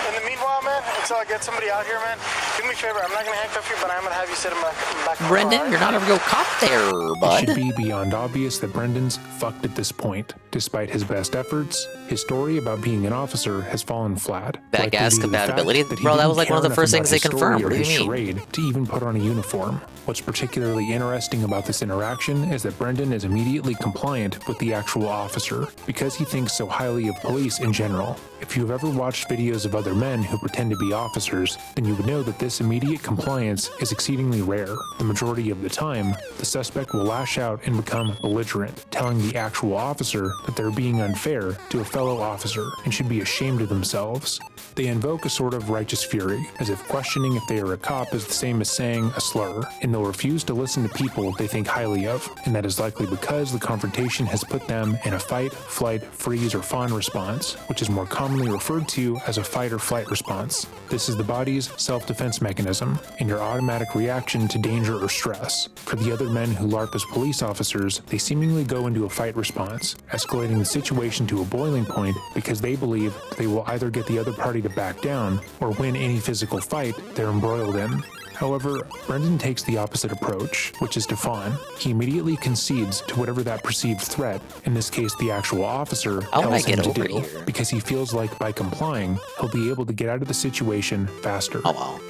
In the meanwhile, man, until I get somebody out here, man, do me a favor. I'm not going to handcuff you, but I'm going to have you sit in back. Brendan, you're not a real cop there, bud. It should be beyond obvious that Brendan's fucked at this point. Despite his best efforts, his story about being an officer has fallen flat. That gas compatibility? Bro, that was like one of the first things they confirmed. What do you mean? To even put on a uniform. What's particularly interesting about this interaction is that Brendan is immediately compliant with the actual officer because he thinks so highly of police in general. If you've ever watched videos of other men who pretend to be officers, then you would know that this immediate compliance is exceedingly rare. The majority of the time, the suspect will lash out and become belligerent, telling the actual officer that they're being unfair to a fellow officer and should be ashamed of themselves. They invoke a sort of righteous fury, as if questioning if they are a cop is the same as saying a slur, and they'll refuse to listen to people they think highly of, and that is likely because the confrontation has put them in a fight, flight, freeze, or fawn response, which is more commonly referred to as a fight or flight response. This is the body's self-defense mechanism, and your automatic reaction to danger or stress. For the other men who LARP as police officers, they seemingly go into a fight response, escalating the situation to a boiling point because they believe they will either get the other party to back down or win any physical fight they're embroiled in. However, Brendan takes the opposite approach, which is to fawn. He immediately concedes to whatever that perceived threat, in this case the actual officer, tells him to do, because he feels like by complying, he'll be able to get out of the situation faster. Oh wow. Do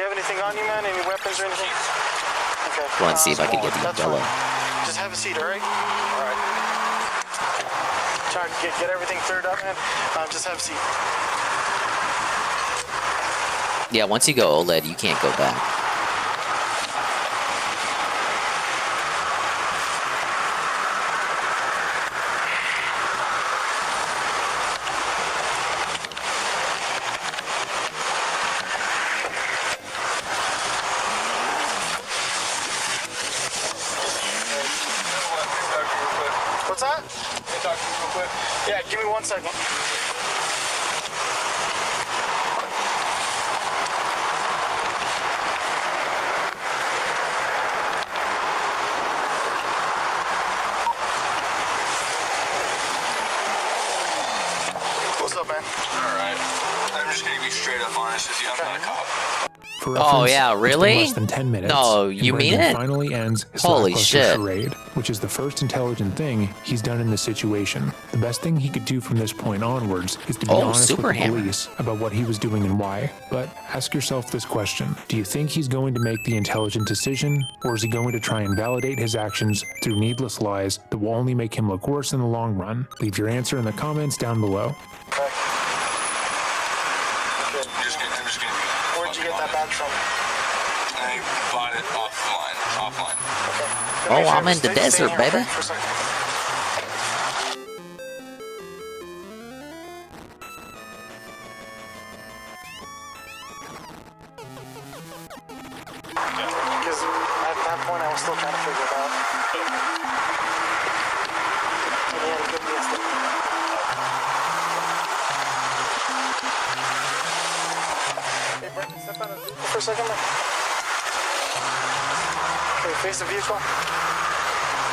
you have anything on you, man? Any weapons or anything? Okay. I want to see if I can get the umbrella. Just have a seat, all right? All right. Try to get everything cleared up, man. Just have a seat. Yeah, once you go OLED, you can't go back. What's that? Can I talk to you real quick? Yeah, give me 1 second. What's up, man? Alright. I'm just gonna be straight up honest with you. I'm not a cop. For reference, Oh, yeah, it's been really? less than 10 minutes. No, and you mean Brendan it? finally ends his Holy lackluster shit. charade, which is the first intelligent thing he's done in this situation. The best thing he could do from this point onwards is to be honest with the police about what he was doing and why. But ask yourself this question. Do you think he's going to make the intelligent decision, or is he going to try and validate his actions through needless lies that will only make him look worse in the long run? Leave your answer in the comments down below. Where'd you get that badge from? I bought it offline. Okay. Oh, I'm in the desert, baby. Because at that point I was still trying to figure it out. And he had a good instinct. Hey, Brendan, step out of the vehicle for a second, man. Okay, face the vehicle.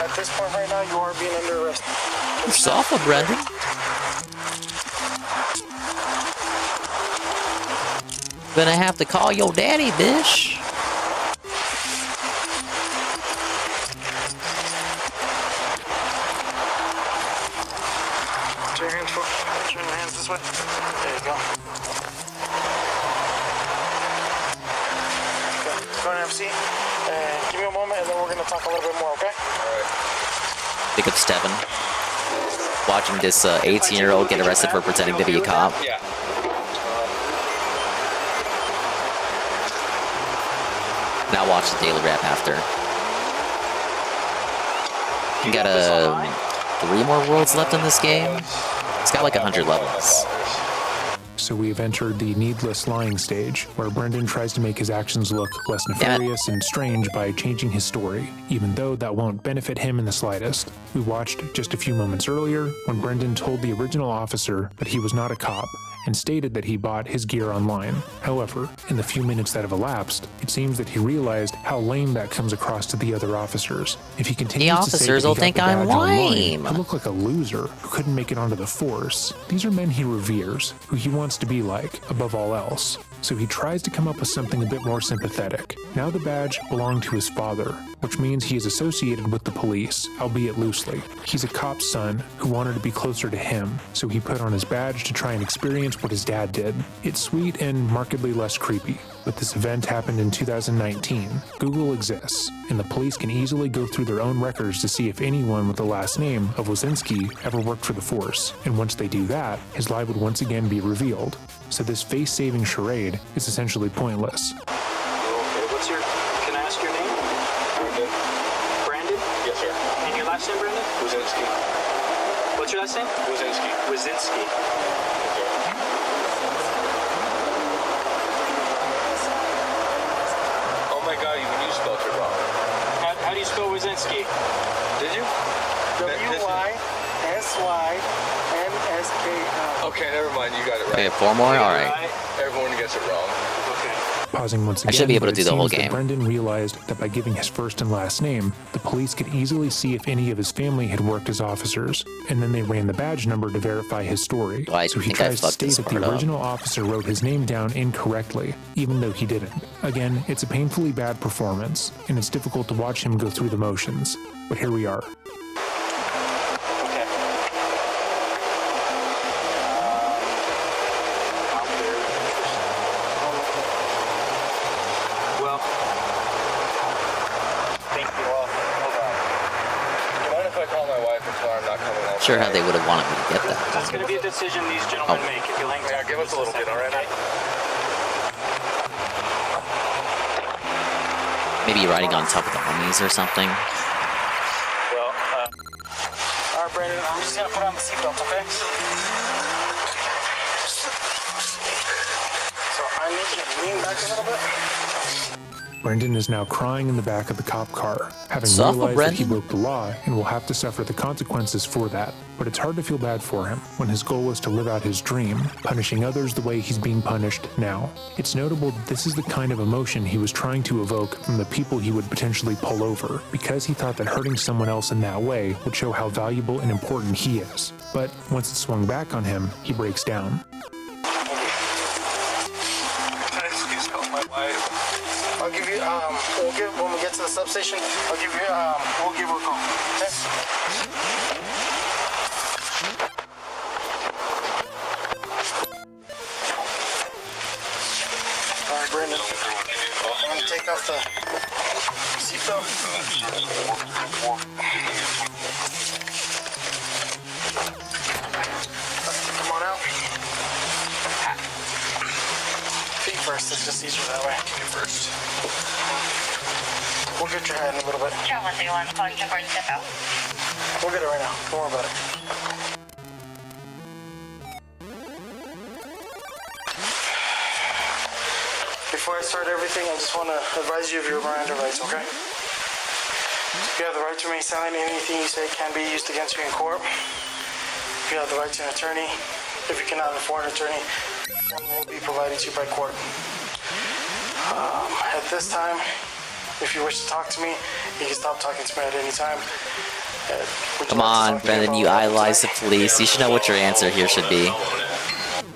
At this point right now, you are being under arrest. It's awful, Brendan. Gonna have to call your daddy, bitch. Turn your hands this way. There you go. Okay, go and have a seat. And give me a moment, and then we're gonna talk a little bit more, okay? Pick up Steven. Watching this 18-year-old get arrested for pretending to be a cop. Yeah. Now watch the daily rap after. You got 3 more worlds left in this game. It's got like 100 levels. So we have entered the needless lying stage, where Brendan tries to make his actions look less nefarious and strange by changing his story, even though that won't benefit him in the slightest. We watched just a few moments earlier when Brendan told the original officer that he was not a cop and stated that he bought his gear online. However, in the few minutes that have elapsed, it seems that he realized how lame that comes across to the other officers. If he continues to say that he will got think the badge I'm online, lame. he'll look like a loser who couldn't make it onto the force. These are men he reveres, who he wants to be like, above all else. So he tries to come up with something a bit more sympathetic. Now the badge belonged to his father, which means he is associated with the police, albeit loosely. He's a cop's son who wanted to be closer to him, so he put on his badge to try and experience what his dad did. It's sweet and markedly less creepy, but this event happened in 2019. Google exists, and the police can easily go through their own records to see if anyone with the last name of Wazinski ever worked for the force, and once they do that, his lie would once again be revealed. So this face-saving charade is essentially pointless. What's your, can I ask your name? Brandon. Brandon? Yes, sir. And your last name, Brandon? Wazinski. What's your last name? Wazinski. Wazinski. Oh my god, you spelled it wrong. How do you spell Wazinski? Did you? W-Y-S-Y-N-S-K-I. Okay, never mind, you got it right. Okay, 4 more? Alright. Everyone gets it wrong. Pausing once again, I should be able to but do it the whole seems that game. Brendan realized that by giving his first and last name, the police could easily see if any of his family had worked as officers, and then they ran the badge number to verify his story. Well, I so he think I tries to fucked state this that part the up. original officer wrote his name down incorrectly, even though he didn't. Again, it's a painfully bad performance, and it's difficult to watch him go through the motions. But here we are. Well, thank you all. Hold on. You mind if I call my wife and tell her I'm not coming home? Sure how they would have wanted me to get that. That's going to be a decision these gentlemen make. If you'll hang tight. Give us a little bit, all right? Maybe riding on top of the homies or something. Well, All right, Brandon, I'm just gonna put on the seatbelt, okay? So I need you to lean back a little bit. Brendan is now crying in the back of the cop car, having Suffer, realized that he Brendan. broke the law and will have to suffer the consequences for that. But it's hard to feel bad for him when his goal was to live out his dream, punishing others the way he's being punished now. It's notable that this is the kind of emotion he was trying to evoke from the people he would potentially pull over, because he thought that hurting someone else in that way would show how valuable and important he is. But once it swung back on him, he breaks down. Please help my wife. I'll give you, when we get to the substation, I'll give you, we'll give her a call. Okay? All right, Brandon. I'm going to take off the seatbelt. Come on out. Feet first, it's just easier that way. Feet first. We'll get your hat in a little bit. We'll get it right now. Don't worry about it. Before I start everything, I just want to advise you of your Miranda rights, okay? You have the right to remain silent. Anything you say can be used against you in court. You have the right to an attorney. If you cannot afford an attorney, one will be provided to you by court. At this time, if you wish to talk to me, you can stop talking to me at any time. Come on, Brendan, you idolize the police. You should know what your answer here should be.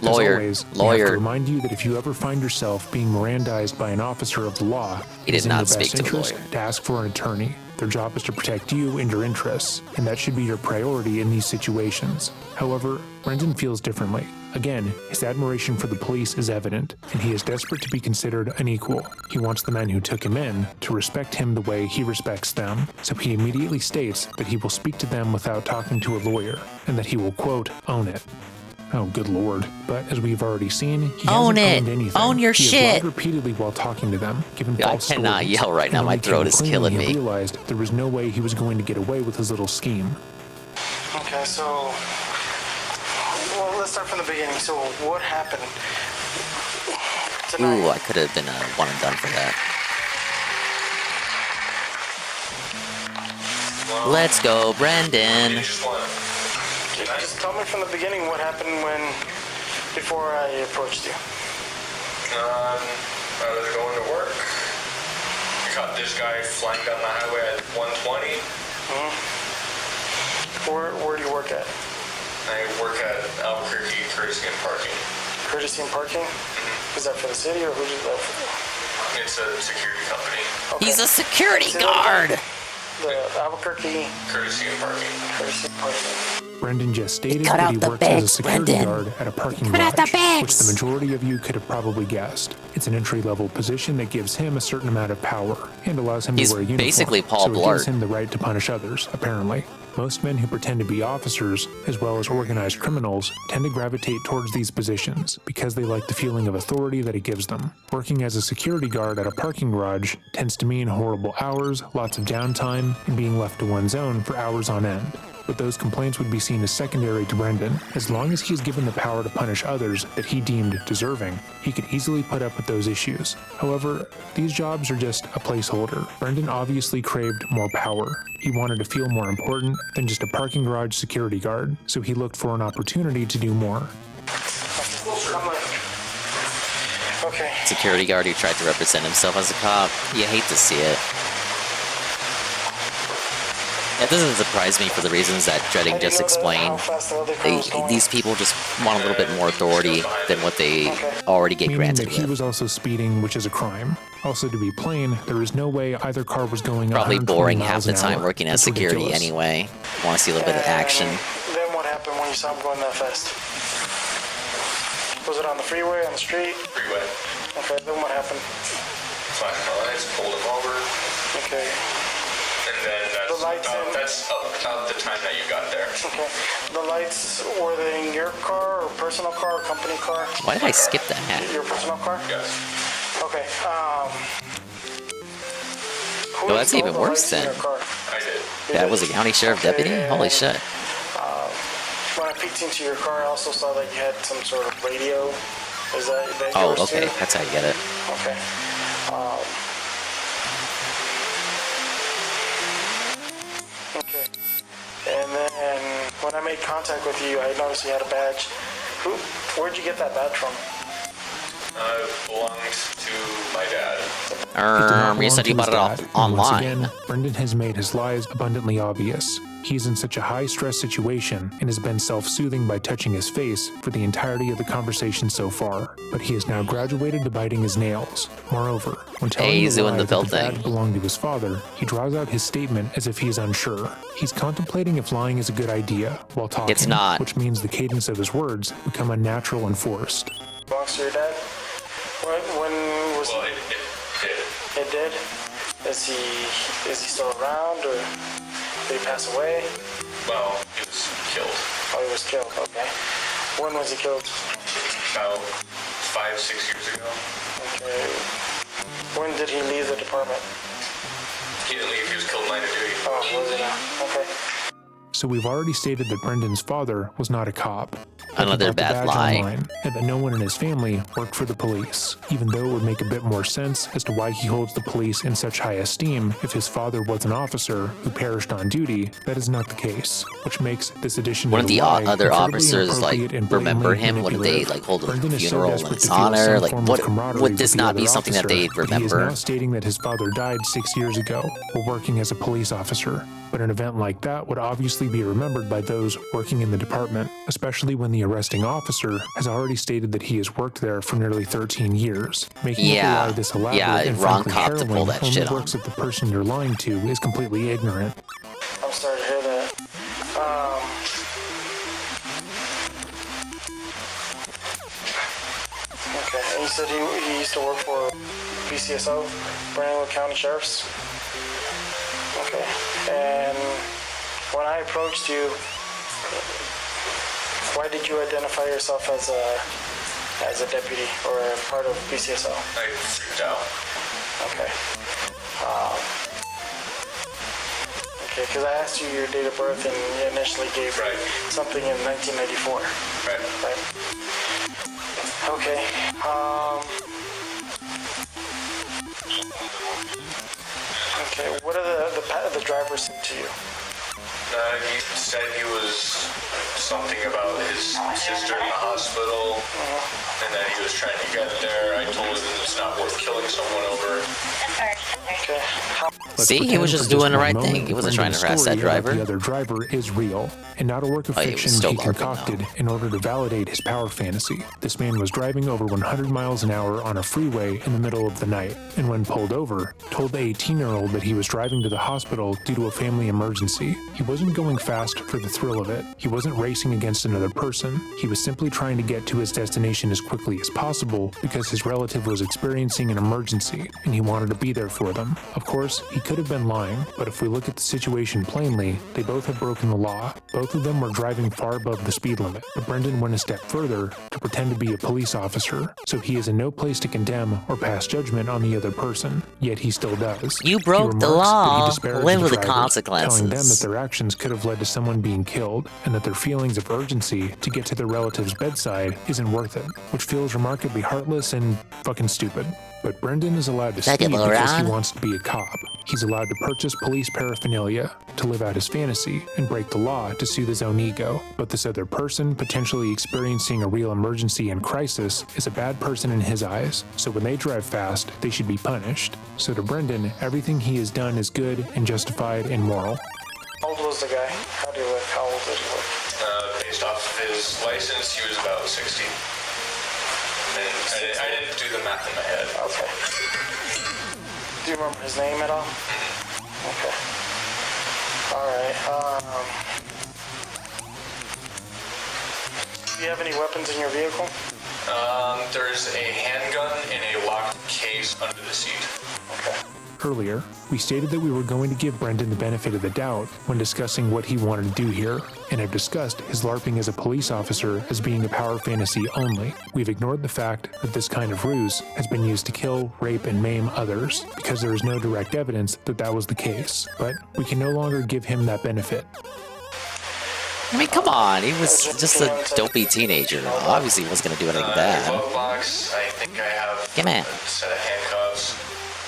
Lawyer. As always, we have to remind you that if you ever find yourself being Mirandized by an officer of the law, He did it's in not your speak best to the interest lawyer. to ask for an attorney. Their job is to protect you and your interests, and that should be your priority in these situations. However, Brendan feels differently. Again, his admiration for the police is evident, and he is desperate to be considered an equal. He wants the men who took him in to respect him the way he respects them, so he immediately states that he will speak to them without talking to a lawyer, and that he will, quote, own it. Oh, good lord. But as we've already seen, he Own hasn't it. owned anything. Own your he shit. has lied repeatedly while talking to them, given I false cannot stories. yell right now. And My only throat came is clean killing when he me. realized there was no way he was going to get away with his little scheme. Okay, so, well, let's start from the beginning. So, what happened tonight? Ooh, I could have been one and done for that. Let's go, Brendan. Just tell me from the beginning what happened before I approached you. I was going to work. I caught this guy flying down the highway at 120. Where do you work at? I work at Albuquerque Courtesy and Parking. Courtesy and Parking? Is that for the city or who does that for? It's a security company. Okay. He's a security guard. The Albuquerque Courtesy and Parking. Courtesy and Parking. Brendan just stated Cut that out he the works as a bags, security Brendan. guard at a parking Cut out the garage, which bags. the majority of you could have probably guessed. It's an entry-level position that gives him a certain amount of power and allows him He's to wear a uniform. basically Paul so it gives Blart. him the right to punish others, apparently. Most men who pretend to be officers, as well as organized criminals, tend to gravitate towards these positions because they like the feeling of authority that it gives them. Working as a security guard at a parking garage tends to mean horrible hours, lots of downtime, and being left to one's own for hours on end. But those complaints would be seen as secondary to Brendan. As long as he is given the power to punish others that he deemed deserving, he could easily put up with those issues. However, these jobs are just a placeholder. Brendan obviously craved more power. He wanted to feel more important than just a parking garage security guard, so he looked for an opportunity to do more. Okay. Security guard who tried to represent himself as a cop. You hate to see it. It doesn't surprise me for the reasons that Dreading just explained. These people just want a little bit more authority than what they already get Meaning granted that he with. was also speeding, which is a crime. Also, to be plain, there is no way either car was going Probably 120 boring miles half the an time hour. working as That's security ridiculous. anyway. Want to see a little bit of action. Then what happened when you saw him going that fast? Was it on the freeway, on the street? Freeway. Okay, then what happened? Flashed my lights, pulled him over. Okay. And then that's about the time that you got there. Okay. The lights, were they in your car or personal car or company car? Why did I skip that? Your personal car? Yes. Okay. Well, that's even worse then. I did. That was a county sheriff deputy? Holy shit. When I peeked into your car, I also saw that you had some sort of radio. Is that Oh, yours okay. too? That's how you get it. Okay. Okay. And then when I made contact with you, I noticed you had a badge. Where'd you get that badge from? It belongs to my dad. It did not You said you belong bought to it his dad, off and once online. again, Brendan has made his lies abundantly obvious. He's in such a high-stress situation and has been self-soothing by touching his face for the entirety of the conversation so far, but he has now graduated to biting his nails. Moreover, when telling he's the doing lie the that the belt thing. bag belonged to his father, he draws out his statement as if he is unsure. He's contemplating if lying is a good idea while talking, It's not. which means the cadence of his words become unnatural and forced. Belongs to your dad? When was Well, it did. it did? Is he still around, or did he pass away? Well, he was killed. Oh, he was killed. Okay. When was he killed? About 5-6 years ago. Okay. When did he leave the department? He didn't leave. He was killed in line of duty. Oh, was he now? Okay. So we've already stated that Brendan's father was not a cop. Another That he bought the bad badge lie. online, and that no one in his family worked for the police, even though it would make a bit more sense as to why he holds the police in such high esteem if his father was an officer who perished on duty. That is not the case, which makes this addition Wouldn't to the lie other incredibly officers like inappropriate and remember blatantly him? Wouldn't they manipulative. like hold a Brendan is so funeral in desperate his to feel some honor? Like form of what camaraderie would with this the not other be something that officer, they'd but he is now remember? stating that his father died 6 years ago while working as a police officer. But an event like that would obviously be remembered by those working in the department, especially when the arresting officer has already stated that he has worked there for nearly 13 years. Making Yeah. up a lie this elaborate Yeah, and wrong frankly cop to pull harrowing that only shit on. works if the person you're lying to is completely ignorant. I'm sorry to hear that. Okay, and you said he used to work for BCSO, Brandon County Sheriff's? Okay, and when I approached you, why did you identify yourself as a deputy or a part of BCSO? I freaked out. Okay. Okay, because I asked you your date of birth and you initially gave something in 1994. Right. Okay. Okay. What are the drivers said to you? He said he was something about his sister in the hospital, and that he was trying to get there. I told him it's not worth killing someone over. Okay. See, he was just doing the right thing. He wasn't trying to harass that driver. The other driver is real, and not a work of Oh, he was fiction still he LARPing, concocted in order to validate his power fantasy. This man was driving over 100 miles an hour on a freeway in the middle of the night, and when pulled over, told the 18-year-old that he was driving to the hospital due to a family emergency. He wasn't going fast for the thrill of it. He wasn't racing against another person. He was simply trying to get to his destination as quickly as possible because his relative was experiencing an emergency, and he wanted to be there for them. Of course, he could have been lying, but if we look at the situation plainly, they both have broken the law. Both of them were driving far above the speed limit, but Brendan went a step further to pretend to be a police officer, so he is in no place to condemn or pass judgment on the other person, yet he still does. You broke the law. Live with the consequences. Telling them that their actions could have led to someone being killed, and that their feelings of urgency to get to their relative's bedside isn't worth it, which feels remarkably heartless and fucking stupid. But Brendan is allowed to speak because he wants to be a cop. He's allowed to purchase police paraphernalia, to live out his fantasy, and break the law to soothe his own ego. But this other person, potentially experiencing a real emergency and crisis, is a bad person in his eyes. So when they drive fast, they should be punished. So to Brendan, everything he has done is good and justified and moral. How old was the guy? How old did he look? Based off of his license, he was about 60. And I didn't do the math in my head. Okay. Do you remember his name at all? Okay. Alright, do you have any weapons in your vehicle? There's a handgun in a locked case under the seat. Okay. Earlier, we stated that we were going to give Brendan the benefit of the doubt when discussing what he wanted to do here, and have discussed his LARPing as a police officer as being a power fantasy only. We've ignored the fact that this kind of ruse has been used to kill, rape, and maim others, because there is no direct evidence that that was the case, but we can no longer give him that benefit. I mean, come on. He was just a dopey teenager. Obviously, he wasn't going to do anything bad. Glove box, I think I have Come on. a set of handcuffs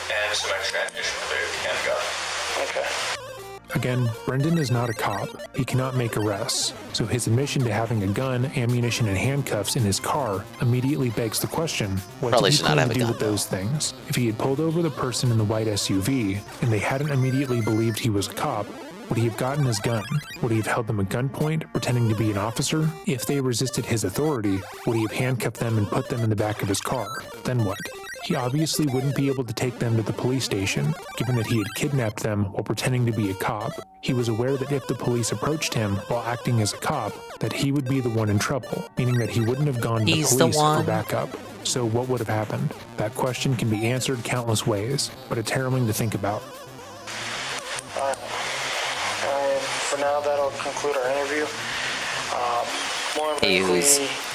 and some extra ammunition for the handgun. Okay. Again, Brendan is not a cop. He cannot make arrests, so his admission to having a gun, ammunition, and handcuffs in his car immediately begs the question, what Probably did he should not plan have to a do gun, with those things? If he had pulled over the person in the white SUV, and they hadn't immediately believed he was a cop, Would he have gotten his gun? Would he have held them at gunpoint, pretending to be an officer? If they resisted his authority, would he have handcuffed them and put them in the back of his car? Then what? He obviously wouldn't be able to take them to the police station, given that he had kidnapped them while pretending to be a cop. He was aware that if the police approached him while acting as a cop, that he would be the one in trouble, meaning that he wouldn't have gone to the police for backup. So what would have happened? That question can be answered countless ways, but it's harrowing to think about. For now, that'll conclude our interview. Hey,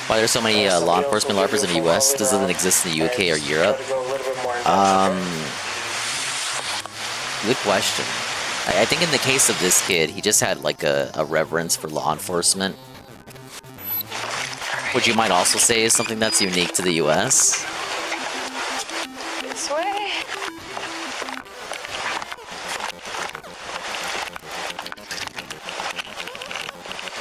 why there's so many law enforcement LARPers in the U.S. This doesn't exist in the UK or Europe? Good question. I think in the case of this kid, he just had like a reverence for law enforcement, which you might also say is something that's unique to the U.S. This way.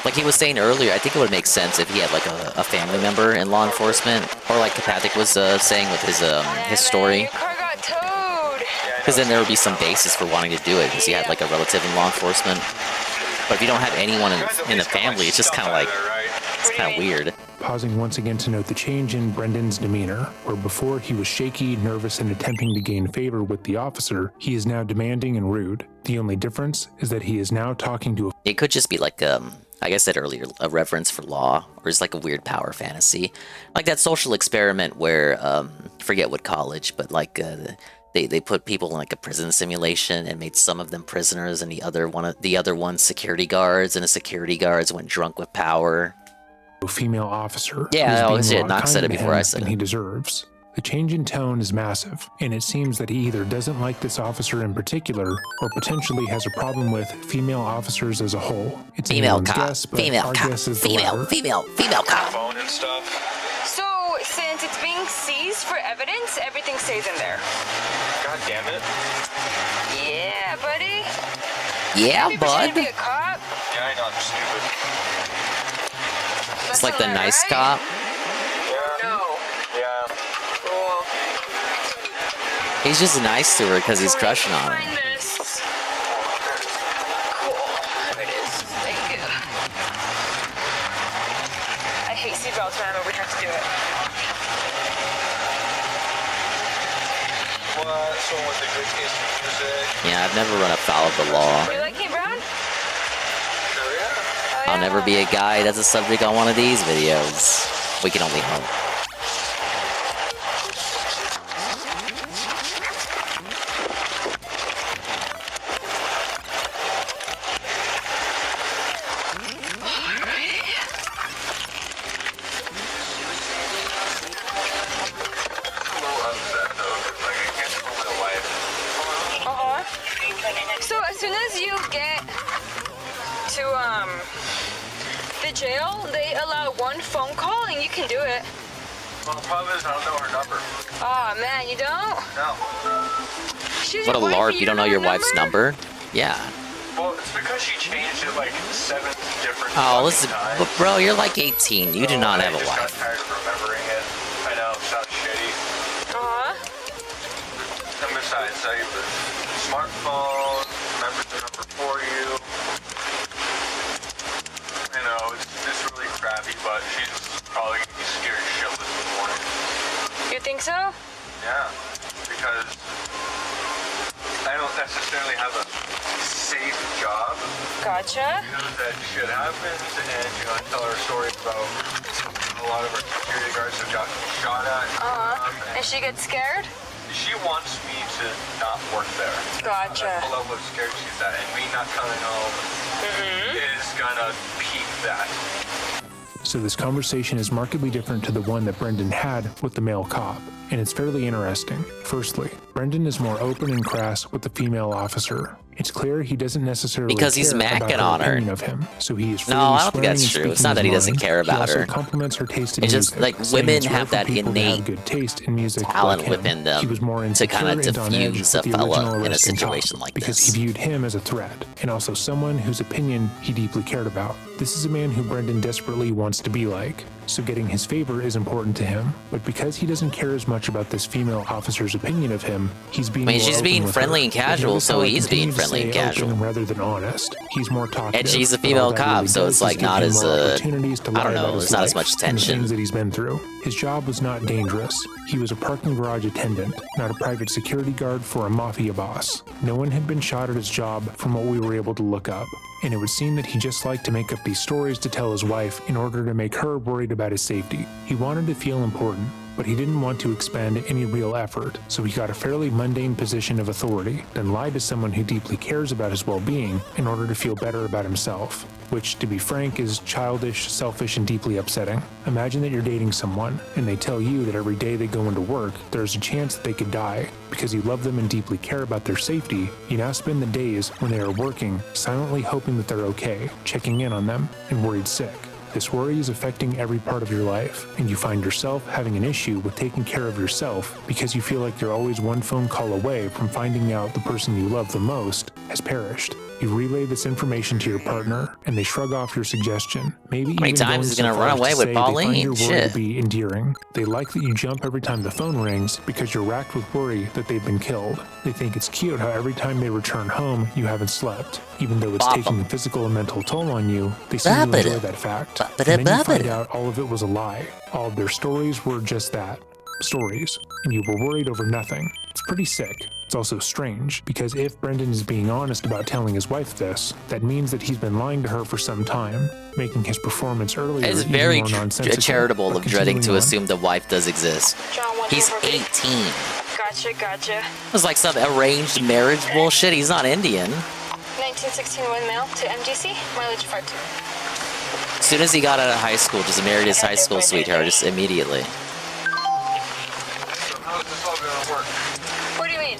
Like he was saying earlier, I think it would make sense if he had like a family member in law enforcement, or like Kapathic was saying with his story. Because then there would be some basis for wanting to do it, because he had like a relative in law enforcement. But if you don't have anyone in the family, it's just kind of like, it's kind of weird. Pausing once again to note the change in Brendan's demeanor, where before he was shaky, nervous, and attempting to gain favor with the officer, he is now demanding and rude. The only difference is that he is now talking to a... It could just be like, like I said earlier, a reverence for law, or just like a weird power fantasy. Like that social experiment where, forget what college, but like they put people in like a prison simulation and made some of them prisoners and the other ones security guards, and the security guards went drunk with power. A female officer. Yeah, Knox said it before I said it. He deserves. The change in tone is massive, and it seems that he either doesn't like this officer in particular, or potentially has a problem with female officers as a whole. It's female anyone's cop, guess, but female our cop, guess is the latter. female cop. Phone and stuff. So, since it's being seized for evidence, everything stays in there. God damn it. Yeah, buddy. Yeah, Maybe bud. Be a cop. Yeah, I know, I'm stupid. It's like the nice cop. No. Yeah. Cool. He's just nice to her because he's crushing on her. Find this. Cool. There it is. Thank you. I hate seatbelts, man, but we have to do it. What? Someone with a good taste in music? Yeah, I've never run afoul of the law. You like Kate Brown? I'll never be a guy that's a subject on one of these videos. We can only hope. So as soon as you get to the jail, they allow one phone call and you can do it. Well, the problem is I don't know her number. Oh man, you don't? No. She's What a your wife, LARP, and you don't know your wife's number? Yeah. Well, it's because she changed it like 7 different Oh, listen, times. but bro, you're like 18. You do not have a I wife. just got tired of remembering it. I know, it sounds shitty. And besides, I use a smartphone, remember the number for you. You know, it's really crappy, but she's probably gonna be scared shitless in the morning. You think so? Yeah, because I don't necessarily have a safe job. Gotcha. You know, that shit happens, and you know, I tell her stories about a lot of our security guards have gotten shot at. And she gets scared? She wants me to not work there. Gotcha. That's the level of scared she's at, and me not coming home is gonna peak that. So this conversation is markedly different to the one that Brendan had with the male cop, and it's fairly interesting. Firstly, Brendan is more open and crass with the female officer. It's clear he doesn't necessarily Because he's care macking about on her. opinion of him, so he is No, I don't think that's true. It's not that he doesn't care about her. He her. also compliments her taste in It's music. just like saying women it's rare have for that people to have innate good taste in music talent like him. within them He was more to insecure kind of and on edge diffuse with a the original fella in a arresting cop situation like because this. he viewed him as a threat, and also someone whose opinion he deeply cared about. This is a man who Brendan desperately wants to be like, so getting his favor is important to him. But because he doesn't care as much about this female officer's opinion of him, he's being more she's open being with friendly her. and casual, Notice so how I he's being continue to friendly and say casual. open rather than honest. He's more talkative. And she's a but all female that cop, really so does it's like is give not him as more opportunities to lie I don't about know, his there's not as life much and the tension. things that he's been through. His job was not dangerous. He was a parking garage attendant, not a private security guard for a mafia boss. No one had been shot at his job from what we were able to look up, and it would seem that he just liked to make up these stories to tell his wife in order to make her worried about his safety. He wanted to feel important, but he didn't want to expend any real effort, so he got a fairly mundane position of authority, then lied to someone who deeply cares about his well-being in order to feel better about himself, which, to be frank, is childish, selfish, and deeply upsetting. Imagine that you're dating someone, and they tell you that every day they go into work, there's a chance that they could die. Because you love them and deeply care about their safety, you now spend the days when they are working, silently hoping that they're okay, checking in on them, and worried sick. This worry is affecting every part of your life, and you find yourself having an issue with taking care of yourself because you feel like you're always one phone call away from finding out the person you love the most has perished. You relay this information to your partner, and they shrug off your suggestion. Maybe How many even times is going he so gonna far run as away to with say they find Pauline? your worry Shit. to be endearing. They like that you jump every time the phone rings because you're racked with worry that they've been killed. They think it's cute how every time they return home, you haven't slept. Even though it's taking a physical and mental toll on you, they seem to enjoy that fact. And then you find out all of it was a lie. All of their stories were just that. Stories. And you were worried over nothing. It's pretty sick. It's also strange, because if Brendan is being honest about telling his wife this, that means that he's been lying to her for some time, making his performance earlier It's even very more nonsensical. charitable of dreading to Continuing on. assume the wife does exist. He's 18. Gotcha. It was like some arranged marriage bullshit. He's not Indian. 1916 windmill to MGC, mileage 52. As soon as he got out of high school, just married his high school sweetheart, just immediately. How's this all gonna work? What do you mean?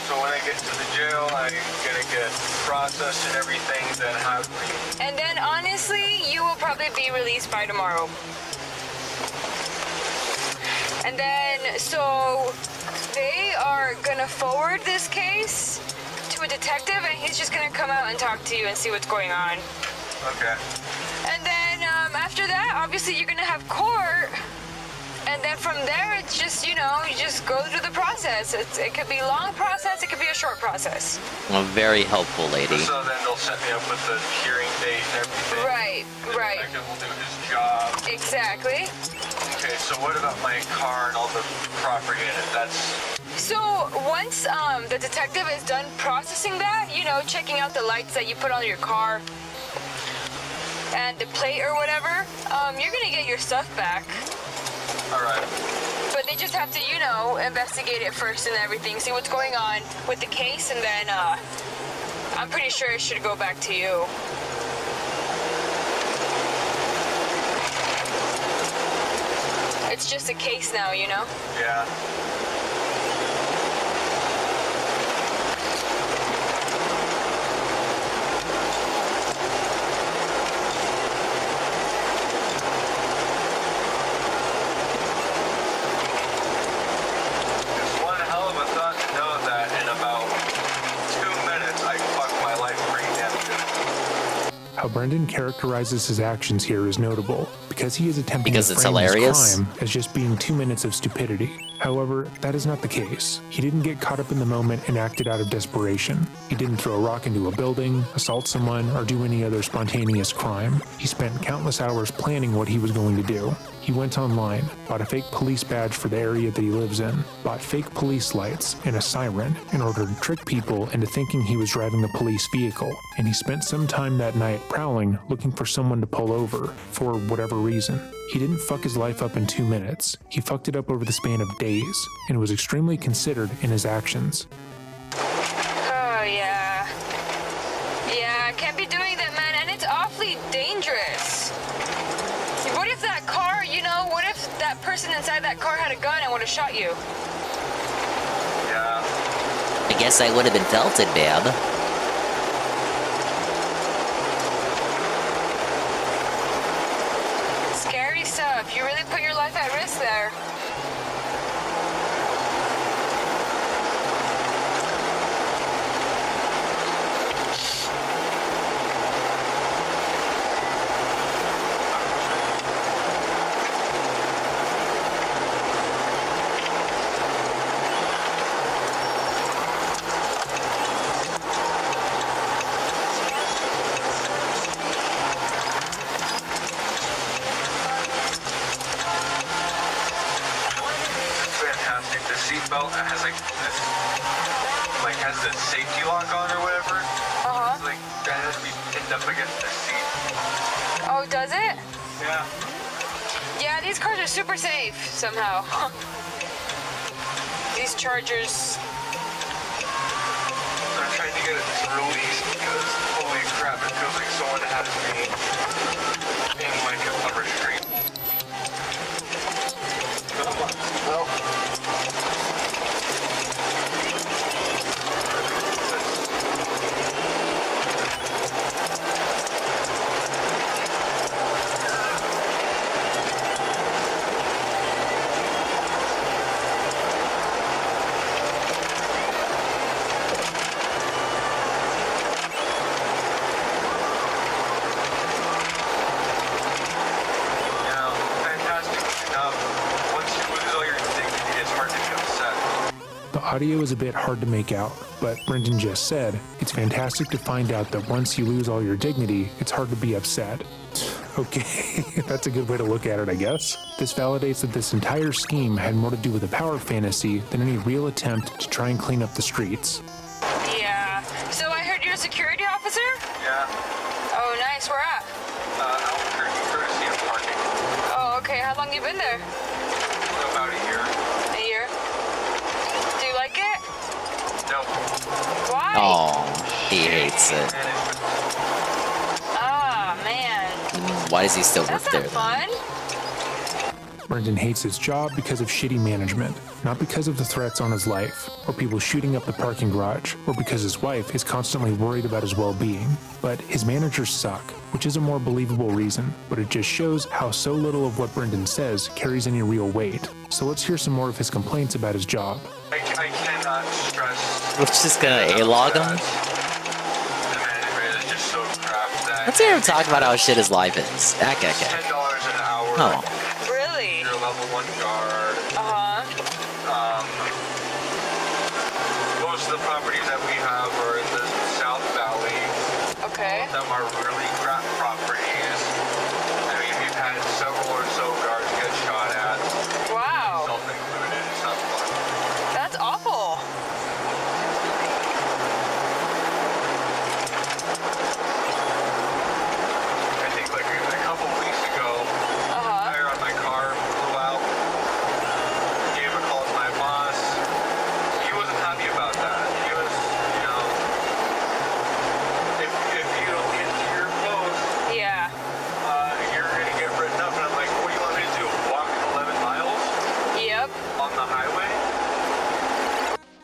So when I get to the jail, I'm gonna get processed and everything, then how do we... And then honestly, you will probably be released by tomorrow. And then, so they are gonna forward this case to a detective, and he's just gonna come out and talk to you and see what's going on. Okay. And then after that, obviously you're gonna have court. And then from there, it's just, you just go through the process. It could be a long process, it could be a short process. A very helpful lady. So then they'll set me up with the hearing date and everything. Right. The detective will do his job. Exactly. Okay, so what about my car and all the property in it? That's... So once the detective is done processing that, checking out the lights that you put on your car and the plate or whatever, you're gonna get your stuff back. All right. But they just have to, investigate it first and everything, see what's going on with the case, and then I'm pretty sure it should go back to you. It's just a case now, Yeah. It's one hell of a thought to know that in about 2 minutes I fucked my life pretty damn good. How Brendan characterizes his actions here is notable, because he is attempting Because to it's frame hilarious? his crime as just being 2 minutes of stupidity. However, that is not the case. He didn't get caught up in the moment and acted out of desperation. He didn't throw a rock into a building, assault someone, or do any other spontaneous crime. He spent countless hours planning what he was going to do. He went online, bought a fake police badge for the area that he lives in, bought fake police lights and a siren in order to trick people into thinking he was driving a police vehicle, and he spent some time that night prowling looking for someone to pull over, for whatever reason. He didn't fuck his life up in 2 minutes. He fucked it up over the span of days, and was extremely considered in his actions. Oh, yeah. Yeah, can't be doing that, man, and it's awfully dangerous. What if that car, what if that person inside that car had a gun and would have shot you? Yeah. I guess I would have been felted, babe. Scary stuff. You really put your life at risk there. seatbelt has has the safety lock on or whatever. It's like that has to be pinned up against the seat. Oh, does it? Yeah. Yeah, these cars are super safe somehow. These Chargers. I'm trying to get it to release because holy crap, it feels like someone has me in like a restraint. Well. The audio is a bit hard to make out, but Brendan just said, it's fantastic to find out that once you lose all your dignity, it's hard to be upset. Okay, that's a good way to look at it, I guess. This validates that this entire scheme had more to do with a power fantasy than any real attempt to try and clean up the streets. Yeah. So I heard you're a security officer? Yeah. Oh, nice. Where at? Courtesy of parking. Oh, okay. How long you been there? About a year. A year? Do you like it? No. Why? Oh, he hates it. Ah, man. Why does he still work That's there? not fun. Brendan hates his job because of shitty management, not because of the threats on his life, or people shooting up the parking garage, or because his wife is constantly worried about his well-being. But his managers suck, which is a more believable reason, but it just shows how so little of what Brendan says carries any real weight. So let's hear some more of his complaints about his job. I cannot stress. We're just gonna A-log him? The management is just so crap that Let's hear him talk about how shit his life is. Okay. $10 an hour. Oh. Really? You're a level 1 guard. Most of the properties that we have are in the South Valley. Okay. Some are really crap properties. I mean, we've had several or so guards get shot at. Wow. Self-included. It's not fun. That's awful. I think like a couple weeks ago, tire on my car blew out. Gave a call to my boss. He wasn't happy about that. He was, if you don't get to your post, yeah, you're gonna get written up. And I'm like, what do you want me to do? Walk 11 miles? Yep. On the highway?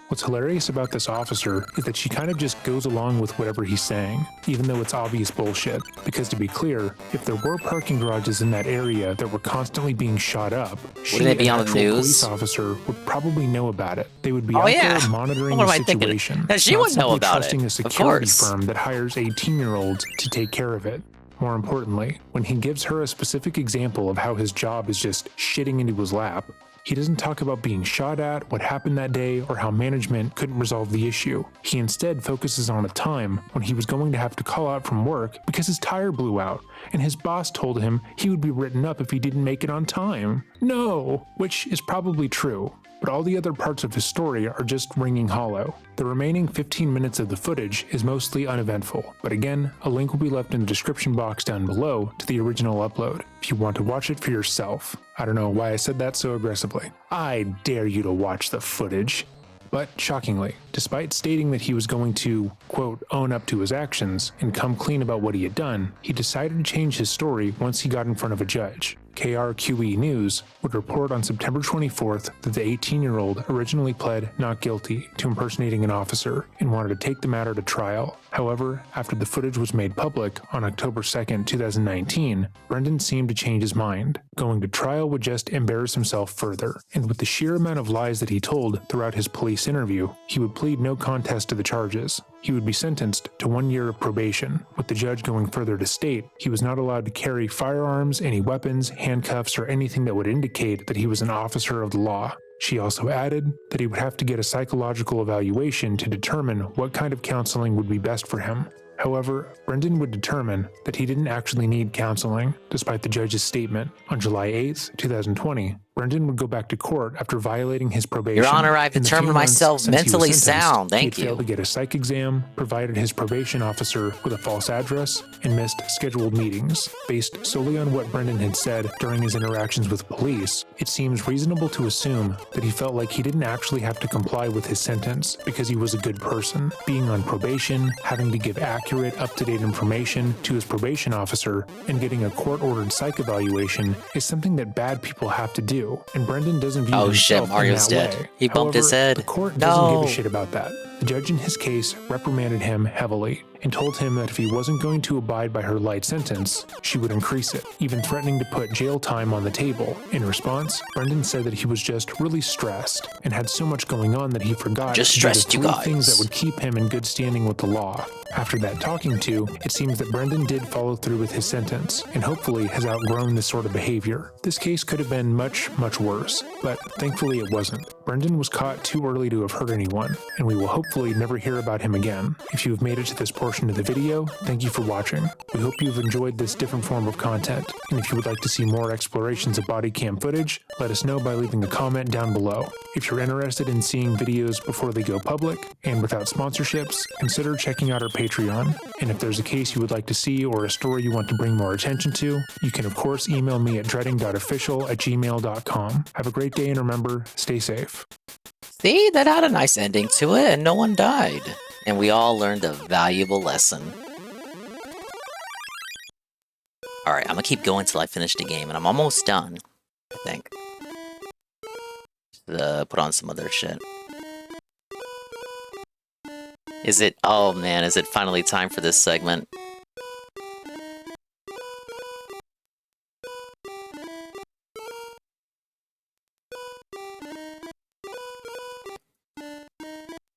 What's hilarious about this officer is that she kind of just goes along with whatever he's saying, even though it's obvious bullshit. Because to be clear, if there were parking garages in that area that were constantly being shot up, Wouldn't it be on the actual news? Police officer would probably know about it. They would be Oh, out yeah. there monitoring What the am I thinking? situation. Yeah, she not would know simply about it. trusting a Of security course. firm that hires 18-year-olds to take care of it. More importantly, when he gives her a specific example of how his job is just shitting into his lap, he doesn't talk about being shot at, what happened that day, or how management couldn't resolve the issue. He instead focuses on a time when he was going to have to call out from work because his tire blew out, and his boss told him he would be written up if he didn't make it on time. No! Which is probably true, but all the other parts of his story are just ringing hollow. The remaining 15 minutes of the footage is mostly uneventful, but again, a link will be left in the description box down below to the original upload if you want to watch it for yourself. I don't know why I said that so aggressively. I dare you to watch the footage. But shockingly, despite stating that he was going to, quote, own up to his actions and come clean about what he had done, he decided to change his story once he got in front of a judge. KRQE News would report on September 24th that the 18-year-old originally pled not guilty to impersonating an officer and wanted to take the matter to trial. However, after the footage was made public on October 2nd, 2019, Brendan seemed to change his mind. Going to trial would just embarrass himself further, and with the sheer amount of lies that he told throughout his police interview, he would plead no contest to the charges. He would be sentenced to 1 year of probation, with the judge going further to state he was not allowed to carry firearms, any weapons, handcuffs, or anything that would indicate that he was an officer of the law. She also added that he would have to get a psychological evaluation to determine what kind of counseling would be best for him. However, Brendan would determine that he didn't actually need counseling, despite the judge's statement on July 8, 2020, Brendan would go back to court after violating his probation. Your Honor, I've In the few determined months myself since he was mentally sentenced, sound. he Thank had failed you. to get a psych exam, provided his probation officer with a false address, and missed scheduled meetings. Based solely on what Brendan had said during his interactions with police, it seems reasonable to assume that he felt like he didn't actually have to comply with his sentence because he was a good person. Being on probation, having to give accurate, up-to-date information to his probation officer, and getting a court-ordered psych evaluation is something that bad people have to do, and Brendan doesn't view Oh shit, himself Mario's in that dead. way. He bumped his However, head. The court doesn't No. give a shit about that. The judge in his case reprimanded him heavily and told him that if he wasn't going to abide by her light sentence, she would increase it, even threatening to put jail time on the table. In response, Brendan said that he was just really stressed and had so much going on that he forgot Just to do the stressed, you 3 guys. things that would keep him in good standing with the law. After that talking to, it seems that Brendan did follow through with his sentence and hopefully has outgrown this sort of behavior. This case could have been much, much worse, but thankfully it wasn't. Brendan was caught too early to have hurt anyone, and we will hopefully never hear about him again. If you have made it to this portion of the video, thank you for watching. We hope you've enjoyed this different form of content, and if you would like to see more explorations of body cam footage, let us know by leaving a comment down below. If you're interested in seeing videos before they go public, and without sponsorships, consider checking out our Patreon. And if there's a case you would like to see or a story you want to bring more attention to, you can of course email me at dreading.official@gmail.com. Have a great day and remember, stay safe. See, that had a nice ending to it, and no one died. And we all learned a valuable lesson. Alright, I'm gonna keep going till I finish the game, and I'm almost done, I think. Put on some other shit. Is it, oh man, is it finally time for this segment?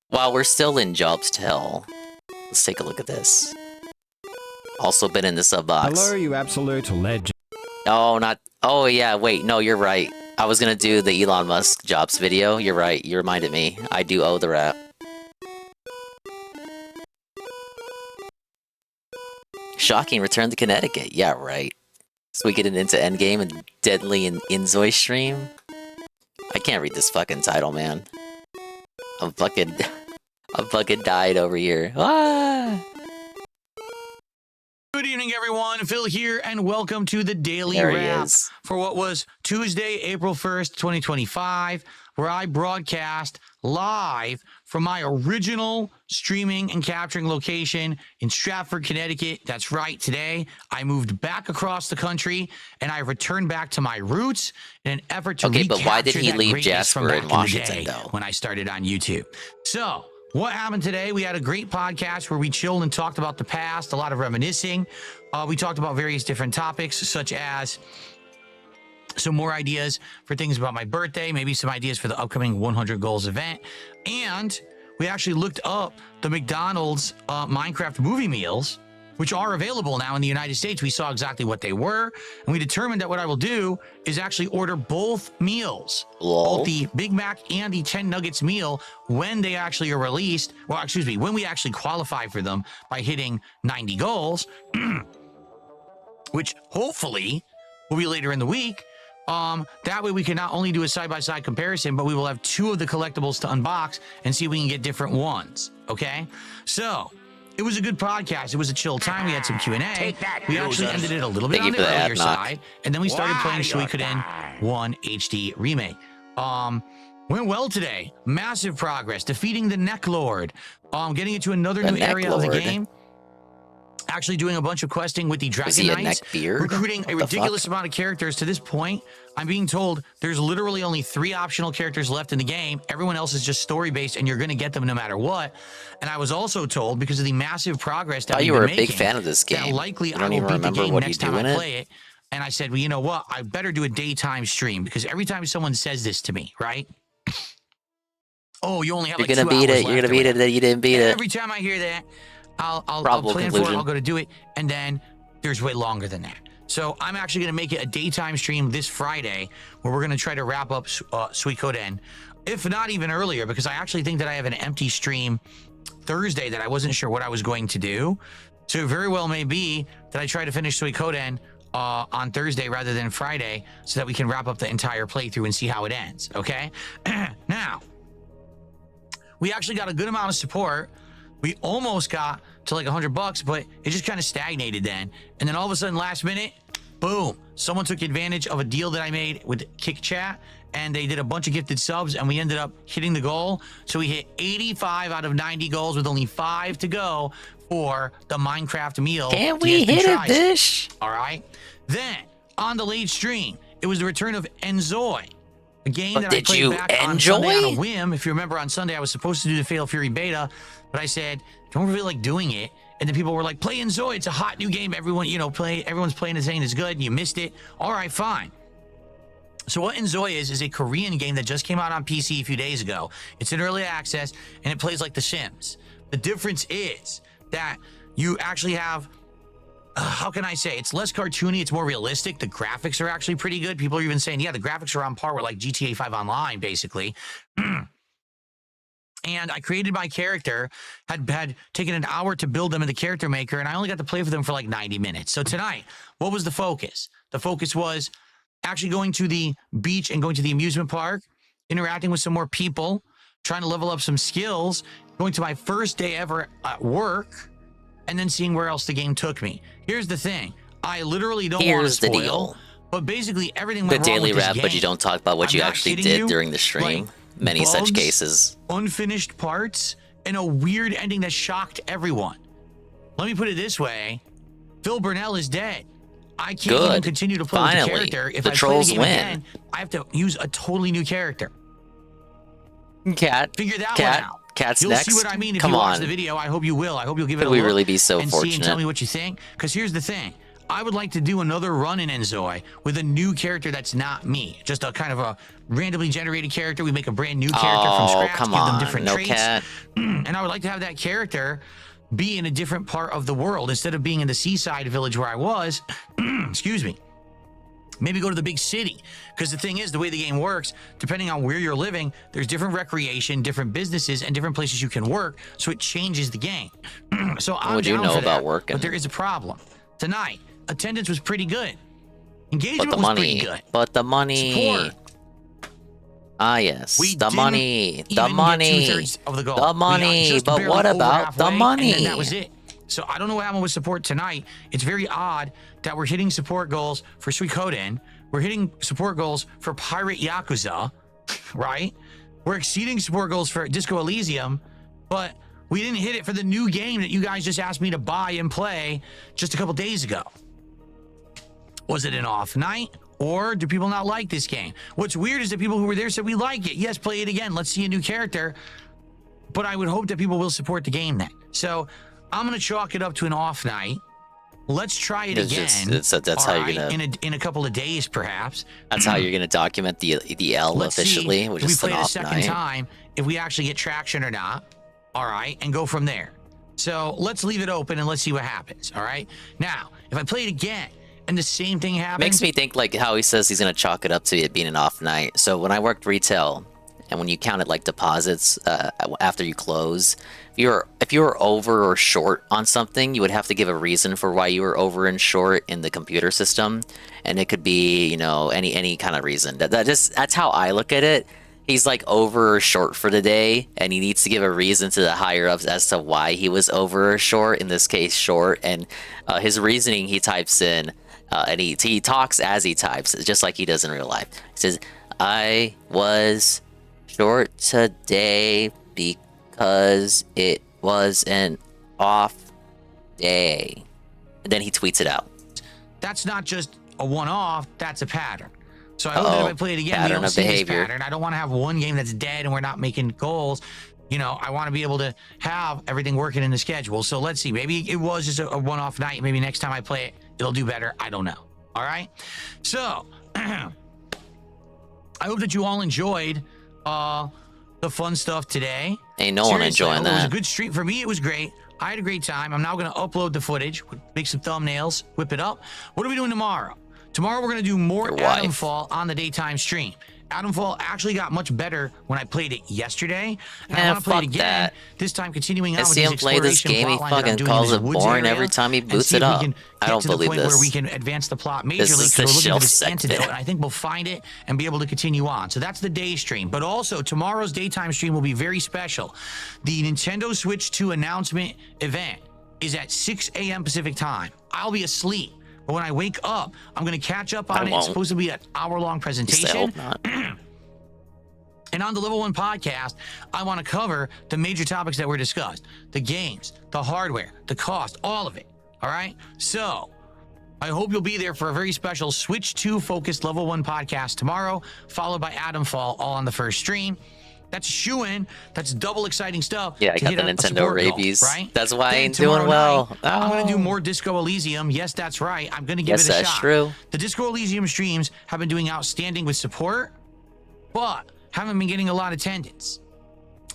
While we're still in Jobs Tell, let's take a look at this. Also been in the sub box. Hello, you absolute legend. Oh, not. Oh, yeah, wait. No, you're right. I was gonna do the Elon Musk Jobs video. You're right. You reminded me. I do owe the rap. Shocking return to Connecticut. Yeah, right. So we get it into Endgame and Deadly and Inzoi stream. I can't read this fucking title, man. I'm fucking died over here. Ah! Good evening, everyone. Phil here, and welcome to the Daily There he Wrap is. for what was Tuesday, April 1st, 2025, where I broadcast live from my original streaming and capturing location in Stratford, Connecticut. That's right. Today, I moved back across the country, and I returned back to my roots in an effort to Okay, but why did recapture he that leave greatness from Jasper back in in the Washington, day though? when I started on YouTube. So, what happened today? We had a great podcast where we chilled and talked about the past, a lot of reminiscing. We talked about various different topics, such as some more ideas for things about my birthday, maybe some ideas for the upcoming 100 Goals event. And we actually looked up the McDonald's Minecraft movie meals, which are available now in the United States. We saw exactly what they were, and we determined that what I will do is actually order both meals, both the Big Mac and the 10 Nuggets meal, when they actually are released. Well, excuse me, when we actually qualify for them by hitting 90 goals, which hopefully will be later in the week. That way we can not only do a side-by-side comparison, but we will have 2 of the collectibles to unbox and see if we can get different ones. Okay, so it was a good podcast. It was a chill time. We had some Q&A. We actually ended it a little bit on the earlier side, and then we started playing Suikoden 1 HD Remake. Went well today. Massive progress. Defeating the Neck Lord. Getting into another new area of the game. Actually doing a bunch of questing with the Dragon Knights, recruiting a ridiculous amount of characters. To this point, I'm being told there's literally only 3 optional characters left in the game. Everyone else is just story-based, and you're going to get them no matter what. And I was also told, because of the massive progress that you were a big fan of this game. that likely I I don't will even beat the remember game what next you time do I in it. play it. And I said, well, you know what? I better do a daytime stream, because every time someone says this to me, right? Oh, you only have You're like gonna 2 beat hours it. You're left gonna or beat it. That you didn't beat it. Every time I hear that, I'll Probable plan for it. conclusion. I'll go to do it, and then there's way longer than that. So I'm actually going to make it a daytime stream this Friday, where we're going to try to wrap up Suikoden, if not even earlier, because I actually think that I have an empty stream Thursday that I wasn't sure what I was going to do. So it very well may be that I try to finish Suikoden on Thursday rather than Friday so that we can wrap up the entire playthrough and see how it ends, okay? Now, we actually got a good amount of support. We almost got to like $100, but it just kind of stagnated then. And then all of a sudden, last minute, boom, someone took advantage of a deal that I made with Kick Chat, and they did a bunch of gifted subs, and we ended up hitting the goal. So we hit 85 out of 90 goals with only 5 to go for the Minecraft meal. Can we hit it, Bish? All right. Then, on the late stream, it was the return of Enjoy, a game that I played back on Sunday on a whim. If you remember, on Sunday, I was supposed to do the Fatal Fury beta, but I said, don't really like doing it. And then people were like, play Enjoy. It's a hot new game. Everyone, everyone's playing it saying it's good. You missed it. All right, fine. So what Enjoy is a Korean game that just came out on PC a few days ago. It's in early access, and it plays like The Sims. The difference is that you actually have, how can I say, it's less cartoony, it's more realistic. The graphics are actually pretty good. People are even saying, yeah, the graphics are on par with like GTA 5 Online, basically. And I created my character, had taken an hour to build them in the character maker, and I only got to play with them for like 90 minutes. So tonight, what was the focus? The focus was actually going to the beach and going to the amusement park, interacting with some more people, trying to level up some skills, going to my first day ever at work, and then seeing where else the game took me. Here's the thing. I literally don't want to spoil. Here's the deal. But basically everything went the wrong daily with this wrap, game. but you don't talk about what you actually did during the stream. Many bugs, such cases. Unfinished parts, and a weird ending that shocked everyone. Let me put it this way. Phil Burnell is dead. I can't even continue to play with the character. If the I trolls play the game win. again, I have to use a totally new character. Cat. Figure that one out. Cat's You'll next. see what I mean if Come you watch on. the video. I hope you will. I hope you'll give it Could a we look really be so and fortunate? see and tell me what you think. Because here's the thing. I would like to do another run in Enjoy with a new character that's not me. Just a kind of a randomly generated character. We make a brand new character from scratch, come give them on, different no traits. Cat. And I would like to have that character be in a different part of the world instead of being in the seaside village where I was. Excuse me. Maybe go to the big city. Because the thing is, the way the game works, depending on where you're living, there's different recreation, different businesses, and different places you can work. So it changes the game. So I'm What do you down know for about that, working? But there is a problem. Tonight, attendance was pretty good. Engagement But the was money. pretty good. But the money. Support. Ah, yes. We the didn't money. The even get money. 2/3 of the goal. The We money. got just But barely what over about the halfway, money? And then that was it. So I don't know what happened with support tonight. It's very odd that we're hitting support goals for Suikoden. We're hitting support goals for Pirate Yakuza, right? We're exceeding support goals for Disco Elysium, but we didn't hit it for the new game that you guys just asked me to buy and play just a couple days ago. Was it an off night? Or do people not like this game? What's weird is that people who were there said, we like it. Yes, play it again. Let's see a new character. But I would hope that people will support the game then. So I'm going to chalk it up to an off night. Let's try it again. That's how you're gonna. In a couple of days, perhaps. That's how you're gonna document the L Let's officially, see which if is we an play it a off second night. time, if we actually get traction or not. All right, and go from there. So let's leave it open and let's see what happens. All right. Now, if I play it again and the same thing happens, Makes me think like how he says he's gonna chalk it up to it being an off night. So when I worked retail, and when you counted like deposits after you close, if you were over or short on something, you would have to give a reason for why you were over and short in the computer system, and it could be any kind of reason. That's how I look at it. He's like over or short for the day, and he needs to give a reason to the higher ups as to why he was over or short. In this case, short, and his reasoning he types in, and he talks as he types, just like he does in real life. He says, "I was short today because it was an off day," and then he tweets it out. that's not just a one-off. That's a pattern. So I hope that if I play it again, we Pattern don't of see behavior. this pattern. I don't want to have one game that's dead and we're not making goals. I want to be able to have everything working in the schedule. So let's see. Maybe it was just a one-off night. Maybe next time I play it, it'll do better. I don't know. All right. So I hope that you all enjoyed the fun stuff today. Ain't no one enjoying It was a that. good stream. For me, it was great. I had a great time. I'm now going to upload the footage, make some thumbnails, whip it up. What are we doing tomorrow? Tomorrow, we're going to do more Your Adam wife. Fall on the daytime stream. Adam Fall actually got much better when I played it yesterday. And I Yeah, want to play it fuck again. that. This time continuing I on with see his him play this exploration game, he plotline that I'm fucking doing in calls his it woods boring area, every time he and boots see it if we up. can I get don't to the believe point where this. we can advance the plot majorly This is because the we're looking for shelf this segment. antidote, and I think we'll find it and be able to continue on. So that's the day stream. But also, tomorrow's daytime stream will be very special. The Nintendo Switch 2 announcement event is at 6 a.m. Pacific time. I'll be asleep. But when I wake up, I'm going to catch up on it. It's supposed to be an hour-long presentation. And on the Level 1 podcast, I want to cover the major topics that were discussed. The games, the hardware, the cost, all of it. All right? So, I hope you'll be there for a very special Switch 2 focused Level 1 podcast tomorrow, followed by Adam Fall, all on the first stream. That's shoo-in. That's double exciting stuff. Yeah, I to got hit the a Nintendo support goal, rabies. right? That's why I Then ain't doing tomorrow well. night, I'm going to do more Disco Elysium. Yes, that's right. I'm going to give Yes, it a that's shot. true. The Disco Elysium streams have been doing outstanding with support, but haven't been getting a lot of attendance.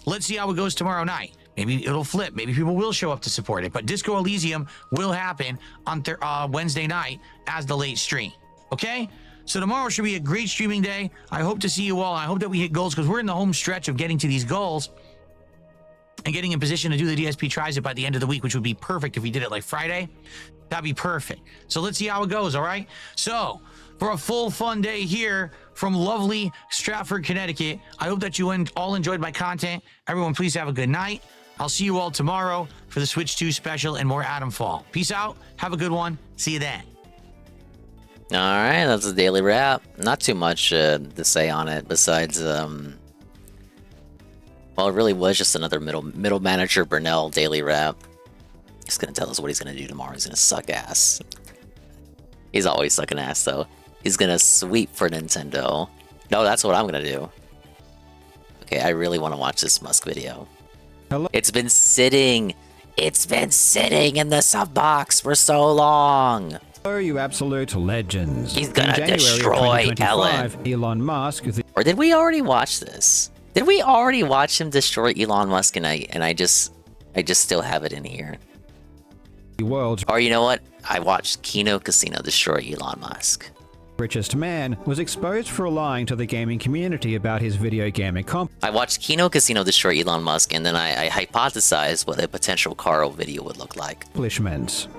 Let's see how it goes tomorrow night. Maybe it'll flip. Maybe people will show up to support it. But Disco Elysium will happen on Wednesday night as the late stream. Okay? So tomorrow should be a great streaming day. I hope to see you all. I hope that we hit goals because we're in the home stretch of getting to these goals and getting in position to do the DSP tries it by the end of the week, which would be perfect if we did it like Friday. That'd be perfect. So let's see how it goes, all right? So for a full fun day here from lovely Stratford, Connecticut, I hope that you all enjoyed my content. Everyone, please have a good night. I'll see you all tomorrow for the Switch 2 special and more Adam Fall. Peace out. Have a good one. See you then. All right, that's a daily wrap. Not too much to say on it besides, well, it really was just another middle manager Burnell daily wrap. He's gonna tell us what he's gonna do tomorrow. He's gonna suck ass. He's always sucking ass though. He's gonna sweep for Nintendo. No, that's what I'm gonna do. Okay, I really want to watch this Musk video. Hello? It's been sitting in the sub box for so long. Hello, you absolute legends. He's gonna In January destroy of 2025, Elon Musk. Or did we already watch this? Did we already watch him destroy Elon Musk and I just still have it in here? World's Or you know what? I watched Kino Casino destroy Elon Musk. richest man was exposed for lying to the gaming community about his video game accomplishments. I watched Kino Casino destroy Elon Musk, and then I hypothesized what a potential Carl video would look like.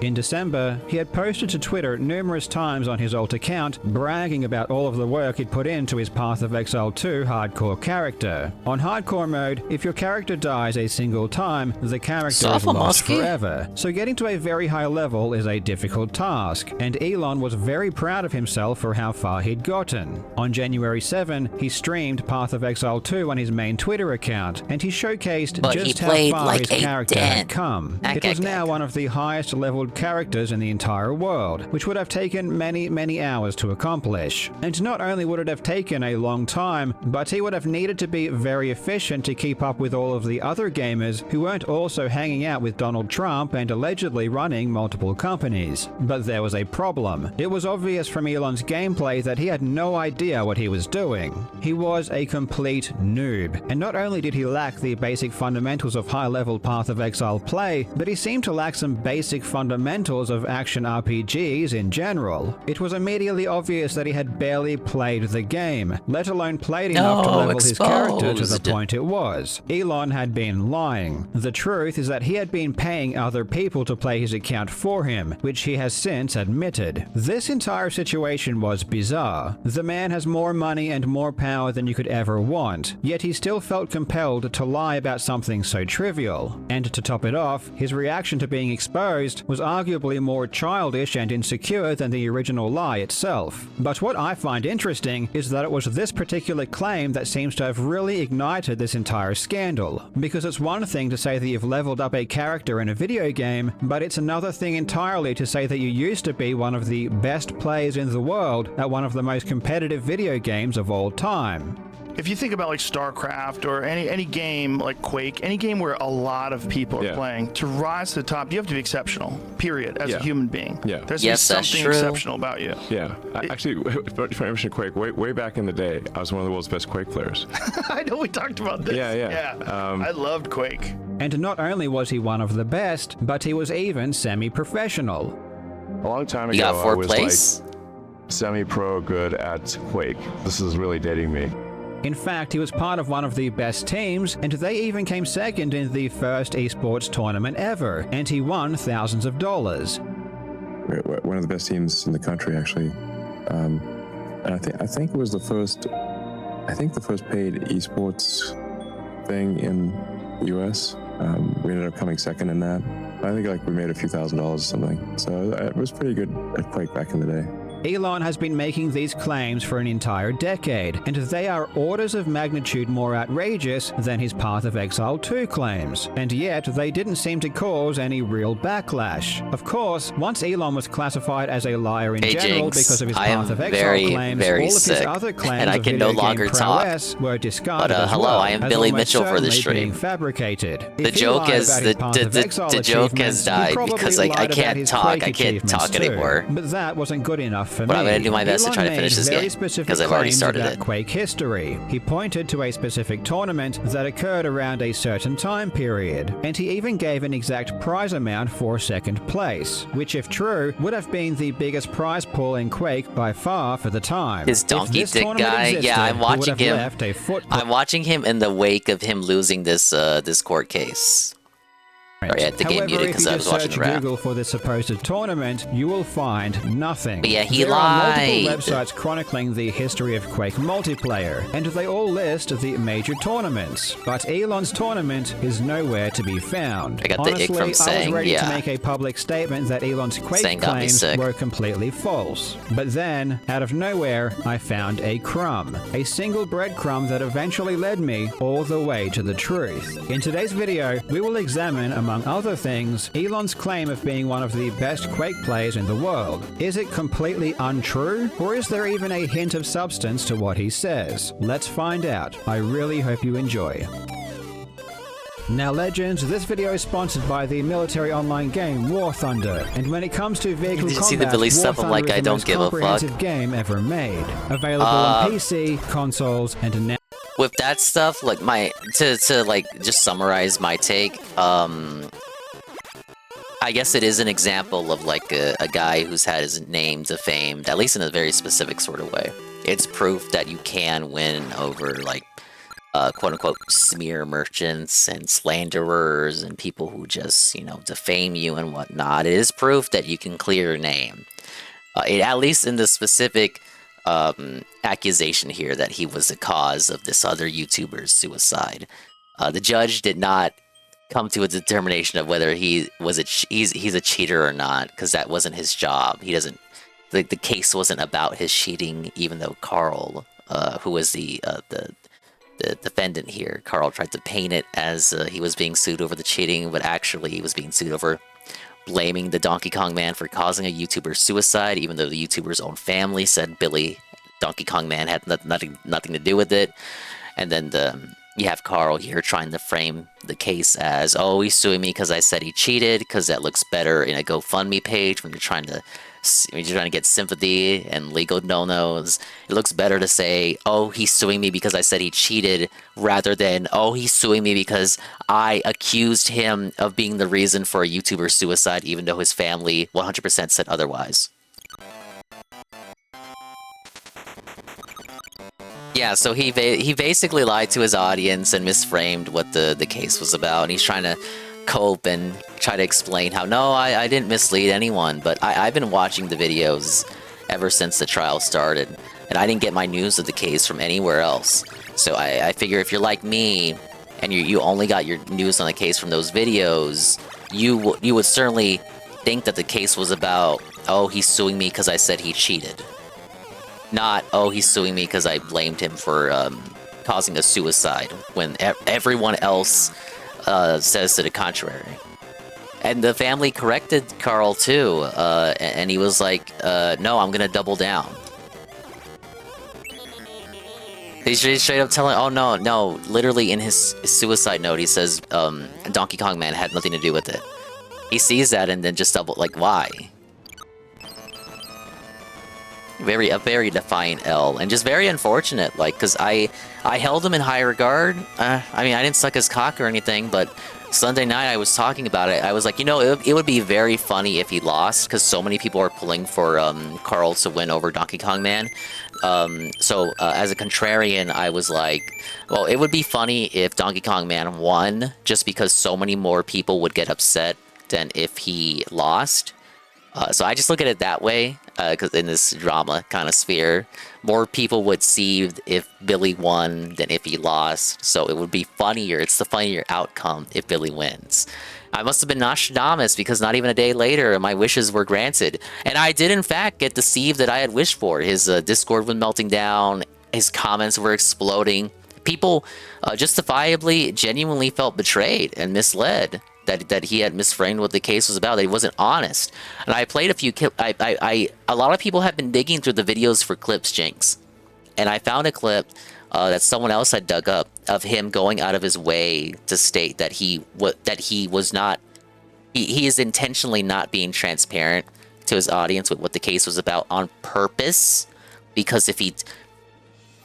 In December, he had posted to Twitter numerous times on his alt account, bragging about all of the work he'd put into his Path of Exile 2 hardcore character. On hardcore mode, if your character dies a single time, the character is lost forever. So getting to a very high level is a difficult task, and Elon was very proud of himself for how far he'd gotten. On January 7, he streamed Path of Exile 2 on his main Twitter account, and he showcased just how far his character had come. It was now one of the highest leveled characters in the entire world, which would have taken many, many hours to accomplish. And not only would it have taken a long time, but he would have needed to be very efficient to keep up with all of the other gamers who weren't also hanging out with Donald Trump and allegedly running multiple companies. But there was a problem. It was obvious from Elon's gameplay that he had no idea what he was doing. He was a complete noob, and not only did he lack the basic fundamentals of high-level Path of Exile play, but he seemed to lack some basic fundamentals of action RPGs in general. It was immediately obvious that he had barely played the game, let alone played enough to level his character to the point it was. Elon had been lying. The truth is that he had been paying other people to play his account for him, which he has since admitted. This entire situation was bizarre. The man has more money and more power than you could ever want, yet he still felt compelled to lie about something so trivial. And to top it off, his reaction to being exposed was arguably more childish and insecure than the original lie itself. But what I find interesting is that it was this particular claim that seems to have really ignited this entire scandal. Because it's one thing to say that you've leveled up a character in a video game, but it's another thing entirely to say that you used to be one of the best players in the world at one of the most competitive video games of all time. If you think about like StarCraft or any game like Quake, any game where a lot of people are playing, to rise to the top, you have to be exceptional, period, as a human being. There's something exceptional about you. Actually, if I mention Quake, way back in the day, I was one of the world's best Quake players. I know we talked about this. I loved Quake. And not only was he one of the best, but he was even semi-professional. A long time ago, You got I fourth was place? like semi-pro good at Quake. This is really dating me. In fact, he was part of one of the best teams, and they even came second in the first esports tournament ever, and he won thousands of dollars. We're one of the best teams in the country, actually. And I think it was the first paid esports thing in the US. We ended up coming second in that. I think we made a few $1,000s or something. So it was pretty good at Quake back in the day. Elon has been making these claims for an entire decade, and they are orders of magnitude more outrageous than his Path of Exile 2 claims, and yet they didn't seem to cause any real backlash. Of course, once Elon was classified as a liar in general because of his Path of Exile claims, all of his other claims and I can no longer talk. Were discarded But as hello, well, I am as Billy almost Mitchell for the certainly being stream. fabricated. The If he joke lied has about his Path of Exile the joke has achievements, he died probably because I lied about can't his talk. Quake I can't achievements talk too. anymore. But that wasn't good enough for But me. I'm gonna do my best to Elon try to finish made this very game, specific 'cause I've already claims started about it. Quake history. He pointed to a specific tournament that occurred around a certain time period, and he even gave an exact prize amount for second place, which if true, would have been the biggest prize pool in Quake by far for the time. His donkey If this dick tournament guy. existed, Yeah, I'm he would watching have him. left a footprint. I'm watching him in the wake of him losing this court case. Sorry, I had the game However, muted if because you I just was watching search the rap. Google for the supposed tournament, you will find nothing. But yeah, he there are lied. multiple websites chronicling the history of Quake multiplayer, and they all list the major tournaments. But Elon's tournament is nowhere to be found. I got the Honestly, ick from I was saying, ready yeah. to make a public statement that Elon's Quake Saying got me claims sick. were completely false. But then, out of nowhere, I found a crumb. A single breadcrumb that eventually led me all the way to the truth. In today's video, we will examine, among other things, Elon's claim of being one of the best Quake players in the world. Is it completely untrue? Or is there even a hint of substance to what he says? Let's find out. I really hope you enjoy. Now legends, this video is sponsored by the military online game War Thunder, and when it comes to vehicle Did you combat, see the Billy War stuff? I'm Thunder like, is I the don't most give a fuck. comprehensive game ever made. Available on PC, consoles, and now With that stuff, like to like just summarize my take, I guess it is an example of like a guy who's had his name defamed, at least in a very specific sort of way. It's proof that you can win over like quote-unquote smear merchants and slanderers and people who just, you know, defame you and whatnot. It is proof that you can clear your name. At least in the specific accusation here that he was the cause of this other YouTuber's suicide. The judge did not come to a determination of whether he's a cheater or not, because that wasn't his job. He doesn't. The case wasn't about his cheating, even though Carl, who was the defendant here, Carl tried to paint it as he was being sued over the cheating, but actually he was being sued over blaming the Donkey Kong Man for causing a YouTuber's suicide, even though the YouTuber's own family said Donkey Kong Man had nothing to do with it. And then you have Carl here trying to frame the case as, oh, he's suing me because I said he cheated, because that looks better in a GoFundMe page when you're trying to get sympathy and legal no-nos. It looks better to say, oh, he's suing me because I said he cheated, rather than, oh, he's suing me because I accused him of being the reason for a YouTuber's suicide, even though his family 100% said otherwise. Yeah, so he basically lied to his audience and misframed what the case was about, and he's trying to cope and try to explain how, no, I didn't mislead anyone, but I've been watching the videos ever since the trial started, and I didn't get my news of the case from anywhere else. So I figure if you're like me, and you only got your news on the case from those videos, you would certainly think that the case was about, oh, he's suing me because I said he cheated. Not, oh, he's suing me because I blamed him for causing a suicide, when everyone else says to the contrary. And the family corrected Carl too, and he was like, no, I'm gonna double down. He's straight up telling, oh no, literally in his suicide note he says Donkey Kong Man had nothing to do with it. He sees that and then just why? a very defiant L, and just very unfortunate. Like, cause I held him in high regard. I mean, I didn't suck his cock or anything, but Sunday night I was talking about it. I was like, you know, it would be very funny if he lost, because so many people are pulling for Carl to win over Donkey Kong Man. So as a contrarian, I was like, well, it would be funny if Donkey Kong Man won, just because so many more people would get upset than if he lost. So I just look at it that way, because in this drama kind of sphere, more people would see if Billy won than if he lost. So it would be funnier. It's the funnier outcome if Billy wins. I must have been Nostradamus, because not even a day later, my wishes were granted. And I did, in fact, get the Steve that I had wished for. His Discord was melting down. His comments were exploding. People justifiably, genuinely felt betrayed and misled. That he had misframed what the case was about, that he wasn't honest. And I played a few a lot of people have been digging through the videos for clips, Jinx. And I found a clip that someone else had dug up of him going out of his way to state that he is intentionally not being transparent to his audience with what the case was about on purpose. Because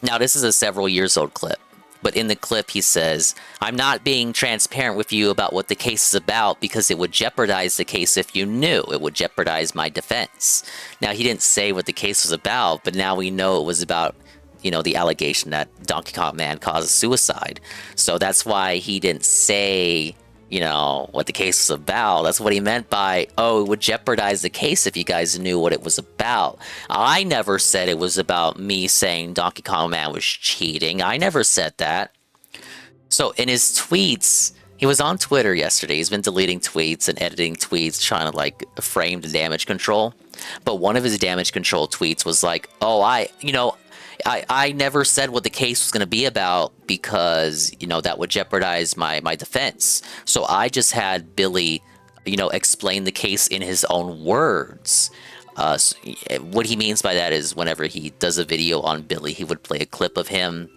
now this is a several years old clip. But in the clip, he says, I'm not being transparent with you about what the case is about because it would jeopardize the case if you knew. It would jeopardize my defense. Now, he didn't say what the case was about, but now we know it was about, you know, the allegation that Donkey Kong Man caused suicide. So that's why he didn't say, you know, what the case was about. That's what he meant by, oh, it would jeopardize the case if you guys knew what it was about. I never said it was about me saying Donkey Kong Man was cheating. I never said that. So in his tweets, he was on Twitter yesterday. He's been deleting tweets and editing tweets, trying to like frame the damage control. But one of his damage control tweets was like, oh, I never said what the case was going to be about because, you know, that would jeopardize my defense. So I just had Billy, you know, explain the case in his own words. So what he means by that is whenever he does a video on Billy, he would play a clip of him.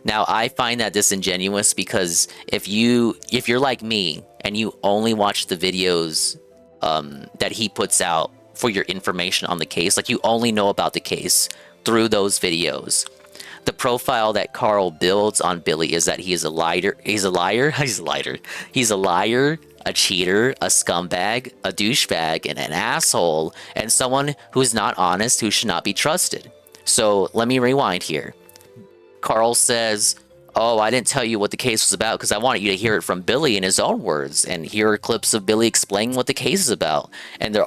Now, I find that disingenuous because if you're like me and you only watch the videos that he puts out for your information on the case, like you only know about the case through those videos, the profile that Carl builds on Billy is that he is a liar. He's a liar, a cheater, a scumbag, a douchebag, and an asshole, and someone who is not honest, who should not be trusted. So let me rewind here. Carl says, oh, I didn't tell you what the case was about because I wanted you to hear it from Billy in his own words. And here are clips of Billy explaining what the case is about. And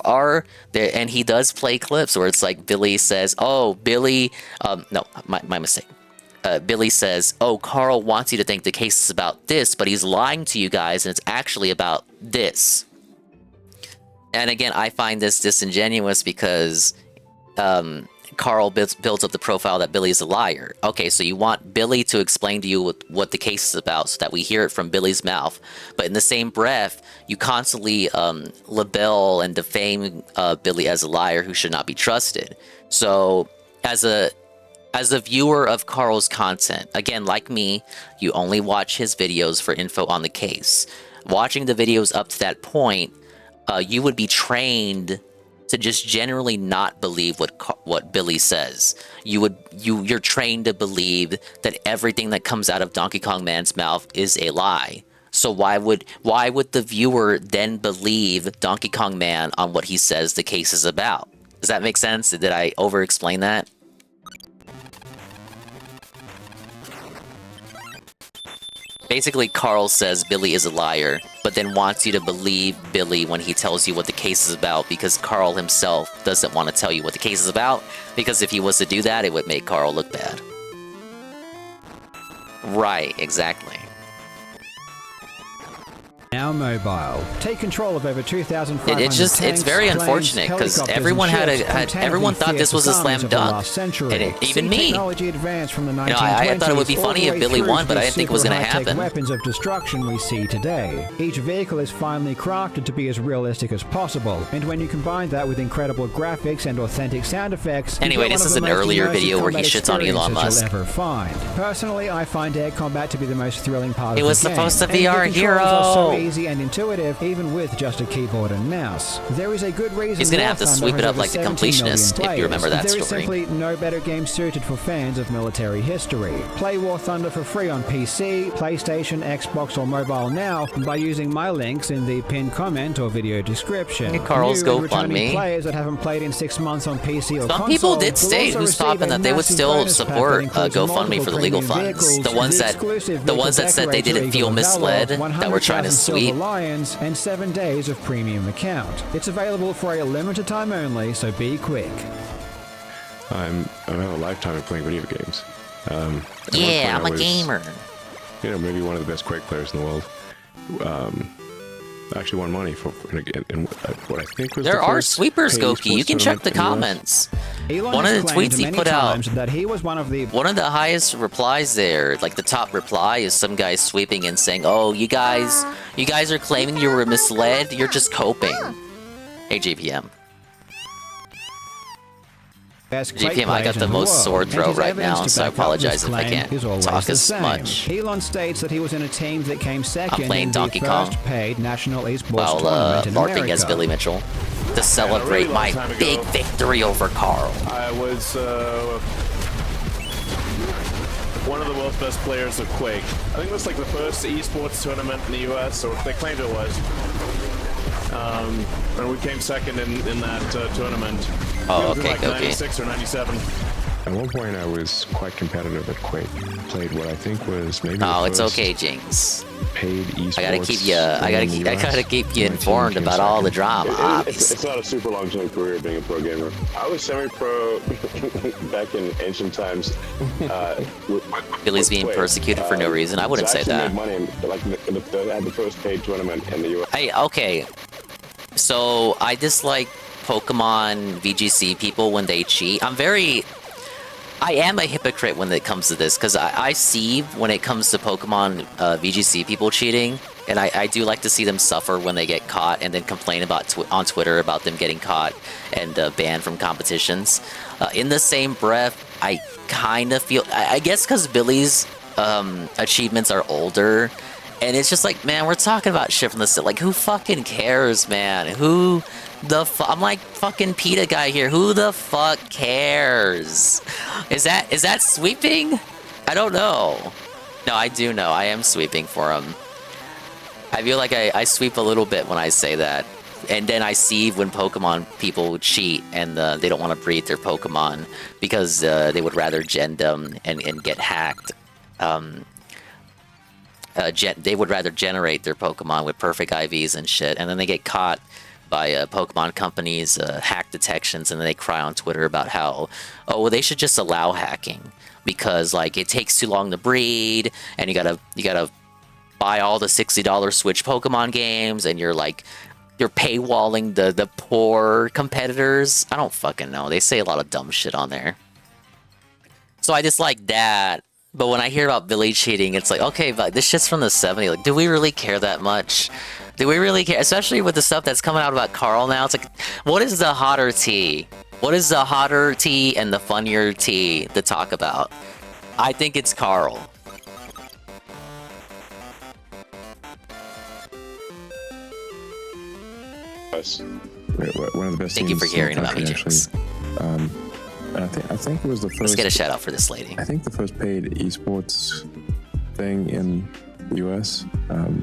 and he does play clips where it's like Billy says, oh, Billy, no, my mistake. Billy says, oh, Carl wants you to think the case is about this, but he's lying to you guys and it's actually about this. And again, I find this disingenuous because Carl builds up the profile that Billy is a liar. Okay, so you want Billy to explain to you what the case is about so that we hear it from Billy's mouth. But in the same breath, you constantly label and defame Billy as a liar who should not be trusted. So as a viewer of Carl's content, again, like me, you only watch his videos for info on the case. Watching the videos up to that point, you would be trained to just generally not believe what Billy says. You're trained to believe that everything that comes out of Donkey Kong Man's mouth is a lie. So why would the viewer then believe Donkey Kong Man on what he says the case is about? Does that make sense? Did I over-explain that? Basically, Carl says Billy is a liar, but then wants you to believe Billy when he tells you what the case is about because Carl himself doesn't want to tell you what the case is about, because if he was to do that, it would make Carl look bad. Right, exactly. Now mobile. Take control of over 2,500 it's very unfortunate because everyone everyone thought this was a slam dunk, and even me. I thought it would be funny if Billy won, but I didn't think it was going to happen. Weapons of destruction we see today. Each vehicle is finely crafted to be as realistic as possible, and when you combine that with incredible graphics and authentic sound effects. Anyway, this is an earlier video where he shits on Elon Musk. Ever find. Personally, I find air combat to be the most thrilling part of the game. It was supposed to be our hero. easy and intuitive even with just a keyboard and mouse. There is a good reason he's gonna War have to Thunder sweep it has up like the over 17 million completionist, if you players. remember that There is story. simply no better game suited for fans of military history. Play War Thunder for free on PC, PlayStation, Xbox, or mobile now by using my links in the pinned comment or video description. Hey, Carl's New and returning GoFundMe. players that haven't played in 6 months on PC or Some console people did will state also who's receive popping a that they would massive still bonus pack that support includes GoFundMe multiple for the legal premium funds. vehicles, The ones the that exclusive the ones that said they vehicle didn't feel decorator misled, Valor, that we're trying to 100,000 silver sweep. lions, and 7 days of premium account. It's available for a limited time only, so be quick. I have a lifetime of playing video games. At one Yeah, point I'm a gamer. You know, maybe one of the best Quake players in the world. Actually won money for in what I think was There the are first sweepers, paid Goki. You esports can check the tournament in US. comments. Elon One of has the claimed tweets he many put out, times that he was one of the highest replies there, like the top reply is some guy sweeping and saying, "Oh, you guys are claiming you were misled. You're just coping." Hey, JPM. best Quake GPM, I got players the in most world, sword and throw his right evidence now, to so I back up apologize this if I claim can't is always talk the as same. much. Elon states that he was in a team that came second playing in Donkey the Kong first paid national esports while tournament in LARPing America. as Billy Mitchell to celebrate long my time ago. big victory over Carl. I was one of the world's best players of Quake. I think it was like the first esports tournament in the US, or they claimed it was. And we came second in that tournament. Oh, It was in okay, like okay. 96 or 97. At one point, I was quite competitive at Quake. Played what I think was maybe. Oh, the it's first okay, Jinx. Paid esports. I gotta keep you informed about all the drama. Obviously. It's not a super long-term career being a pro gamer. I was semi-pro back in ancient times. Billy's being persecuted for no reason. I wouldn't say that. Made money. Like I had the first paid tournament in the US. Hey, okay. So I dislike Pokemon VGC people when they cheat. I am a hypocrite when it comes to this, because I see when it comes to Pokemon VGC people cheating, and I do like to see them suffer when they get caught and then complain about on Twitter about them getting caught and banned from competitions. In the same breath, I kind of feel, I guess because Billy's achievements are older, and it's just like, man, we're talking about shit from the set. Like, who fucking cares, man? Who the I'm like fucking PETA guy here. Who the fuck cares? Is that sweeping? I don't know. No, I do know. I am sweeping for him. I feel like I sweep a little bit when I say that. And then I see when Pokemon people cheat and they don't want to breed their Pokemon because they would rather gen them and get hacked. They would rather generate their Pokemon with perfect IVs and shit, and then they get caught by Pokemon companies' hack detections, and then they cry on Twitter about how, oh, well, they should just allow hacking because like it takes too long to breed, and you gotta buy all the $60 Switch Pokemon games, and you're paywalling the poor competitors. I don't fucking know. They say a lot of dumb shit on there. So I dislike that. But when I hear about Billy cheating, it's like, okay, but this shit's from the 70s. Like, do we really care that much? Do we really care? Especially with the stuff that's coming out about Carl now. It's like, what is the hotter tea? What is the hotter tea and the funnier tea to talk about? I think it's Carl. One of the best. Thank you for teams in hearing the about me, country, James. And I think it was the first. Let's get a shout out for this lady. I think the first paid esports thing in the US.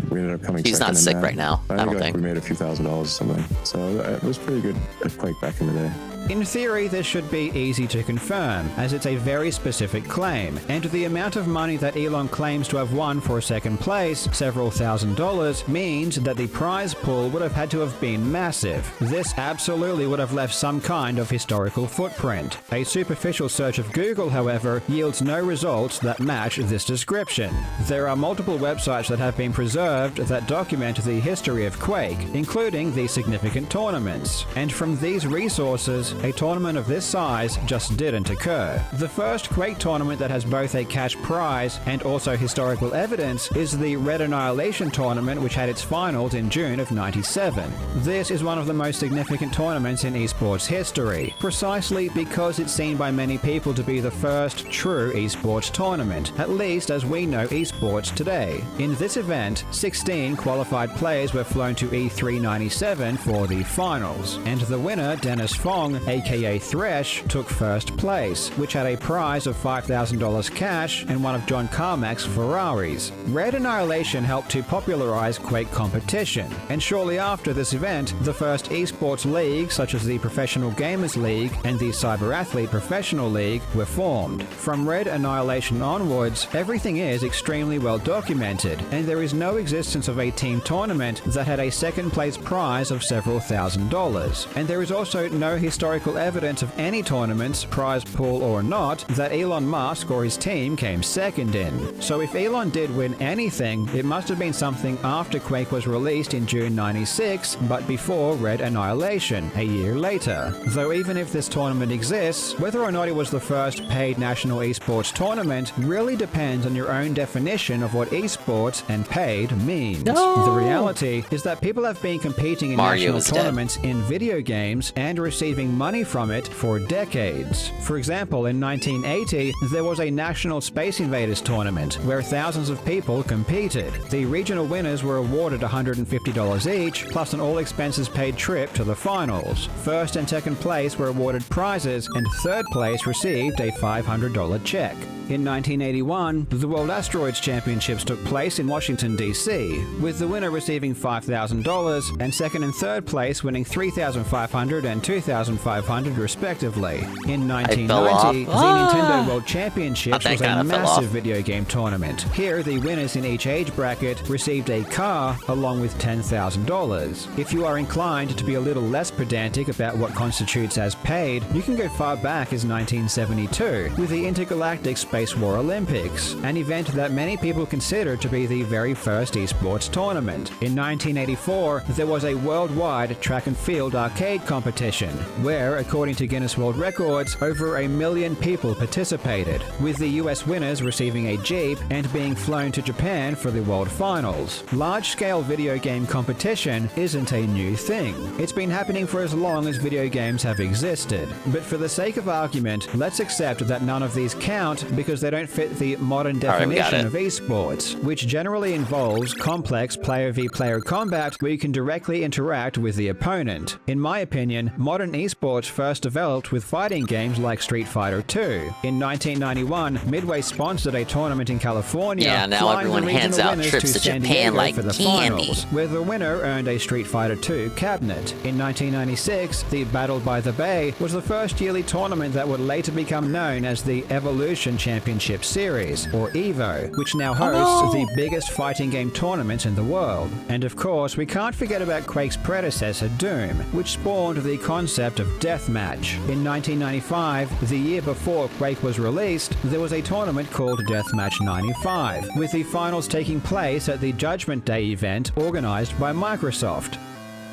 We ended up coming. She's second not in sick that. right now. I don't think we made a few $1,000s or something. So it was pretty good at Quake back in the day. In theory, this should be easy to confirm, as it's a very specific claim, and the amount of money that Elon claims to have won for second place, several $1,000s, means that the prize pool would have had to have been massive. This absolutely would have left some kind of historical footprint. A superficial search of Google, however, yields no results that match this description. There are multiple websites that have been preserved that document the history of Quake, including the significant tournaments, and from these resources, a tournament of this size just didn't occur. The first Quake tournament that has both a cash prize and also historical evidence is the Red Annihilation tournament, which had its finals in June of '97. This is one of the most significant tournaments in esports history, precisely because it's seen by many people to be the first true esports tournament, at least as we know esports today. In this event, 16 qualified players were flown to E397 for the finals, and the winner, Dennis Fong, aka Thresh, took first place, which had a prize of $5,000 cash and one of John Carmack's Ferraris. Red Annihilation helped to popularize Quake competition, and shortly after this event, the first esports leagues such as the Professional Gamers League and the Cyber Athlete Professional League were formed. From Red Annihilation onwards, everything is extremely well documented, and there is no existence of a team tournament that had a second place prize of several $1,000s. And there is also no historical evidence of any tournaments, prize pool or not, that Elon Musk or his team came second in. So if Elon did win anything, it must have been something after Quake was released in June '96, but before Red Annihilation, a year later. Though even if this tournament exists, whether or not it was the first paid national esports tournament really depends on your own definition of what esports and paid means. No. The reality is that people have been competing in national tournaments in video games and receiving money from it for decades. For example, in 1980, there was a National Space Invaders tournament where thousands of people competed. The regional winners were awarded $150 each, plus an all-expenses-paid trip to the finals. First and second place were awarded prizes, and third place received a $500 check. In 1981, the World Asteroids Championships took place in Washington, D.C., with the winner receiving $5,000 and second and third place winning $3,500 and $2,500 respectively. In 1990, the Nintendo World Championships was a massive video game tournament. Here, the winners in each age bracket received a car along with $10,000. If you are inclined to be a little less pedantic about what constitutes as paid, you can go far back as 1972, with the Intergalactic Space War Olympics, an event that many people consider to be the very first esports tournament. In 1984, there was a worldwide track and field arcade competition, where, according to Guinness World Records, over 1 million people participated, with the US winners receiving a Jeep and being flown to Japan for the World Finals. Large-scale video game competition isn't a new thing. It's been happening for as long as video games have existed. But for the sake of argument, let's accept that none of these count because they don't fit the modern definition of esports, which generally involves complex player v player combat where you can directly interact with the opponent. In my opinion, modern esports first developed with fighting games like Street Fighter II. In 1991, Midway sponsored a tournament in California, yeah, now everyone hands out trips to Japan like for the candy. Finals, where the winner earned a Street Fighter II cabinet. In 1996, the Battle by the Bay was the first yearly tournament that would later become known as the Evolution Championship Series, or EVO, which now hosts the biggest fighting game tournament in the world. And of course, we can't forget about Quake's predecessor, Doom, which spawned the concept of deathmatch. In 1995, the year before Quake was released, there was a tournament called Deathmatch 95, with the finals taking place at the Judgment Day event organized by Microsoft.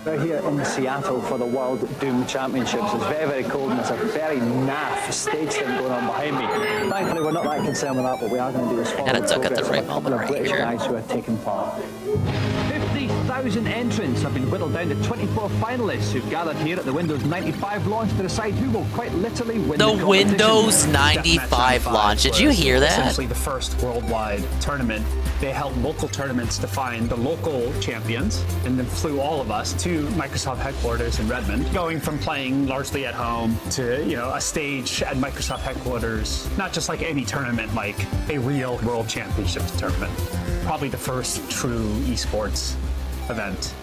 We're here in Seattle for the World Doom Championships. It's very, very cold and there's a very naff stage thing going on behind me. Thankfully, we're not that concerned with that, but we are going to do is follow the progress of a couple of British guys who are taking part. 50,000 entrants have been whittled down to 24 finalists who've gathered here at the Windows 95 launch to decide who will quite literally win the Windows 95 launch. Did you hear that? Essentially the first worldwide tournament. They held local tournaments to find the local champions and then flew all of us to Microsoft headquarters in Redmond, going from playing largely at home to, a stage at Microsoft headquarters, not just like any tournament, like a real World Championships tournament. Probably the first true esports event.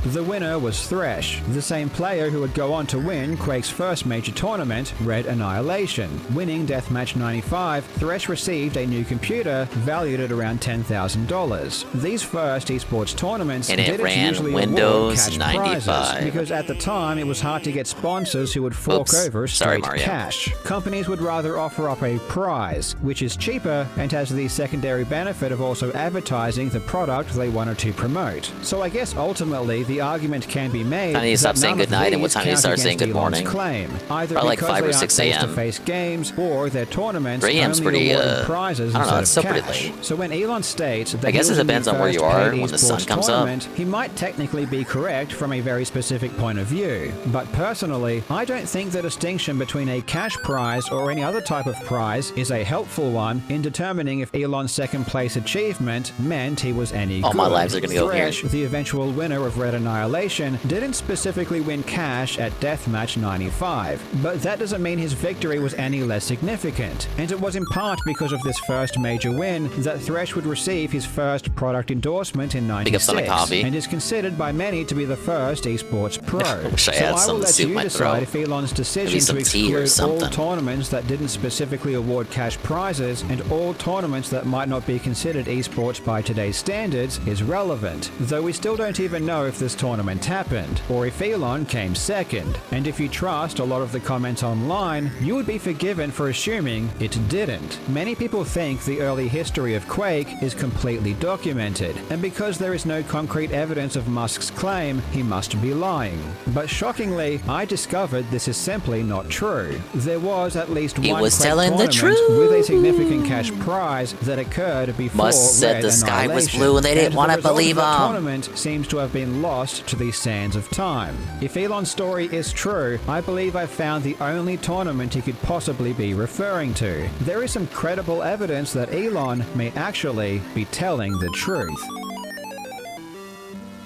The winner was Thresh, the same player who would go on to win Quake's first major tournament, Red Annihilation. Winning Deathmatch 95, Thresh received a new computer valued at around $10,000. These first esports tournaments didn't usually award cash prizes, because at the time it was hard to get sponsors who would fork over straight cash. Companies would rather offer up a prize, which is cheaper and has the secondary benefit of also advertising the product they wanted to promote. So I guess ultimately Personally, the argument can be made I need to stop saying good night and what time do you start saying good morning? Claim, either Probably like because 5 or they 6 aren't a.m. face-to-face games or their tournaments 3 a.m.'s only pretty, awarded prizes I don't know, instead it's of still pretty cash. late. So when Elon states that I guess he it was in the depends on where you first are paid when the sun esports comes up. tournament, he might technically be correct from a very specific point of view. But personally, I don't think the distinction between a cash prize or any other type of prize is a helpful one in determining if Elon's second place achievement meant he was any All good. my lives are gonna go here. Thresh, the eventual winner of Red Annihilation, didn't specifically win cash at Deathmatch 95, but that doesn't mean his victory was any less significant, and it was in part because of this first major win that Thresh would receive his first product endorsement in Pick up some 96, coffee. and is considered by many to be the first esports pro. Wish I So had I something will to let soothe you my decide throat. if Elon's decision some to tea or exclude all something. tournaments that didn't specifically award cash prizes and all tournaments that might not be considered esports by today's standards is relevant, though we still don't even know if this tournament happened, or if Elon came second. And if you trust a lot of the comments online, you would be forgiven for assuming it didn't. Many people think the early history of Quake is completely documented, and because there is no concrete evidence of Musk's claim, he must be lying. But shockingly, I discovered this is simply not true. There was at least He one was Quake telling the tournament with a significant cash prize that occurred before Must said Red the sky was Annihilation, blue and they didn't and want the to result of believe that him. tournament seems to have been lost to the sands of time. If Elon's story is true, I believe I've found the only tournament he could possibly be referring to. There is some credible evidence that Elon may actually be telling the truth.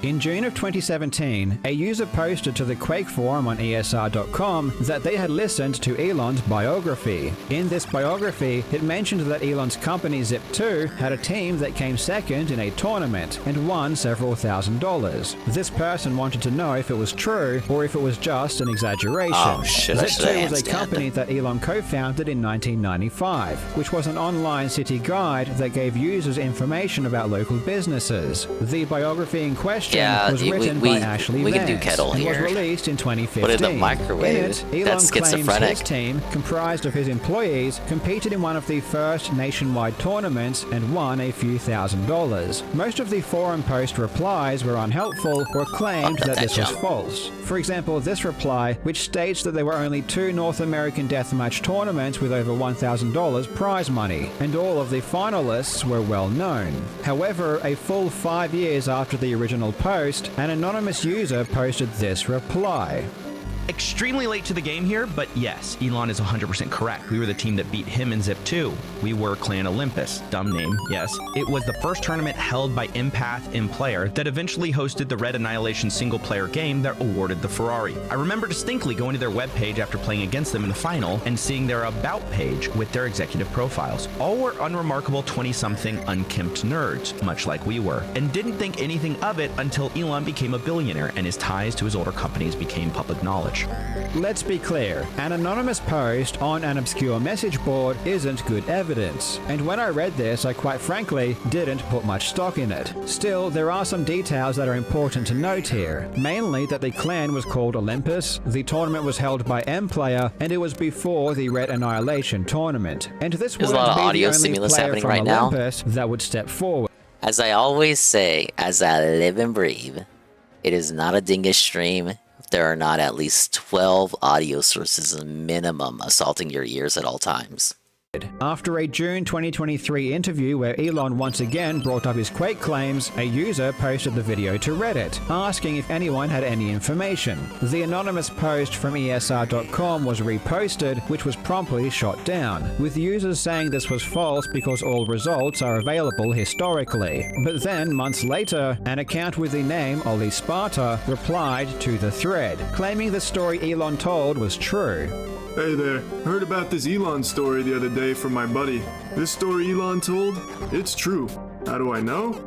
In June of 2017, a user posted to the Quake forum on ESR.com that they had listened to Elon's biography. In this biography, it mentioned that Elon's company Zip2 had a team that came second in a tournament and won several $1,000s. This person wanted to know if it was true or if it was just an exaggeration. Oh shit, I should have Zip2 was a handstand. company that Elon co-founded in 1995, which was an online city guide that gave users information about local businesses. The biography in question was written by Ashley we can do Vance kettle and was here. released in 2015. Put it in the microwave. In it, Elon That's claims schizophrenic. his team, comprised of his employees, competed in one of the first nationwide tournaments and won a few $1,000s. Most of the forum post replies were unhelpful or claimed that this was false. For example, this reply, which states that there were only 2 North American deathmatch tournaments with over $1,000 prize money, and all of the finalists were well known. However, a full 5 years after the original post, an anonymous user posted this reply. Extremely late to the game here, but yes, Elon is 100% correct. We were the team that beat him in Zip 2. We were Clan Olympus. Dumb name, yes. It was the first tournament held by Empath in Player that eventually hosted the Red Annihilation single-player game that awarded the Ferrari. I remember distinctly going to their webpage after playing against them in the final and seeing their About page with their executive profiles. All were unremarkable 20-something unkempt nerds, much like we were, and didn't think anything of it until Elon became a billionaire and his ties to his older companies became public knowledge. Let's be clear, an anonymous post on an obscure message board isn't good evidence, and when I read this, I quite frankly didn't put much stock in it. Still, there are some details that are important to note here, mainly that the clan was called Olympus, the tournament was held by M-Player, and it was before the Red Annihilation tournament. And this There's a wouldn't lot of be audio the only stimulus player happening from right now. Olympus that would step forward. As I always say, as I live and breathe, it is not a dingus stream if there are not at least 12 audio sources minimum assaulting your ears at all times. After a June 2023 interview where Elon once again brought up his Quake claims, a user posted the video to Reddit, asking if anyone had any information. The anonymous post from ESR.com was reposted, which was promptly shot down, with users saying this was false because all results are available historically. But then, months later, an account with the name Ollie Sparta replied to the thread, claiming the story Elon told was true. Hey there, heard about this Elon story the other day from my buddy. This story Elon told, it's true. How do I know?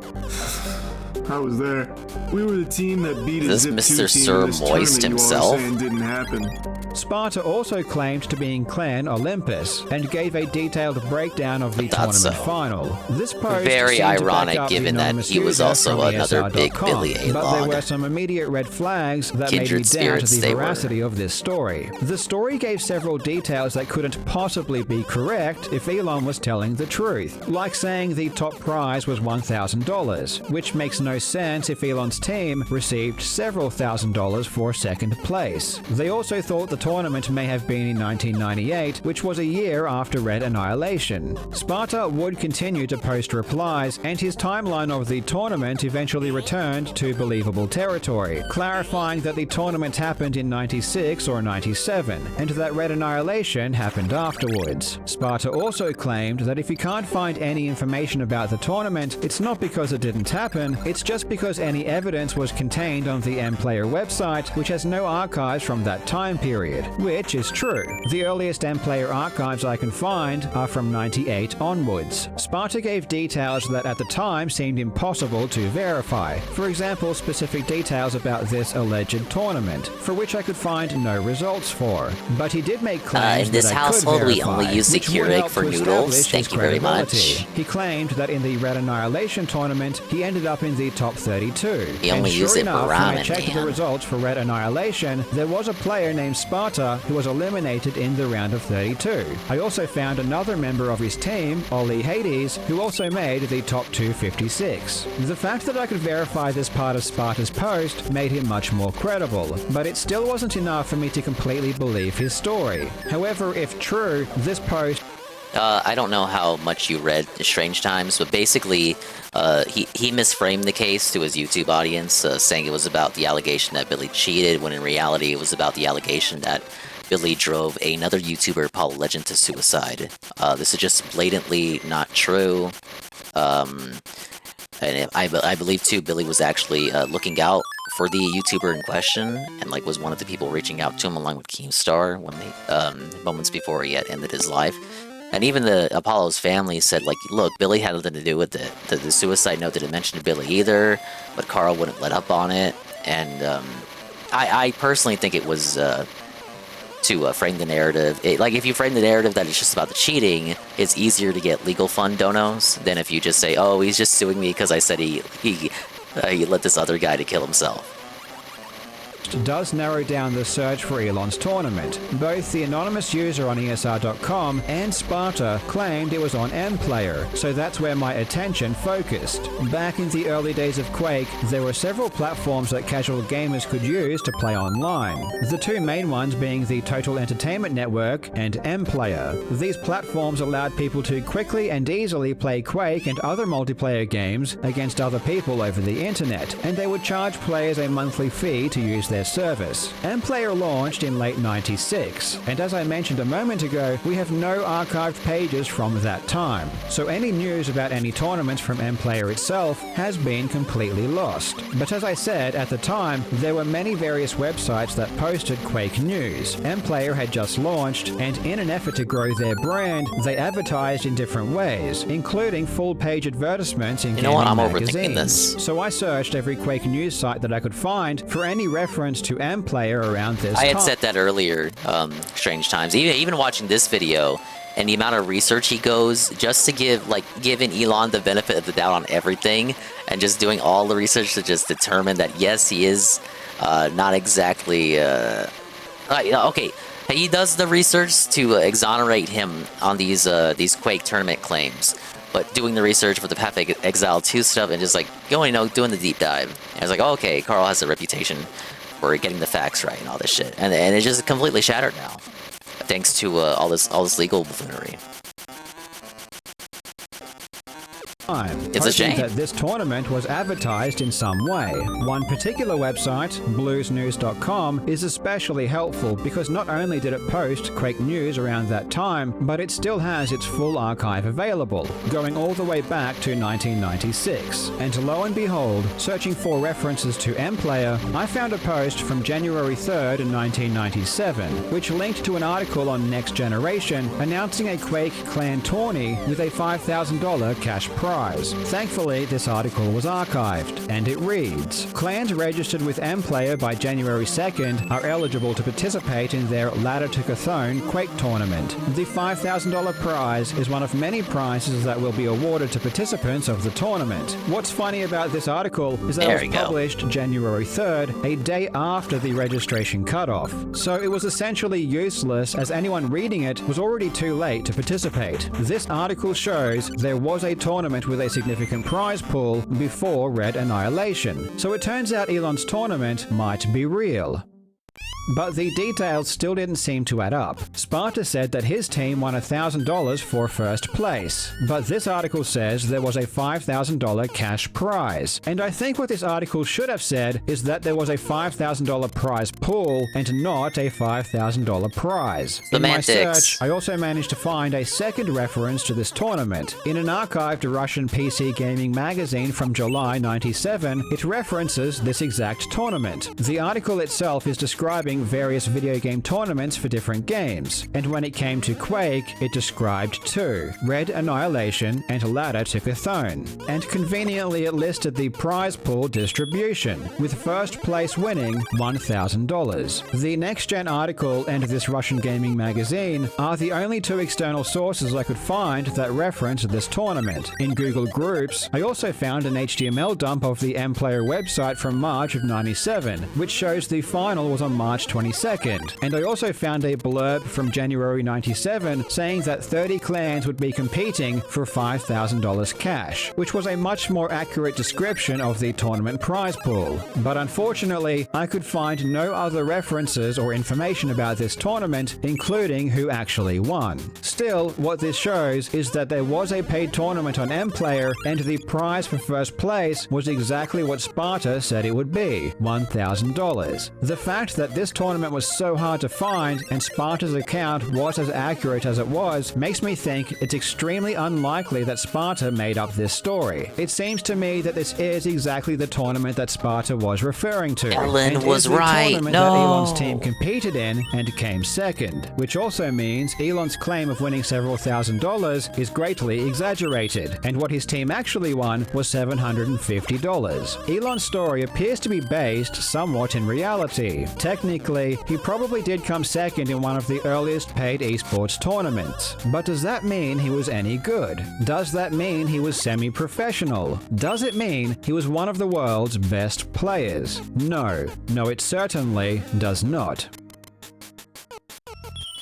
I was there. We were the team that beat a Is Zip this 2 Mr. team Sir in this Moist tournament you himself? all are saying didn't happen. Sparta also claimed to be in Clan Olympus and gave a detailed breakdown of the Thought tournament so. final. This post Very seemed to back ironic up the given that anonymous he was user also from another big ESR.com, Billy A. But Log. there were some immediate red flags that made me Kindred doubt spirits the they were. veracity of this story. The story gave several details that couldn't possibly be correct if Elon was telling the truth, like saying the top prize was $1,000, which makes no no sense if Elon's team received several $1,000s for second place. They also thought the tournament may have been in 1998, which was a year after Red Annihilation. Sparta would continue to post replies, and his timeline of the tournament eventually returned to believable territory, clarifying that the tournament happened in 96 or 97, and that Red Annihilation happened afterwards. Sparta also claimed that if you can't find any information about the tournament, it's not because it didn't happen, it's just because any evidence was contained on the M-Player website, which has no archives from that time period, which is true. The earliest M-Player archives I can find are from 98 onwards. Sparta gave details that at the time seemed impossible to verify. For example, specific details about this alleged tournament, for which I could find no results for. But he did make claims in this that I household, could verify, we only use the which would Keurig help for to noodles. establish Thank his you very credibility. much. He claimed that in the Red Annihilation tournament, he ended up in the top 32. He only and used sure it for enough, when I ramen, checked the man. results for Red Annihilation, there was a player named Sparta who was eliminated in the round of 32. I also found another member of his team, Ollie Hades, who also made the top 256. The fact that I could verify this part of Sparta's post made him much more credible, but it still wasn't enough for me to completely believe his story. However, if true, this post... I don't know how much you read Strange Times, but basically, he misframed the case to his YouTube audience, saying it was about the allegation that Billy cheated, when in reality it was about the allegation that Billy drove another YouTuber, Apollo Legend, to suicide. This is just blatantly not true. And I believe, too, Billy was actually looking out for the YouTuber in question, and like was one of the people reaching out to him along with Keemstar when they, moments before he had ended his life. And even the Apollo's family said, like, look, Billy had nothing to do with it. The suicide note didn't mention Billy either, but Carl wouldn't let up on it. And I personally think it was to frame the narrative. Like, if you frame the narrative that it's just about the cheating, it's easier to get legal fund donos than if you just say, oh, he's just suing me because I said he let this other guy to kill himself. Does narrow down the search for Elon's tournament. Both the anonymous user on ESR.com and Sparta claimed it was on M-Player, so that's where my attention focused. Back in the early days of Quake, there were several platforms that casual gamers could use to play online. The two main ones being the Total Entertainment Network and M-Player. These platforms allowed people to quickly and easily play Quake and other multiplayer games against other people over the internet, and they would charge players a monthly fee to use their service. M-Player launched in late 96, and as I mentioned a moment ago, we have no archived pages from that time, so any news about any tournaments from M-Player itself has been completely lost. But as I said, at the time, there were many various websites that posted Quake news. M-Player had just launched, and in an effort to grow their brand, they advertised in different ways, including full-page advertisements in gaming magazines. So I searched every Quake news site that I could find for any reference to M-Player around this time. I had said that earlier, Strange Times. Even watching this video, and the amount of research he goes just to giving Elon the benefit of the doubt on everything, and just doing all the research to just determine that yes, he is not exactly okay. He does the research to exonerate him on these Quake tournament claims, but doing the research for the Path of Exile 2 stuff and just like doing the deep dive. And it's like, oh, okay, Carl has a reputation for getting the facts right and all this shit, and it's just completely shattered now, thanks to all this legal buffoonery. It's a shame that this tournament was advertised in some way. One particular website, bluesnews.com, is especially helpful because not only did it post Quake news around that time, but it still has its full archive available, going all the way back to 1996. And lo and behold, searching for references to M-Player, I found a post from January 3rd in 1997, which linked to an article on Next Generation announcing a Quake clan tourney with a $5,000 cash prize. Thankfully, this article was archived, and it reads, clans registered with M-Player by January 2nd are eligible to participate in their Ladder to Cthulhu Quake tournament. The $5,000 prize is one of many prizes that will be awarded to participants of the tournament. What's funny about this article is that it was published January 3rd, a day after the registration cutoff. So it was essentially useless, as anyone reading it was already too late to participate. This article shows there was a tournament with a significant prize pool before Red Annihilation, so it turns out Elon's tournament might be real. But the details still didn't seem to add up. Sparta said that his team won $1,000 for first place, but this article says there was a $5,000 cash prize. And I think what this article should have said is that there was a $5,000 prize pool and not a $5,000 prize. In my search, I also managed to find a second reference to this tournament. In an archived Russian PC gaming magazine from July '97, it references this exact tournament. The article itself is describing various video game tournaments for different games, and when it came to Quake, it described two, Red Annihilation and Ladder to Chthon, and conveniently it listed the prize pool distribution, with first place winning $1,000. The next-gen article and this Russian gaming magazine are the only two external sources I could find that reference this tournament. In Google Groups, I also found an HTML dump of the mPlayer website from March of '97, which shows the final was on March 22nd, and I also found a blurb from January '97 saying that 30 clans would be competing for $5,000 cash, which was a much more accurate description of the tournament prize pool. But unfortunately, I could find no other references or information about this tournament, including who actually won. Still, what this shows is that there was a paid tournament on mPlayer, and the prize for first place was exactly what Sparta said it would be, $1,000. The fact that this tournament was so hard to find and Sparta's account was as accurate as it was makes me think it's extremely unlikely that Sparta made up this story. It seems to me that this is exactly the tournament that Sparta was referring to. Ellen was right. Tournament that Elon's team competed in and came second, which also means Elon's claim of winning several $1,000s is greatly exaggerated, and what his team actually won was $750. Elon's story appears to be based somewhat in reality. Technically, he probably did come second in one of the earliest paid esports tournaments. But does that mean he was any good? Does that mean he was semi-professional? Does it mean he was one of the world's best players? No. No, it certainly does not.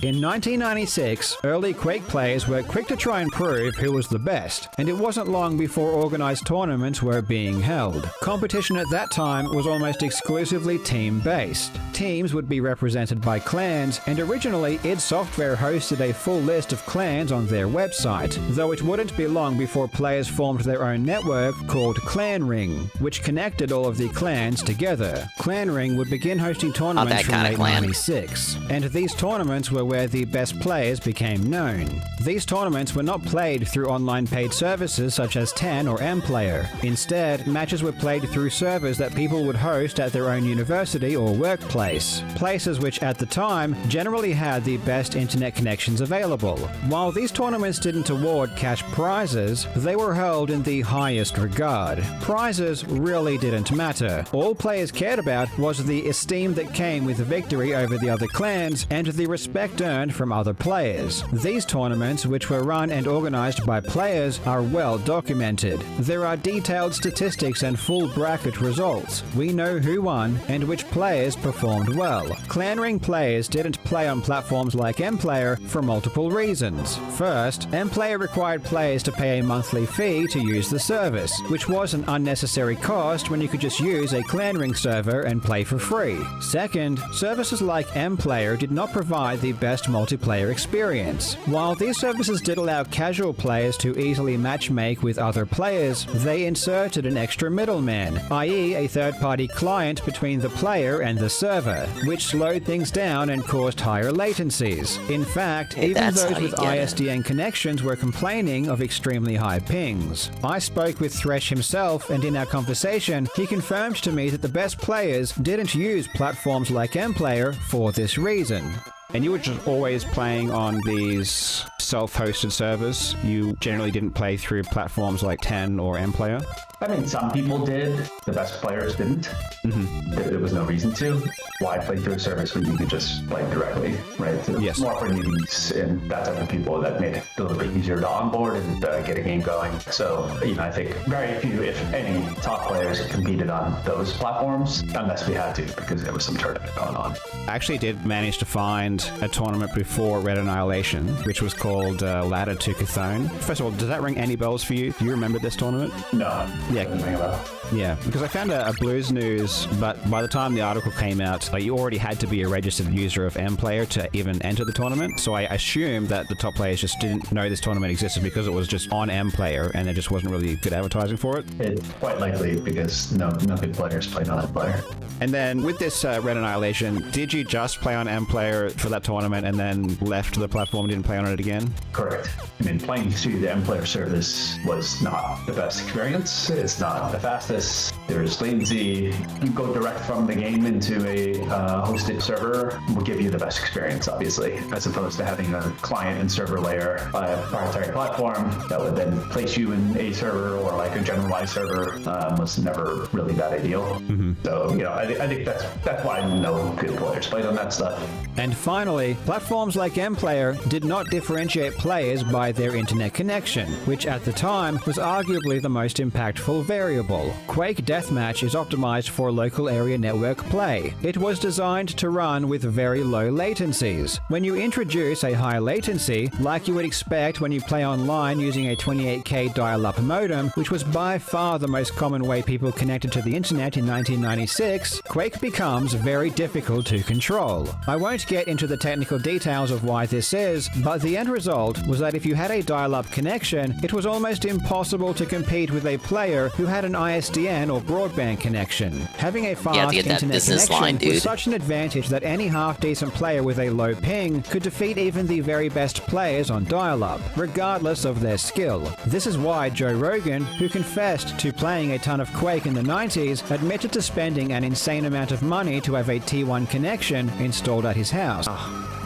In 1996, early Quake players were quick to try and prove who was the best, and it wasn't long before organized tournaments were being held. Competition at that time was almost exclusively team-based. Teams would be represented by clans, and originally id Software hosted a full list of clans on their website, though it wouldn't be long before players formed their own network called Clan Ring, which connected all of the clans together. Clan Ring would begin hosting tournaments from late '96, and these tournaments were where the best players became known. These tournaments were not played through online paid services such as 10 or mPlayer. Instead, matches were played through servers that people would host at their own university or workplace, places which at the time generally had the best internet connections available. While these tournaments didn't award cash prizes, they were held in the highest regard. Prizes really didn't matter. All players cared about was the esteem that came with the victory over the other clans and the respect earned from other players. These tournaments, which were run and organized by players, are well documented. There are detailed statistics and full bracket results. We know who won and which players performed well. Clan Ring players didn't play on platforms like mPlayer for multiple reasons. First, mPlayer required players to pay a monthly fee to use the service, which was an unnecessary cost when you could just use a Clan Ring server and play for free. Second, services like mPlayer did not provide the best multiplayer experience. While these services did allow casual players to easily matchmake with other players, they inserted an extra middleman, i.e. a third-party client between the player and the server, which slowed things down and caused higher latencies. In fact, even those with ISDN connections were complaining of extremely high pings. I spoke with Thresh himself, and in our conversation, he confirmed to me that the best players didn't use platforms like mPlayer for this reason. And you were just always playing on these self-hosted servers? You generally didn't play through platforms like 10 or mPlayer? I mean, some people did. The best players didn't. There was no reason to. Why play through a service when you could just play directly, right? So yes. More for newbies and that type of people that made it a little bit easier to onboard and get a game going. So, I think very few, if any, top players competed on those platforms, unless we had to, because there was some tournament going on. I actually did manage to find a tournament before Red Annihilation, which was called Ladder to Cthulhu. First of all, does that ring any bells for you? Do you remember this tournament? No. Yeah. Doesn't ring a bell. Yeah, because I found a Blues News, but by the time the article came out, you already had to be a registered user of MPlayer to even enter the tournament. So I assumed that the top players just didn't know this tournament existed because it was just on MPlayer and there just wasn't really good advertising for it. It's quite likely because no good players played on MPlayer. And then with this Red Annihilation, did you just play on MPlayer for that tournament and then left the platform and didn't play on it again? Correct. I mean, playing through the MPlayer service was not the best experience. It's not the fastest. There's latency. You go direct from the game into a hosted server will give you the best experience, obviously, as opposed to having a client and server layer by a proprietary platform that would then place you in a server or like a generalized server was never really that ideal. Mm-hmm. So, I think that's why no good players played on that stuff. And finally, platforms like MPlayer did not differentiate players by their internet connection, which at the time was arguably the most impactful variable. Quake Deathmatch is optimized for local area network play. It was designed to run with very low latencies. When you introduce a high latency, like you would expect when you play online using a 28K dial-up modem, which was by far the most common way people connected to the internet in 1996, Quake becomes very difficult to control. I won't get into the technical details of why this is, but the end result was that if you had a dial-up connection, it was almost impossible to compete with a player who had an ISDN or broadband connection. Having a fast internet connection was such an advantage that any half-decent player with a low ping could defeat even the very best players on dial-up, regardless of their skill. This is why Joe Rogan, who confessed to playing a ton of Quake in the 90s, admitted to spending an insane amount of money to have a T1 connection installed at his house.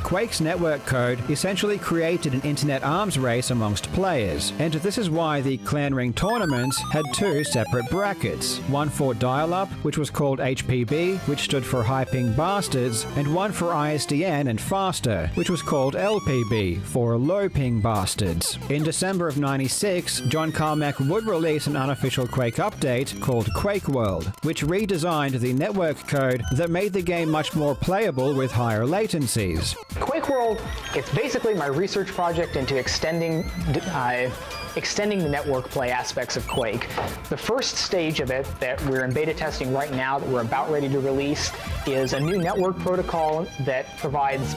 Quake's network code essentially created an internet arms race amongst players, and this is why the Clan Ring tournaments had two separate brackets, one for dial-up, which was called HPB, which stood for High Ping Bastards, and one for ISDN and faster, which was called LPB, for Low Ping Bastards. In December of '96, John Carmack would release an unofficial Quake update called Quake World, which redesigned the network code that made the game much more playable with higher latencies. Quake World, it's basically my research project into extending the network play aspects of Quake. The first stage of it that we're in beta testing right now that we're about ready to release is a new network protocol that provides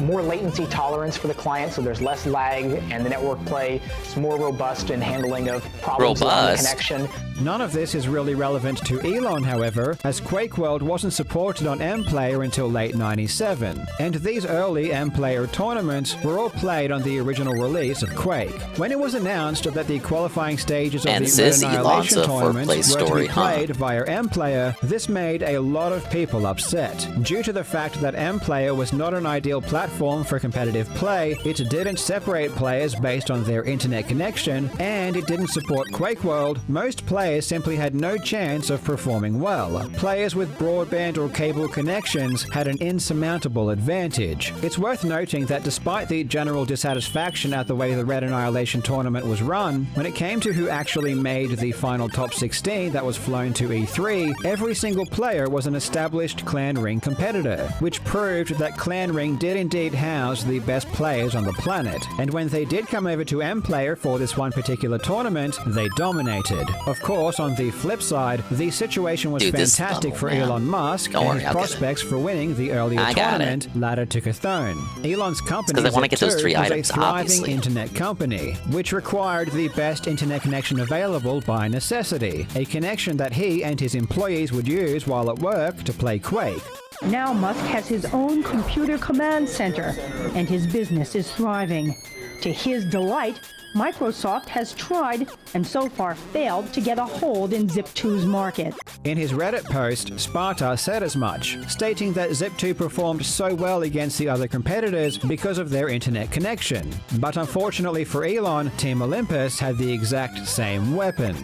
more latency tolerance for the client, so there's less lag and the network play is more robust in handling of problems with the connection. None of this is really relevant to Elon, however, as Quake World wasn't supported on MPlayer until late '97, and these early MPlayer tournaments were all played on the original release of Quake. When it was announced that the qualifying stages of the Red Annihilation tournaments were to be played via MPlayer, this made a lot of people upset. Due to the fact that MPlayer was not an ideal platform for competitive play, it didn't separate players based on their internet connection, and it didn't support Quake World, most players simply had no chance of performing well. Players with broadband or cable connections had an insurmountable advantage. It's worth noting that despite the general dissatisfaction at the way the Red Annihilation tournament was run, when it came to who actually made the final top 16 that was flown to E3, every single player was an established Clan Ring competitor, which proved that Clan Ring did indeed house the best players on the planet. And when they did come over to MPlayer for this one particular tournament, they dominated. Of course, on the flip side, the situation was fantastic for Elon Musk and his prospects for winning the earlier tournament, Ladder to Cthulhu. Elon's company was a thriving internet company, which required the best internet connection available by necessity, a connection that he and his employees would use while at work to play Quake. Now Musk has his own computer command center, and his business is thriving. To his delight, Microsoft has tried and so far failed to get a hold in Zip2's market. In his Reddit post, Sparta said as much, stating that Zip2 performed so well against the other competitors because of their internet connection. But unfortunately for Elon, Team Olympus had the exact same weapon.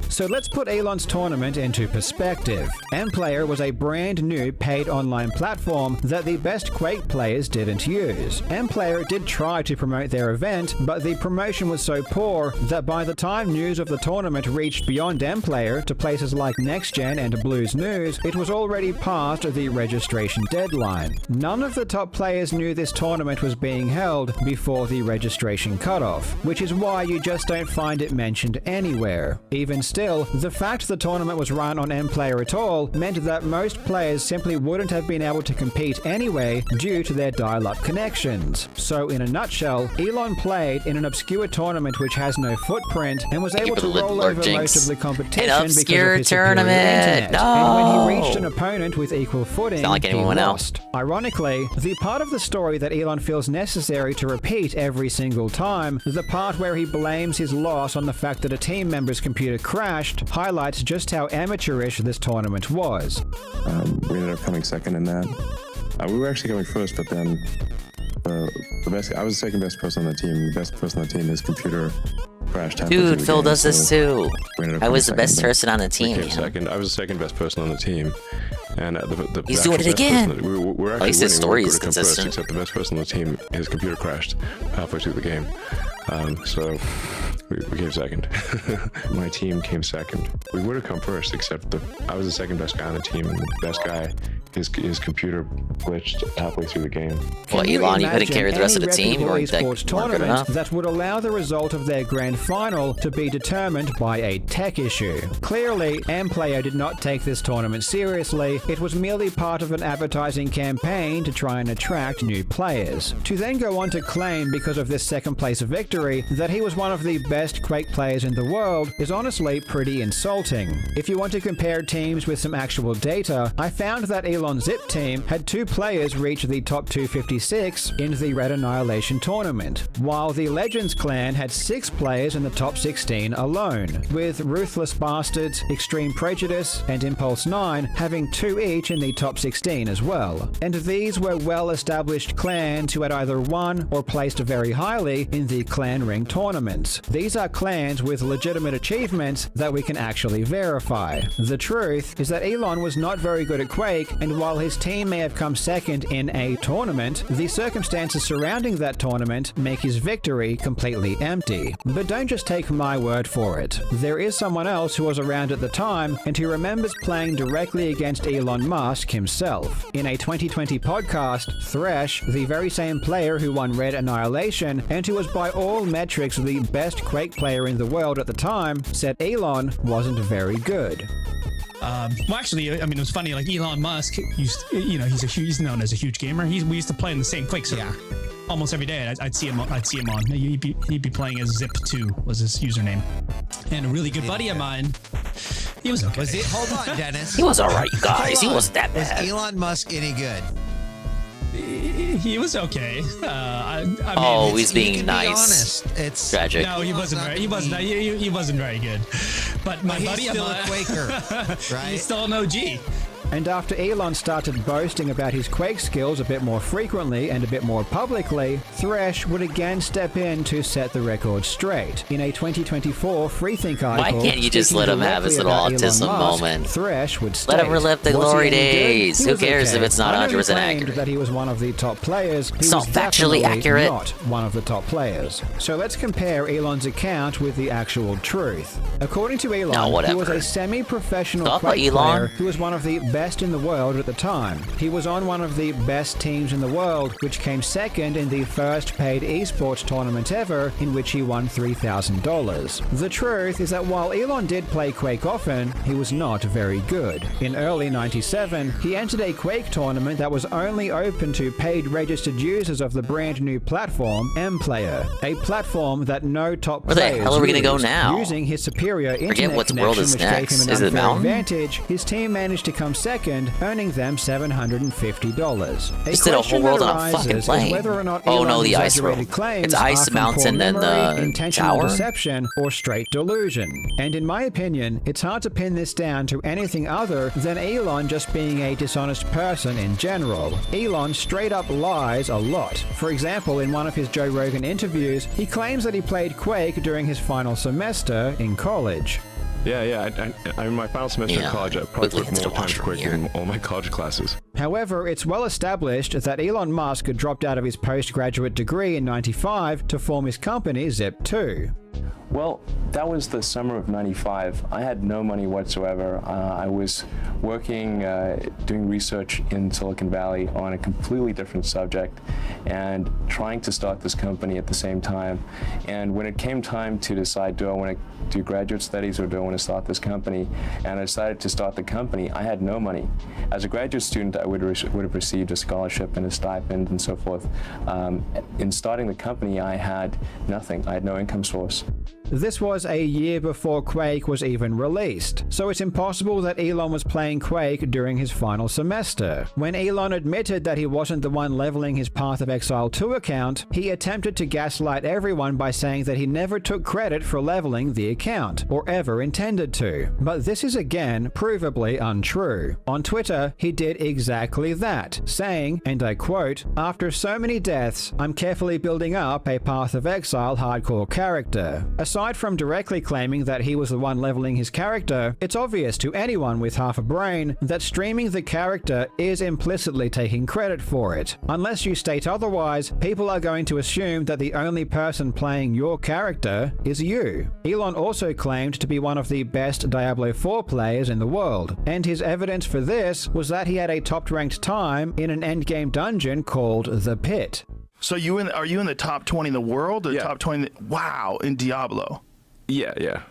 So let's put Elon's tournament into perspective. MPlayer was a brand new paid online platform that the best Quake players didn't use. MPlayer did try to promote their event, but the promotion was so poor that by the time news of the tournament reached beyond MPlayer to places like NextGen and Blues News, it was already past the registration deadline. None of the top players knew this tournament was being held before the registration cutoff, which is why you just don't find it mentioned anywhere. Even still, the fact the tournament was run on MPlayer at all meant that most players simply wouldn't have been able to compete anyway due to their dial-up connections. So in a nutshell, Elon played in an obscure tournament which has no footprint and was able to roll over most of the competition because of his superior internet. No. And when he reached an opponent with equal footing, Sound like he anyone lost. Ironically, the part of the story that Elon feels necessary to repeat every single time, the part where he blames his loss on the fact that a team member's computer crashed, highlights just how amateurish this tournament was. We ended up coming second in that. We were actually going first, but then the best. I was the second best person on the team. The best person on the team, his computer crashed. Dude, Phil does this too. I was the best person on the We team. came second. I was the second best person on the team. And He's doing it again. We're At actually least his winning. story We were is going to come first, consistent. except the best person on the team, his computer crashed halfway through the game. So we came second. My team came second. We would have come first, except I was the second best guy on the team, and the best guy, his computer glitched halfway through the game. Well, Elon, you couldn't carry the rest of the team. You weren't that esports good enough. tournament that would allow the result of their grand final to be determined by a tech issue. Clearly, MPlayer did not take this tournament seriously. It was merely part of an advertising campaign to try and attract new players. To then go on to claim, because of this second place victory, that he was one of the best Quake players in the world is honestly pretty insulting. If you want to compare teams with some actual data, I found that Elon's Zip team had 2 players reach the top 256 in the Red Annihilation tournament, while the Legends clan had 6 players in the top 16 alone, with Ruthless Bastards, Extreme Prejudice, and Impulse 9 having 2 each in the top 16 as well. And these were well-established clans who had either won or placed very highly in the Clan Ring tournaments. These are clans with legitimate achievements that we can actually verify. The truth is that Elon was not very good at Quake, and while his team may have come second in a tournament, the circumstances surrounding that tournament make his victory completely empty. But don't just take my word for it. There is someone else who was around at the time and who remembers playing directly against Elon Musk himself. In a 2020 podcast, Thresh, the very same player who won Red Annihilation and who was by all metrics the best Quake player in the world at the time, said Elon wasn't very good. Well, actually, I mean, it was funny. Like Elon Musk, he's known as a huge gamer. We used to play in the same Quake server almost every day. I'd see him on. He'd be playing as Zip2 was his username, and a really good buddy of mine. He was okay. Hold on, Dennis. He was all right, guys. He wasn't that bad. Was Elon Musk any good? He was okay. I mean, he's being nice. Be honest. It's tragic. No, he wasn't very good. But my buddy, he's still a Quaker, right? He's still an OG. And after Elon started boasting about his Quake skills a bit more frequently and a bit more publicly, Thresh would again step in to set the record straight. In a 2024 Freethink article, why can't you just let him have his little autism moment? Thresh would state, let him relive the glory days. Who cares if it's not 100% accurate? That he was one of the top players. It's not factually accurate. Not one of the top players. So let's compare Elon's account with the actual truth. According to Elon, he was a semi-professional Quake player who was one of the best in the world at the time. He was on one of the best teams in the world, which came second in the first paid esports tournament ever, in which he won $3,000. The truth is that while Elon did play Quake often, he was not very good. In early '97, he entered a Quake tournament that was only open to paid registered users of the brand new platform MPlayer, a platform that no top players Where the hell are we gonna go used. now? Using his superior internet what connection, world is which next. gave him Is an it unfair mountain? advantage, his team managed to come second, earning them $750. Just did a whole world on a fucking plane. Whether or not Oh no, Elon's the ice road. exaggerated claims It's ice are from mountain poor and memory, the intentional tower. deception, or straight delusion. And in my opinion, it's hard to pin this down to anything other than Elon just being a dishonest person in general. Elon straight up lies a lot. For example, in one of his Joe Rogan interviews, he claims that he played Quake during his final semester in college. Yeah. In my final semester in college, I probably put more time to Quake in all my college classes. However, it's well established that Elon Musk had dropped out of his postgraduate degree in '95 to form his company Zip2. Well, that was the summer of '95. I had no money whatsoever. I was working, doing research in Silicon Valley on a completely different subject and trying to start this company at the same time. And when it came time to decide, do I want to do graduate studies or do I want to start this company? And I decided to start the company. I had no money. As a graduate student, I would have received a scholarship and a stipend and so forth. In starting the company, I had nothing. I had no income source. This was a year before Quake was even released, so it's impossible that Elon was playing Quake during his final semester. When Elon admitted that he wasn't the one leveling his Path of Exile 2 account, he attempted to gaslight everyone by saying that he never took credit for leveling the account, or ever intended to. But this is again provably untrue. On Twitter, he did exactly that, saying, and I quote, "After so many deaths, I'm carefully building up a Path of Exile hardcore character." Aside from directly claiming that he was the one leveling his character, it's obvious to anyone with half a brain that streaming the character is implicitly taking credit for it. Unless you state otherwise, people are going to assume that the only person playing your character is you. Elon also claimed to be one of the best Diablo 4 players in the world, and his evidence for this was that he had a top-ranked time in an endgame dungeon called The Pit. So are you in the top 20 in the world or top 20? Wow, in Diablo. Yeah.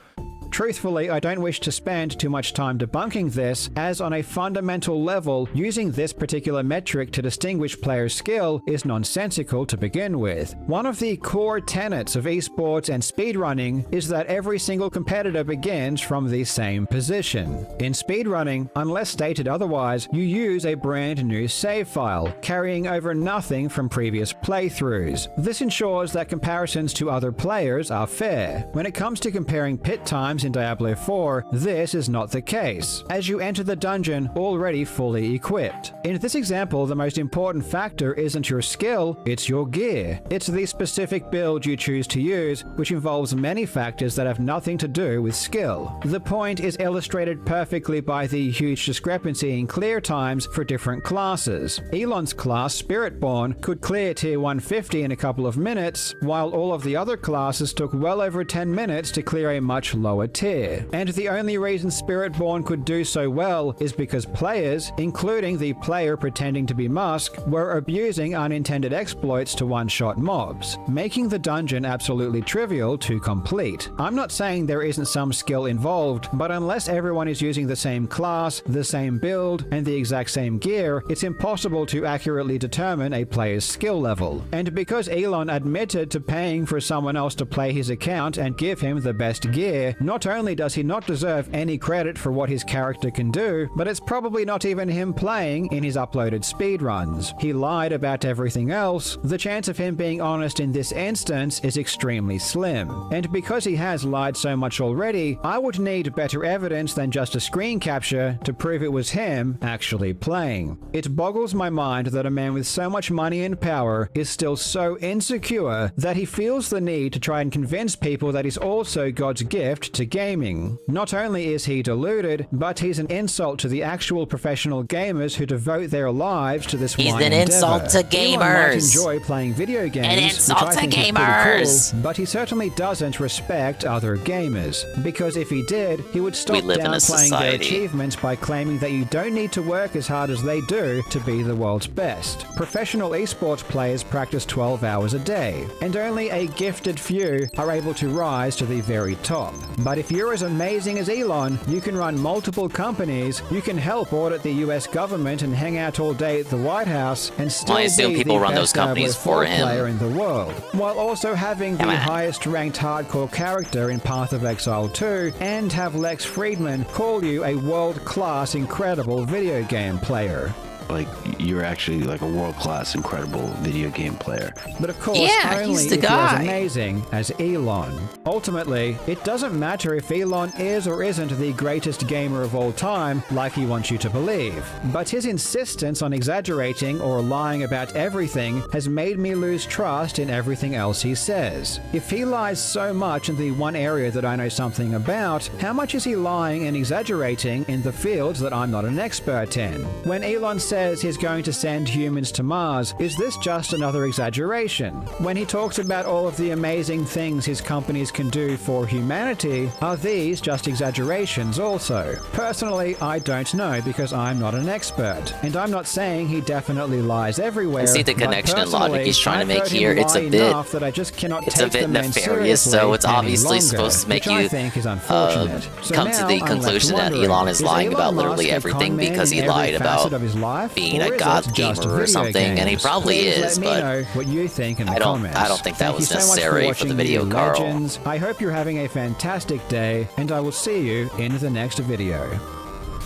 Truthfully, I don't wish to spend too much time debunking this, as on a fundamental level, using this particular metric to distinguish players' skill is nonsensical to begin with. One of the core tenets of esports and speedrunning is that every single competitor begins from the same position. In speedrunning, unless stated otherwise, you use a brand new save file, carrying over nothing from previous playthroughs. This ensures that comparisons to other players are fair. When it comes to comparing pit times in Diablo 4, this is not the case, as you enter the dungeon already fully equipped. In this example, the most important factor isn't your skill, it's your gear. It's the specific build you choose to use, which involves many factors that have nothing to do with skill. The point is illustrated perfectly by the huge discrepancy in clear times for different classes. Elon's class, Spiritborn, could clear tier 150 in a couple of minutes, while all of the other classes took well over 10 minutes to clear a much lower tier. And the only reason Spiritborn could do so well is because players, including the player pretending to be Musk, were abusing unintended exploits to one-shot mobs, making the dungeon absolutely trivial to complete. I'm not saying there isn't some skill involved, but unless everyone is using the same class, the same build, and the exact same gear, it's impossible to accurately determine a player's skill level. And because Elon admitted to paying for someone else to play his account and give him the best gear, not only does he not deserve any credit for what his character can do, but it's probably not even him playing in his uploaded speedruns. He lied about everything else. The chance of him being honest in this instance is extremely slim. And because he has lied so much already, I would need better evidence than just a screen capture to prove it was him actually playing. It boggles my mind that a man with so much money and power is still so insecure that he feels the need to try and convince people that he's also God's gift to gaming. Not only is he deluded, but he's an insult to the actual professional gamers who devote their lives to this He's one an endeavor. insult to Elon might gamers. enjoy playing video games, An insult which I to think is gamers. pretty cool, but he certainly doesn't respect other gamers. Because if he did, he would stop live in a downplaying their society. achievements by claiming that you don't need to work as hard as they do to be the world's best. Professional esports players practice 12 hours a day, and only a gifted few are able to rise to the very top. But if you're as amazing as Elon, you can run multiple companies, you can help audit the US government and hang out all day at the White House, and still I assume be people the run those best Diablo companies 4 for him. player in the world, while also having the Come on. highest ranked hardcore character in Path of Exile 2, and have Lex Friedman call you a world-class incredible video game player. like you're actually like a world-class, incredible video game player. But of course, Yeah, only he's the if you're as guy. amazing as Elon. Ultimately, it doesn't matter if Elon is or isn't the greatest gamer of all time, like he wants you to believe. But his insistence on exaggerating or lying about everything has made me lose trust in everything else he says. If he lies so much in the one area that I know something about, how much is he lying and exaggerating in the fields that I'm not an expert in? When Elon says he's going to send humans to Mars, is this just another exaggeration? When he talks about all of the amazing things his companies can do for humanity, are these just exaggerations also? Personally, I don't know because I'm not an expert. And I'm not saying he definitely lies everywhere. I see the but connection and logic he's trying to I've make heard him here. It's a lie bit, enough that I just cannot it's a take bit the man nefarious, so seriously it's any obviously longer, supposed to make which I you think is unfortunate. So come to now the I'm left conclusion that wondering, Elon is lying about Elon literally Musk a everything con man because he in every lied about facet of his life, being or a is god it just gamer or video something, and he games? probably Please is, let me but know what you think in the I don't comments. think that Thank was you so much necessary for watching, the video, you Carl. legends. I hope you're having a fantastic day, and I will see you in the next video.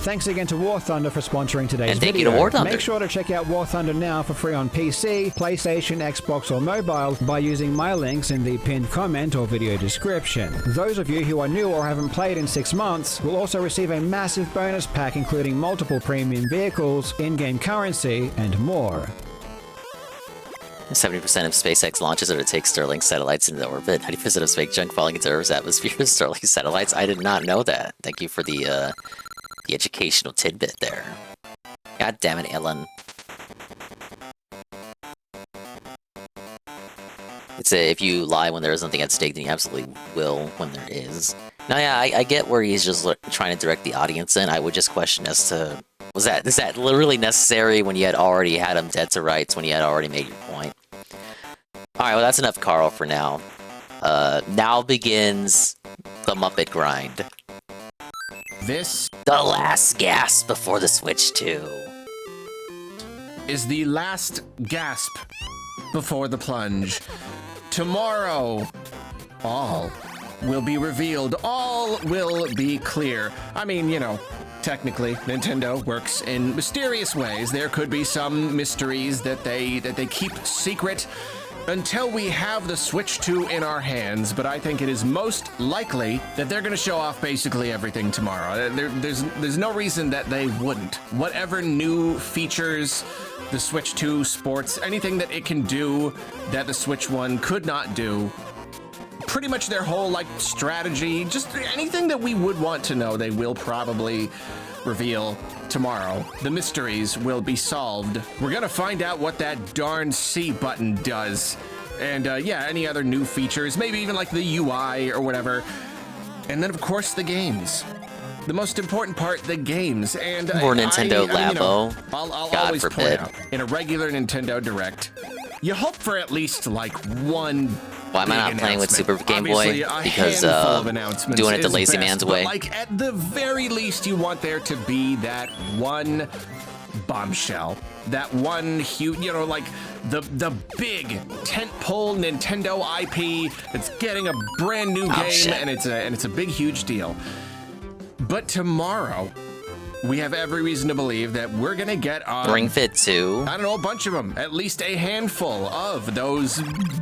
Thanks again to War Thunder for sponsoring today's And thank you video. to War Thunder. Make sure to check out War Thunder now for free on PC, PlayStation, Xbox, or mobile by using my links in the pinned comment or video description. Those of you who are new or haven't played in 6 months will also receive a massive bonus pack including multiple premium vehicles, in-game currency, and more. 70% of SpaceX launches are to take Starlink satellites into orbit. 90% of fake junk falling into Earth's atmosphere is Starlink satellites. I did not know that. Thank you for the educational tidbit there. God damn it, Ellen. It's if you lie when there is nothing at stake, then you absolutely will when there is. Now, yeah, I get where he's just trying to direct the audience in. I would just question as to, is that literally necessary when you had already had him dead to rights, when you had already made your point? Alright, well that's enough Carl for now. Now begins the Muppet grind. This the last gasp before the Switch 2 is the last gasp before the plunge. Tomorrow, all will be revealed. All will be clear. I mean, you know, technically, Nintendo works in mysterious ways. There could be some mysteries that they keep secret until we have the Switch 2 in our hands, but I think it is most likely that they're going to show off basically everything tomorrow. There's no reason that they wouldn't. Whatever new features the Switch 2 sports, anything that it can do that the Switch 1 could not do, pretty much their whole like strategy, just anything that we would want to know, they will probably reveal tomorrow. The mysteries will be solved. We're gonna find out what that darn C button does. And yeah, any other new features, maybe even like the UI or whatever. And then of course the games. The most important part, the games. And or Nintendo Labo. You know, I'll God always forbid. point out, in a regular Nintendo Direct, you hope for at least like one. Why am I not playing with Super Game Obviously, Boy? a Because handful of announcements doing it the is lazy best, man's but, way. like at the very least, you want there to be that one bombshell, that one huge, you know, like the big tentpole Nintendo IP that's getting a brand new game, and it's a big huge deal. But tomorrow, we have every reason to believe that we're gonna get Ring Fit 2. I don't know, a bunch of them, at least a handful of those.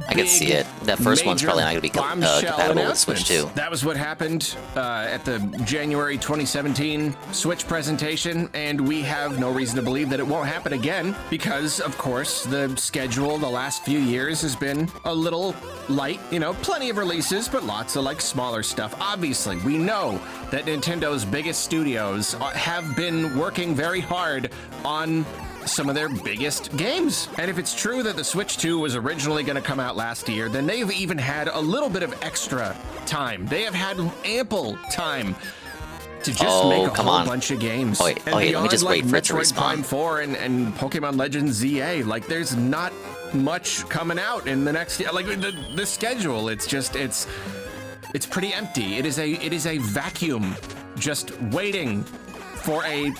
I can see it. That first one's probably not going to be compatible with Switch 2. That was what happened at the January 2017 Switch presentation, and we have no reason to believe that it won't happen again because, of course, the schedule the last few years has been a little light. You know, plenty of releases, but lots of like smaller stuff. Obviously, we know that Nintendo's biggest studios have been working very hard on some of their biggest games. And if it's true that the Switch 2 was originally going to come out last year, then they've even had a little bit of extra time. They have had ample time to just make a whole bunch of games. Wait, let me just wait for it to Metroid Prime respawn. 4 and Pokemon Legends ZA, like there's not much coming out in the next year. Like the schedule, it's pretty empty. It is a vacuum just waiting for a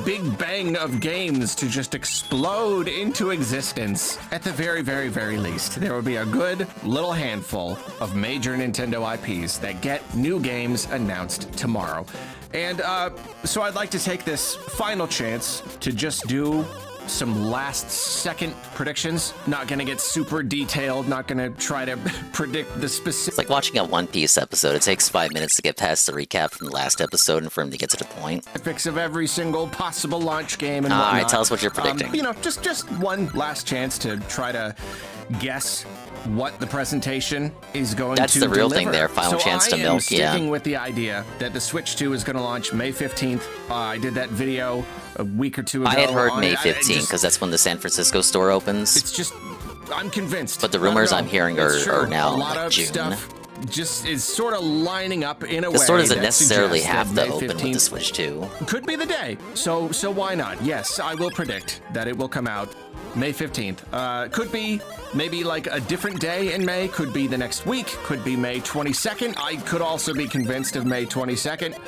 big bang of games to just explode into existence. At the very, very, very least, there will be a good little handful of major Nintendo IPs that get new games announced tomorrow. And so I'd like to take this final chance to just do some last second predictions. Not gonna get super detailed, not gonna try to predict the specific. It's like watching a One Piece episode. It takes 5 minutes to get past the recap from the last episode and for him to get to the point. Specifics of every single possible launch game and All whatnot. right, tell us what you're predicting. You know, just one last chance to try to guess what the presentation is going That's to the real deliver. thing there, final chance to I am milk, sticking with the idea that the Switch 2 is going to launch May 15th. I did that video a week or two ago. I had heard on May it. 15th because that's when the San Francisco store opens. It's just, I'm convinced. But the rumors No, I'm hearing it's true. are now a lot like of June. stuff just is sort of lining up in a way. The store doesn't that necessarily suggests have that to May open with 15th the Switch 2. Could be the day. So why not? Yes, I will predict that it will come out May 15th. Could be maybe like a different day in May. Could be the next week. Could be May 22nd. I could also be convinced of May 22nd.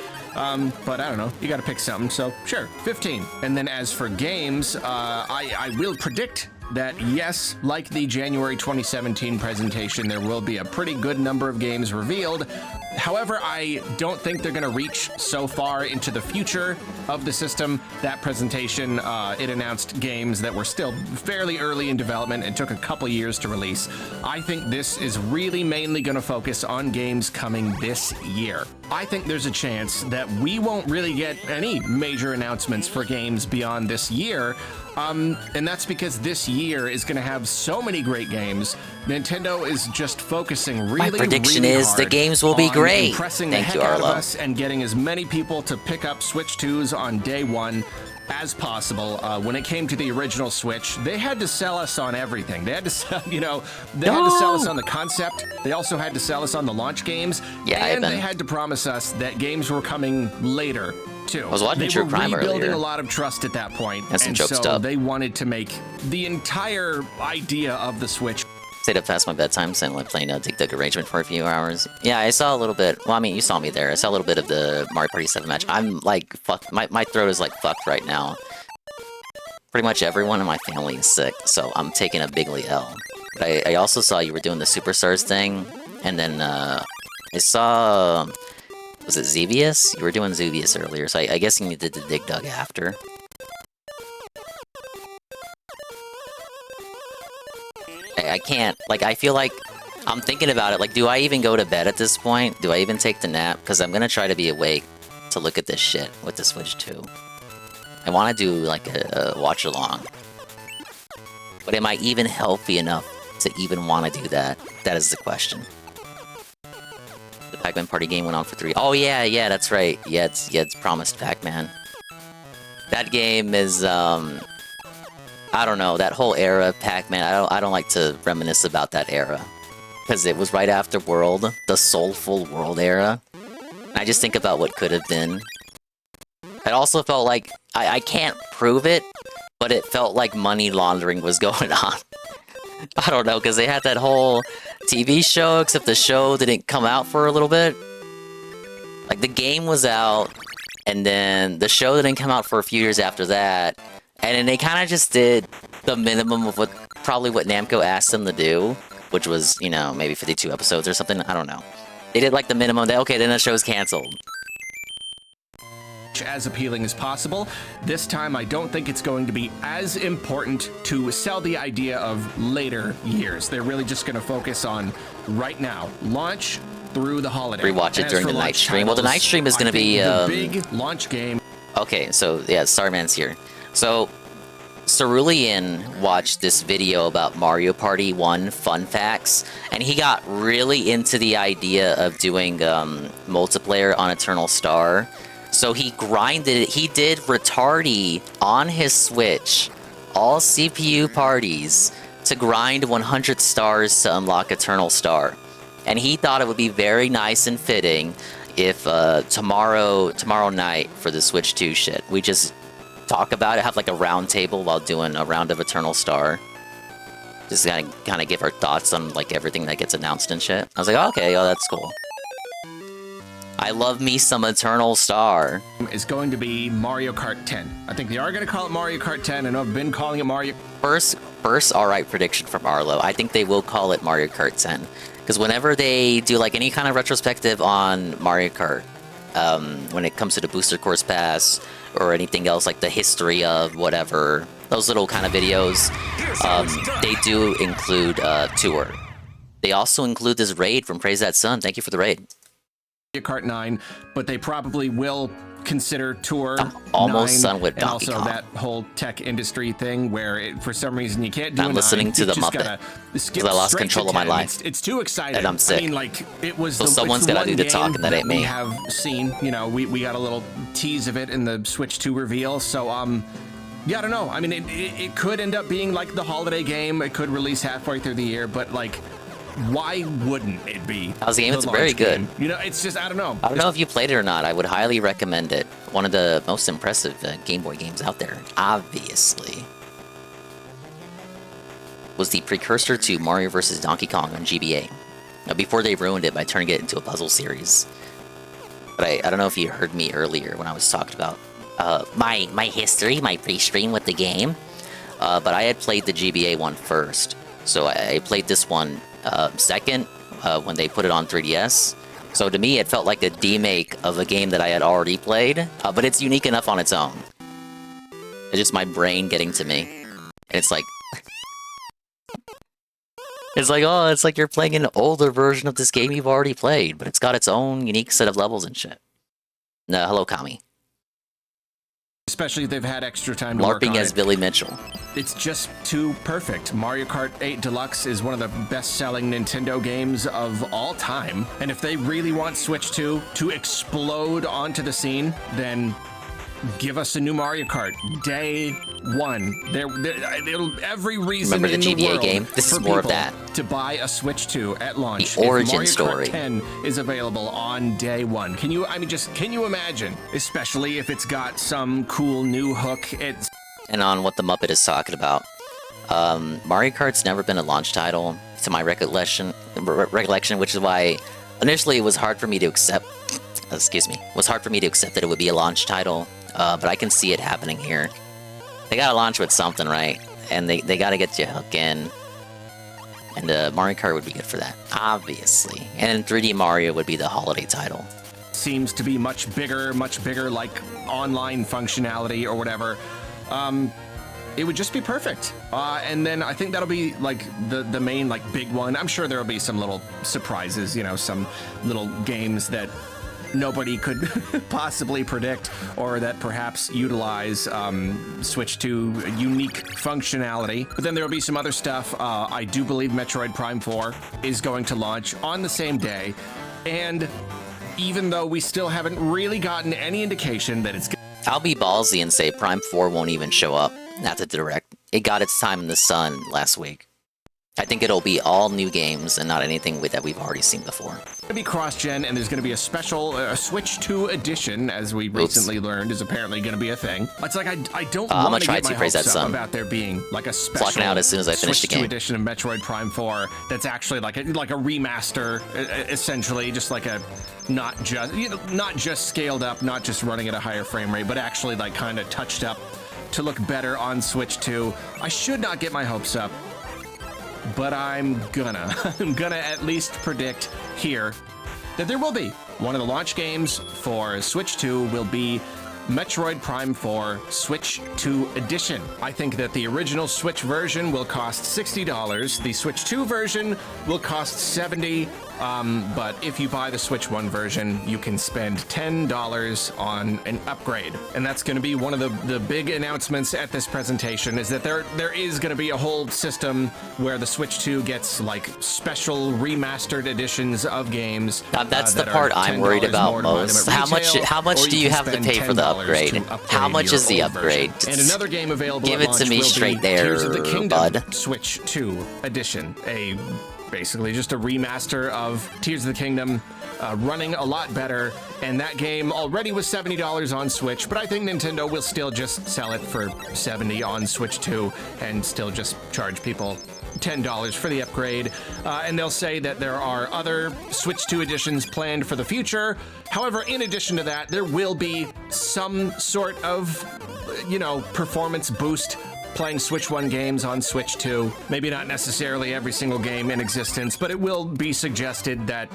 But I don't know. You got to pick something. So sure, 15. And then as for games, I will predict that yes, like the January 2017 presentation, there will be a pretty good number of games revealed. However, I don't think they're going to reach so far into the future of the system. That presentation, it announced games that were still fairly early in development and took a couple years to release. I think this is really mainly going to focus on games coming this year. I think there's a chance that we won't really get any major announcements for games beyond this year. And that's because this year is going to have so many great games. Nintendo is just focusing really, My prediction really is the hard games will be on great. impressing Thank the you, heck out of Arlo. us and getting as many people to pick up Switch 2s on day one as possible. When it came to the original Switch, they had to sell us on everything. They had to sell, they had to sell us on the concept. They also had to sell us on the launch games. Yeah, and they had to promise us that games were coming later too. I was watching they True were Crime rebuilding earlier. a lot of trust at that point, That's some and joke so stuff. they wanted to make the entire idea of the Switch. Stayed up past my bedtime, so I playing Dig Dug Arrangement for a few hours. Yeah, I saw a little bit. Well, I mean, you saw me there. I saw a little bit of the Mario Party 7 match. I'm like, fucked. My throat is like fucked right now. Pretty much everyone in my family is sick, so I'm taking a bigly L. But I also saw you were doing the Superstars thing, and then I saw... Was it Xevious? You were doing Xevious earlier, so I guess you did the Dig Dug after. I can't, like, I feel like I'm thinking about it, like, do I even go to bed at this point? Do I even take the nap? Because I'm gonna try to be awake to look at this shit with the Switch 2. I want to do, like, a watch-along. But am I even healthy enough to even want to do that? That is the question. The Pac-Man Party game went on for 3... Oh, yeah, that's right. Yeah, it's promised Pac-Man. That game is, I don't know, that whole era of Pac-Man, I don't like to reminisce about that era. Because it was right after World, the Soulful World era. And I just think about what could have been. It also felt like, I can't prove it, but it felt like money laundering was going on. I don't know, because they had that whole TV show, except the show didn't come out for a little bit. Like, the game was out, and then the show didn't come out for a few years after that. And then they kind of just did the minimum of what Namco asked them to do, which was, maybe 52 episodes or something. I don't know. They did like the minimum. Okay, then the show's canceled. As appealing as possible. This time, I don't think it's going to be as important to sell the idea of later years. They're really just going to focus on right now. Launch through the holiday. Rewatch it during the night stream. Well, the night stream is going to be... the big launch game. Okay, so, yeah, Starman's here. So, Cerulean watched this video about Mario Party 1 fun facts, and he got really into the idea of doing multiplayer on Eternal Star. So he grinded it. He did Retardy on his Switch, all CPU parties, to grind 100 stars to unlock Eternal Star. And he thought it would be very nice and fitting if tomorrow night for the Switch 2 shit, we just talk about it, have like a round table while doing a round of Eternal Star. Just kind of give our thoughts on like everything that gets announced and shit. I was like, okay, that's cool. I love me some Eternal Star. Is going to be Mario Kart 10. I think they are going to call it Mario Kart 10. I know I've been calling it Mario... First alright prediction from Arlo. I think they will call it Mario Kart 10. Because whenever they do like any kind of retrospective on Mario Kart, when it comes to the Booster Course Pass, or anything else like the history of whatever, those little kind of videos, they do include Tour. They also include this raid from Praise That Sun. Thank you for the raid. Kart 9, but they probably will consider Tour almost 9, done with and Donkey also Kong. that whole tech industry thing where for some reason you can't do I'm a listening 9, to the you just Muppet gotta skip because I lost straight control to of my 10. life. It's too exciting. And I'm sick. I mean, like, it was So the, someone's it's the gotta one do the game talking, that ain't me. we have seen, you know, we got a little tease of it in the Switch 2 reveal, so yeah, I don't know. I mean, it could end up being like the holiday game. It could release halfway through the year, but like, why wouldn't it be? How's the game? It's launch very good. game? You know, it's just, I don't know. I don't know if you played it or not. I would highly recommend it. One of the most impressive Game Boy games out there, obviously. Was the precursor to Mario vs. Donkey Kong on GBA. Now, before they ruined it by turning it into a puzzle series. But I don't know if you heard me earlier when I was talking about my history, my pre-stream with the game. But I had played the GBA one first. So I played this one second when they put it on 3DS. So to me, it felt like a demake of a game that I had already played, but it's unique enough on its own. It's just my brain getting to me. And it's like... it's like, oh, it's like you're playing an older version of this game you've already played, but it's got its own unique set of levels and shit. No, hello, Kami. Especially if they've had extra time to work on LARPing as it. Billy Mitchell. It's just too perfect. Mario Kart 8 Deluxe is one of the best-selling Nintendo games of all time. And if they really want Switch 2 to explode onto the scene, then give us a new Mario Kart. Day one. There'll every reason Remember the in the GBA world game? This for is more of people that. to buy a Switch 2 at launch. The origin if Mario story. Kart 10 is available on day one. Can you imagine? Especially if it's got some cool new hook. And on what the Muppet is talking about, Mario Kart's never been a launch title, to my recollection, which is why initially it was hard for me to accept. Excuse me, it was hard for me to accept that it would be a launch title, but I can see it happening here. They gotta launch with something, right? And they gotta get you hooked in. And Mario Kart would be good for that, obviously. And 3D Mario would be the holiday title. Seems to be much bigger, like online functionality or whatever. It would just be perfect. And then I think that'll be like the main like big one. I'm sure there'll be some little surprises, you know, some little games that nobody could possibly predict, or that perhaps utilize Switch 2 unique functionality. But then there'll be some other stuff. I do believe Metroid Prime 4 is going to launch on the same day. And even though we still haven't really gotten any indication that it's... I'll be ballsy and say Prime 4 won't even show up at the Direct. It got its time in the sun last week. I think it'll be all new games and not anything that we've already seen before. It's going to be cross-gen, and there's going to be a special Switch 2 edition, as we recently learned is apparently going to be a thing. It's like, I don't want to get my hopes up about there being like a special out as soon as I finish Switch the game. 2 edition of Metroid Prime 4 that's actually like a remaster, essentially, just like a not just scaled up, not just running at a higher frame rate, but actually like kind of touched up to look better on Switch 2. I should not get my hopes up, but I'm gonna at least predict here that there will be. One of the launch games for Switch 2 will be Metroid Prime 4 Switch 2 Edition. I think that the original Switch version will cost $60. The Switch 2 version will cost $70. But if you buy the Switch 1 version, you can spend $10 on an upgrade. And that's going to be one of the big announcements at this presentation, is that there is going to be a whole system where the Switch 2 gets like special remastered editions of games. That's the part I'm worried about most. How much do you have to pay for the upgrade? How much is the upgrade? And another game available Give at it to launch me will straight be there, Tears of the Kingdom bud. Switch 2 Edition. Basically just a remaster of Tears of the Kingdom, running a lot better. And that game already was $70 on Switch, but I think Nintendo will still just sell it for $70 on Switch 2 and still just charge people $10 for the upgrade. And they'll say that there are other Switch 2 editions planned for the future. However, in addition to that, there will be some sort of, performance boost playing Switch 1 games on Switch 2. Maybe not necessarily every single game in existence, but it will be suggested that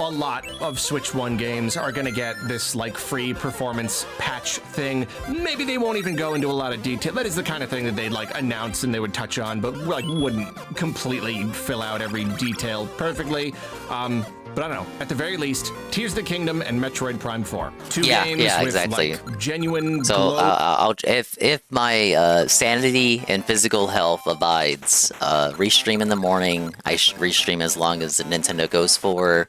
a lot of Switch 1 games are going to get this like free performance patch thing. Maybe they won't even go into a lot of detail. That is the kind of thing that they'd like announce and they would touch on, but like wouldn't completely fill out every detail perfectly. But I don't know. At the very least, Tears of the Kingdom and Metroid Prime 4. Two games with exactly. like genuine. So if my sanity and physical health abides, restream in the morning. I restream as long as Nintendo goes for.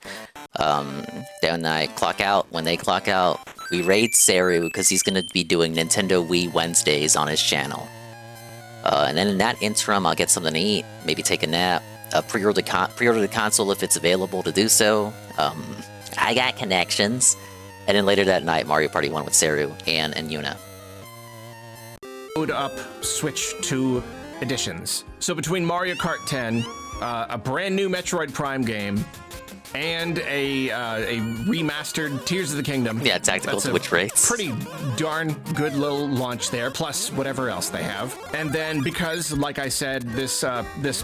Then I clock out. When they clock out, we raid Seru because he's gonna be doing Nintendo Wii Wednesdays on his channel. And then in that interim, I'll get something to eat, maybe take a nap. Pre-order the console if it's available to do so. I got connections. And then later that night, Mario Party 1 with Seru and Yuna. Load up Switch 2 editions. So between Mario Kart 10, a brand new Metroid Prime game, and a remastered Tears of the Kingdom. Yeah, tactical Twitch rates. Pretty darn good little launch there, plus whatever else they have. And then because, like I said, this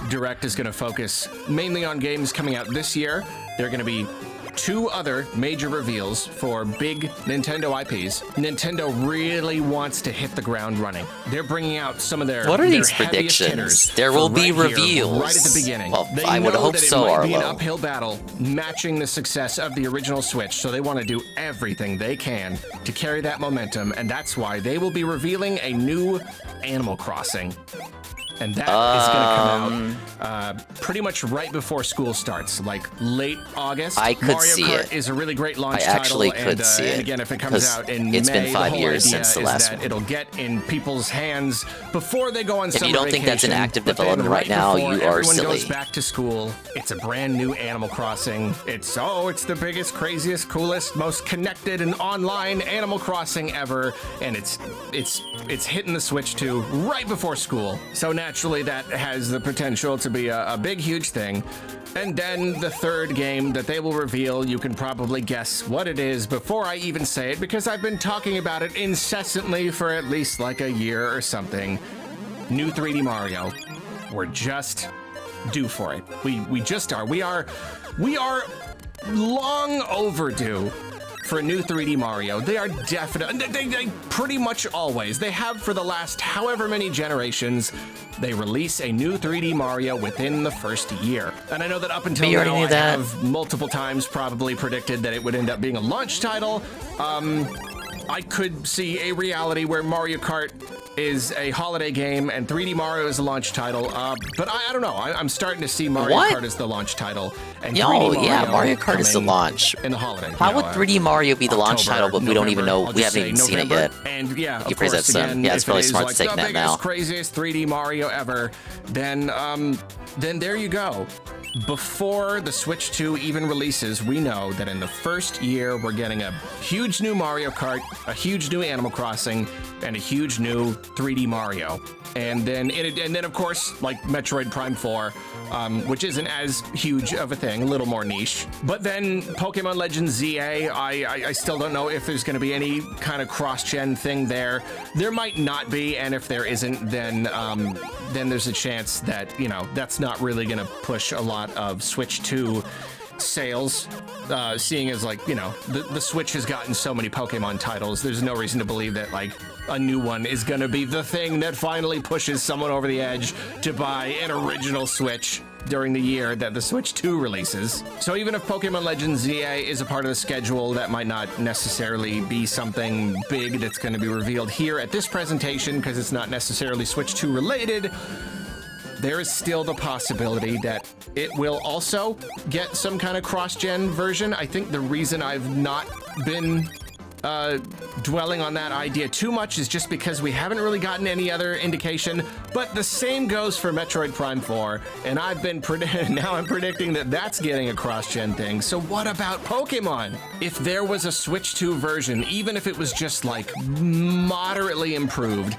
Direct is going to focus mainly on games coming out this year, there are going to be 2 other major reveals for big Nintendo IPs. Nintendo really wants to hit the ground running. They're bringing out some of their What are these heaviest predictions? hitters There will be right here, reveals. right at the beginning. Well, They I would know hope that so, it might be an Arlo. uphill battle matching the success of the original Switch, so they want to do everything they can to carry that momentum, and that's why they will be revealing a new Animal Crossing. And that is going to come out pretty much right before school starts, like late August. I could Mario see Kart it. is a really great launch I title. actually could see and it, again, if it comes 'cause out in it's May, been 5 the whole years idea since the is last that one. it'll get in people's hands before they go on If summer you don't think that's an vacation, active but then development right now, before you are everyone silly. goes back to school, it's a brand new Animal Crossing. It's the biggest, craziest, coolest, most connected and online Animal Crossing ever, and it's hitting the Switch 2 right before school. So naturally, that has the potential to be a big, huge thing. And then the third game that they will reveal, you can probably guess what it is before I even say it, because I've been talking about it incessantly for at least like a year or something. New 3D Mario. We're just due for it. We just are. We are long overdue for a new 3D Mario. They are definitely, they pretty much always, they have for the last however many generations, they release a new 3D Mario within the first year. And I know that up until now, I have multiple times probably predicted that it would end up being a launch title. I could see a reality where Mario Kart is a holiday game and 3D Mario is a launch title, but I don't know. I'm starting to see Mario Kart as the launch title. And 3D Mario Kart is the launch. In the holiday. How would 3D Mario be the launch title, but we don't even know, we haven't even seen it yet? And yeah, you phrase that some. Yeah, it's probably smart to take that now. Craziest 3D Mario ever, then there you go. Before the Switch 2 even releases, we know that in the first year, we're getting a huge new Mario Kart, a huge new Animal Crossing, and a huge new 3D Mario. And then, of course, like Metroid Prime 4, which isn't as huge of a thing, a little more niche. But then Pokemon Legends ZA, I still don't know if there's going to be any kind of cross-gen thing there. There might not be, and if there isn't, then there's a chance that, that's not really going to push a lot of Switch 2 sales, seeing as the Switch has gotten so many Pokemon titles. There's no reason to believe that a new one is going to be the thing that finally pushes someone over the edge to buy an original Switch during the year that the Switch 2 releases. So even if Pokemon Legends ZA is a part of the schedule, that might not necessarily be something big that's going to be revealed here at this presentation, because it's not necessarily Switch 2 related. There is still the possibility that it will also get some kind of cross-gen version. I think the reason I've not been dwelling on that idea too much is just because we haven't really gotten any other indication, but the same goes for Metroid Prime 4, and now I'm predicting that that's getting a cross-gen thing. So what about Pokemon? If there was a Switch 2 version, even if it was just moderately improved,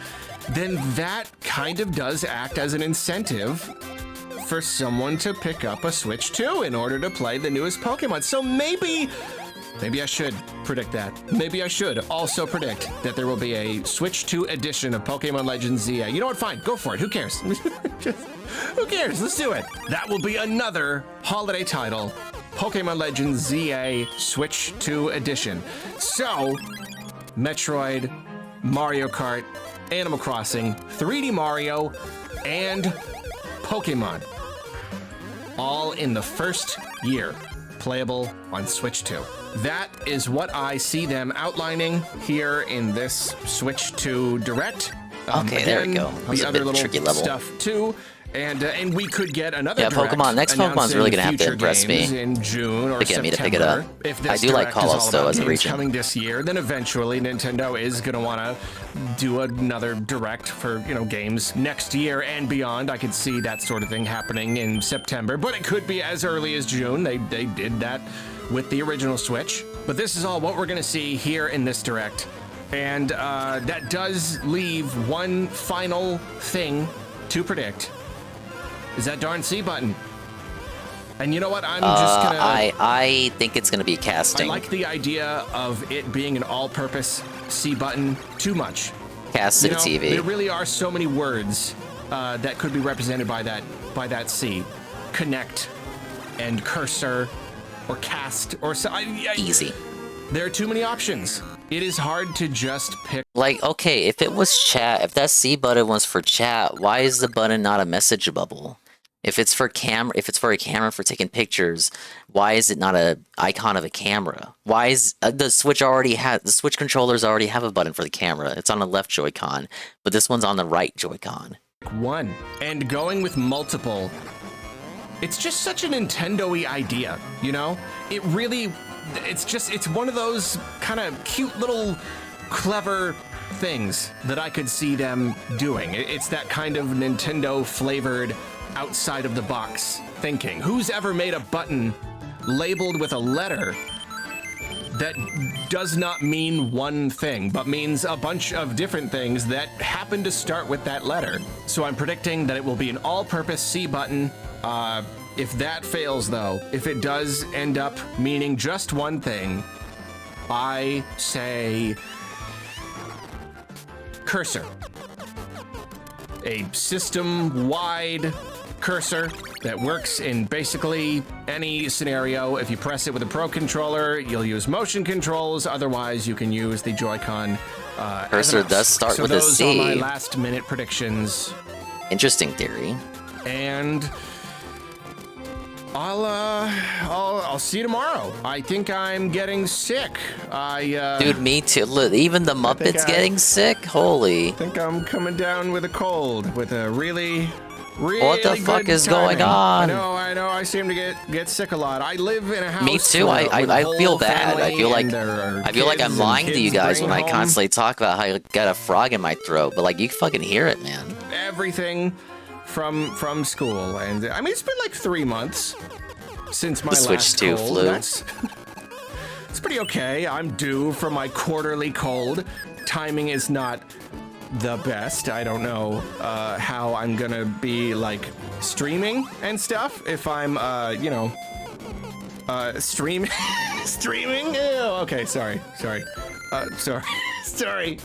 then that kind of does act as an incentive for someone to pick up a Switch 2 in order to play the newest Pokemon. So maybe I should predict that. Maybe I should also predict that there will be a Switch 2 edition of Pokemon Legends ZA. You know what? Fine. Go for it. Who cares? Who cares? Let's do it. That will be another holiday title Pokemon Legends ZA Switch 2 Edition. So, Metroid, Mario Kart, Animal Crossing, 3D Mario, and Pokemon. All in the first year, playable on Switch 2. That is what I see them outlining here in this Switch 2 Direct. Okay, there we go. The other little stuff too. And we could get another direct Next Pokemon's really gonna have to impress me in June or to get me to pick it up. If this I do like Direct is all Kalos though about as a games region. coming this year, then eventually Nintendo is gonna want to do another Direct for games next year and beyond. I could see that sort of thing happening in September, but it could be as early as June. They did that with the original Switch, but this is all what we're gonna see here in this Direct, and that does leave one final thing to predict. Is that darn C button. And you know what? I'm just gonna... I think it's gonna be casting. I like the idea of it being an all-purpose C button too much. Cast to the TV. There really are so many words that could be represented by that C. Connect and cursor or cast or so. Easy. There are too many options. It is hard to just pick. Like, okay, if it was chat, if that C button was for chat, why is the button not a message bubble? If it's for a camera for taking pictures, why is it not a icon of a camera? Why is the Switch controllers already have a button for the camera? It's on the left Joy-Con, but this one's on the right Joy-Con. One and going with multiple. It's just such a Nintendo-y idea, It really, it's one of those kind of cute little clever things that I could see them doing. It's that kind of Nintendo flavored outside of the box thinking. Who's ever made a button labeled with a letter that does not mean one thing, but means a bunch of different things that happen to start with that letter? So I'm predicting that it will be an all-purpose C button. If that fails, though, if it does end up meaning just one thing, I say cursor. A system-wide cursor that works in basically any scenario. If you press it with a Pro Controller, you'll use motion controls. Otherwise, you can use the Joy-Con. Cursor does start with a C. So those are my last-minute predictions. Interesting theory. And I'll see you tomorrow. I think I'm getting sick. Dude, me too. Look, even the Muppets getting sick. Holy! I think I'm coming down with a cold, with a really what the fuck is going on? I know. I seem to get sick a lot. I live in a house. Me too. I feel bad. I feel like I'm lying to you guys when I constantly talk about how I got a frog in my throat, but like you fucking hear it, man. Everything from school, and I mean it's been like 3 months since my Switch 2 flu. It's pretty okay. I'm due for my quarterly cold. Timing is not the best. I don't know how I'm gonna be like streaming and stuff if I'm streaming. Ew, okay, sorry. Sorry.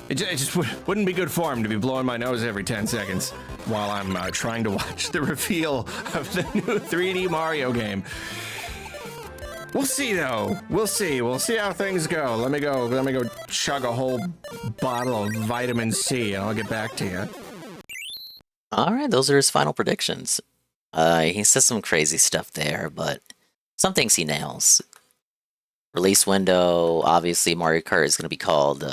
It just wouldn't be good form to be blowing my nose every 10 seconds while I'm trying to watch the reveal of the new 3D Mario game. We'll see, though. We'll see how things go. Let me go chug a whole bottle of vitamin C, and I'll get back to you. All right, those are his final predictions. He says some crazy stuff there, but some things he nails. Release window, obviously Mario Kart is going to be called,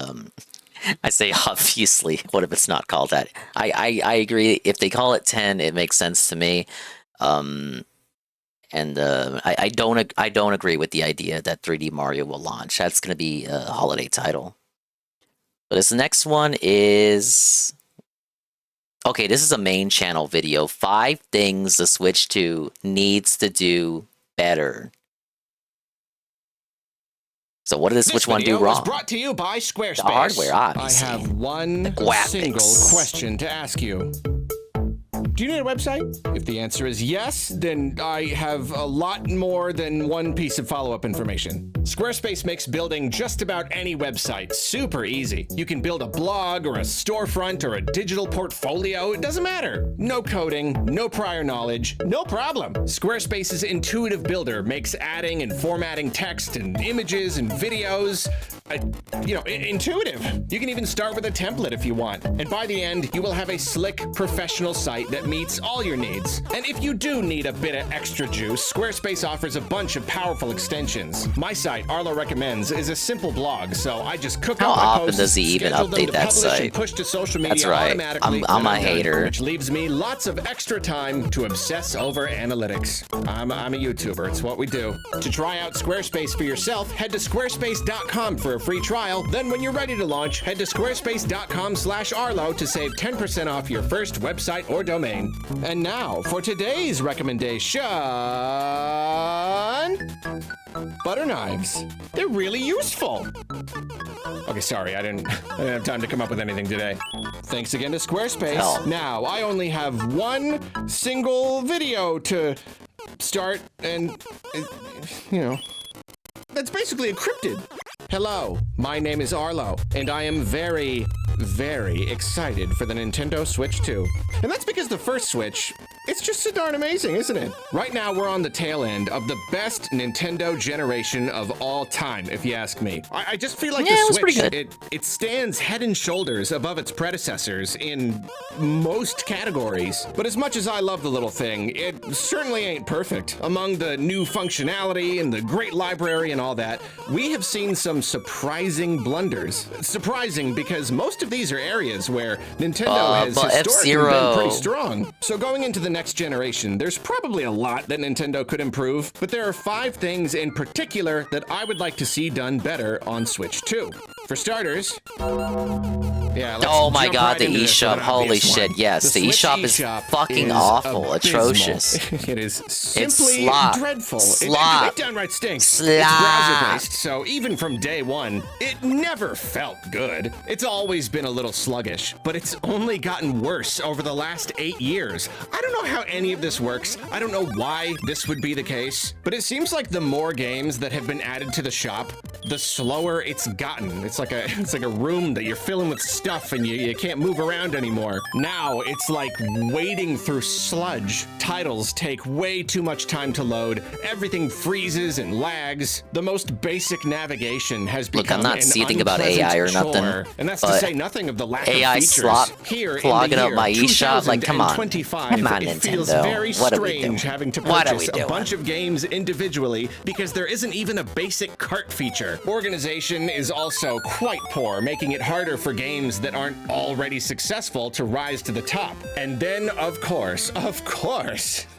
I say obviously, what if it's not called that? I agree, if they call it 10, it makes sense to me. I don't agree with the idea that 3D Mario will launch. That's going to be a holiday title. But this next one is... Okay, this is a main channel video. 5 things the Switch 2 needs to do better. So what did the Switch 1 do wrong? Was brought to you by Squarespace. The hardware, obviously. I have one single question to ask you. Do you need a website? If the answer is yes, then I have a lot more than one piece of follow-up information. Squarespace makes building just about any website super easy. You can build a blog or a storefront or a digital portfolio. It doesn't matter. No coding, no prior knowledge, no problem. Squarespace's intuitive builder makes adding and formatting text and images and videos, intuitive. You can even start with a template if you want. And by the end, you will have a slick, professional site that meets all your needs. And if you do need a bit of extra juice, Squarespace offers a bunch of powerful extensions. My site, Arlo Recommends, is a simple blog, so I just cook How up my often posts, does he even schedule them update to that publish site? and push to social media That's right. automatically I'm when a done, hater. which leaves me lots of extra time to obsess over analytics. I'm a YouTuber. It's what we do. To try out Squarespace for yourself, head to squarespace.com for a free trial. Then when you're ready to launch, head to squarespace.com/Arlo to save 10% off your first website or domain. And now for today's recommendation, butter knives. They're really useful. Okay, sorry, I didn't have time to come up with anything today. Thanks again to Squarespace. Hell. Now, I only have one single video to start, and, that's basically encrypted. Hello, my name is Arlo, and I am very, very excited for the Nintendo Switch 2. And that's because the first Switch, it's just so darn amazing, isn't it? Right now, we're on the tail end of the best Nintendo generation of all time, if you ask me. I just feel like the Switch, it stands head and shoulders above its predecessors in most categories. But as much as I love the little thing, it certainly ain't perfect. Among the new functionality and the great library and all that, we have seen some surprising blunders. Surprising because most of these are areas where Nintendo has historically been pretty strong. So going into the next generation, there's probably a lot that Nintendo could improve, but there are 5 things in particular that I would like to see done better on Switch 2. For starters, oh my god, the eShop. Holy shit, yes. The eShop is fucking awful. Atrocious. It is simply dreadful. Slop. It downright stinks. Slop. It's browser-based, so even from day one, it never felt good. It's always been a little sluggish, but it's only gotten worse over the last 8 years. I don't know how any of this works. I don't know why this would be the case, but it seems like the more games that have been added to the shop, the slower it's gotten. It's like a room that you're filling with stuff and you can't move around anymore. Now it's like wading through sludge. Titles take way too much time to load. Everything freezes and lags. The most basic navigation has become I'm not seething about AI or nothing, and that's to say nothing of the lack AI of features. slop Here in clogging the up year my eShop. Like, come on, 2025, come on, it Nintendo. feels very What are we doing? strange having to What are purchase we a doing? bunch of games individually because there isn't even a basic cart feature. Organization is also quite poor, making it harder for games that aren't already successful to rise to the top. And then, of course,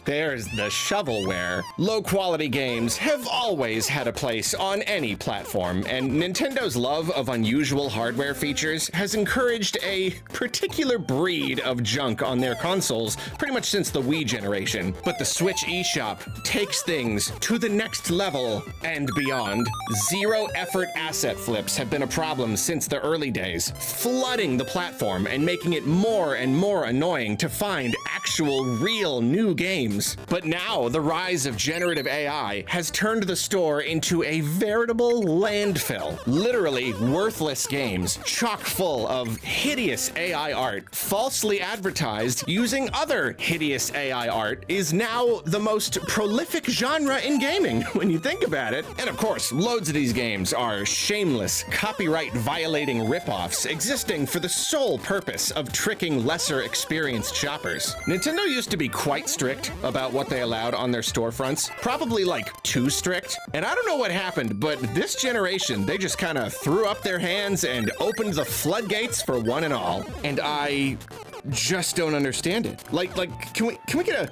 there's the shovelware. Low-quality games have always had a place on any platform, and Nintendo's love of unusual hardware features has encouraged a particular breed of junk on their consoles pretty much since the Wii generation. But the Switch eShop takes things to the next level and beyond. Zero-effort asset flips have been a problem since the early days, flooding the platform and making it more and more annoying to find actual real new games. But now the rise of generative AI has turned the store into a veritable landfill. Literally worthless games, chock full of hideous AI art, falsely advertised using other hideous AI art, is now the most prolific genre in gaming when you think about it. And of course, loads of these games are shameless, copyright-violating ripoffs existing for the sole purpose of tricking lesser experienced shoppers. Nintendo used to be quite strict about what they allowed on their storefronts, probably like too strict. And I don't know what happened, but this generation, they just kind of threw up their hands and opened the floodgates for one and all. And I just don't understand it. Like, can we get a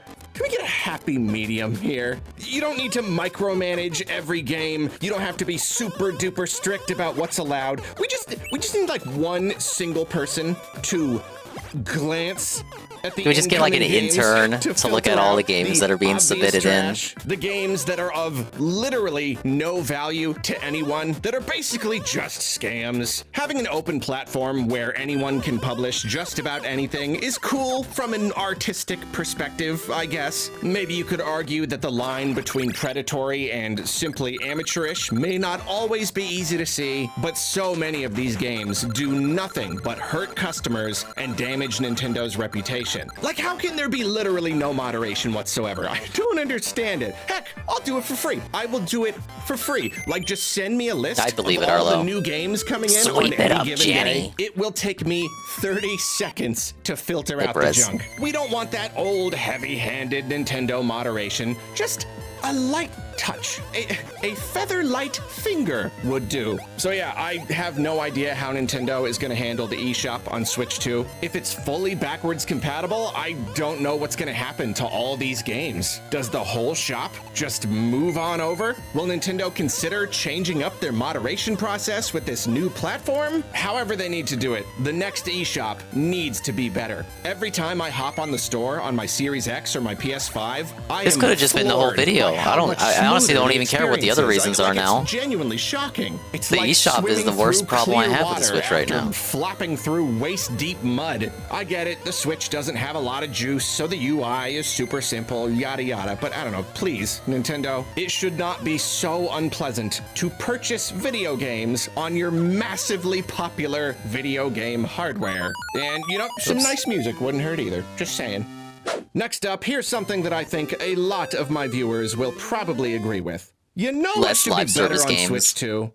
happy medium here? You don't need to micromanage every game. You don't have to be super duper strict about what's allowed. We just need like one single person to glance at the Can we just get like an incoming games intern to look filter at all the out games that are being obvious submitted trash, the games that are of literally no value to anyone, that are basically just scams. Having an open platform where anyone can publish just about anything is cool from an artistic perspective, I guess. Maybe you could argue that the line between predatory and simply amateurish may not always be easy to see, but so many of these games do nothing but hurt customers and damage Nintendo's reputation. Like, how can there be literally no moderation whatsoever? I don't understand it. Heck, I'll do it for free. I will do it for free. Like, just send me a list I believe of it, all Arlo. the new games coming in Sweep on it any up, given Jenny. day. It will take me 30 seconds to filter Hey, out the Briz. junk. We don't want that old, heavy-handed Nintendo moderation. Just a light touch. A feather light finger would do. So yeah, I have no idea how Nintendo is going to handle the eShop on Switch 2. If it's fully backwards compatible, I don't know what's going to happen to all these games. Does the whole shop just move on over? Will Nintendo consider changing up their moderation process with this new platform? However they need to do it, the next eShop needs to be better. Every time I hop on the store on my Series X or my PS5, This could have just been the whole video. I honestly don't even care what the other reasons are now. It's genuinely shocking. It's The like eShop is the swimming worst through problem I clear have with the water Switch right after now. Flopping through waist-deep mud. I get it, the Switch doesn't have a lot of juice, so the UI is super simple, yada yada, but I don't know, please, Nintendo, it should not be so unpleasant to purchase video games on your massively popular video game hardware. And, you know, some nice music wouldn't hurt either, just saying. Next up, here's something that I think a lot of my viewers will probably agree with. You know what Less should live be better service on games. Switch 2?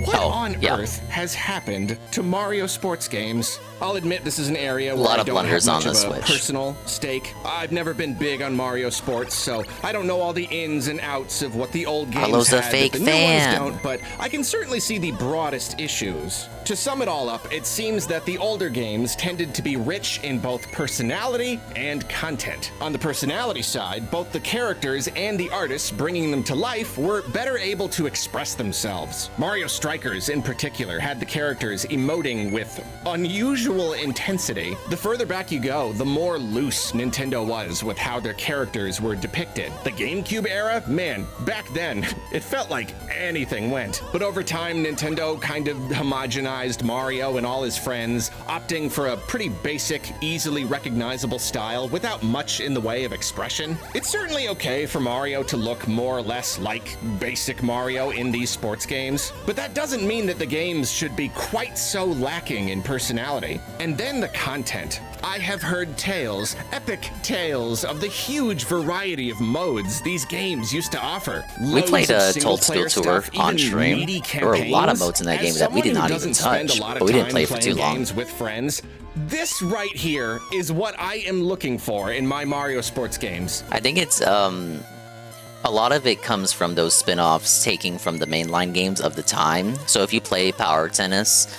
What on earth has happened to Mario sports games? I'll admit this is an area where lot I of don't have blunders much on of the a Switch. personal stake. I've never been big on Mario sports, so I don't know all the ins and outs of what the old games Arlo's a had fake that the fan. new ones don't, but I can certainly see the broadest issues. To sum it all up, it seems that the older games tended to be rich in both personality and content. On the personality side, both the characters and the artists bringing them to life were better able to express themselves. Mario Strikers, in particular, had the characters emoting with unusual intensity. The further back you go, the more loose Nintendo was with how their characters were depicted. The GameCube era, man, back then, it felt like anything went. But over time, Nintendo kind of homogenized Mario and all his friends, opting for a pretty basic, easily recognizable style without much in the way of expression. It's certainly okay for Mario to look more or less like basic Mario in these sports games, but that doesn't mean that the games should be quite so lacking in personality. And then the content. I have heard tales, epic tales, of the huge variety of modes these games used to offer. We played Loads a of Told Skill single-player Tour stuff, on even stream. meaty There were a lot of campaigns. modes in that As game that we did someone not who even doesn't spend touch, a lot of but we didn't time play for too playing long. games with friends, this right here is what I am looking for in my Mario sports games. I think it's a lot of it comes from those spin-offs taking from the mainline games of the time. So if you play Power Tennis,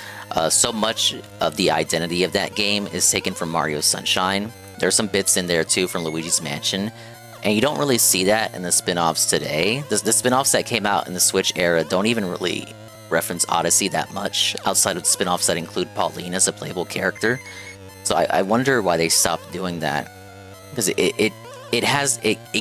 so much of the identity of that game is taken from Mario Sunshine. There's some bits in there too from Luigi's Mansion, and you don't really see that in the spin-offs today. The spin-offs that came out in the Switch era don't even really reference Odyssey that much, outside of spin-offs that include Pauline as a playable character. So I wonder why they stopped doing that, because it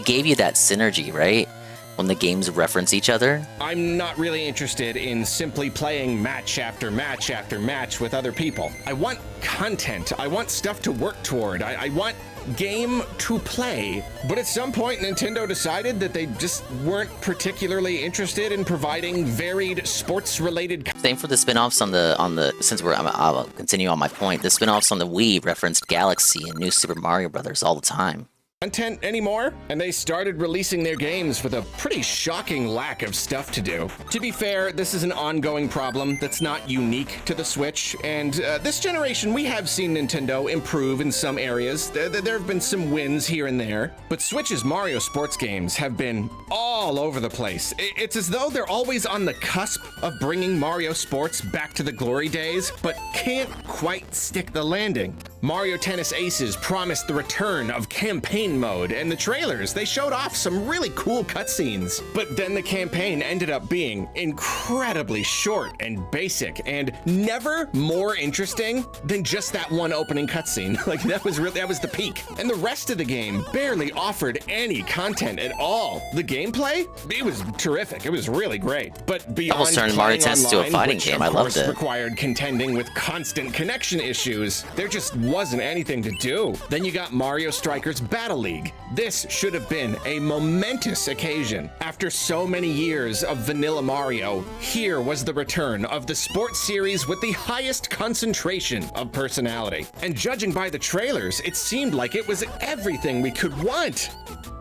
gave you that synergy, right? When the games reference each other. I'm not really interested in simply playing match after match after match with other people. I want content. I want stuff to work toward. I want game to play. But at some point, Nintendo decided that they just weren't particularly interested in providing varied sports-related. Same for the spin-offs on the since I'll continue on my point. The spin-offs on the Wii referenced Galaxy and New Super Mario Brothers all the time. Content anymore, and they started releasing their games with a pretty shocking lack of stuff to do. To be fair, this is an ongoing problem that's not unique to the Switch, and this generation we have seen Nintendo improve in some areas. There have been some wins here and there, but Switch's Mario sports games have been all over the place. It's as though they're always on the cusp of bringing Mario sports back to the glory days, but can't quite stick the landing. Mario Tennis Aces promised the return of campaign mode, and the trailers, they showed off some really cool cutscenes. But then the campaign ended up being incredibly short and basic, and never more interesting than just that one opening cutscene. Like, that was the peak. And the rest of the game barely offered any content at all. The gameplay, it was terrific. It was really great. But beyond almost turned Mario Tennis into a fighting game. I loved it. Required contending with constant connection issues, there just wasn't anything to do. Then you got Mario Strikers Battle League. This should have been a momentous occasion. After so many years of vanilla Mario, here was the return of the sports series with the highest concentration of personality. And judging by the trailers, it seemed like it was everything we could want.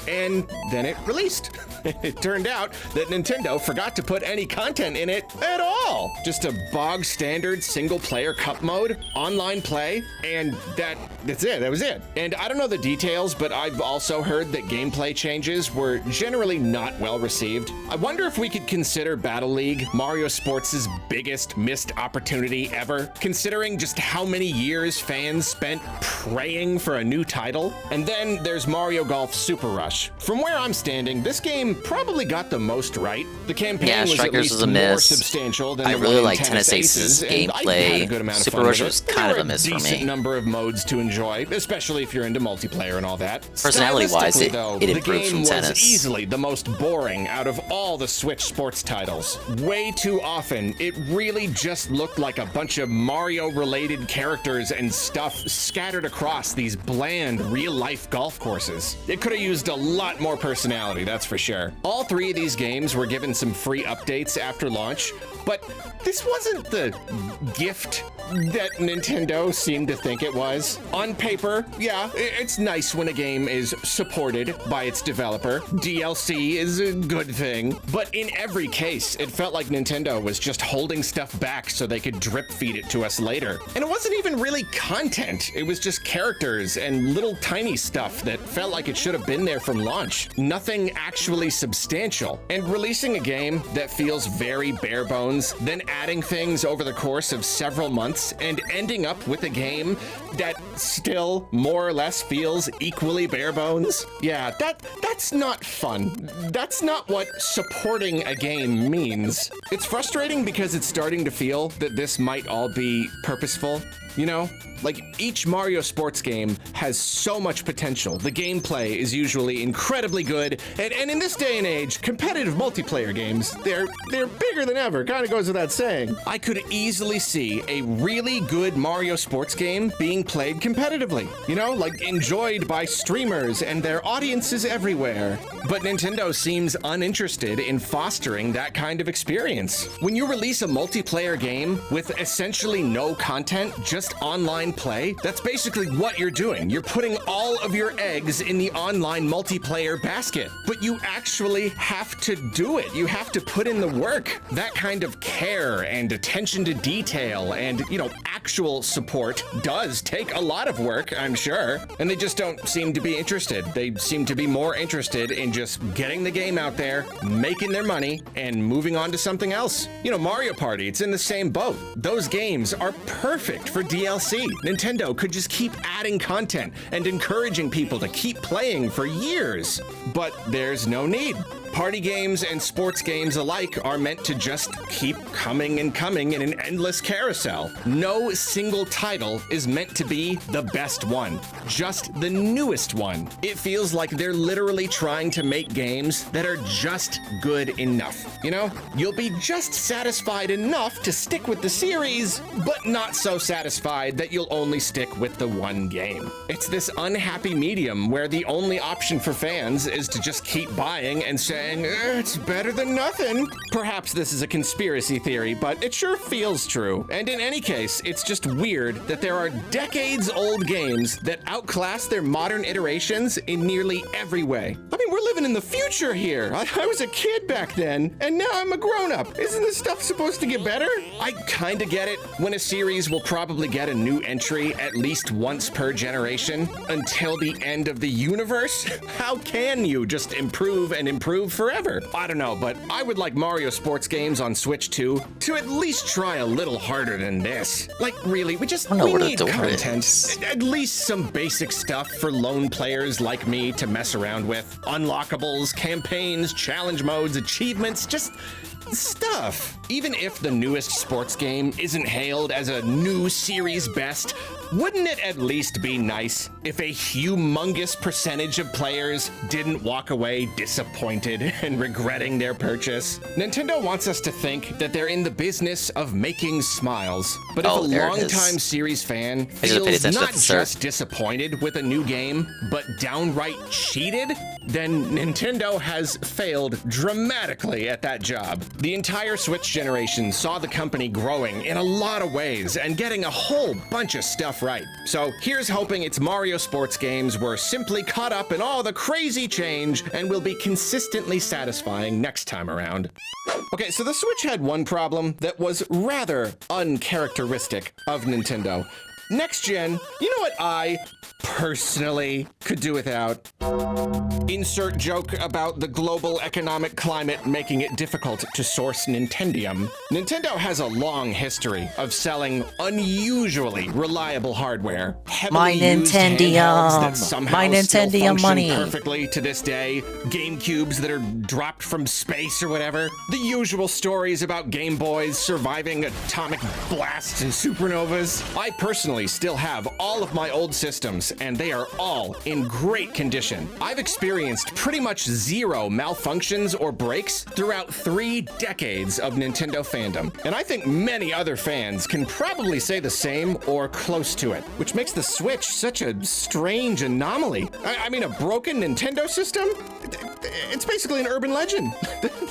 And then it released. It turned out that Nintendo forgot to put any content in it at all. Just a bog standard single player cup mode, online play, and that's it. That was it. And I don't know the details, but I've also heard that gameplay changes were generally not well received. I wonder if we could consider Battle League Mario Sports' biggest missed opportunity ever, considering just how many years fans spent praying for a new title. And then there's Mario Golf Super Rush. From where I'm standing, this game probably got the most right. The campaign was at least more substantial than I really like Tennis Aces gameplay. Super Rush was kind of a miss for me. Decent number of modes to enjoy, especially if you're into multiplayer and all that. Personality-wise, it improves from tennis. The game was easily the most boring out of all the Switch sports titles. Way too often, it really just looked like a bunch of Mario-related characters and stuff scattered across these bland, real-life golf courses. It could have used a lot more personality, that's for sure. All three of these games were given some free updates after launch, but this wasn't the gift that Nintendo seemed to think it was. On paper, yeah, it's nice when a game is supported by its developer. DLC is a good thing. But in every case, it felt like Nintendo was just holding stuff back so they could drip feed it to us later. And it wasn't even really content. It was just characters and little tiny stuff that felt like it should have been there from launch. Nothing actually substantial. And releasing a game that feels very bare bones, then adding things over the course of several months, and ending up with a game that still more or less feels equally bare bones. Yeah, that's not fun. That's not what supporting a game means. It's frustrating because it's starting to feel that this might all be purposeful. You know, like each Mario sports game has so much potential. The gameplay is usually incredibly good, and in this day and age, competitive multiplayer games, they're bigger than ever. Kind of goes without saying. I could easily see a really good Mario sports game being played competitively. You know, like enjoyed by streamers and their audiences everywhere. But Nintendo seems uninterested in fostering that kind of experience. When you release a multiplayer game with essentially no content, just online play, that's basically what you're doing. You're putting all of your eggs in the online multiplayer basket, but you actually have to do it. You have to put in the work. That kind of care and attention to detail and, you know, actual support does take a lot of work, I'm sure. And they just don't seem to be interested. They seem to be more interested in just getting the game out there, making their money, and moving on to something else. You know, Mario Party, it's in the same boat. Those games are perfect for DLC. Nintendo could just keep adding content and encouraging people to keep playing for years. But there's no need. Party games and sports games alike are meant to just keep coming and coming in an endless carousel. No single title is meant to be the best one, just the newest one. It feels like they're literally trying to make games that are just good enough. You know, you'll be just satisfied enough to stick with the series, but not so satisfied that you'll only stick with the one game. It's this unhappy medium where the only option for fans is to just keep buying and saying, it's better than nothing. Perhaps this is a conspiracy theory, but it sure feels true. And in any case, it's just weird that there are decades-old games that outclass their modern iterations in nearly every way. I mean, we're living in the future here. I was a kid back then, and now I'm a grown-up. Isn't this stuff supposed to get better? I kinda get it when a series will probably get a new entry at least once per generation until the end of the universe. How can you just improve and improve move forever. I don't know, but I would like Mario sports games on Switch 2 to at least try a little harder than this. Like, really, we need content. At least some basic stuff for lone players like me to mess around with. Unlockables, campaigns, challenge modes, achievements, just stuff. Even if the newest sports game isn't hailed as a new series best, wouldn't it at least be nice if a humongous percentage of players didn't walk away disappointed and regretting their purchase? Nintendo wants us to think that they're in the business of making smiles. But if a longtime series fan feels not just disappointed with a new game, but downright cheated, then Nintendo has failed dramatically at that job. The entire Switch generation saw the company growing in a lot of ways and getting a whole bunch of stuff right. So here's hoping its Mario sports games were simply caught up in all the crazy change and will be consistently satisfying next time around. Okay, so the Switch had one problem that was rather uncharacteristic of Nintendo. Next gen, you know what I personally could do without? Insert joke about the global economic climate making it difficult to source Nintendium. Nintendo has a long history of selling unusually reliable hardware. My Nintendium. That somehow My Nintendium still function money. perfectly to this day. GameCubes that are dropped from space or whatever. The usual stories about Game Boys surviving atomic blasts and supernovas. I personally still have all of my old systems, and they are all in great condition. I've experienced pretty much zero malfunctions or breaks throughout 3 decades of Nintendo fandom. And I think many other fans can probably say the same or close to it, which makes the Switch such a strange anomaly. I mean, a broken Nintendo system? It's basically an urban legend.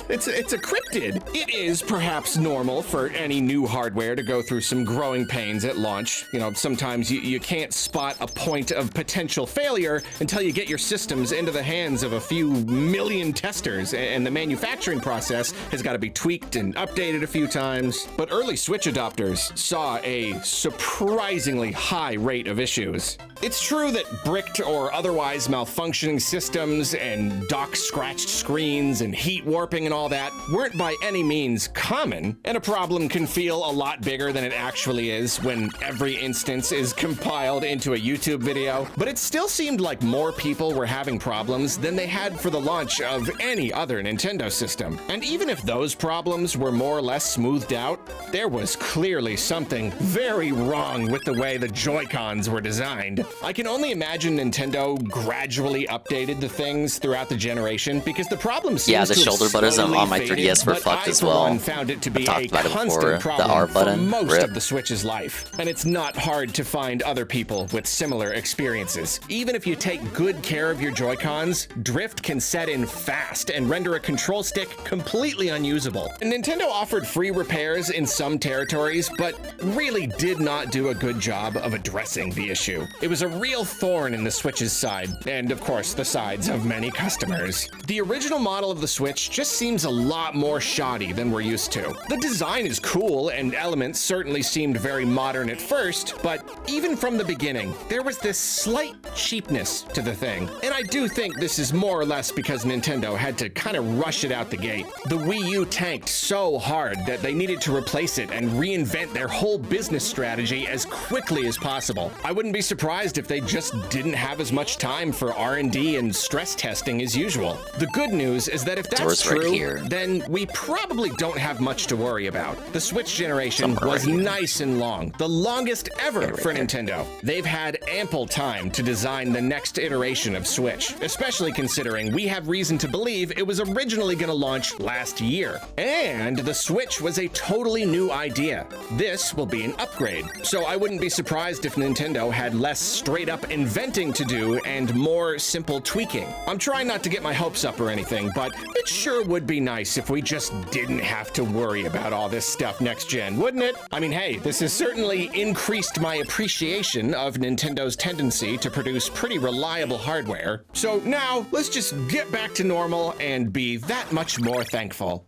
It's a cryptid. It is perhaps normal for any new hardware to go through some growing pains at launch. You know, sometimes you can't spot a point of potential failure until you get your systems into the hands of a few million testers, and the manufacturing process has got to be tweaked and updated a few times. But early Switch adopters saw a surprisingly high rate of issues. It's true that bricked or otherwise malfunctioning systems and dock-scratched screens and heat warping and all that weren't by any means common, and a problem can feel a lot bigger than it actually is when every instance is compiled into a YouTube video. But it still seemed like more people were having problems than they had for the launch of any other Nintendo system. And even if those problems were more or less smoothed out, there was clearly something very wrong with the way the Joy-Cons were designed. I can only imagine Nintendo gradually updated the things throughout the generation, because the problem seems the to have shoulder buttons on my slowly 3DS were faded, fucked but as I, well. for one, found it to be I've a talked about it constant before. problem The R for button, most rip. of the Switch's life. And it's not hard to find other people with similar experiences. Even if you take good care of your Joy-Cons, drift can set in fast and render a control stick completely unusable. And Nintendo offered free repairs in some territories, but really did not do a good job of addressing the issue. It was a real thorn in the Switch's side, and of course the sides of many customers. The original model of the Switch just seems a lot more shoddy than we're used to. The design is cool, and elements certainly seemed very modern at first, but even from the beginning, there was this slight cheapness to the thing. And I do think this is more or less because Nintendo had to kind of rush it out the gate. The Wii U tanked so hard that they needed to replace it and reinvent their whole business strategy as quickly as possible. I wouldn't be surprised if they just didn't have as much time for R&D and stress testing as usual. The good news is that if that's true, then we probably don't have much to worry about. The Switch generation was nice and long, the longest ever for Nintendo. They've had ample time to design the next iteration of Switch, especially considering we have reason to believe it was originally going to launch last year. And the Switch was a totally new idea. This will be an upgrade, so I wouldn't be surprised if Nintendo had less straight-up inventing to do and more simple tweaking. I'm trying not to get my hopes up or anything, but it sure would be nice if we just didn't have to worry about all this stuff next gen, wouldn't it? I mean, hey, this has certainly increased my appreciation of Nintendo's tendency to produce pretty reliable hardware. So now, let's just get back to normal and be that much more thankful.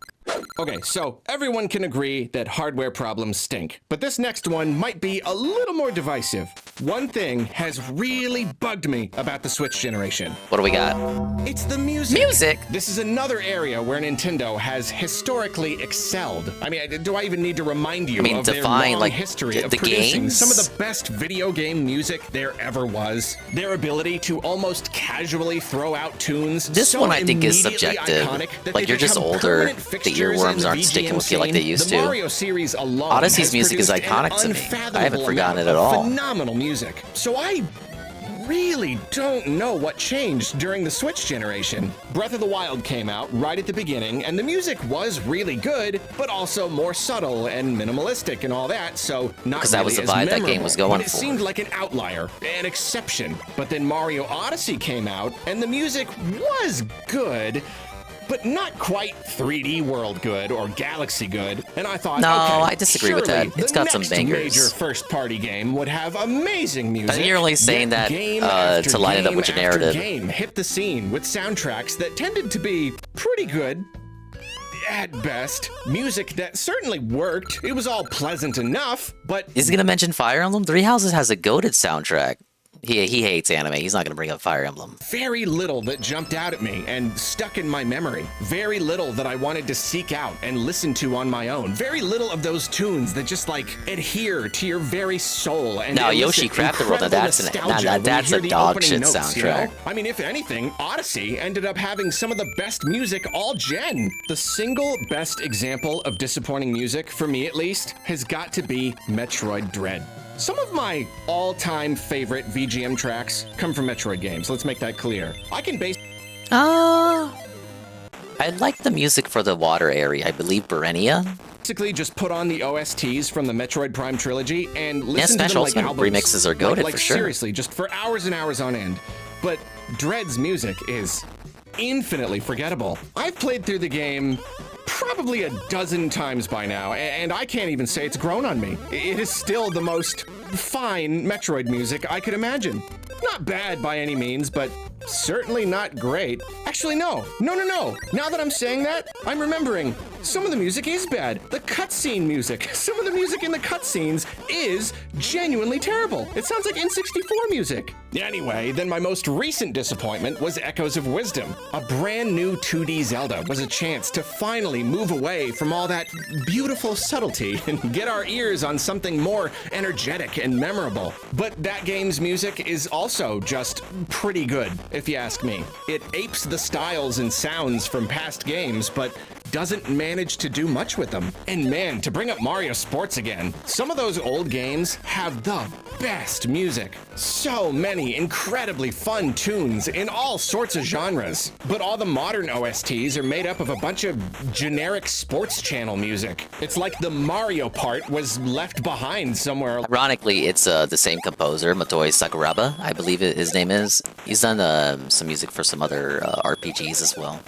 Okay, so everyone can agree that hardware problems stink, but this next one might be a little more divisive. One thing has really bugged me about the Switch generation. What do we got? It's the music. Music? This is another area where Nintendo has historically excelled. I mean, do I even need to remind you of their long history of producing some of the best video game music there ever was? Their ability to almost casually throw out tunes. This one I think is subjective. Like, you're just older. The earworms aren't sticking with you like they used to. Mario series alone Odyssey's music is iconic to me. I haven't forgotten it at all. Phenomenal music. So I really don't know what changed during the Switch generation. Breath of the Wild came out right at the beginning, and the music was really good, but also more subtle and minimalistic and all that, so not because that was the really vibe that game was going but it seemed like an outlier, an exception. But then Mario Odyssey came out, and the music was good, but not quite 3D World good or Galaxy good. And I thought, no, okay, I disagree with that. It's got some bangers. Major first-party game would have amazing music. But you're only saying that to line it up with your narrative. Game hit the scene with soundtracks that tended to be pretty good. At best, music that certainly worked. It was all pleasant enough, but is he gonna mention Fire Emblem? Three Houses has a goated soundtrack. He hates anime. He's not going to bring up Fire Emblem. Very little that jumped out at me and stuck in my memory. Very little that I wanted to seek out and listen to on my own. Very little of those tunes that just like adhere to your very soul. And no, Yoshi Crafted World, that's a dog shit soundtrack. You know? I mean, if anything, Odyssey ended up having some of the best music all gen. The single best example of disappointing music, for me at least, has got to be Metroid Dread. Some of my all-time favorite VGM tracks come from Metroid games. Let's make that clear. I can base... I like the music for the water area. I believe Berenia. Basically, just put on the OSTs from the Metroid Prime trilogy and listen to them like albums. Remixes are goated like for sure. Seriously, just for hours and hours on end. But Dread's music is infinitely forgettable. I've played through the game probably a dozen times by now, and I can't even say it's grown on me. It is still the most fine Metroid music I could imagine. Not bad by any means, but certainly not great. Actually, no. Now that I'm saying that, I'm remembering some of the music is bad. The cutscene music. Some of the music in the cutscenes is genuinely terrible. It sounds like N64 music. Anyway, then my most recent disappointment was Echoes of Wisdom. A brand new 2D Zelda was a chance to finally move away from all that beautiful subtlety and get our ears on something more energetic and memorable. But that game's music is also just pretty good, if you ask me. It apes the styles and sounds from past games, but doesn't manage to do much with them. And man, to bring up Mario Sports again, some of those old games have the best music. So many incredibly fun tunes in all sorts of genres. But all the modern OSTs are made up of a bunch of generic sports channel music. It's like the Mario part was left behind somewhere. Ironically, it's the same composer, Motoi Sakuraba, I believe his name is. He's done some music for some other RPGs as well.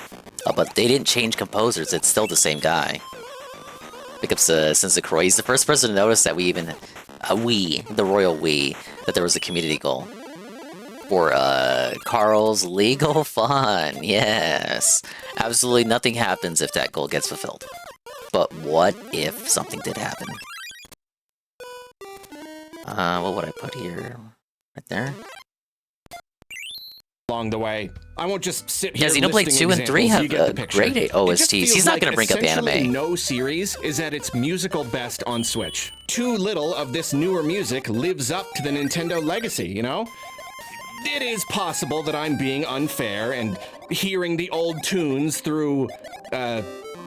But they didn't change composers, it's still the same guy. Pick up Sensei Croy. He's the first person to notice that the royal we, that there was a community goal. For Carl's legal fun, yes. Absolutely nothing happens if that goal gets fulfilled. But what if something did happen? What would I put here? Right there? Along the way. I won't just sit here. Yeah, Xenoblade 2 and 3 have great OSTs. He's not going to bring up anime. No series is at its musical best on Switch. Too little of this newer music lives up to the Nintendo legacy, you know? It is possible that I'm being unfair and hearing the old tunes through,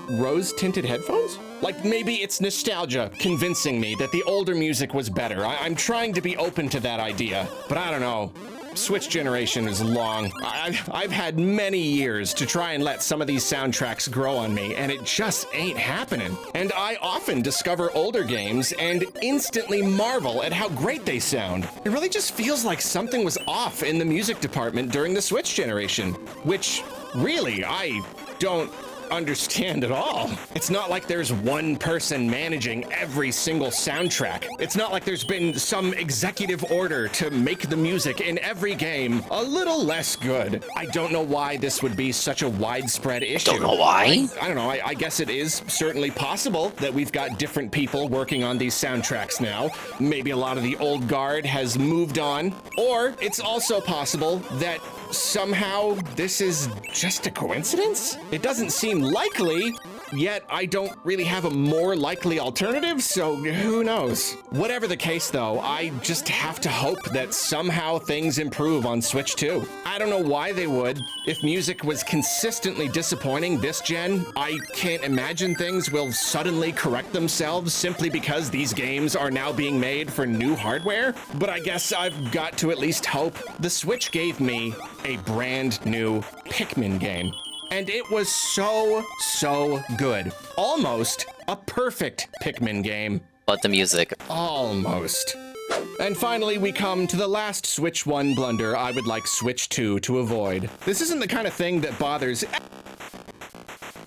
rose-tinted headphones? Like, maybe it's nostalgia convincing me that the older music was better. I'm trying to be open to that idea, but I don't know. Switch generation is long. I've had many years to try and let some of these soundtracks grow on me, and it just ain't happening. And I often discover older games and instantly marvel at how great they sound. It really just feels like something was off in the music department during the Switch generation, which really I don't understand at all. It's not like there's one person managing every single soundtrack. It's not like there's been some executive order to make the music in every game a little less good. I don't know why this would be such a widespread issue. Don't know why. I don't know. I guess it is certainly possible that we've got different people working on these soundtracks now. Maybe a lot of the old guard has moved on. Or it's also possible that somehow this is just a coincidence? It doesn't seem likely, yet I don't really have a more likely alternative, so who knows? Whatever the case though, I just have to hope that somehow things improve on Switch 2. I don't know why they would. If music was consistently disappointing this gen, I can't imagine things will suddenly correct themselves simply because these games are now being made for new hardware. But I guess I've got to at least hope. The Switch gave me a brand new Pikmin game. And it was so good. Almost a perfect Pikmin game. But the music. Almost. And finally, we come to the last Switch 1 blunder I would like Switch 2 to avoid. This isn't the kind of thing that bothers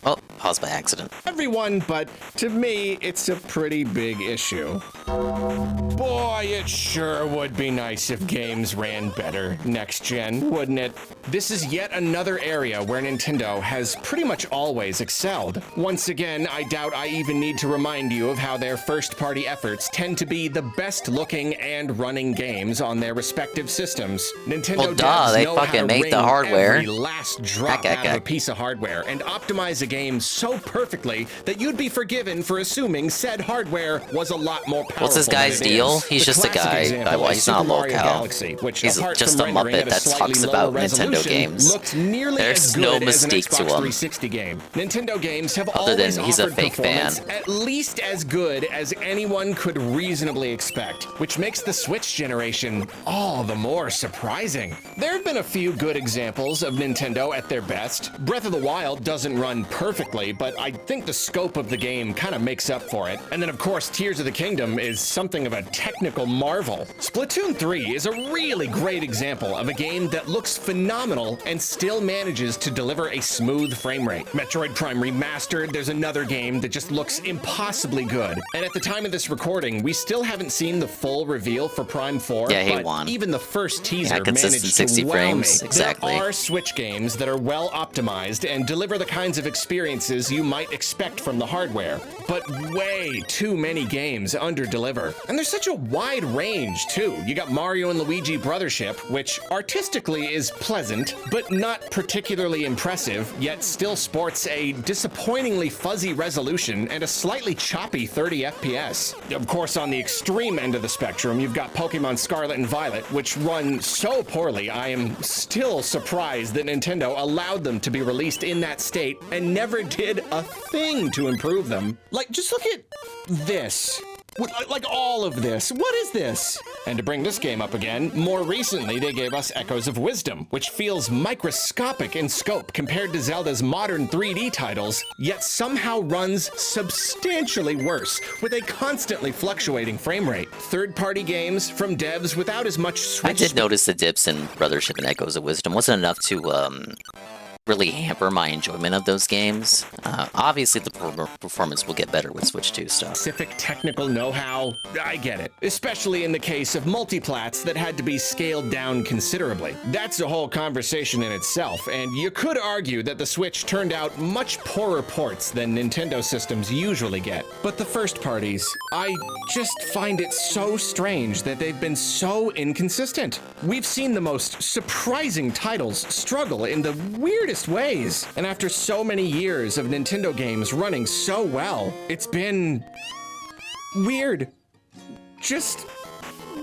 Oh, paused by accident. everyone, but to me, it's a pretty big issue. Boy, it sure would be nice if games ran better next gen, wouldn't it? This is yet another area where Nintendo has pretty much always excelled. Once again, I doubt I even need to remind you of how their first-party efforts tend to be the best-looking and running games on their respective systems. Nintendo devs they know fucking how to make wring the hardware. every last drop out of a piece of hardware and optimize a game so perfectly that you'd be forgiven for assuming said hardware was a lot more powerful. What's this guy's deal? He's just a guy. He's not a locale. He's just a Muppet that talks about Nintendo games. There's no mystique to him. 360 game. Nintendo games have Other than always he's a offered fake fan. performance at least as good as anyone could reasonably expect, which makes the Switch generation all the more surprising. There have been a few good examples of Nintendo at their best. Breath of the Wild doesn't run perfectly, but I think the scope of the game kind of makes up for it. And then, of course, Tears of the Kingdom is something of a technical marvel. Splatoon 3 is a really great example of a game that looks phenomenal and still manages to deliver a smooth frame rate. Metroid Prime Remastered, there's another game that just looks impossibly good. And at the time of this recording, we still haven't seen the full reveal for Prime 4, but even the first teaser managed to 60 wow frames, me. exactly. There are Switch games that are well optimized and deliver the kinds of experiences you might expect from the hardware, but way too many games under-deliver. And there's such a wide range, too. You got Mario and Luigi Brothership, which artistically is pleasant, but not particularly impressive, yet still sports a disappointingly fuzzy resolution and a slightly choppy 30 FPS. Of course, on the extreme end of the spectrum, you've got Pokemon Scarlet and Violet, which run so poorly, I am still surprised that Nintendo allowed them to be released in that state and never did a thing to improve them. Like, just look at this. Like all of this. What is this? And to bring this game up again, more recently they gave us Echoes of Wisdom, which feels microscopic in scope compared to Zelda's modern 3D titles, yet somehow runs substantially worse with a constantly fluctuating frame rate. Third-party games from devs without as much Switch. I did notice the dips in Brothership and Echoes of Wisdom wasn't enough to really hamper my enjoyment of those games. Obviously, the performance will get better with Switch 2 stuff. Specific technical know-how, I get it. Especially in the case of multiplats that had to be scaled down considerably. That's a whole conversation in itself, and you could argue that the Switch turned out much poorer ports than Nintendo systems usually get. But the first parties, I just find it so strange that they've been so inconsistent. We've seen the most surprising titles struggle in the weirdest ways. And after so many years of Nintendo games running so well, it's been weird. Just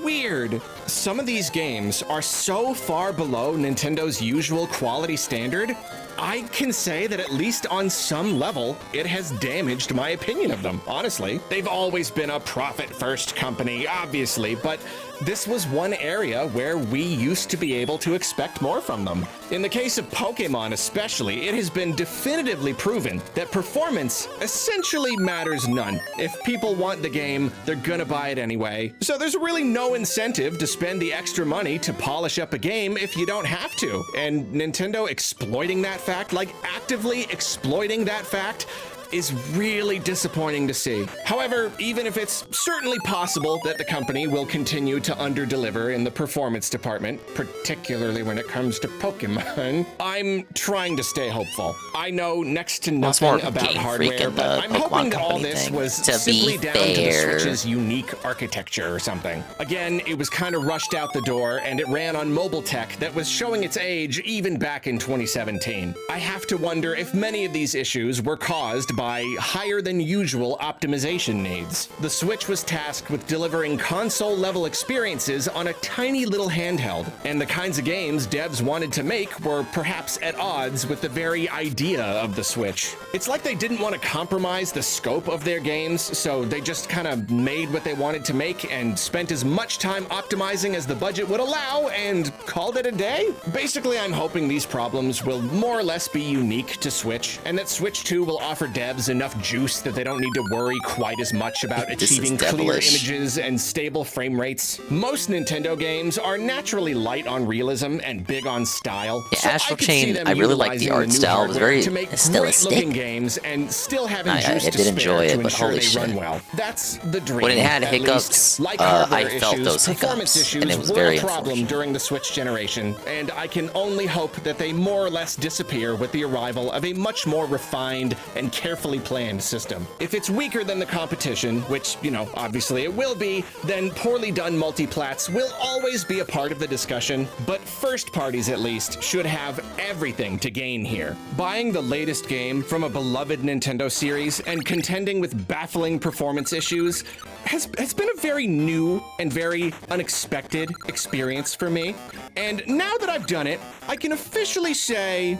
weird. Some of these games are so far below Nintendo's usual quality standard, I can say that at least on some level, it has damaged my opinion of them, honestly. They've always been a profit-first company, obviously, but this was one area where we used to be able to expect more from them. In the case of Pokemon especially, it has been definitively proven that performance essentially matters none. If people want the game, they're gonna buy it anyway. So there's really no incentive to spend the extra money to polish up a game if you don't have to. And Nintendo exploiting that fact, like actively exploiting that fact, is really disappointing to see. However, even if it's certainly possible that the company will continue to underdeliver in the performance department, particularly when it comes to Pokemon, I'm trying to stay hopeful. I know next to nothing about hardware, but I'm hoping that all this was simply down to the Switch's unique architecture or something. Again, it was kind of rushed out the door, and it ran on mobile tech that was showing its age even back in 2017. I have to wonder if many of these issues were caused by higher than usual optimization needs. The Switch was tasked with delivering console-level experiences on a tiny little handheld, and the kinds of games devs wanted to make were perhaps at odds with the very idea of the Switch. It's like they didn't want to compromise the scope of their games, so they just kind of made what they wanted to make and spent as much time optimizing as the budget would allow and called it a day? Basically, I'm hoping these problems will more or less be unique to Switch, and that Switch 2 will offer devs enough juice that they don't need to worry quite as much about achieving clear images and stable frame rates. Most Nintendo games are naturally light on realism and big on style. Yeah, so Astral Chain, I really like the art style. It was very to make stylistic. great-looking games and still having juice I to did spare enjoy it, to but ensure holy they shit. run well. That's the dream. When it had at hiccups, least. Like I hardware felt issues, those performance hiccups, issues and it was were very a problem during the Switch generation, and I can only hope that they more or less disappear with the arrival of a much more refined and carefully planned system. If it's weaker than the competition, which, you know, obviously it will be, then poorly done multiplats will always be a part of the discussion, but first parties at least should have everything to gain here. Buying the latest game from a beloved Nintendo series and contending with baffling performance issues has been a very new and very unexpected experience for me. And now that I've done it, I can officially say,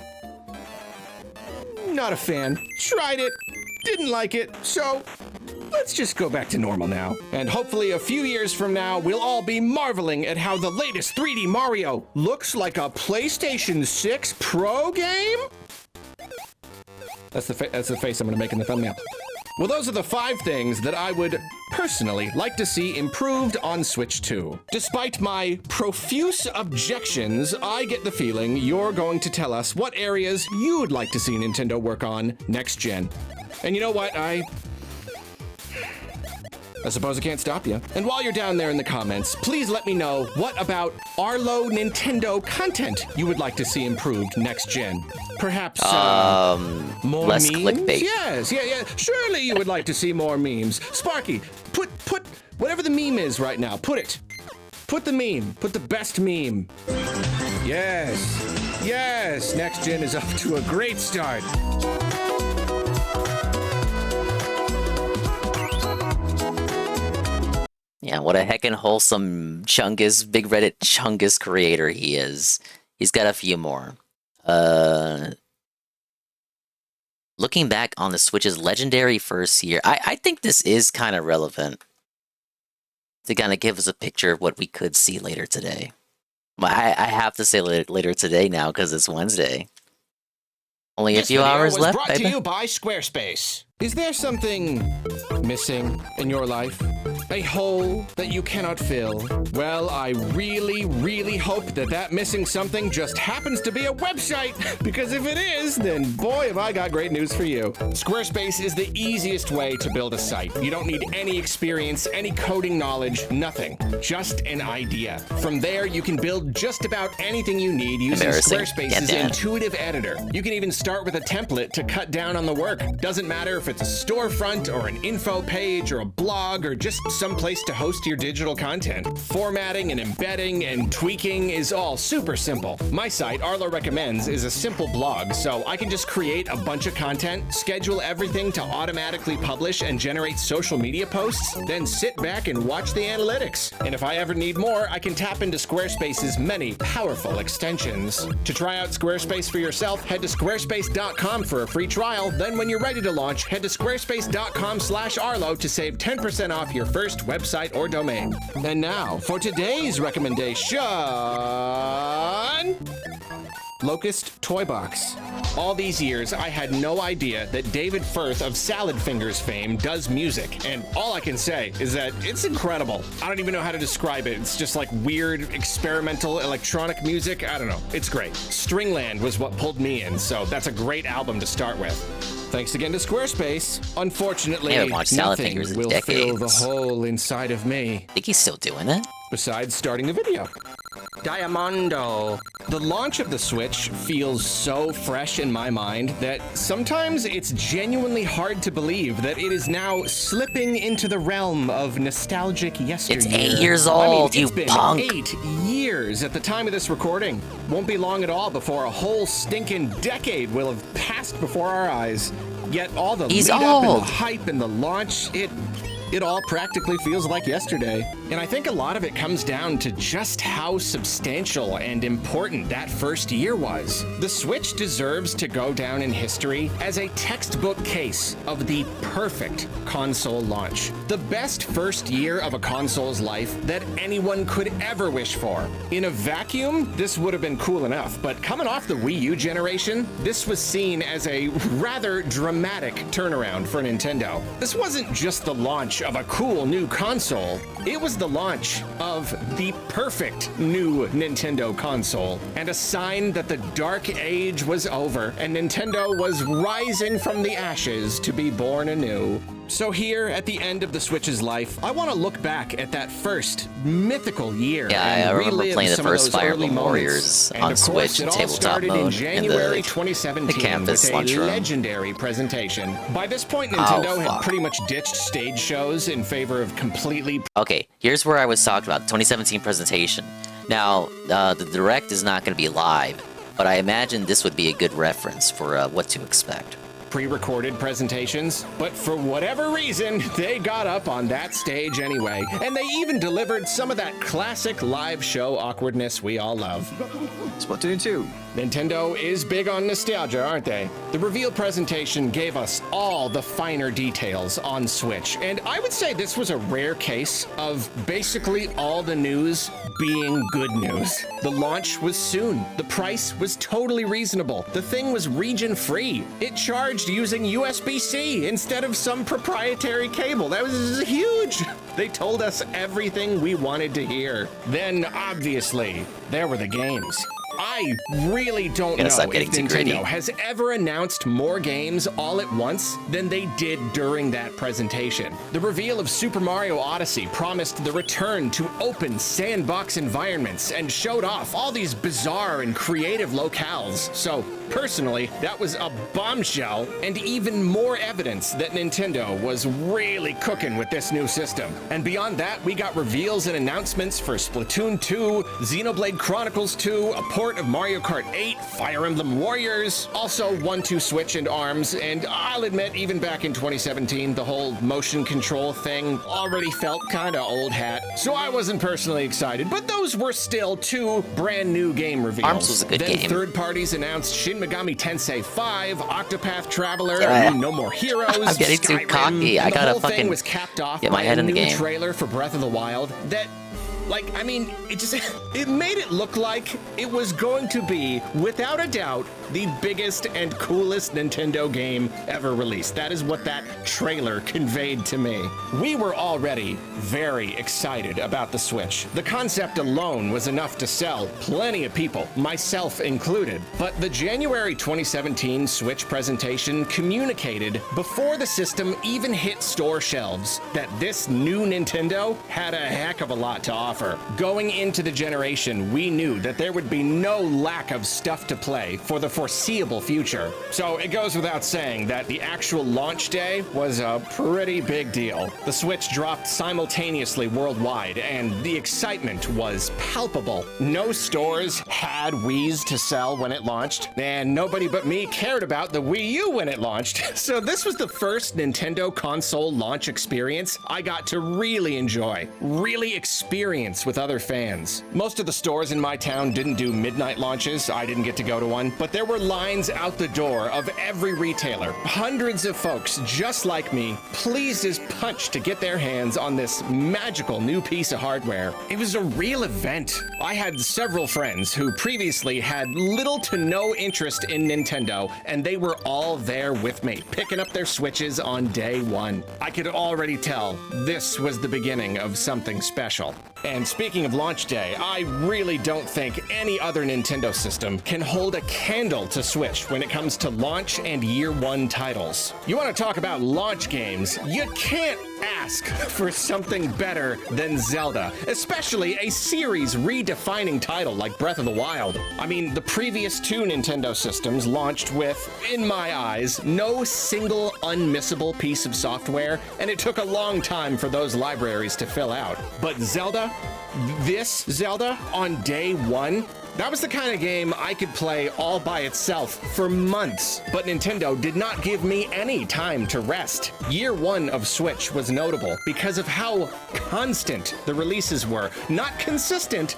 not a fan. Tried it, didn't like it, so let's just go back to normal now. And hopefully a few years from now, we'll all be marveling at how the latest 3D Mario looks like a PlayStation 6 Pro game? That's the face I'm gonna make in the thumbnail. Well, those are the 5 things that I would personally like to see improved on Switch 2. Despite my profuse objections, I get the feeling you're going to tell us what areas you'd like to see Nintendo work on next gen. And you know what? I suppose I can't stop you. And while you're down there in the comments, please let me know what about Arlo Nintendo content you would like to see improved next gen. Perhaps more less memes? clickbait. Yes, yeah. Surely you would like to see more memes. Sparky, put whatever the meme is right now, put it. Put the meme. Put the best meme. Yes. Next gen is off to a great start. Yeah, what a heckin' wholesome Chungus, big Reddit Chungus creator he is. He's got a few more. Looking back on the Switch's legendary first year, I think this is kind of relevant to kind of give us a picture of what we could see later today. I have to say later today now because it's Wednesday. Only a few hours left, Brought baby. to you by Squarespace. Is there something missing in your life? A hole that you cannot fill? Well, I really hope that missing something just happens to be a website, because if it is, then boy, have I got great news for you. Squarespace is the easiest way to build a site. You don't need any experience, any coding knowledge, nothing. Just an idea. From there, you can build just about anything you need using Squarespace's intuitive editor. You can even start with a template to cut down on the work. Doesn't matter if it's a storefront or an info page or a blog or just some place to host your digital content. Formatting and embedding and tweaking is all super simple. My site, Arlo Recommends, is a simple blog, so I can just create a bunch of content, schedule everything to automatically publish and generate social media posts, then sit back and watch the analytics. And if I ever need more, I can tap into Squarespace's many powerful extensions. To try out Squarespace for yourself, head to squarespace.com for a free trial. Then when you're ready to launch, head to squarespace.com/Arlo to save 10% off your first website or domain. And now for today's recommendation. Locust Toy Box. All these years, I had no idea that David Firth of Salad Fingers fame does music, and all I can say is that it's incredible. I don't even know how to describe it. It's just like weird, experimental, electronic music. I don't know. It's great. Stringland was what pulled me in, so that's a great album to start with. Thanks again to Squarespace. Unfortunately, nothing will fill the hole inside of me. I think he's still doing it. Besides starting the video. Diamondo. The launch of the Switch feels so fresh in my mind that sometimes it's genuinely hard to believe that it is now slipping into the realm of nostalgic yesteryear. It's 8 years old, it's been punk. 8 years at the time of this recording. Won't be long at all before a whole stinking decade will have passed before our eyes. Yet all the lead up and the hype and the launch, it all practically feels like yesterday. And I think a lot of it comes down to just how substantial and important that first year was. The Switch deserves to go down in history as a textbook case of the perfect console launch. The best first year of a console's life that anyone could ever wish for. In a vacuum, this would have been cool enough, but coming off the Wii U generation, this was seen as a rather dramatic turnaround for Nintendo. This wasn't just the launch of a cool new console, it was the launch of the perfect new Nintendo console, and a sign that the dark age was over and Nintendo was rising from the ashes to be born anew. So here, at the end of the Switch's life, I want to look back at that first mythical year. Yeah, and I remember playing the first Fire Emblem Warriors on Switch in tabletop mode in January 2017 the campus with a lunchroom. legendary presentation. By this point, Nintendo had pretty much ditched stage shows in favor of completely... Okay, here's where I was talking about, the 2017 presentation. Now, the Direct is not going to be live, but I imagine this would be a good reference for what to expect. Pre-recorded presentations, but for whatever reason, they got up on that stage anyway, and they even delivered some of that classic live show awkwardness we all love. Splatoon 2. Nintendo is big on nostalgia, aren't they? The reveal presentation gave us all the finer details on Switch, and I would say this was a rare case of basically all the news being good news. The launch was soon. The price was totally reasonable. The thing was region-free. It charged using USB-C instead of some proprietary cable. That was huge. They told us everything we wanted to hear. Then, obviously, there were the games. I really don't know if Nintendo has ever announced more games all at once than they did during that presentation. The reveal of Super Mario Odyssey promised the return to open sandbox environments and showed off all these bizarre and creative locales. So, personally, that was a bombshell and even more evidence that Nintendo was really cooking with this new system. And beyond that, we got reveals and announcements for Splatoon 2, Xenoblade Chronicles 2, a port of Mario Kart 8, Fire Emblem Warriors, also 1-2 Switch and ARMS, and I'll admit, even back in 2017, the whole motion control thing already felt kinda old hat, so I wasn't personally excited, but those were still 2 brand new game reveals. ARMS was a good game. Then third parties announced Shin Megami Tensei 5, Octopath Traveler, No More Heroes, I'm getting too Skyrim, cocky. I and the gotta whole thing fucking was capped off get my by head a in the new game. trailer for Breath of the Wild that, like, I mean, it made it look like it was going to be, without a doubt, the biggest and coolest Nintendo game ever released. That is what that trailer conveyed to me. We were already very excited about the Switch. The concept alone was enough to sell plenty of people, myself included. But the January 2017 Switch presentation communicated before the system even hit store shelves that this new Nintendo had a heck of a lot to offer. Going into the generation, we knew that there would be no lack of stuff to play for the foreseeable future. So it goes without saying that the actual launch day was a pretty big deal. The Switch dropped simultaneously worldwide, and the excitement was palpable. No stores had Wiis to sell when it launched, and nobody but me cared about the Wii U when it launched. So this was the first Nintendo console launch experience I got to really enjoy, really experience experience with other fans. Most of the stores in my town didn't do midnight launches. I didn't get to go to one, but there were lines out the door of every retailer. Hundreds of folks just like me, pleased as punch to get their hands on this magical new piece of hardware. It was a real event. I had several friends who previously had little to no interest in Nintendo, and they were all there with me, picking up their Switches on day one. I could already tell this was the beginning of something special. And speaking of launch day, I really don't think any other Nintendo system can hold a candle to Switch when it comes to launch and year one titles. You want to talk about launch games, you can't ask for something better than Zelda, especially a series redefining title like Breath of the Wild. I mean, the previous two Nintendo systems launched with, in my eyes, no single unmissable piece of software, and it took a long time for those libraries to fill out. But Zelda, this Zelda on day one, that was the kind of game I could play all by itself for months, but Nintendo did not give me any time to rest. Year one of Switch was notable because of how constant the releases were. Not consistent,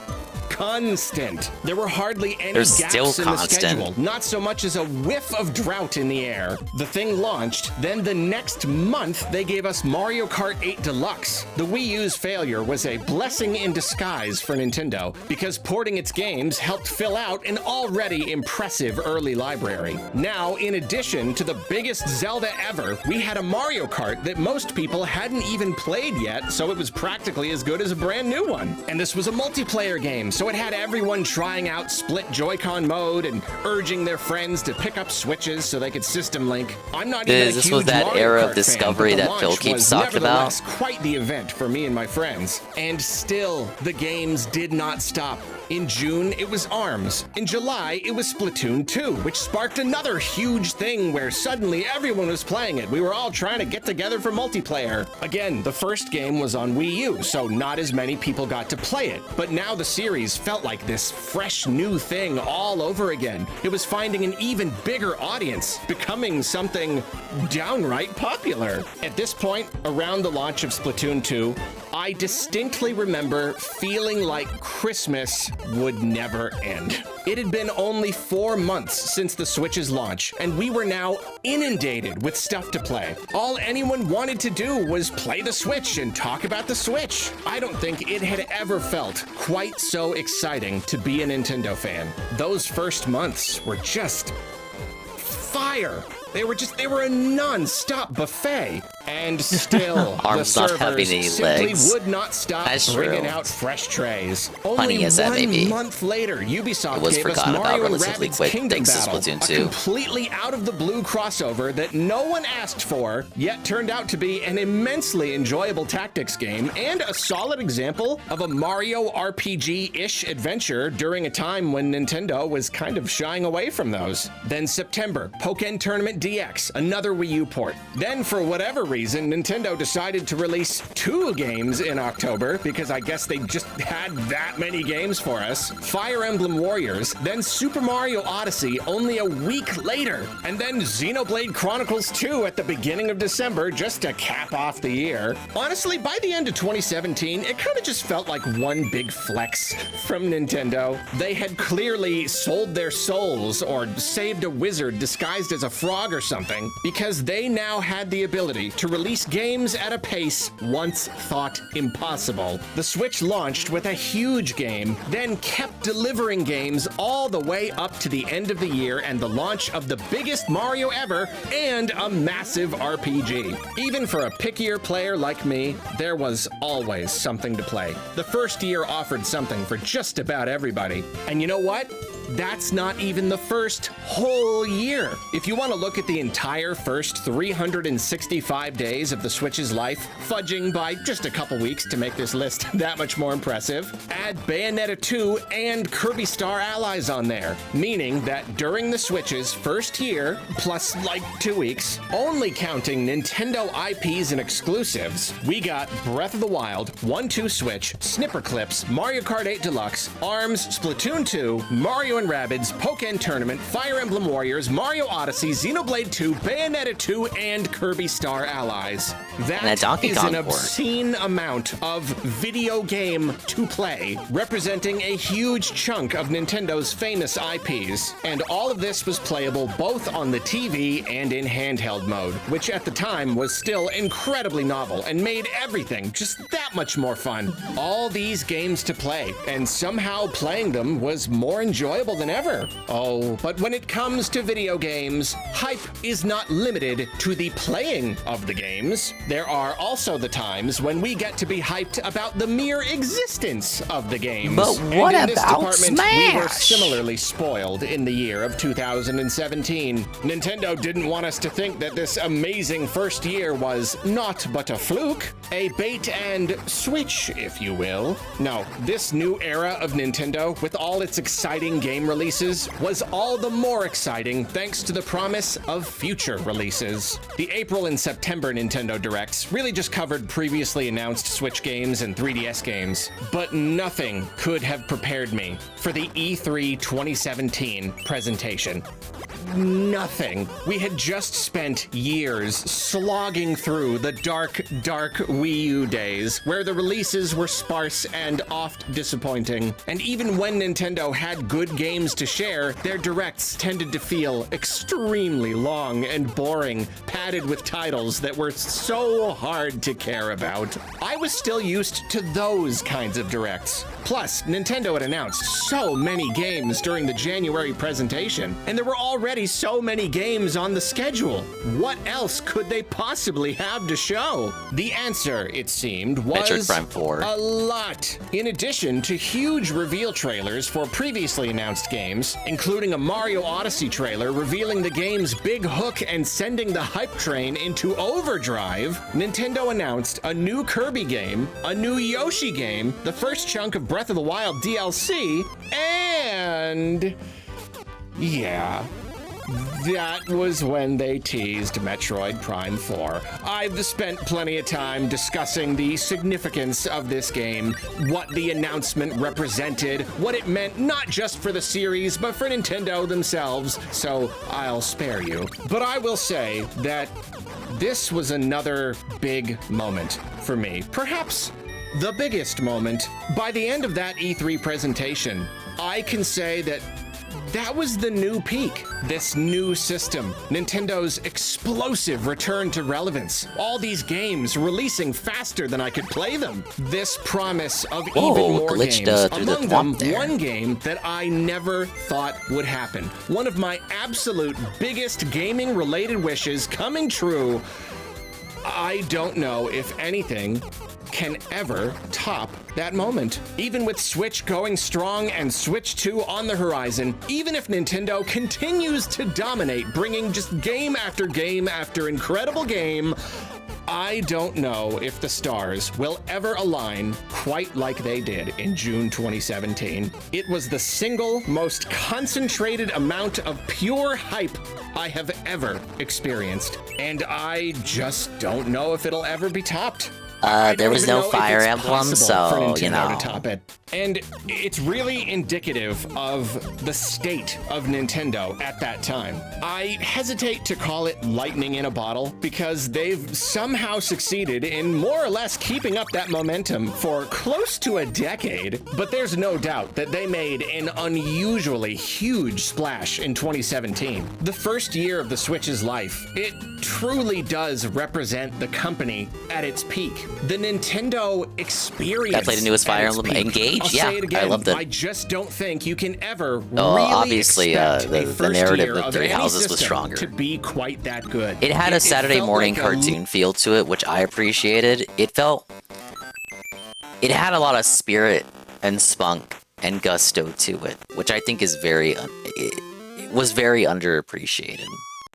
constant. There were hardly any gaps in the schedule, not so much as a whiff of drought in the air. The thing launched, then the next month they gave us Mario Kart 8 Deluxe. The Wii U's failure was a blessing in disguise for Nintendo because porting its games helped fill out an already impressive early library. Now, in addition to the biggest Zelda ever, we had a Mario Kart that most people hadn't even played yet, so it was practically as good as a brand new one. And this was a multiplayer game, so it had everyone trying out split Joy-Con mode and urging their friends to pick up Switches so they could system link. I'm not even a this huge was that Mario era Kart of discovery fan, but that the Phil launch keeps was talking about. nevertheless quite the event for me and my friends. And still, the games did not stop. In June, it was ARMS. In July, it was Splatoon 2, which sparked another huge thing where suddenly everyone was playing it. We were all trying to get together for multiplayer. Again, the first game was on Wii U, so not as many people got to play it. But now the series felt like this fresh new thing all over again. It was finding an even bigger audience, becoming something downright popular. At this point, around the launch of Splatoon 2, I distinctly remember feeling like Christmas would never end. It had been only 4 months since the Switch's launch, and we were now inundated with stuff to play. All anyone wanted to do was play the Switch and talk about the Switch. I don't think it had ever felt quite so exciting to be a Nintendo fan. Those first months were just fire. They were a non-stop buffet. And still, the Arms not having servers any simply legs. would not stop That's bringing true. out fresh trays. Funny Only as that may be. 1 month later, Ubisoft It was gave us forgotten about Mario and relatively Rabbids quick Kingdom thanks to Battle, Splatoon a 2. completely out-of-the-blue crossover that no one asked for, yet turned out to be an immensely enjoyable tactics game and a solid example of a Mario RPG-ish adventure during a time when Nintendo was kind of shying away from those. Then September, Pokken Tournament DX, another Wii U port. Then, for whatever reason, Nintendo decided to release 2 games in October because I guess they just had that many games for us. Fire Emblem Warriors, then Super Mario Odyssey only a week later, and then Xenoblade Chronicles 2 at the beginning of December just to cap off the year. Honestly, by the end of 2017, it kind of just felt like one big flex from Nintendo. They had clearly sold their souls or saved a wizard disguised as a frog or something because they now had the ability to release games at a pace once thought impossible. The Switch launched with a huge game, then kept delivering games all the way up to the end of the year and the launch of the biggest Mario ever and a massive RPG. Even for a pickier player like me, there was always something to play. The first year offered something for just about everybody. And you know what? That's not even the first whole year. If you want to look at the entire first 365 days of the Switch's life, fudging by just a couple weeks to make this list that much more impressive, add Bayonetta 2 and Kirby Star Allies on there, meaning that during the Switch's first year, plus like 2 weeks, only counting Nintendo IPs and exclusives, we got Breath of the Wild, 1-2 Switch, Snipper Clips, Mario Kart 8 Deluxe, ARMS, Splatoon 2, Mario Mario & Rabbids, Pokken Tournament, Fire Emblem Warriors, Mario Odyssey, Xenoblade 2, Bayonetta 2, and Kirby Star Allies. That Donkey is Kong an board. obscene amount of video game to play, representing a huge chunk of Nintendo's famous IPs. And all of this was playable both on the TV and in handheld mode, which at the time was still incredibly novel and made everything just that much more fun. All these games to play, and somehow playing them was more enjoyable than ever. Oh, but when it comes to video games, hype is not limited to the playing of the games. There are also the times when we get to be hyped about the mere existence of the games. But what and in this about department, we were Smash? similarly spoiled in the year of 2017. Nintendo didn't want us to think that this amazing first year was not but a fluke, a bait and switch, if you will. No, this new era of Nintendo, with all its exciting game releases, was all the more exciting thanks to the promise of future releases. The April and September Nintendo Directs really just covered previously announced Switch games and 3DS games, but nothing could have prepared me for the E3 2017 presentation. Nothing. We had just spent years slogging through the dark Wii U days, where the releases were sparse and oft disappointing. And even when Nintendo had good games to share, their directs tended to feel extremely long and boring, padded with titles that were so hard to care about. I was still used to those kinds of directs. Plus, Nintendo had announced so many games during the January presentation, and there were already so many games on the schedule. What else could they possibly have to show? The answer, it seemed, was Metroid Prime 4. a lot. In addition to huge reveal trailers for previously announced games, including a Mario Odyssey trailer revealing the game's big hook and sending the hype train into overdrive, Nintendo announced a new Kirby game, a new Yoshi game, the first chunk of Breath of the Wild DLC, and yeah, that was when they teased Metroid Prime 4. I've spent plenty of time discussing the significance of this game, what the announcement represented, what it meant not just for the series, but for Nintendo themselves, so I'll spare you. But I will say that this was another big moment for me. Perhaps the biggest moment. By the end of that E3 presentation, I can say that that was the new peak. This new system, Nintendo's explosive return to relevance, all these games releasing faster than I could play them. This promise of even more games, among them one game that I never thought would happen. One of my absolute biggest gaming related wishes coming true. I don't know if anything can ever top that moment. Even with Switch going strong and Switch 2 on the horizon, even if Nintendo continues to dominate, bringing just game after incredible game, I don't know if the stars will ever align quite like they did in June 2017. It was the single most concentrated amount of pure hype I have ever experienced, and I just don't know if it'll ever be topped. There was no Fire Emblem, so, you know. To top it. And it's really indicative of the state of Nintendo at that time. I hesitate to call it lightning in a bottle because they've somehow succeeded in more or less keeping up that momentum for close to a decade. But there's no doubt that they made an unusually huge splash in 2017. The first year of the Switch's life, it truly does represent the company at its peak. The Nintendo experience. I played the newest Fire Emblem Engage. I'll Yeah, say it again. I loved it. I just don't think you can ever really obviously, expect the narrative of Three Houses was stronger. To be quite that good. It had a Saturday morning cartoon feel to it, which I appreciated. It had a lot of spirit and spunk and gusto to it, which I think is it was very underappreciated.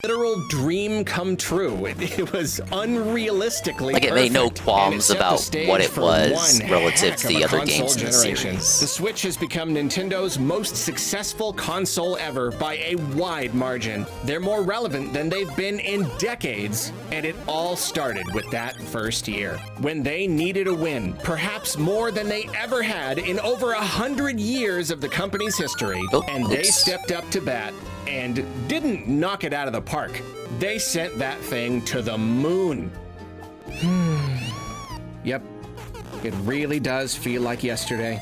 literal dream come true. It was unrealistically Like, it made no perfect, qualms and it set the about stage what it for was one relative heck to of the a other console games in the generation. series. The Switch has become Nintendo's most successful console ever by a wide margin. They're more relevant than they've been in decades, and it all started with that first year, when they needed a win, perhaps more than they ever had in over 100 years of the company's history, and they stepped up to bat and didn't knock it out of the park. They sent that thing to the moon. Yep, it really does feel like yesterday.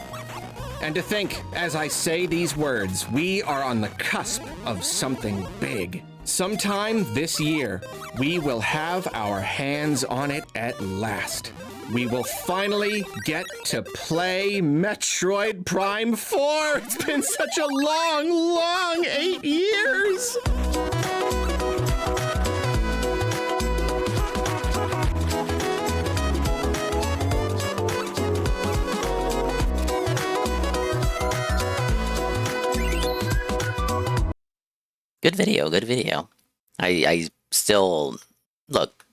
And to think, as I say these words, we are on the cusp of something big. Sometime this year, we will have our hands on it at last. We will finally get to play Metroid Prime 4. It's been such a long 8 years. Good video, good video. I still look,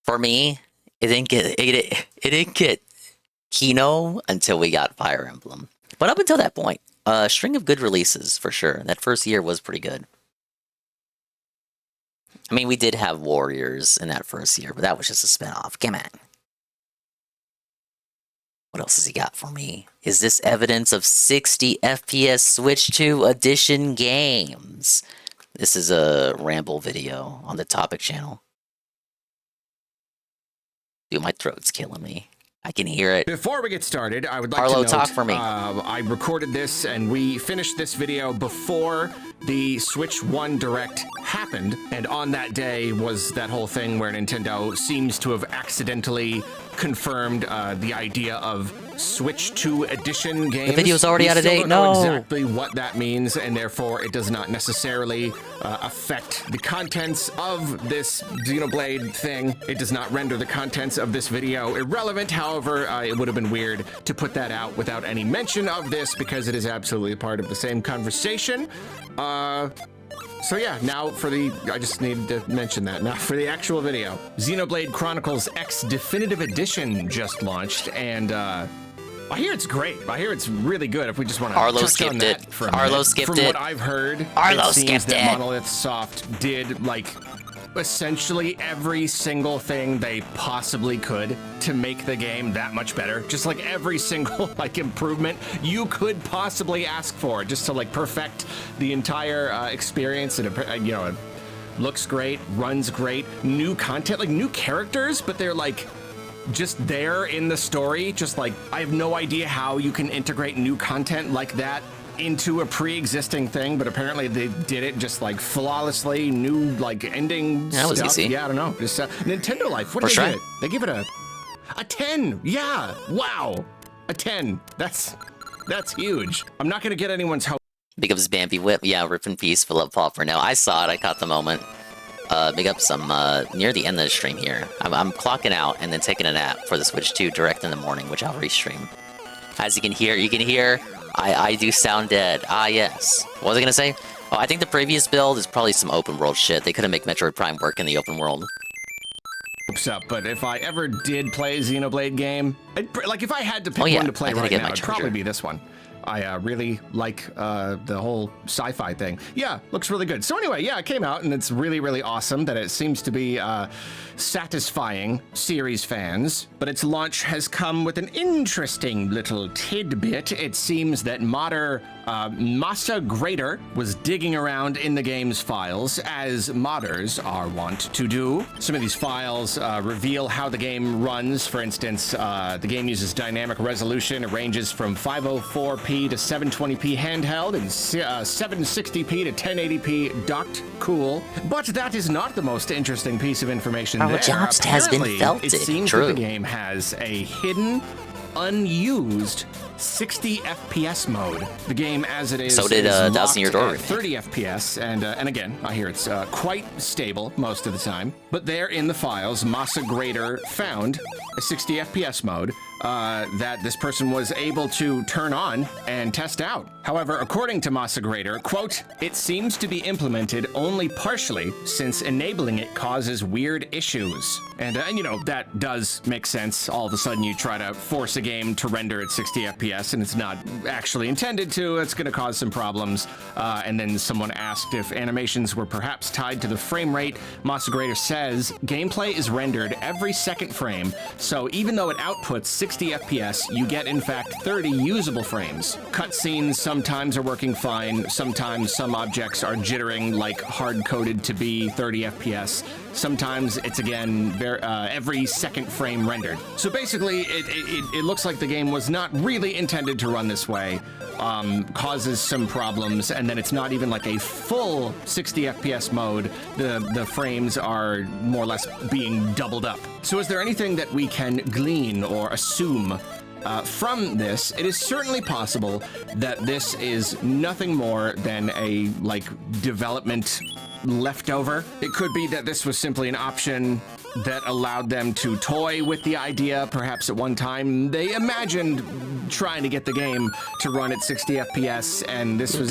for me, it didn't get Kino until we got Fire Emblem. But up until that point, a string of good releases for sure. That first year was pretty good. I mean, we did have Warriors in that first year, but that was just a spinoff. Come on. What else has he got for me? Is this evidence of 60 FPS Switch 2 Edition games? This is a ramble video on the topic channel. Dude, my throat's killing me. I can hear it. Before we get started, I would like Arlo, to note, talk for me. I recorded this and we finished this video before the Switch 1 Direct happened, and on that day was that whole thing where Nintendo seems to have accidentally confirmed the idea of Switch 2 Edition games. The video's already out of date. Don't know No. exactly what that means, and therefore it does not necessarily affect the contents of this Xenoblade thing. It does not render the contents of this video irrelevant. However, it would have been weird to put that out without any mention of this because it is absolutely part of the same conversation. So yeah, now for the, I just needed to mention that. Now for the actual video. Xenoblade Chronicles X Definitive Edition just launched, and I hear it's great. I hear it's really good. If we just want to touch on that for a minute. Arlo skipped it. From what I've heard, Arlo it seems skipped that it. Monolith Soft did like essentially every single thing they possibly could to make the game that much better. Just like every single like improvement you could possibly ask for, just to like perfect the entire experience. And you know, it looks great, runs great, new content, like new characters, but they're like just there in the story. Just like, I have no idea how you can integrate new content like that into a pre-existing thing, but apparently they did it just like flawlessly. New like ending that was stuff. easy. Yeah, I don't know. Just Nintendo Life. What did they give it? They give it a 10. Yeah. Wow. A 10. That's huge. I'm not gonna get anyone's hope. Big ups Bambi Whip. Yeah, rip in peace, Philip Pauper. No, I saw it. I caught the moment. Big ups. I'm near the end of the stream here. I'm clocking out and then taking a nap for the Switch 2 Direct in the morning, which I'll restream. As you can hear, I do sound dead. Ah, yes. What was I gonna say? Oh, I think the previous build is probably some open world shit. They couldn't make Metroid Prime work in the open world. Up, but if I ever did play a Xenoblade game, like if I had to pick one to play right now, it'd probably be this one. I really like the whole sci-fi thing. Yeah, looks really good. So anyway, yeah, it came out, and it's really, really awesome that it seems to be satisfying series fans. But its launch has come with an interesting little tidbit. It seems that modder Masa Grader was digging around in the game's files, as modders are wont to do. Some of these files reveal how the game runs. For instance, the game uses dynamic resolution. It ranges from 504p to 720p handheld and 760p to 1080p docked. Cool. But that is not the most interesting piece of information Our there. jobs has been Apparently, felted. it seems True. that the game has a hidden, unused 60 FPS mode. The game, as it is, So did is Thousand Year locked Door at remake. 30 FPS, and again, I hear it's quite stable most of the time. But there in the files, Masa Grader found a 60 FPS mode that this person was able to turn on and test out. However, according to Massagrader, quote, "It seems to be implemented only partially since enabling it causes weird issues." And you know, that does make sense. All of a sudden you try to force a game to render at 60 FPS and it's not actually intended to. It's going to cause some problems. And then someone asked if animations were perhaps tied to the frame rate. Massagrader says, gameplay is rendered every second frame, so even though it outputs 60 FPS, you get in fact 30 usable frames. Cutscenes sometimes are working fine, sometimes some objects are jittering like hard-coded to be 30 FPS. Sometimes it's again every second frame rendered. So basically, it looks like the game was not really intended to run this way. Causes some problems, and then it's not even like a full 60 FPS mode. The frames are more or less being doubled up. So is there anything that we can glean or assume from this? It is certainly possible that this is nothing more than a development leftover. It could be that this was simply an option that allowed them to toy with the idea. Perhaps at one time they imagined trying to get the game to run at 60 FPS, and this was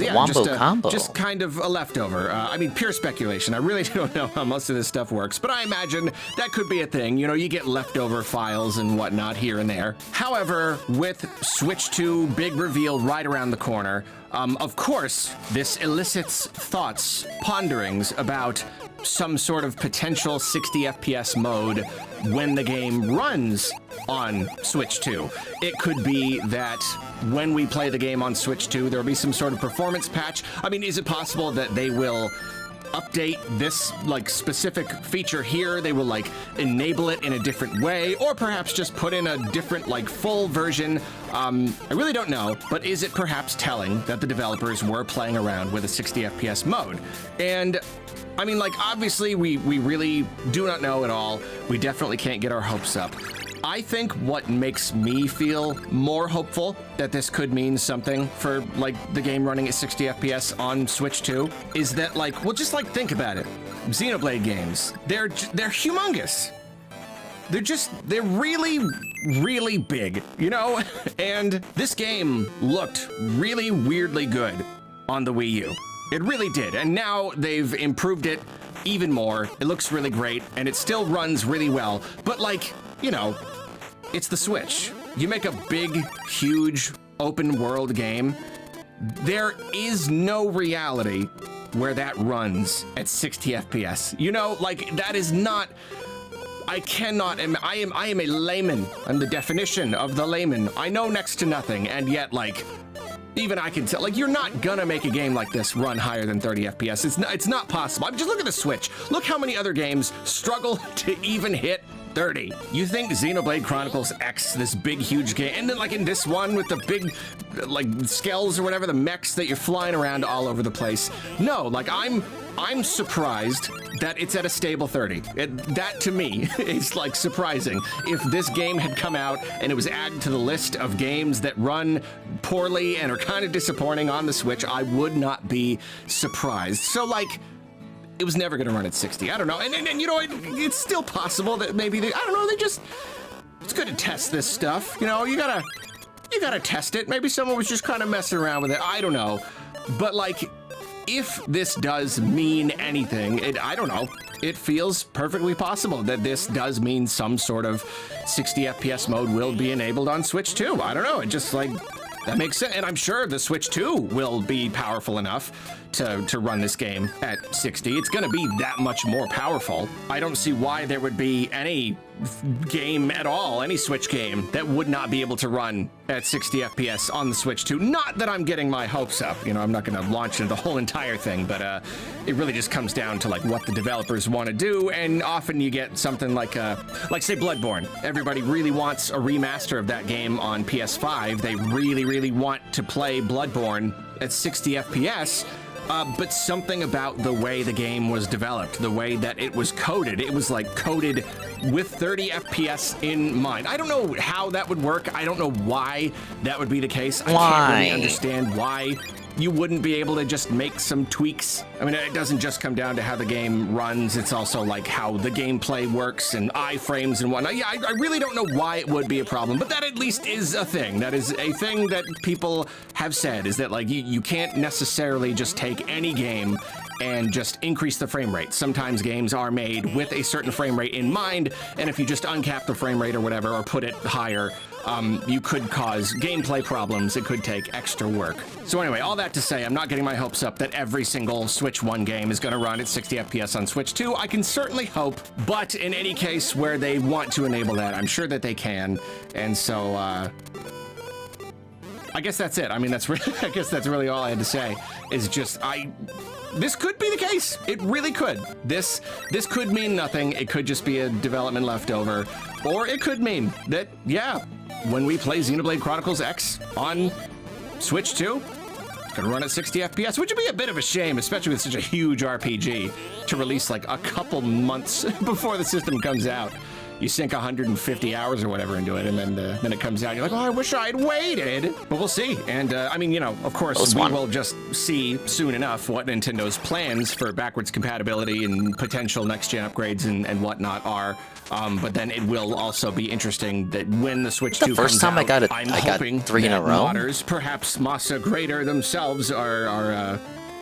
just kind of a leftover. I mean, pure speculation. I really don't know how most of this stuff works, but I imagine that could be a thing. You know, you get leftover files and whatnot here and there. However, with Switch 2 big reveal right around the corner, of course, this elicits thoughts, ponderings about some sort of potential 60 FPS mode when the game runs on Switch 2. It could be that when we play the game on Switch 2, there'll be some sort of performance patch. I mean, is it possible that they will update this specific feature here? They will enable it in a different way, or perhaps just put in a different full version. I really don't know, but is it perhaps telling that the developers were playing around with a 60 FPS mode? And I mean, obviously we really do not know at all. We definitely can't get our hopes up. I think what makes me feel more hopeful that this could mean something for the game running at 60 FPS on Switch 2 is that well, just think about it. Xenoblade games, they're humongous. They're really, really big, you know? And this game looked really weirdly good on the Wii U. It really did, and now they've improved it even more. It looks really great, and it still runs really well, but you know, it's the Switch. You make a big, huge, open world game, there is no reality where that runs at 60 FPS. You know, that is not... I am a layman. I'm the definition of the layman. I know next to nothing, and yet, even I can tell, you're not gonna make a game like this run higher than 30 FPS. It's not possible. I mean, just look at the Switch. Look how many other games struggle to even hit 30. You think Xenoblade Chronicles X, this big, huge game, and then in this one with the big, skells or whatever, the mechs that you're flying around all over the place. No, I'm surprised that it's at a stable 30. That to me is surprising. If this game had come out and it was added to the list of games that run poorly and are kind of disappointing on the Switch, I would not be surprised. So it was never going to run at 60. I don't know. And you know, it's still possible that maybe I don't know, it's good to test this stuff. You know, you gotta test it. Maybe someone was just kind of messing around with it. I don't know. But if this does mean anything, I don't know. It feels perfectly possible that this does mean some sort of 60 FPS mode will be enabled on Switch 2. I don't know. It just that makes sense. And I'm sure the Switch 2 will be powerful enough to run this game at 60. It's going to be that much more powerful. I don't see why there would be any game at all, any Switch game, that would not be able to run at 60 FPS on the Switch 2. Not that I'm getting my hopes up. You know, I'm not going to launch into the whole entire thing, but it really just comes down to what the developers want to do, and often you get something like say Bloodborne. Everybody really wants a remaster of that game on PS5. They really, really want to play Bloodborne at 60 FPS. But something about the way the game was developed, the way that it was coded, it was coded with 30 FPS in mind. I don't know how that would work. I don't know why that would be the case. I can't really understand why you wouldn't be able to just make some tweaks? I mean, it doesn't just come down to how the game runs. It's also like how the gameplay works and iframes and whatnot. Yeah, I really don't know why it would be a problem, but that at least is a thing. That is a thing that people have said, is that like you can't necessarily just take any game and just increase the frame rate. Sometimes games are made with a certain frame rate in mind, and if you just uncap the frame rate or whatever, or put it higher, you could cause gameplay problems. It could take extra work. So anyway, all that to say, I'm not getting my hopes up that every single Switch 1 game is going to run at 60 FPS on Switch 2. I can certainly hope, but in any case where they want to enable that, I'm sure that they can. And so, I guess that's it. I mean, I guess that's really all I had to say, is just, this could be the case. It really could. This could mean nothing. It could just be a development leftover. Or it could mean that, yeah, when we play Xenoblade Chronicles X on Switch 2, it's gonna run at 60 FPS, which would be a bit of a shame, especially with such a huge RPG, to release like a couple months before the system comes out. You sink 150 hours or whatever into it, and then it comes out. You're like, oh, I wish I'd waited. But we'll see. And I mean, you know, of course, we will just see soon enough what Nintendo's plans for backwards compatibility and potential next-gen upgrades and whatnot are. But then it will also be interesting that when the Switch 2 comes out, I'm hoping 3 in a row. Modders, perhaps Masa Greater themselves, are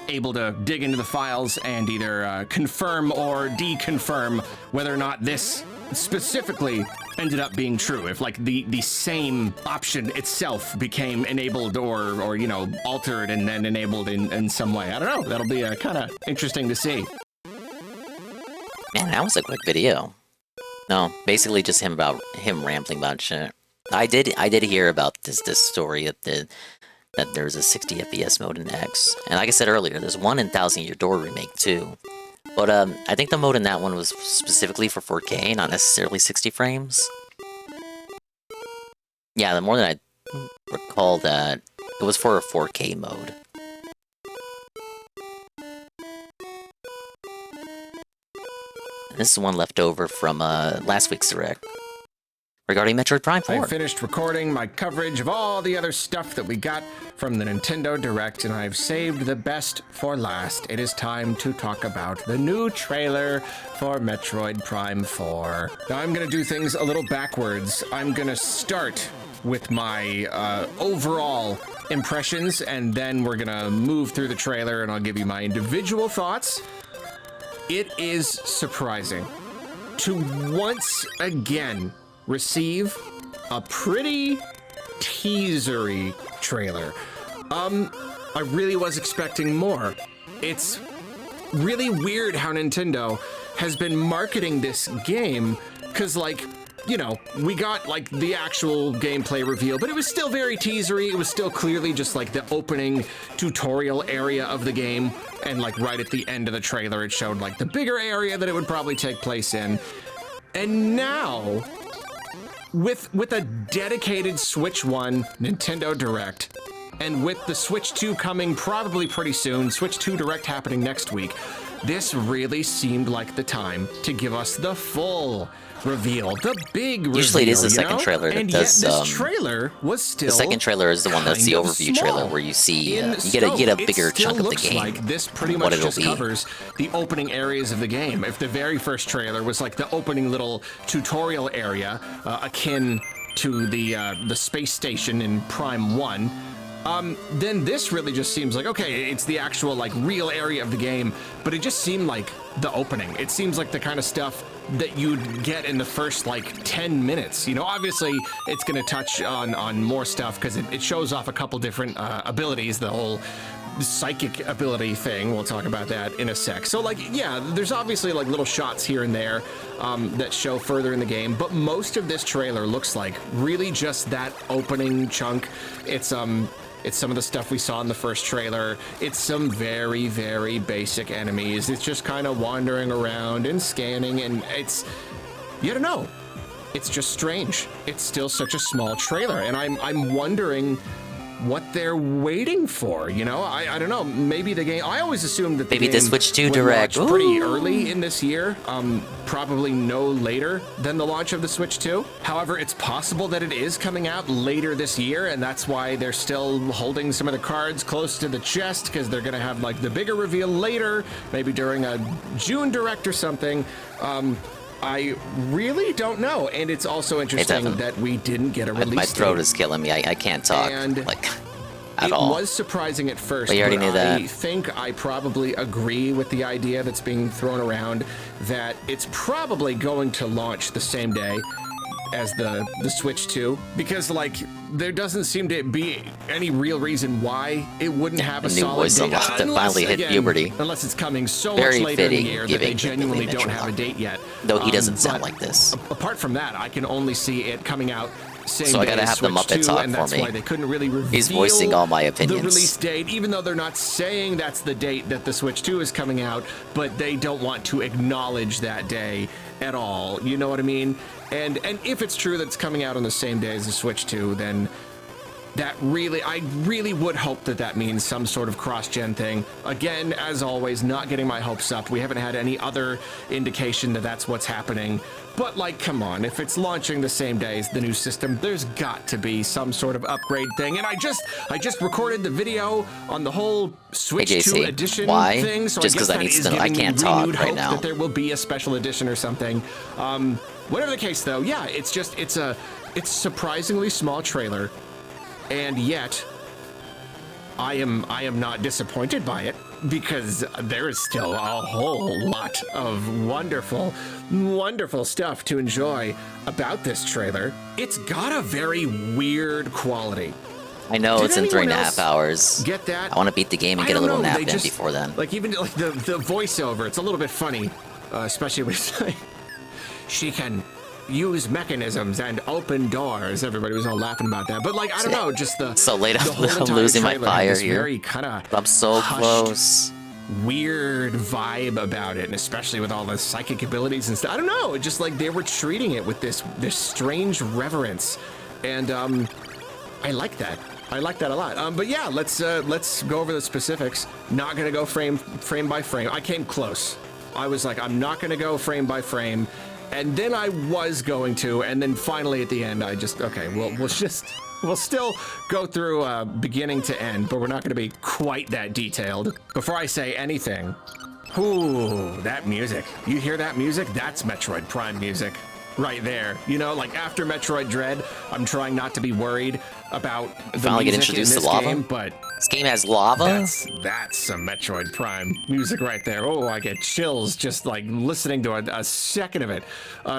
able to dig into the files and either confirm or deconfirm whether or not this specifically ended up being true. If like the same option itself became enabled or you know, altered and then enabled in some way. I don't know. That'll be kind of interesting to see. Man, that was a quick video. No, basically just him rambling about shit. I did hear about this story that there's a 60 FPS mode in X, and like I said earlier, there's one in Thousand Year Door remake too. But I think the mode in that one was specifically for 4K, not necessarily 60 frames. Yeah, the more than I recall that it was for a 4K mode. And this is one left over from last week's Direct regarding Metroid Prime 4. I finished recording my coverage of all the other stuff that we got from the Nintendo Direct, and I've saved the best for last. It is time to talk about the new trailer for Metroid Prime 4. Now, I'm going to do things a little backwards. I'm going to start with my overall impressions, and then we're going to move through the trailer, and I'll give you my individual thoughts. It is surprising to once again receive a pretty teasery trailer. I really was expecting more. It's really weird how Nintendo has been marketing this game, because like, you know, we got like the actual gameplay reveal, but it was still very teasery. It was still clearly just like the opening tutorial area of the game, and like right at the end of the trailer it showed like the bigger area that it would probably take place in. And now, with a dedicated Switch 1 Nintendo Direct, and with the Switch 2 coming probably pretty soon, Switch 2 Direct happening next week, this really seemed like the time to give us the full reveal, the big reveal. Usually it is the second trailer that and does. Yet this trailer was still. The second trailer is the one that's the overview trailer where you see you get a bigger chunk of the game. Like this pretty much just covers the opening areas of the game. If the very first trailer was like the opening little tutorial area, akin to the space station in Prime 1. Then this really just seems like, okay, it's the actual like real area of the game, but it just seemed like the opening. It seems like the kind of stuff that you'd get in the first like 10 minutes. You know, obviously it's going to touch on more stuff because it shows off a couple different abilities, the whole psychic ability thing. We'll talk about that in a sec. So like, yeah, there's obviously like little shots here and there that show further in the game, but most of this trailer looks like really just that opening chunk. It's some of the stuff we saw in the first trailer. It's some very, very basic enemies. It's just kind of wandering around and scanning, and it's, you don't know. It's just strange. It's still such a small trailer, and I'm wondering what they're waiting for. You know, I don't know. Maybe the game. I always assumed that maybe the Switch 2 Direct pretty early in this year. Probably no later than the launch of the Switch 2. However, it's possible that it is coming out later this year, and that's why they're still holding some of the cards close to the chest, because they're going to have like the bigger reveal later, maybe during a June Direct or something. I really don't know, and it's also interesting that we didn't get a release date. My throat is killing me. I can't talk at all. It was surprising at first, but you already knew that. I think I probably agree with the idea that's being thrown around that it's probably going to launch the same day as the Switch 2, because like there doesn't seem to be any real reason why it wouldn't have a solid date. Finally hit puberty. Unless it's coming so much later in the year that they genuinely don't have a date yet. Though he doesn't sound like this. Apart from that, I can only see it coming out same so I gotta day have the Switch Muppet 2, talk and for that's me. why they couldn't really reveal He's voicing all my opinions. The release date, even though they're not saying that's the date that the Switch 2 is coming out, but they don't want to acknowledge that day at all. You know what I mean? And if it's true that it's coming out on the same day as the Switch 2, then I really would hope that means some sort of cross-gen thing. Again, as always, not getting my hopes up. We haven't had any other indication that that's what's happening. But like, come on, if it's launching the same day as the new system, there's got to be some sort of upgrade thing. And I just recorded the video on the whole Switch 2 edition thing. So just because I can't talk right now. That there will be a special edition or something. Whatever the case, though, yeah, it's a surprisingly small trailer, and yet I am not disappointed by it, because there is still a whole lot of wonderful stuff to enjoy about this trailer. It's got a very weird quality. I know it's in 3.5 hours. Get that? I want to beat the game and get a little nap in before then. Like even like the voiceover, it's a little bit funny, especially with she can use mechanisms and open doors. Everybody was all laughing about that, but like I don't know, just the so late. I'm losing my fire here. Very kind of. I'm so close. Weird vibe about it, and especially with all the psychic abilities and stuff. I don't know. Just like they were treating it with this strange reverence, and I like that. I like that a lot. But yeah, let's go over the specifics. Not gonna go frame by frame. I came close. I was like, I'm not gonna go frame by frame. And then I was going to, and then finally at the end, I just, okay, we'll still go through beginning to end, but we're not going to be quite that detailed. Before I say anything, ooh, that music. You hear that music? That's Metroid Prime music right there. You know, like after Metroid Dread, I'm trying not to be worried about the music in this game, but this game has lava? That's some Metroid Prime music right there. Oh, I get chills just like listening to a second of it.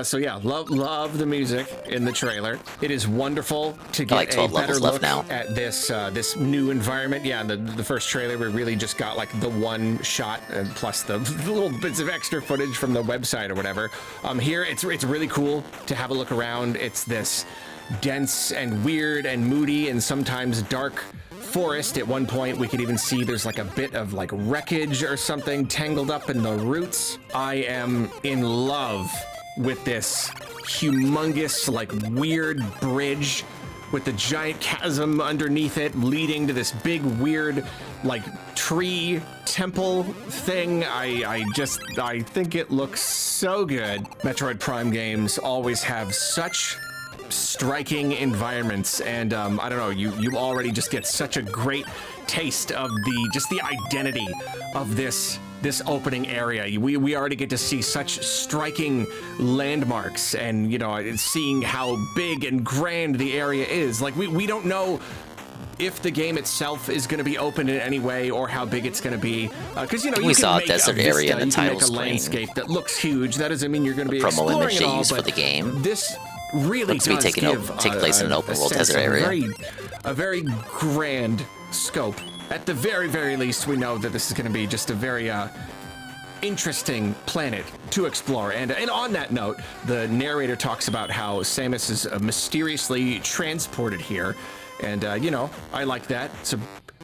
So yeah, love the music in the trailer. It is wonderful to get a better look at this new environment. Yeah, the first trailer we really just got like the one shot and plus the little bits of extra footage from the website or whatever. Here it's really cool to have a look around. It's this dense and weird and moody and sometimes dark forest. At one point we could even see there's like a bit of like wreckage or something tangled up in the roots. I am in love with this humongous like weird bridge with the giant chasm underneath it leading to this big weird like tree temple thing. I think it looks so good. Metroid Prime games always have such striking environments, and I don't know, you already just get such a great taste of the identity of this opening area. We already get to see such striking landmarks, and you know, seeing how big and grand the area is. Like we don't know if the game itself is going to be open in any way or how big it's going to be, because you know we saw a desert area in the title screen. Landscape that looks huge. That doesn't mean you're going to be promo exploring image it all, used for the game. This really looks to be take place in an open world desert area. A very grand scope. At the very least, we know that this is going to be just a very interesting planet to explore. And on that note, the narrator talks about how Samus is mysteriously transported here. And, you know, I like that.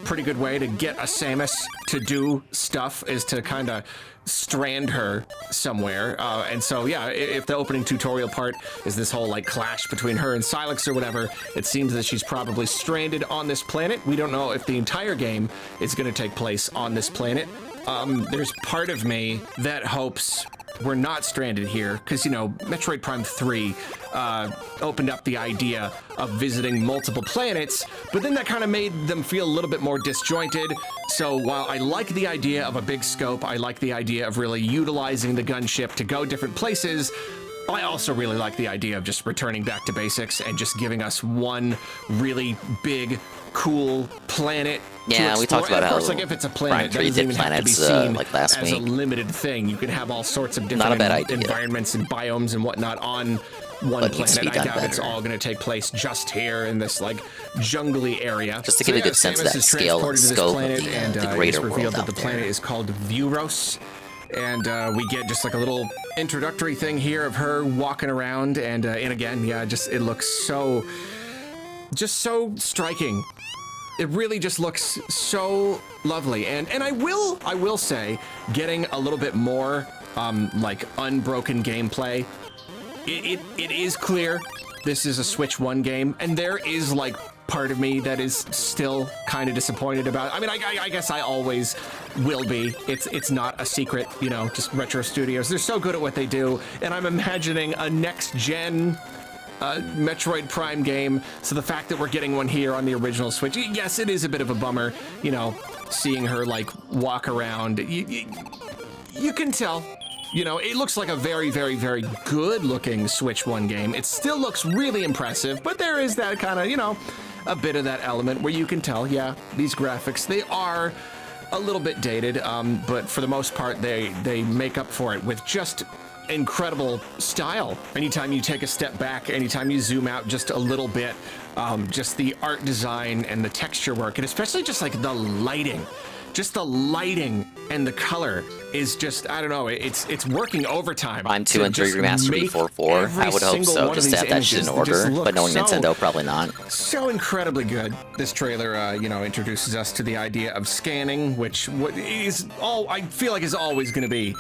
pretty good way to get a Samus to do stuff is to kind of strand her somewhere. And so, yeah, if the opening tutorial part is this whole like clash between her and Silex or whatever, it seems that she's probably stranded on this planet. We don't know if the entire game is going to take place on this planet. There's part of me that hopes we're not stranded here, because, you know, Metroid Prime 3 opened up the idea of visiting multiple planets, but then that kind of made them feel a little bit more disjointed. So while I like the idea of a big scope, I like the idea of really utilizing the gunship to go different places, I also really like the idea of just returning back to basics and just giving us one really big, cool planet. Yeah, we talked about of course, how like if it's a planet, Prime 3 it doesn't did even have to be planets seen like last as a week. limited thing. You can have all sorts of different Not a bad idea. environments and biomes and whatnot on one But it needs to planet. be I done doubt it's better. all going to take place just here in this like jungly area. Just to give you a good sense of Samus that is scale and transported to this scope of planet, the, and the it's greater revealed world that out the planet is called Vuros. And we get just like a little introductory thing here of her walking around, and again, yeah, just it looks so striking. It really just looks so lovely, and I will say, getting a little bit more like unbroken gameplay. It is clear this is a Switch 1 game, and there is like part of me that is still kind of disappointed about it. I mean, I guess I always will be. It's not a secret, you know, just Retro Studios. They're so good at what they do, and I'm imagining a next-gen Metroid Prime game, so the fact that we're getting one here on the original Switch, yes, it is a bit of a bummer, you know, seeing her like walk around. You can tell. You know, it looks like a very, very, very good-looking Switch 1 game. It still looks really impressive, but there is that kind of, you know, a bit of that element where you can tell, yeah, these graphics, they are a little bit dated, but for the most part, they make up for it with just incredible style. Anytime you take a step back, anytime you zoom out just a little bit, just the art design and the texture work, and especially just like the lighting. Just the lighting and the color is just, I don't know, it's working overtime. Prime 2 and 3 remastered before 4. I would hope so, just to have that shit in order, but knowing Nintendo, probably not. So incredibly good. This trailer, you know, introduces us to the idea of scanning, which is I feel like is always going to be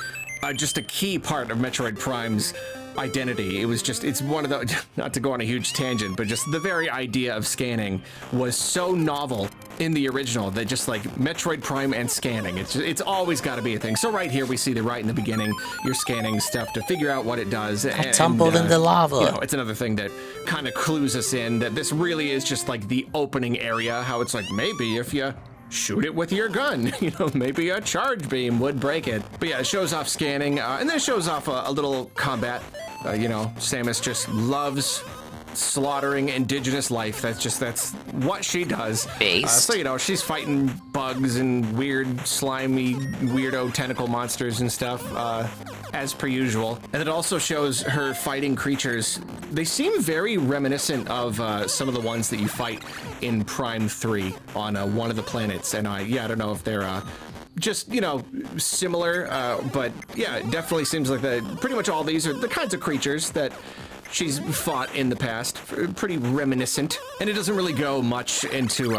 just a key part of Metroid Prime's identity. It was just, it's one of the, not to go on a huge tangent, but just the very idea of scanning was so novel in the original that just like Metroid Prime and scanning, it's always got to be a thing. So right here we see that right in the beginning, you're scanning stuff to figure out what it does. I tumbled into lava. You know, it's another thing that kind of clues us in that this really is just like the opening area, how it's like maybe if you shoot it with your gun, you know, maybe a charge beam would break it. But yeah, it shows off scanning, and then it shows off a little combat. You know, Samus just loves slaughtering indigenous life. That's what she does. So, you know, she's fighting bugs and weird, slimy, weirdo tentacle monsters and stuff, as per usual. And it also shows her fighting creatures. They seem very reminiscent of some of the ones that you fight in Prime 3 on one of the planets. And I don't know if they're just, you know, similar, but yeah, it definitely seems like pretty much all these are the kinds of creatures that she's fought in the past, pretty reminiscent, and it doesn't really go much into,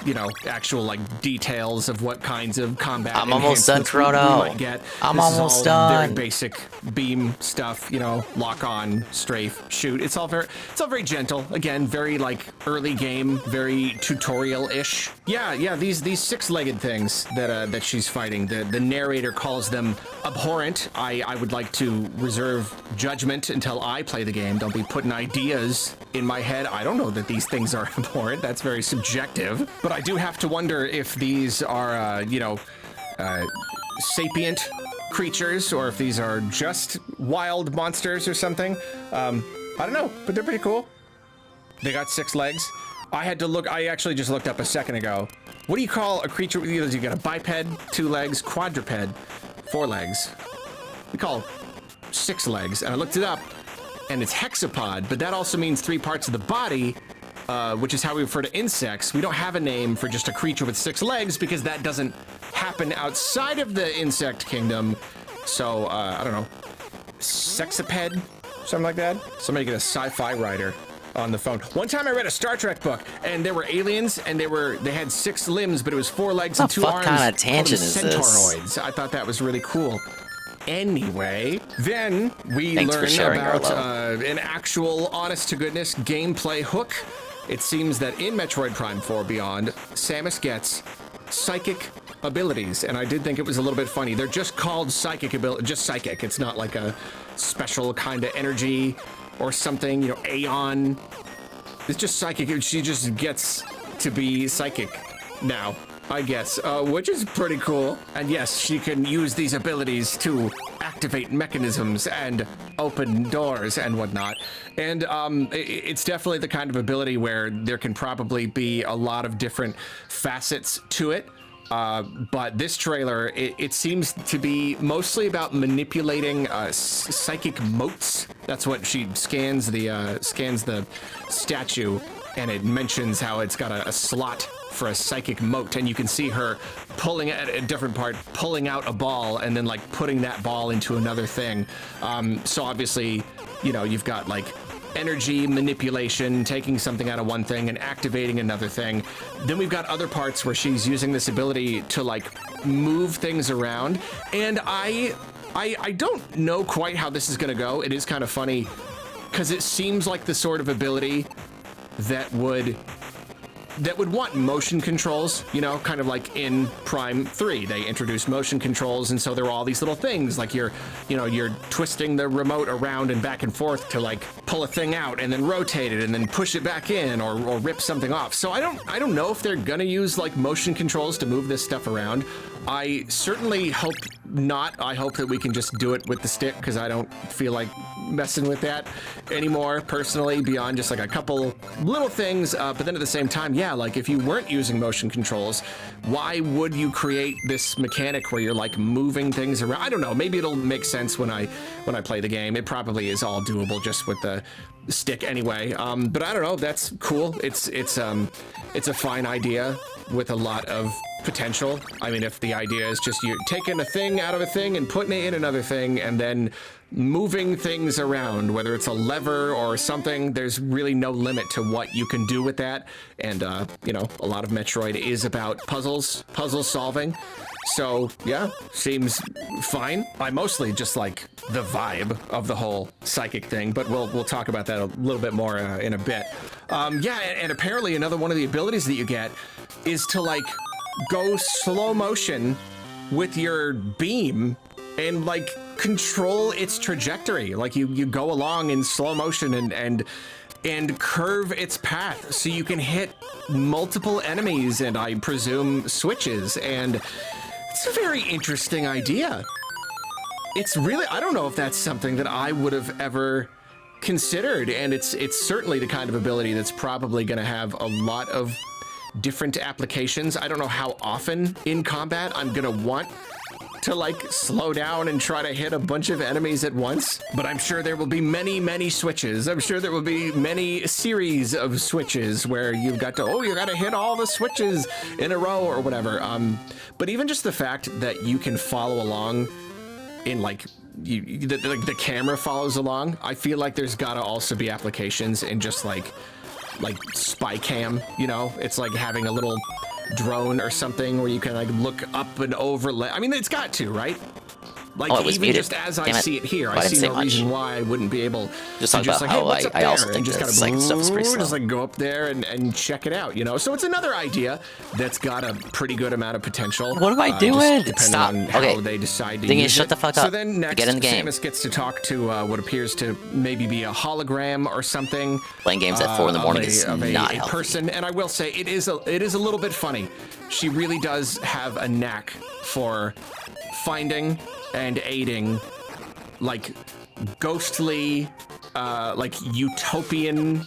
you know, actual like details of what kinds of combat. I'm almost done, Chrono. We might get. I'm This is almost all done. Very basic beam stuff, you know, lock on, strafe, shoot. It's all very gentle. Again, very like early game, very tutorial-ish. Yeah. These six-legged things that she's fighting. The narrator calls them abhorrent. I would like to reserve judgment until I play the game. Don't be putting ideas in my head. I don't know that these things are abhorrent. That's very subjective. But I do have to wonder if these are, you know, sapient creatures or if these are just wild monsters or something. I don't know, but they're pretty cool. They got 6 legs. I actually just looked up a second ago. What do you call a creature with you got a biped, 2 legs, quadruped, 4 legs? We call 6 legs, and I looked it up. And it's hexapod, but that also means 3 parts of the body, which is how we refer to insects. We don't have a name for just a creature with 6 legs because that doesn't happen outside of the insect kingdom. So, I don't know, sexaped, something like that? Somebody get a sci-fi writer on the phone. One time I read a Star Trek book, and there were aliens, and they had 6 limbs, but it was 4 legs and 2 arms. What kind of tangent is this? Centauroids. I thought that was really cool. Anyway, then we Thanks for learn sharing our about an actual, honest-to-goodness gameplay hook. It seems that in Metroid Prime 4 Beyond, Samus gets psychic abilities, and I did think it was a little bit funny. They're just called psychic ability, just psychic. It's not like a special kind of energy or something, you know, Aeon. It's just psychic. She just gets to be psychic now, I guess, which is pretty cool. And yes, she can use these abilities to activate mechanisms and open doors and whatnot. And it's definitely the kind of ability where there can probably be a lot of different facets to it. But this trailer, it seems to be mostly about manipulating psychic motes. That's what she scans the statue, and it mentions how it's got a slot for a psychic mote, and you can see her pulling at a different part, pulling out a ball, and then like putting that ball into another thing. So obviously, you know, you've got like energy manipulation, taking something out of one thing and activating another thing. Then we've got other parts where she's using this ability to like move things around. And I don't know quite how this is gonna go. It is kind of funny because it seems like the sort of ability that would want motion controls, you know, kind of like in Prime 3. They introduced motion controls, and so there were all these little things like you're twisting the remote around and back and forth to like pull a thing out and then rotate it and then push it back in or rip something off. So I don't know if they're gonna use like motion controls to move this stuff around. I certainly hope not. I hope that we can just do it with the stick, because I don't feel like messing with that anymore personally, beyond just like a couple little things. But then at the same time, yeah, like if you weren't using motion controls, why would you create this mechanic where you're like moving things around? I don't know. Maybe it'll make sense when I play the game. It probably is all doable just with the stick anyway. But I don't know. That's cool. It's a fine idea with a lot of potential. I mean, if the idea is just you taking a thing out of a thing and putting it in another thing and then moving things around, whether it's a lever or something, there's really no limit to what you can do with that. And, you know, a lot of Metroid is about puzzle solving. So, yeah, seems fine. I mostly just like the vibe of the whole psychic thing, but we'll talk about that a little bit more in a bit. Yeah, and apparently another one of the abilities that you get is to like go slow motion with your beam and like control its trajectory. Like you go along in slow motion and curve its path so you can hit multiple enemies and I presume switches. And it's a very interesting idea. It's really, I don't know if that's something that I would have ever considered, and it's certainly the kind of ability that's probably going to have a lot of different applications. I don't know how often in combat I'm gonna want to like slow down and try to hit a bunch of enemies at once, but I'm sure there will be many switches. I'm sure there will be many series of switches where you've got to, you gotta hit all the switches in a row or whatever. But even just the fact that you can follow along in like the camera follows along, I feel like there's gotta also be applications in just like spy cam, you know? It's like having a little drone or something where you can like look up and overlay. I mean, it's got to, right? Like even just as I see it here, I see no reason why I wouldn't be able just to talk just about like, hey, how what's up I there? also And think just that kind of psychic stuff is pretty slow. just like go up there and check it out, you know? So it's another idea that's got a pretty good amount of potential. What am I doing? Depending Stop. on how they decide to Then you use shut it. the fuck So up. then next, Get in the game. Samus gets to talk to what appears to maybe be a hologram or something. Playing games at 4 in the morning is of not a healthy. person, and I will say it is a little bit funny. She really does have a knack for finding and aiding like ghostly, like utopian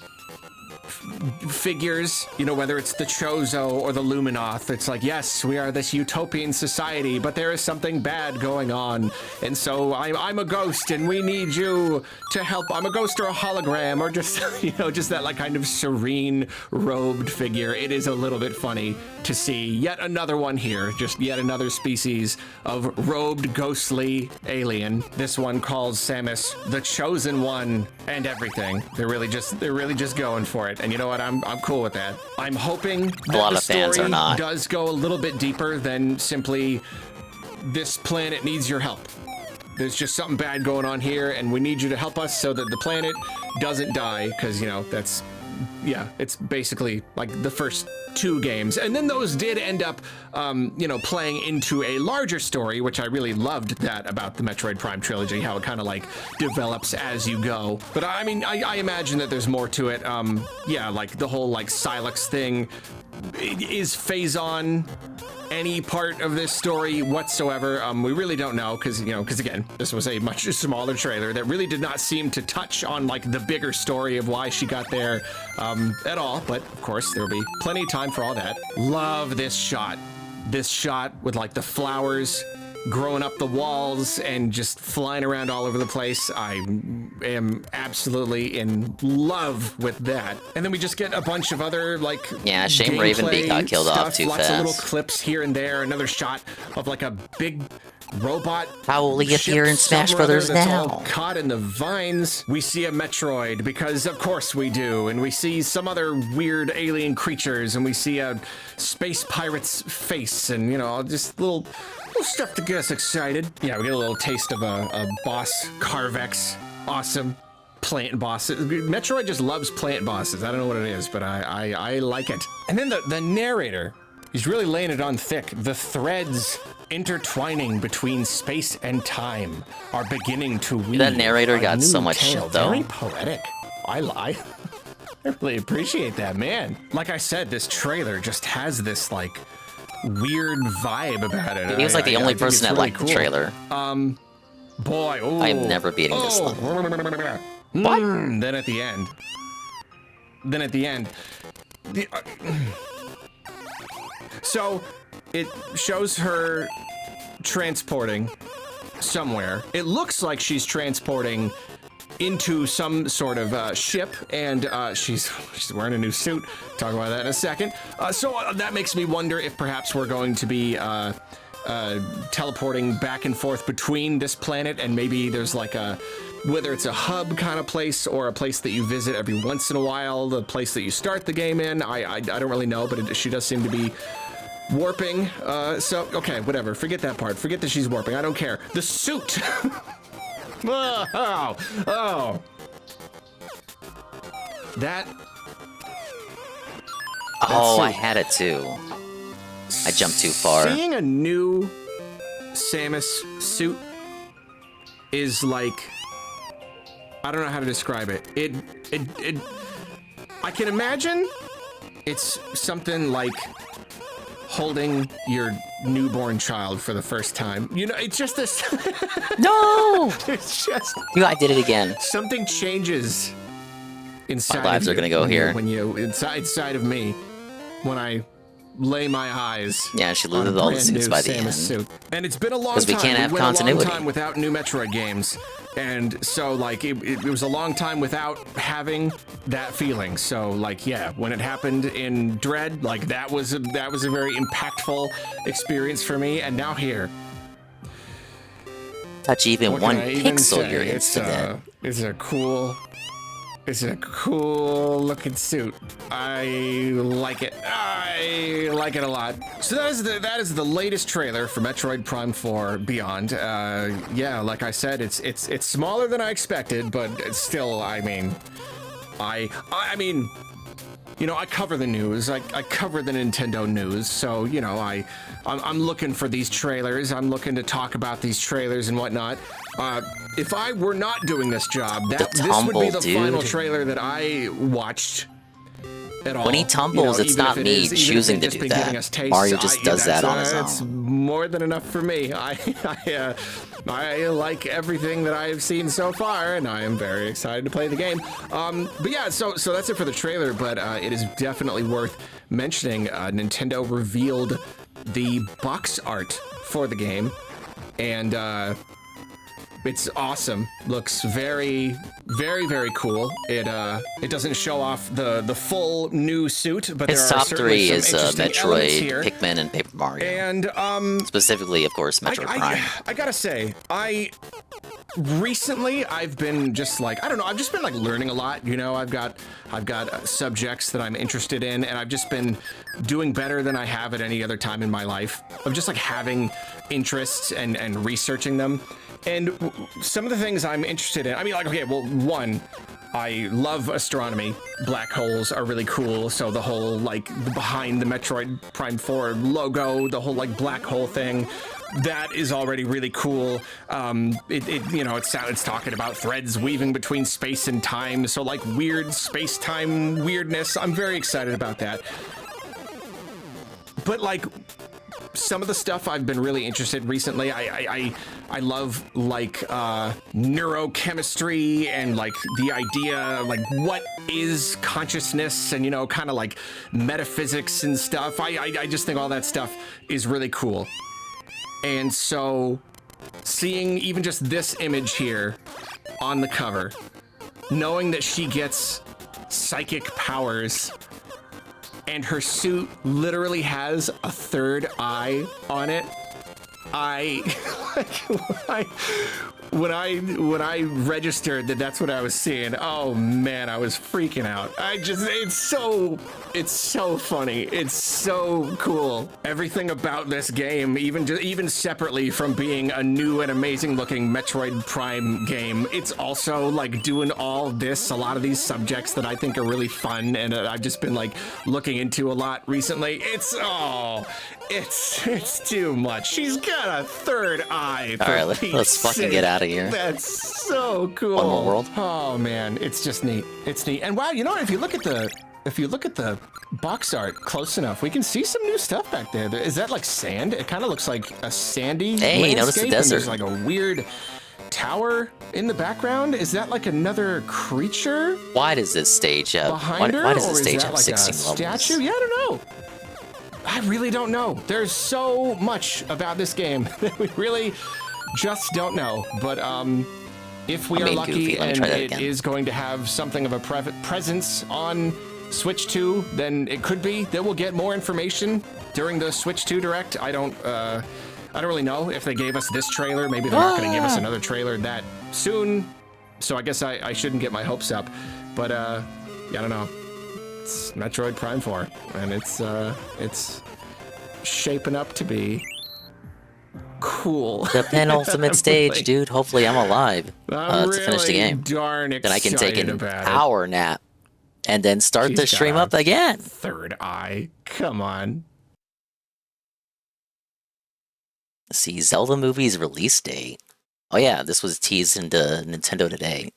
figures, you know, whether it's the Chozo or the Luminoth. It's like, yes, we are this utopian society, but there is something bad going on. And so I'm a ghost and we need you to help. I'm a ghost or a hologram or just, you know, just that like kind of serene robed figure. It is a little bit funny to see yet another one here, just yet another species of robed ghostly alien. This one calls Samus the chosen one and everything. They're really just going for it. And you know what? I'm cool with that. I'm hoping that a lot the of fans story are not. does go a little bit deeper than simply this planet needs your help. There's just something bad going on here and we need you to help us so that the planet doesn't die, because, you know, that's, yeah, it's basically like the first 2 games. And then those did end up, you know, playing into a larger story, which I really loved that about the Metroid Prime trilogy, how it kind of like develops as you go. But I mean, I imagine that there's more to it. Yeah, like the whole like Silex thing. Is Phazon any part of this story whatsoever? We really don't know, because, you know, because again, this was a much smaller trailer that really did not seem to touch on like the bigger story of why she got there at all. But of course, there'll be plenty of time for all that. Love this shot. This shot with like the flowers growing up the walls and just flying around all over the place. I am absolutely in love with that. And then we just get a bunch of other like shame Ravenbeak got killed off too lots fast. of little clips here and there. Another shot of like a big robot. How will we get here in Smash Brothers now? All caught in the vines. We see a Metroid because of course we do, and we see some other weird alien creatures, and we see a space pirate's face, and you know, just little stuff to get us excited. Yeah, we get a little taste of a boss, Carvex. Awesome. Plant bosses. Metroid just loves plant bosses. I don't know what it is, but I like it. And then the narrator, he's really laying it on thick. The threads intertwining between space and time are beginning to weave. That narrator a got new so much tale. shit, though. Very poetic. I really appreciate that, man. Like I said, this trailer just has this like weird vibe about it. He was like the only person that liked the trailer. Boy, ooh. I am never beating this level. What? Then at the end, so it shows her transporting somewhere. It looks like she's transporting into some sort of ship, and she's wearing a new suit. Talk about that in a second. So that makes me wonder if perhaps we're going to be teleporting back and forth between this planet, and maybe there's like whether it's a hub kind of place or a place that you visit every once in a while, the place that you start the game in. I don't really know, but she does seem to be warping. So, okay, whatever. Forget that part. Forget that she's warping. I don't care. The suit! Oh. That. Oh, I had it too. I jumped too far. Seeing a new Samus suit is like, I don't know how to describe it. I can imagine it's something like holding your newborn child for the first time. You know, it's just this. No! It's just. I did it again. Something changes inside. My lives of are gonna go here. When you inside of me, when I lay my eyes. Yeah, she loses all the suits by the end. Suit. And it's been a long time. Because we can't have went continuity. A long time without new Metroid games. And so, like, it was a long time without having that feeling. So, like, yeah, when it happened in Dread, like, that was a very impactful experience for me. And now here. Touch even What one can I even pixel, say? you're instant. It's a cool looking suit. I like it. I like it a lot. So that is the latest trailer for Metroid Prime 4 Beyond. Yeah, like I said, it's smaller than I expected, but it's still, I mean, I mean, you know, I cover the news. I cover the Nintendo news, so you know, I'm looking for these trailers. I'm looking to talk about these trailers and whatnot. If I were not doing this job, this would be the final trailer that I watched at all. When he tumbles, it's not me choosing to do that. Mario just does that on his own. It's more than enough for me. I like everything that I have seen so far, and I am very excited to play the game. But yeah, so that's it for the trailer, but it is definitely worth mentioning. Nintendo revealed the box art for the game, and it's awesome. Looks very, very, very cool. It doesn't show off the full new suit, but Its there are top certainly 3 some is interesting elements Metroid, here. Pikmin, and Paper Mario. And specifically, of course, Metroid Prime. I gotta say, recently I've been just like, I don't know, I've just been like learning a lot. You know, I've got subjects that I'm interested in, and I've just been doing better than I have at any other time in my life of just like having interests and researching them. And some of the things I'm interested in, I mean, like, okay, well, one, I love astronomy. Black holes are really cool. So the whole, like, behind the Metroid Prime 4 logo, the whole, like, black hole thing, that is already really cool. It's talking about threads weaving between space and time. So, like, weird space-time weirdness. I'm very excited about that. But, like, some of the stuff I've been really interested in recently, I love like neurochemistry and like the idea like what is consciousness and, you know, kind of like metaphysics and stuff. I just think all that stuff is really cool. And so seeing even just this image here on the cover, knowing that she gets psychic powers and her suit literally has a third eye on it. When I registered that that's what I was seeing, oh man, I was freaking out. It's so funny. It's so cool. Everything about this game, even separately from being a new and amazing looking Metroid Prime game, it's also like doing all this, a lot of these subjects that I think are really fun and I've just been like looking into a lot recently. It's too much. She's got a third eye. All right, let's fucking get out of here. That's so cool. One more world. Oh man, it's just neat. It's neat. And wow, you know what? If you look at the box art close enough, we can see some new stuff back there. Is that like sand? It kind of looks like a sandy landscape. Notice the and desert. There's like a weird tower in the background. Is that like another creature? Why does this stage have? Behind her? Why does Or this is stage that have like 16 a levels? statue? Yeah, I don't know. I really don't know. There's so much about this game that we really just don't know. But if we are lucky and it is going to have something of a presence on Switch 2, then it could be that we'll get more information during the Switch 2 Direct. I don't really know if they gave us this trailer. Maybe they're not going to give us another trailer that soon. So I guess I shouldn't get my hopes up. But I don't know. It's Metroid Prime 4, and it's shaping up to be cool. The penultimate stage, dude. Hopefully I'm alive I'm to finish the game. Darn then I can take an excited about it. hour nap and then start the She's stream got up again. Third eye. Come on. Let's see, Zelda movie's release date. Oh yeah, this was teased into Nintendo Today.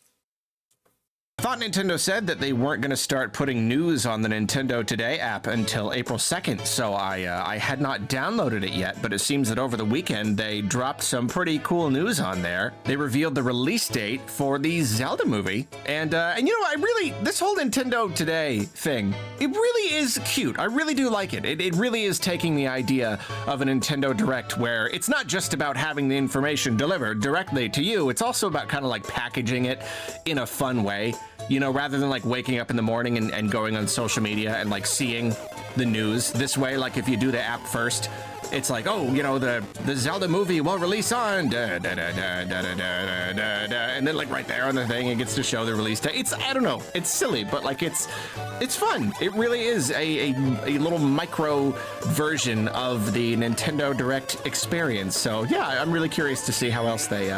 I thought Nintendo said that they weren't going to start putting news on the Nintendo Today app until April 2nd, so I had not downloaded it yet, but it seems that over the weekend they dropped some pretty cool news on there. They revealed the release date for the Zelda movie, and you know, this whole Nintendo Today thing, it really is cute. I really do like it. It really is taking the idea of a Nintendo Direct where it's not just about having the information delivered directly to you, it's also about kind of like packaging it in a fun way. You know, rather than like waking up in the morning and going on social media and like seeing the news this way, like if you do the app first, it's like, oh, you know, the Zelda movie will release on and then like right there on the thing, it gets to show the release date. I don't know, it's silly, but like it's fun. It really is a little micro version of the Nintendo Direct experience. So yeah, I'm really curious to see how else they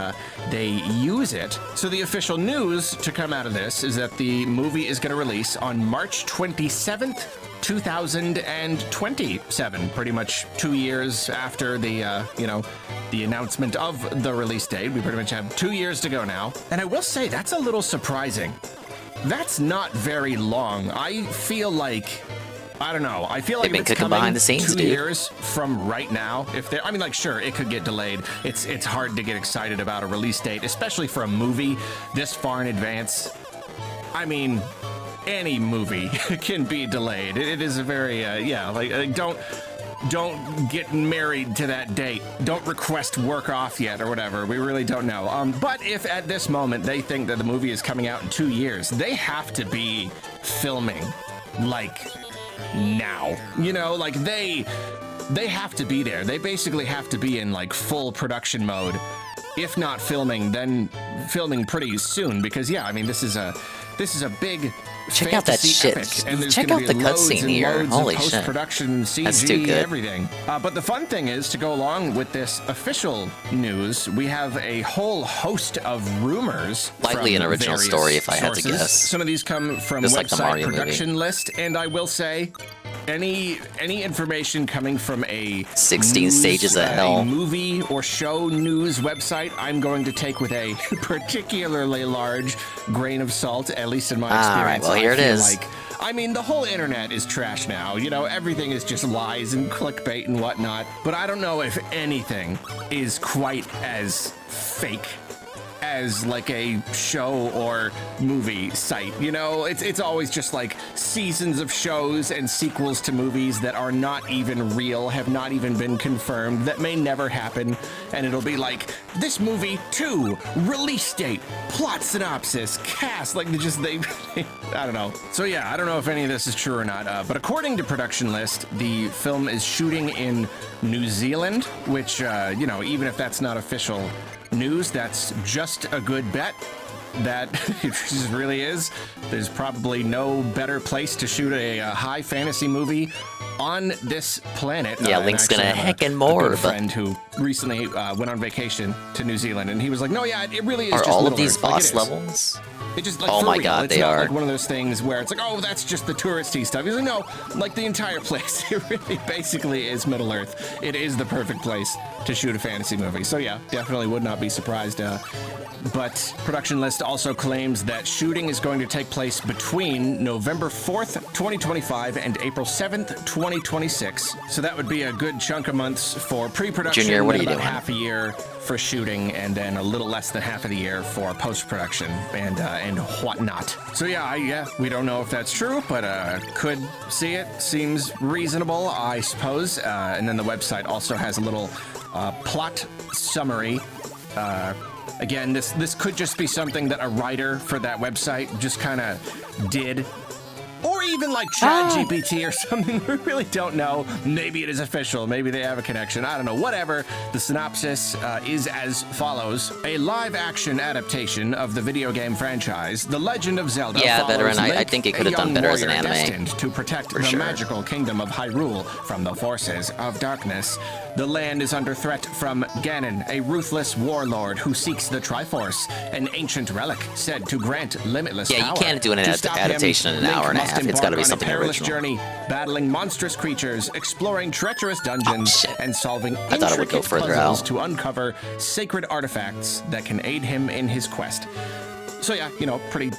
use it. So the official news to come out of this is that the movie is going to release on March 27th, 2027, pretty much 2 years after the announcement of the release date. We pretty much have 2 years to go now. And I will say that's a little surprising that's not very long. I feel like, I don't know. I feel like They've been it's cooking coming behind the scenes, 2 dude. years from right now. If they're, I mean, like, sure, it could get delayed. It's hard to get excited about a release date, especially for a movie this far in advance. I mean, any movie can be delayed. It is a very, don't get married to that date. Don't request work off yet or whatever. We really don't know. But if at this moment they think that the movie is coming out in 2 years, they have to be filming like now. You know, like they have to be there. They basically have to be in like full production mode. If not filming, then filming pretty soon, because yeah, I mean this is a big Check out that shit. epic, and there's Check gonna out be the loads cutscene and here. loads Holy of shit. post-production, That's too CG, good. everything. But the fun thing is, to go along with this official news, we have a whole host of rumors. Likely from an original various story, if I had to sources. guess. Some of these come from Just like the website Mario movie. production list, and I will say, any information coming from a 16 news, stages of hell. a movie or show news website, I'm going to take with a particularly large grain of salt, at least in my experience. All right, well, here I it feel is. like, I mean, the whole internet is trash now. You know, everything is just lies and clickbait and whatnot. But I don't know if anything is quite as fake as like a show or movie site. You know, it's always just like seasons of shows and sequels to movies that are not even real, have not even been confirmed, that may never happen. And it'll be like, this movie 2, release date, plot synopsis, cast, like they I don't know. So yeah, I don't know if any of this is true or not, but according to Production List, the film is shooting in New Zealand, which, you know, even if that's not official news, that's just a good bet. That it just really is. There's probably no better place to shoot a high fantasy movie on this planet. Yeah, Link's and I gonna actually have heckin' a more, good but- friend who recently went on vacation to New Zealand, and he was like, "No, yeah, it really is." Are just all of Middle these Earth. Like, boss it is. levels? It just, like, Oh for my real. God, it's they not are. like one of those things where it's like, oh, that's just the touristy stuff. He's like, no, like the entire place. It really basically is Middle Earth. It is the perfect place to shoot a fantasy movie. So yeah, definitely would not be surprised. But Production List also claims that shooting is going to take place between November 4th, 2025 and April 7th, 2026. So that would be a good chunk of months for pre-production. Junior, what are and you about doing? half a year for shooting, and then a little less than half of the year for post-production and whatnot. So yeah, we don't know if that's true, but could see it. Seems reasonable, I suppose. And then the website also has a little plot summary. Again, this could just be something that a writer for that website just kind of did. Or even like ChatGPT or something. We really don't know. Maybe it is official. Maybe they have a connection. I don't know. Whatever. The synopsis is as follows. A live-action adaptation of the video game franchise, The Legend of Zelda. Yeah, follows veteran. I Link, think it a could have done young better as an warrior anime. destined to protect For the sure. magical kingdom of Hyrule from the forces of darkness. The land is under threat from Ganon, a ruthless warlord who seeks the Triforce, an ancient relic said to grant limitless Yeah, you power. can't do an To stop him, adaptation in an Link hour and a must half. It's gotta be embark on a something perilous original. journey, battling monstrous creatures, exploring treacherous dungeons, and solving I thought it would go intricate further puzzles out. to uncover sacred artifacts that can aid him in his quest. So yeah, you know, pretty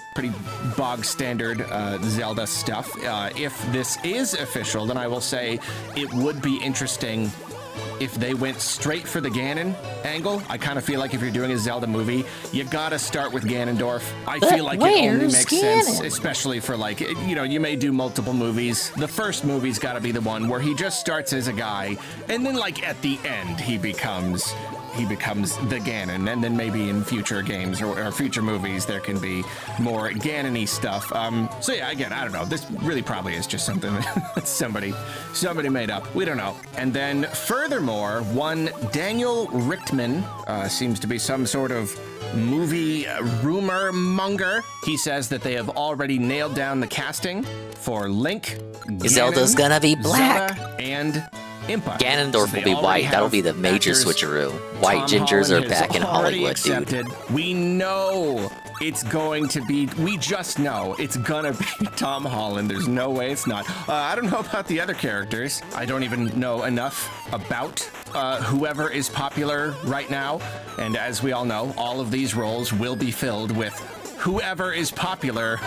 bog standard Zelda stuff. If this is official, then I will say it would be interesting if they went straight for the Ganon angle. I kind of feel like if you're doing a Zelda movie, you gotta start with Ganondorf. I feel like it only where's makes sense, Ganon? especially for like, you know, you may do multiple movies. The first movie's gotta be the one where he just starts as a guy, and then like at the end he becomes the Ganon, and then maybe in future games or future movies there can be more Ganon-y stuff. So yeah, again, I don't know. This really probably is just something that somebody made up. We don't know. And then furthermore, one Daniel Richtman seems to be some sort of movie rumor monger. He says that they have already nailed down the casting for Link, Zelda's Ganon, gonna be black. Zelda, and Impa. Ganondorf So will they be already white. That'll have be the major actors. switcheroo. White Tom gingers Holland are has back in already Hollywood, dude. accepted. We know it's going to be, we just know it's gonna be Tom Holland. There's no way it's not. I don't know about the other characters. I don't even know enough about whoever is popular right now. And as we all know, all of these roles will be filled with whoever is popular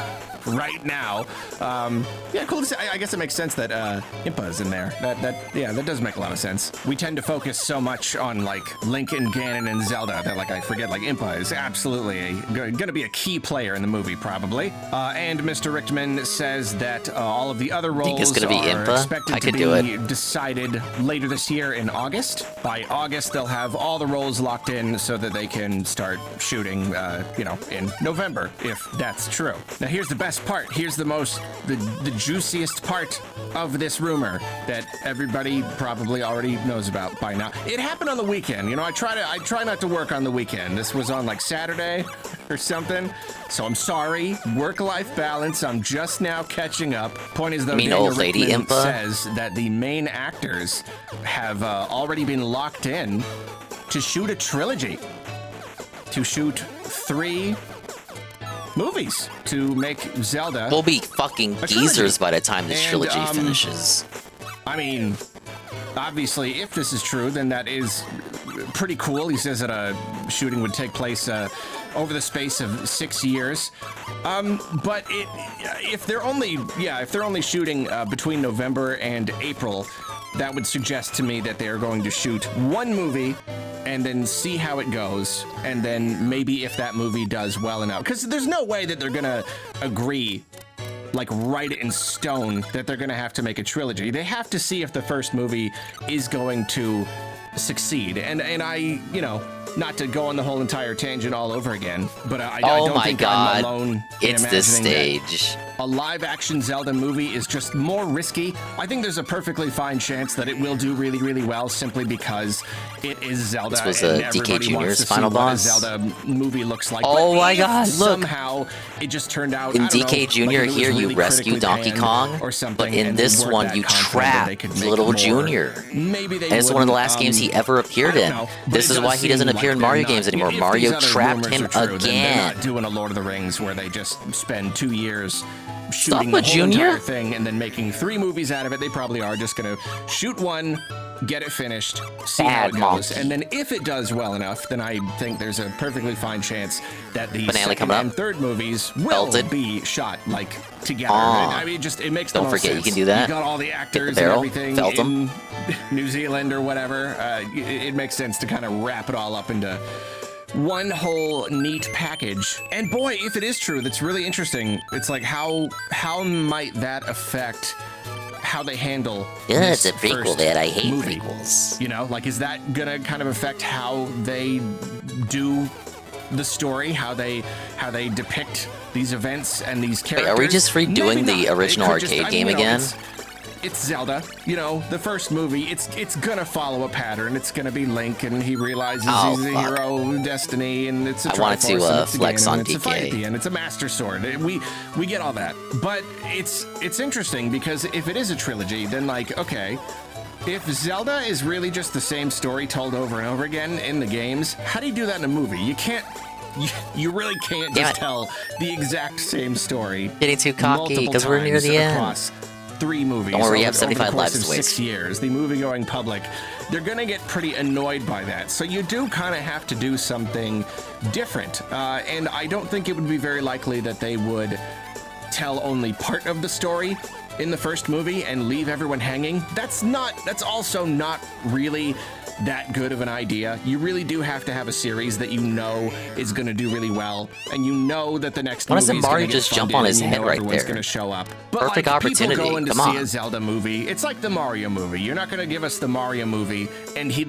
right now. Yeah, cool to see. I guess it makes sense that Impa is in there. That does make a lot of sense. We tend to focus so much on like Link and Ganon and Zelda that like I forget like Impa is absolutely going to be a key player in the movie probably. And Mr. Richtman says that all of the other roles it's gonna be are Impa? expected I to could do be it. decided later this year in August. By August, they'll have all the roles locked in so that they can start shooting, in November, if that's true. Now, here's the best part. Here's the juiciest part of this rumor that everybody probably already knows about by now. It happened on the weekend. You know, I try not to work on the weekend. This was on like Saturday or something. So I'm sorry. Work-life balance. I'm just now catching up. Point is, though, Daniel old lady Richtman Impa? says that the main actors have already been locked in to shoot a trilogy, to shoot 3 movies to make Zelda. We'll be fucking geezers by the time this trilogy finishes. I mean, obviously, if this is true, then that is pretty cool. He says that a shooting would take place over the space of 6 years. But if they're only shooting between November and April, that would suggest to me that they are going to shoot 1 movie and then see how it goes, and then maybe if that movie does well enough, because there's no way that they're gonna agree, like write it in stone, that they're gonna have to make a trilogy. They have to see if the first movie is going to succeed, and I, not to go on the whole entire tangent all over again, but I don't think I'm alone in it's this imagining that stage. a live-action Zelda movie is just more risky. I think there's a perfectly fine chance that it will do really, really well simply because it is Zelda. This was and DK everybody wants Jr.'s to see final what a boss. Zelda movie looks like. Oh But my if God, look. somehow it just turned out, In I don't DK know, Jr. like if it was here, you really rescue critically Donkey panned Kong, or something, but in and this weren't one, that you confident that they trap could make Little more. Jr. Maybe they And it's one of the wouldn't, last games he ever appeared I don't in. know, but This it is does why he doesn't seem appear like in Mario they're games not- anymore. if Mario these other trapped rumors him are true, then again. They're not doing a Lord of the Rings where they just spend 2 years Stop shooting the with whole Junior. entire thing and then making 3 movies out of it. They probably are just gonna shoot 1, get it finished, see how it Bad goes, monkey. and then if it does well enough, then I think there's a perfectly fine chance that the Banana second coming up. and third movies will Belted. be shot like together. Ah. I mean, it makes the Don't most forget, you sense. can do that. You got all the actors barrel, and everything felt 'em. in New Zealand or whatever. It makes sense to kind of wrap it all up into one whole neat package. And boy, if it is true, that's really interesting. It's like how might that affect how they handle Yeah, this it's a prequel first that I hate movie? prequels. You know, like is that gonna kind of affect how they do the story, how they depict these events and these characters? Wait, are we just redoing Maybe the not. original It could arcade game again? It's Zelda, the first movie, it's gonna follow a pattern. It's gonna be Link, and he realizes Oh, he's a fuck. hero of destiny, and it's a I wanted to, Triforce, and it's a flex Ganon, on and it's a fight DK. at the end. It's a Master Sword. We get all that, but it's interesting because if it is a trilogy, then like, okay, if Zelda is really just the same story told over and over again in the games, how do you do that in a movie? You can't. You really can't just tell the exact same story. Getting too cocky multiple because we're near times the end. across 3 movies. Don't worry, we over- have 75 over the course lives of to 6 waste. years. The movie-going public, they're gonna get pretty annoyed by that. So you do kind of have to do something different. And I don't think it would be very likely that they would tell only part of the story in the first movie and leave everyone hanging. That's also not really that good of an idea. You really do have to have a series that you know is going to do really well, and you know that the next Why movie doesn't is going Mario to get just jump funded, on his and you head know right everyone's there? going to show up. But Perfect like, opportunity. People going to Come see on. a Zelda movie. It's like the Mario movie. You're not going to give us the Mario movie, and he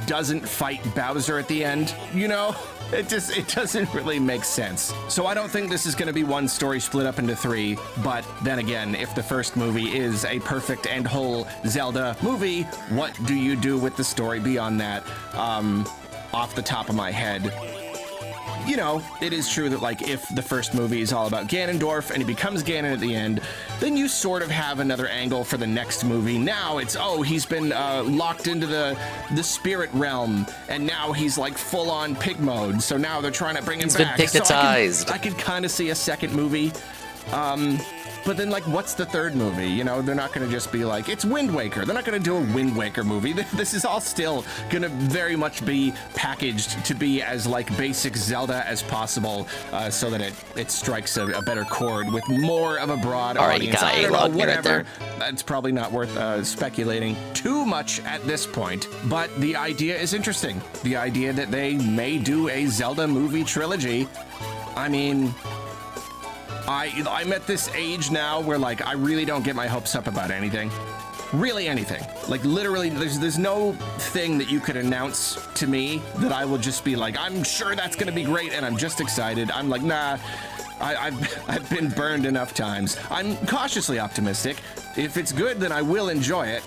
doesn't fight Bowser at the end. It doesn't really make sense. So I don't think this is going to be one story split up into 3. But then again, if the first movie is a perfect and whole Zelda movie, what do you do with the story beyond that? Off the top of my head, it is true that like if the first movie is all about Ganondorf and he becomes Ganon at the end, then you sort of have another angle for the next movie. Now it's, he's been locked into the spirit realm, and now he's like full on pig mode. So now they're trying to bring him He's been back. hypnotized. So I could kind of see a second movie. But then, like, what's the third movie? You know, they're not going to just be like, it's Wind Waker. They're not going to do a Wind Waker movie. This is all still going to very much be packaged to be as, like, basic Zelda as possible, so that it strikes a better chord with more of a broad audience. I don't know, whatever. That's probably not worth speculating too much at this point. But the idea is interesting. The idea that they may do a Zelda movie trilogy. I mean, I'm at this age now where, like, I really don't get my hopes up about anything. Really anything. Like, literally, there's no thing that you could announce to me that I will just be like, I'm sure that's gonna be great, and I'm just excited. I'm like, nah, I've been burned enough times. I'm cautiously optimistic. If it's good, then I will enjoy it.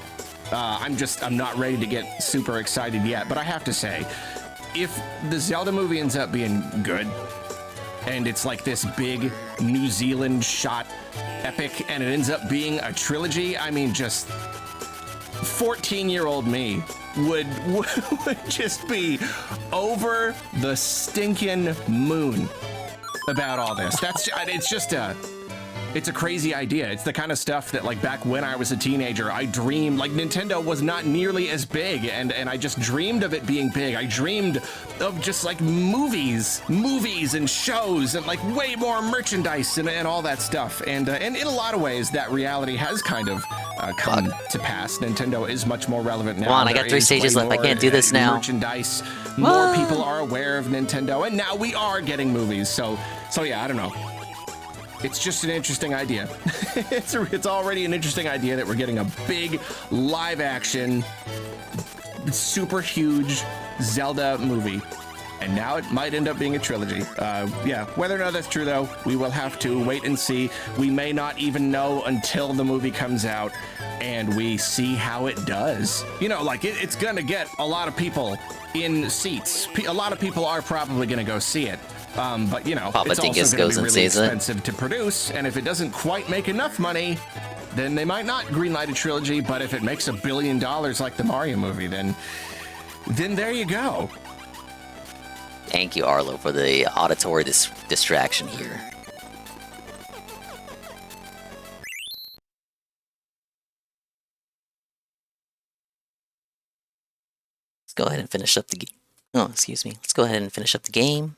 I'm not ready to get super excited yet, but I have to say, if the Zelda movie ends up being good, and it's like this big New Zealand shot epic, and it ends up being a trilogy, I mean, just 14-year-old me would just be over the stinking moon about all this. It's a crazy idea. It's the kind of stuff that, like, back when I was a teenager, I dreamed, like, Nintendo was not nearly as big, and I just dreamed of it being big. I dreamed of just, like, movies and shows and, like, way more merchandise and all that stuff. And in a lot of ways, that reality has kind of come to pass. Nintendo is much more relevant now. Come on, I got 3 stages left. I can't do this now. Merchandise. More people are aware of Nintendo, and now we are getting movies. So yeah, I don't know. It's just an interesting idea. It's already an interesting idea that we're getting a big live action, super huge Zelda movie. And now it might end up being a trilogy. Yeah, whether or not that's true, though, we will have to wait and see. We may not even know until the movie comes out and we see how it does. You know, like, it's gonna get a lot of people in seats. A lot of people are probably gonna go see it. But, you know, it's also going to be really expensive to produce, and if it doesn't quite make enough money, then they might not greenlight a trilogy, but if it makes $1 billion like the Mario movie, then there you go. Thank you, Arlo, for the auditory distraction here. Let's go ahead and finish up the game. Oh, excuse me. Let's go ahead and finish up the game.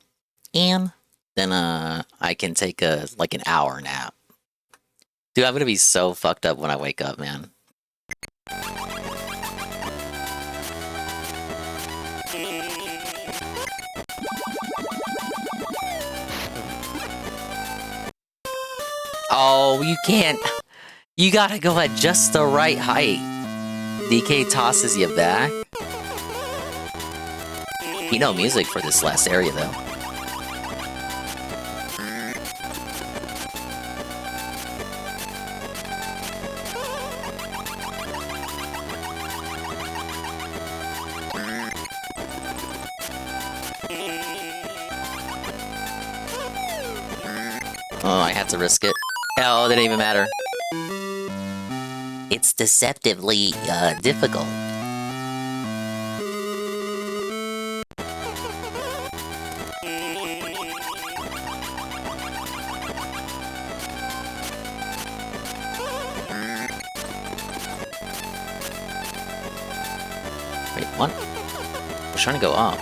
And then I can take like an hour nap. Dude, I'm gonna be so fucked up when I wake up, man. Oh, you can't. You gotta go at just the right height. DK tosses you back. You know music for this last area, though. Oh, I had to risk it. Oh, that didn't even matter. It's deceptively difficult. Wait, what? I was trying to go up.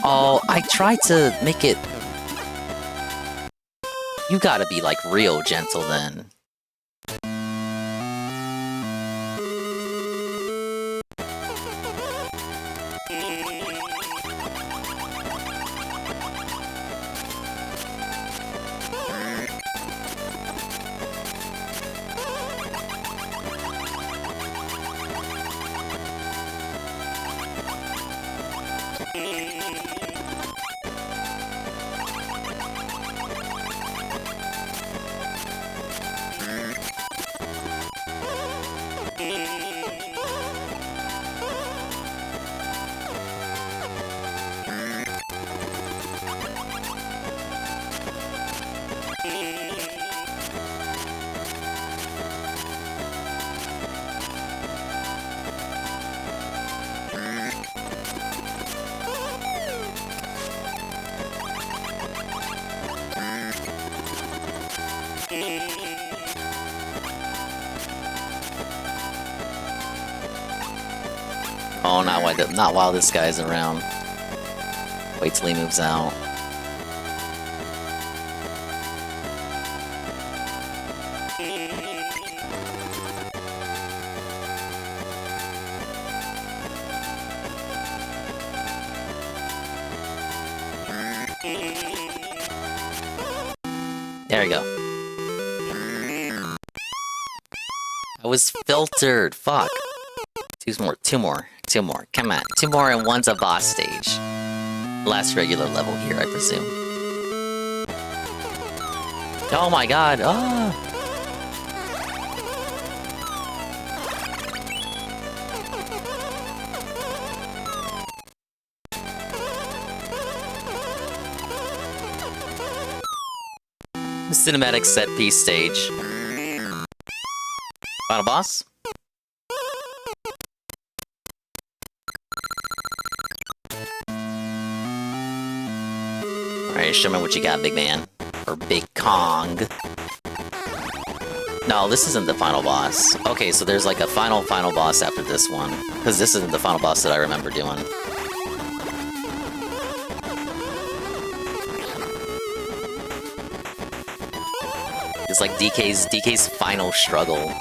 Oh, I tried to make it... You gotta be, like, real gentle, then. Oh, not while this guy's around. Wait till he moves out. There we go. I was filtered. Fuck. Two more. Come on. 2 more and one's a boss stage. Last regular level here, I presume. Oh my god. Oh. Cinematic set piece stage. Final boss? Alright, show me what you got, big man. Or Big Kong. No, this isn't the final boss. Okay, so there's like a final boss after this one. Because this isn't the final boss that I remember doing. It's like DK's final struggle.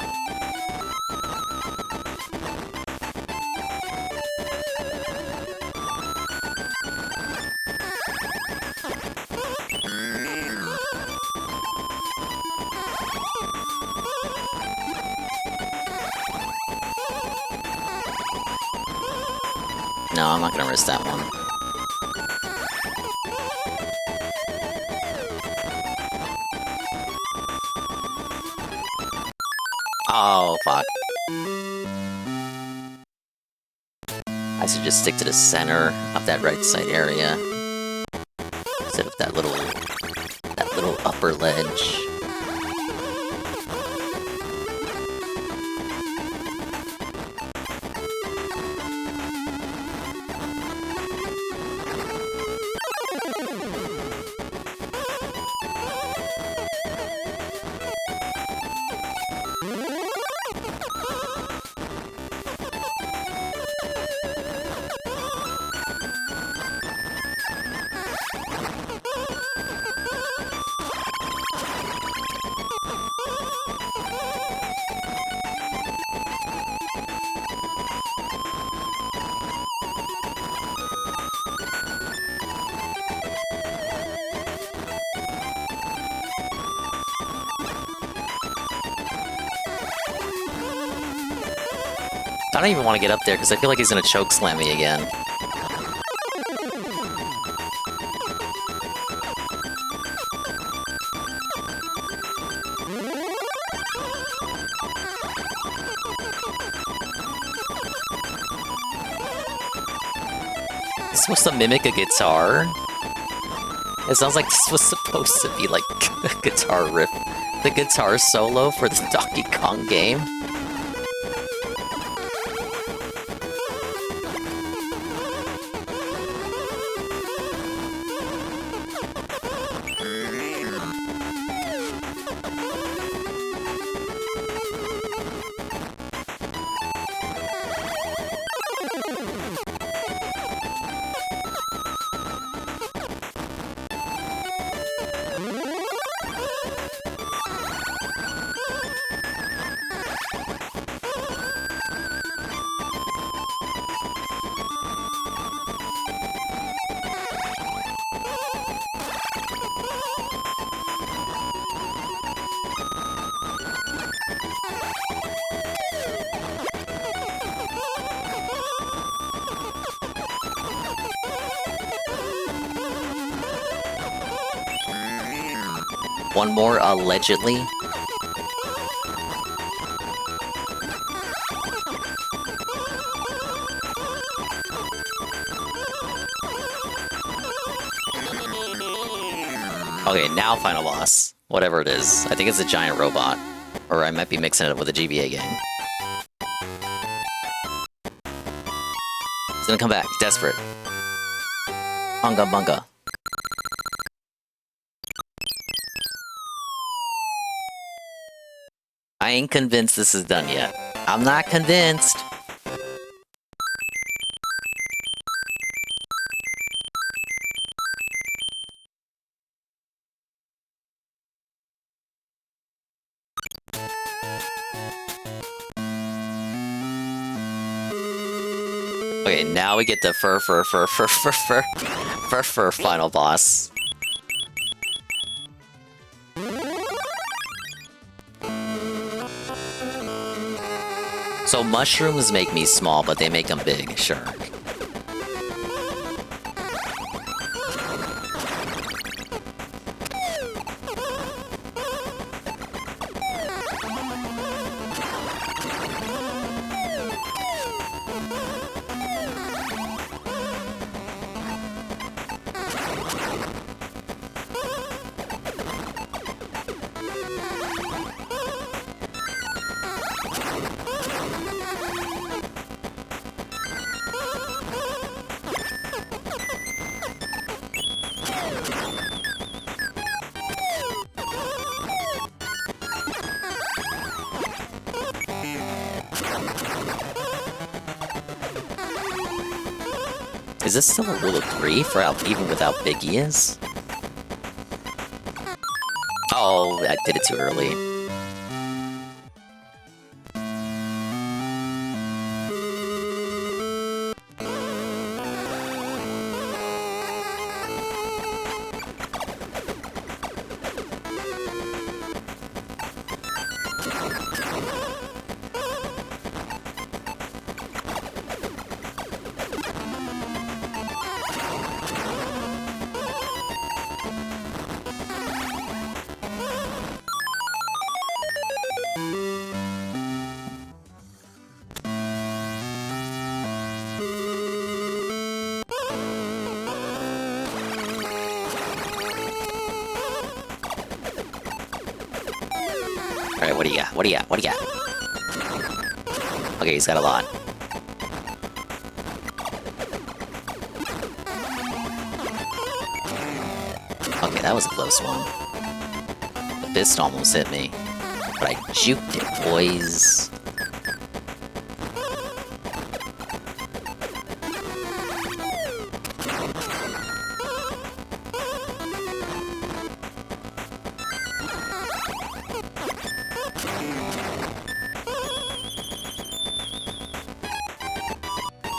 No, I'm not gonna risk that one. Oh, fuck. I should just stick to the center of that right side area. Instead of that little upper ledge. I don't even want to get up there because I feel like he's gonna choke slam me again. Is this supposed to mimic a guitar? It sounds like this was supposed to be like a guitar riff. The guitar solo for the Donkey Kong game. One more, allegedly. Okay, now final boss. Whatever it is. I think it's a giant robot. Or I might be mixing it up with a GBA game. It's gonna come back, desperate. Bunga bunga. I ain't convinced this is done yet. I'm not convinced. Okay, now we get the fur final boss. So mushrooms make me small, but they make them big, sure. Is this still a rule of 3 for even without Biggie is? Oh, I did it too early. Alright, what do you got? What do you got? What do you got? Okay, he's got a lot. Okay, that was a close one. The fist almost hit me. But I juked it, boys.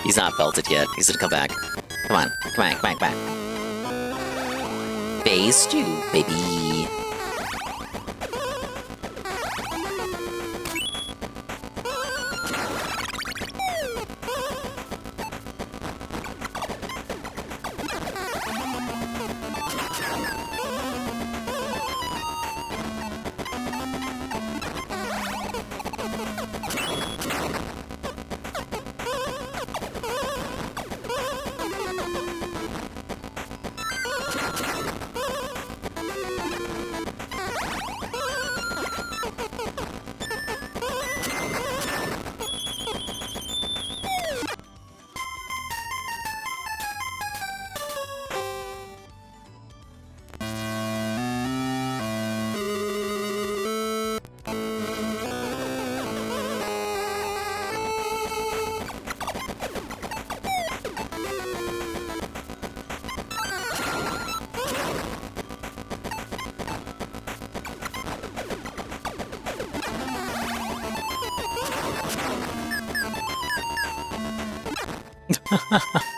He's not belted yet. He's gonna come back. Come on. Come on, come on, come on. Phase 2, baby.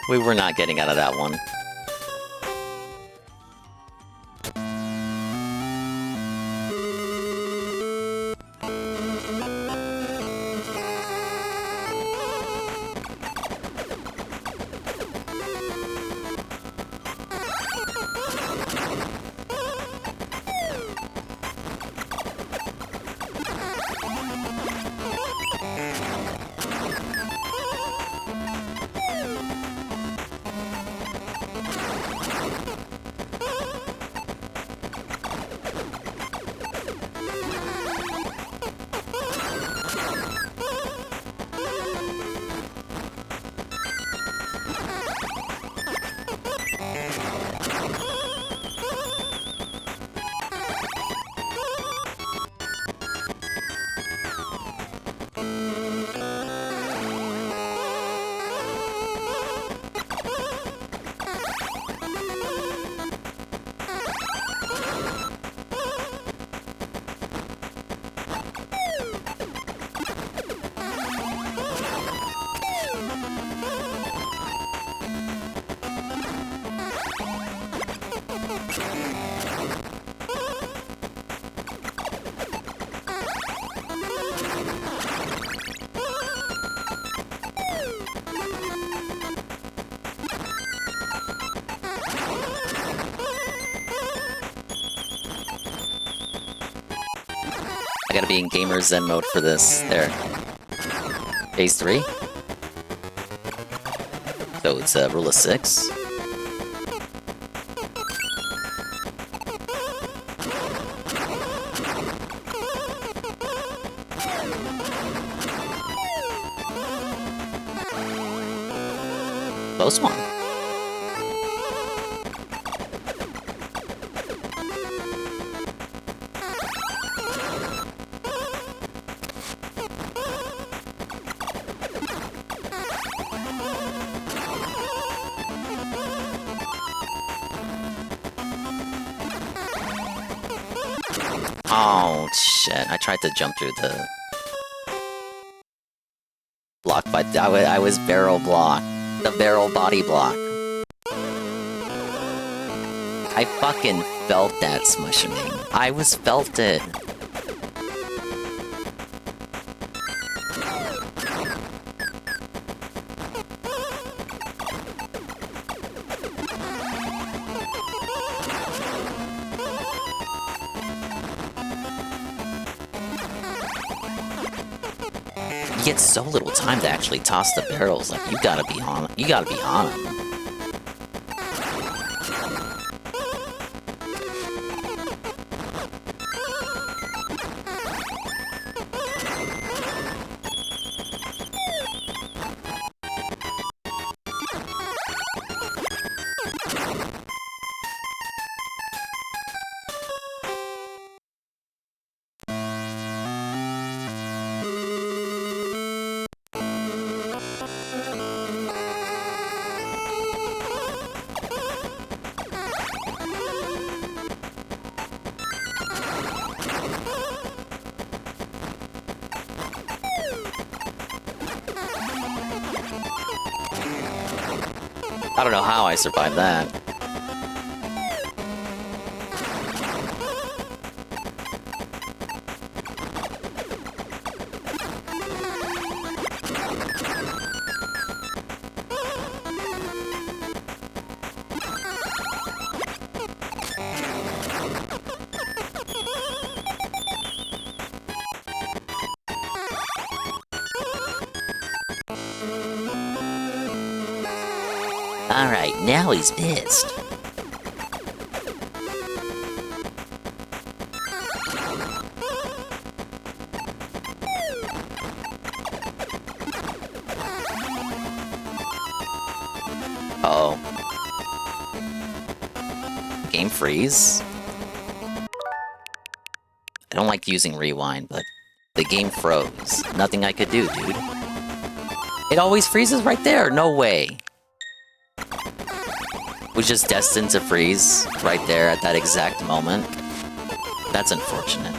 We were not getting out of that one. I gotta be in gamer zen mode for this. There. Phase 3. So it's a rule of 6. Close one. Oh, shit. I tried to jump through the block, but I was barrel blocked. The barrel body block. I fucking felt that smushing. I was felt it. You get so little time to actually toss the barrels. Like, you gotta be on them. I don't know how I survived that. Alright, now he's pissed. Uh-oh. Game freeze. I don't like using rewind, but the game froze. Nothing I could do, dude. It always freezes right there, no way. Was just destined to freeze right there at that exact moment. That's unfortunate.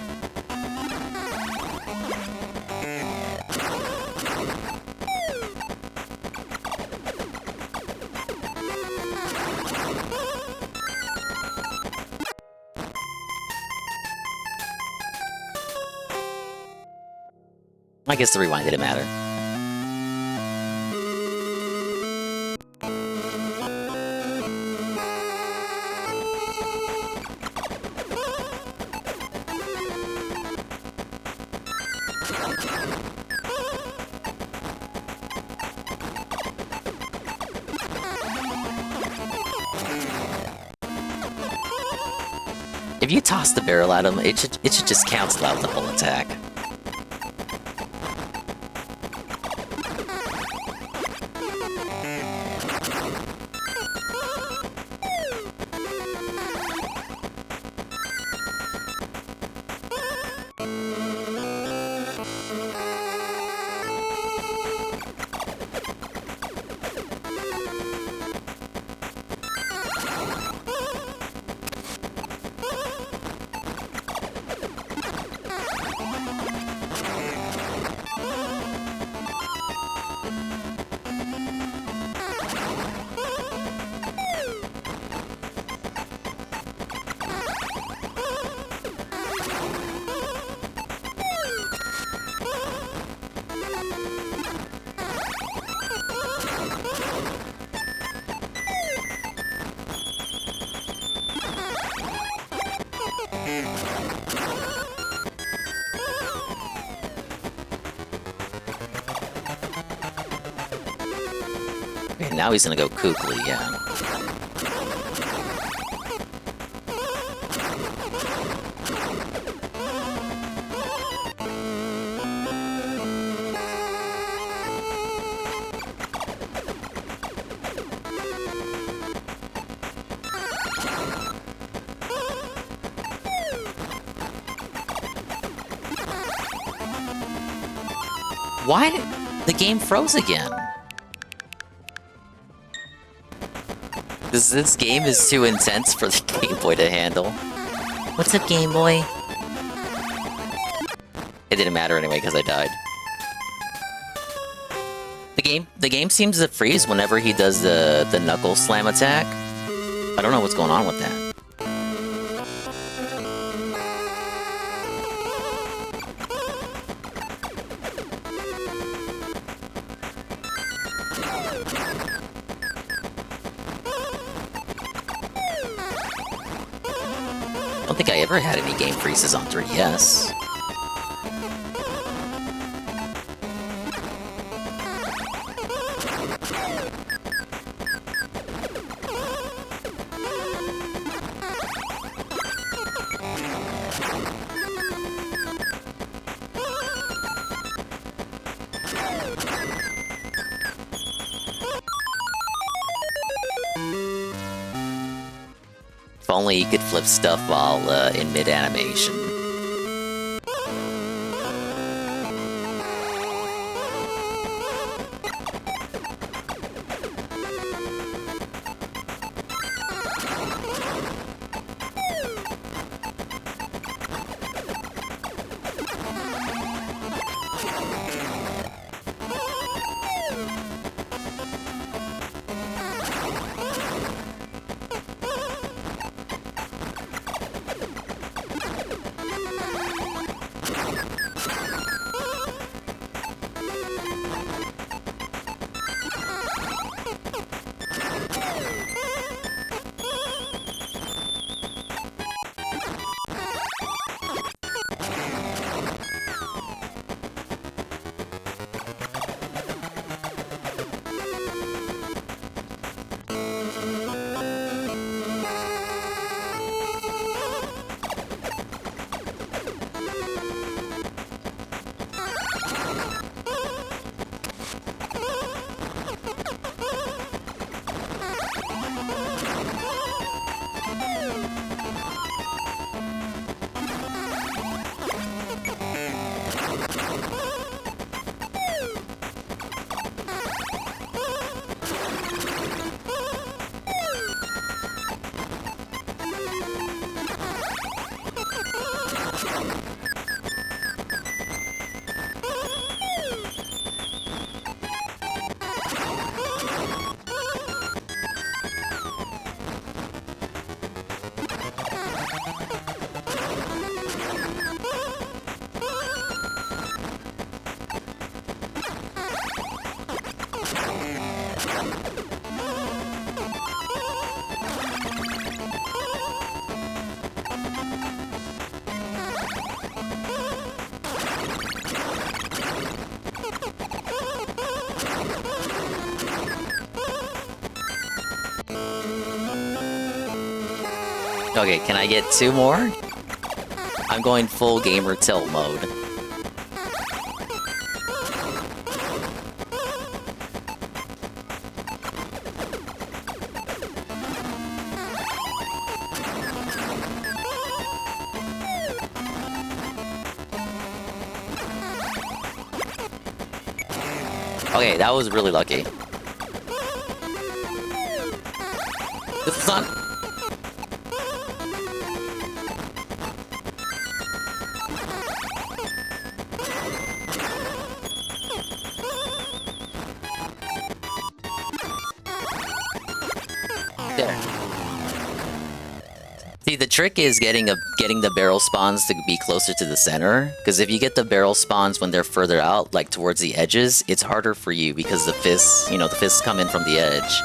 I guess the rewind didn't matter. If you toss the barrel at him, it should just cancel out the whole attack. Okay, now he's gonna go Kukli, yeah. Why did the game froze again? This game is too intense for the Game Boy to handle. What's up, Game Boy? It didn't matter anyway because I died. The game seems to freeze whenever he does the knuckle slam attack. I don't know what's going on with that. I don't think I ever had any game freezes on 3DS. If only he could flip stuff while in mid-animation. Okay, can I get 2 more? I'm going full gamer tilt mode. Okay, that was really lucky. This is not... There. See, the trick is getting the barrel spawns to be closer to the center, because if you get the barrel spawns when they're further out, like towards the edges, it's harder for you because the fists, the fists come in from the edge.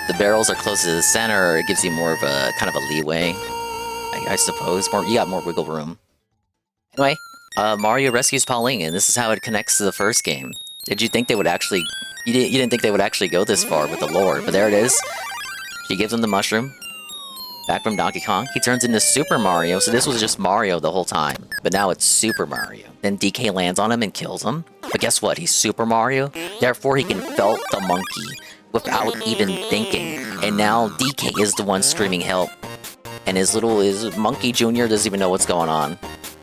The barrels are closer to the center, it gives you more of a kind of a leeway, I suppose. You got more wiggle room. Anyway, Mario rescues Pauline, and this is how it connects to the first game. Did you think they would actually You didn't think they would actually go this far with the lore, but there it is. She gives him the mushroom. Back from Donkey Kong, he turns into Super Mario, so this was just Mario the whole time. But now it's Super Mario. Then DK lands on him and kills him. But guess what? He's Super Mario, therefore he can felt the monkey without even thinking. And now DK is the one screaming help. And his Monkey Jr. doesn't even know what's going on.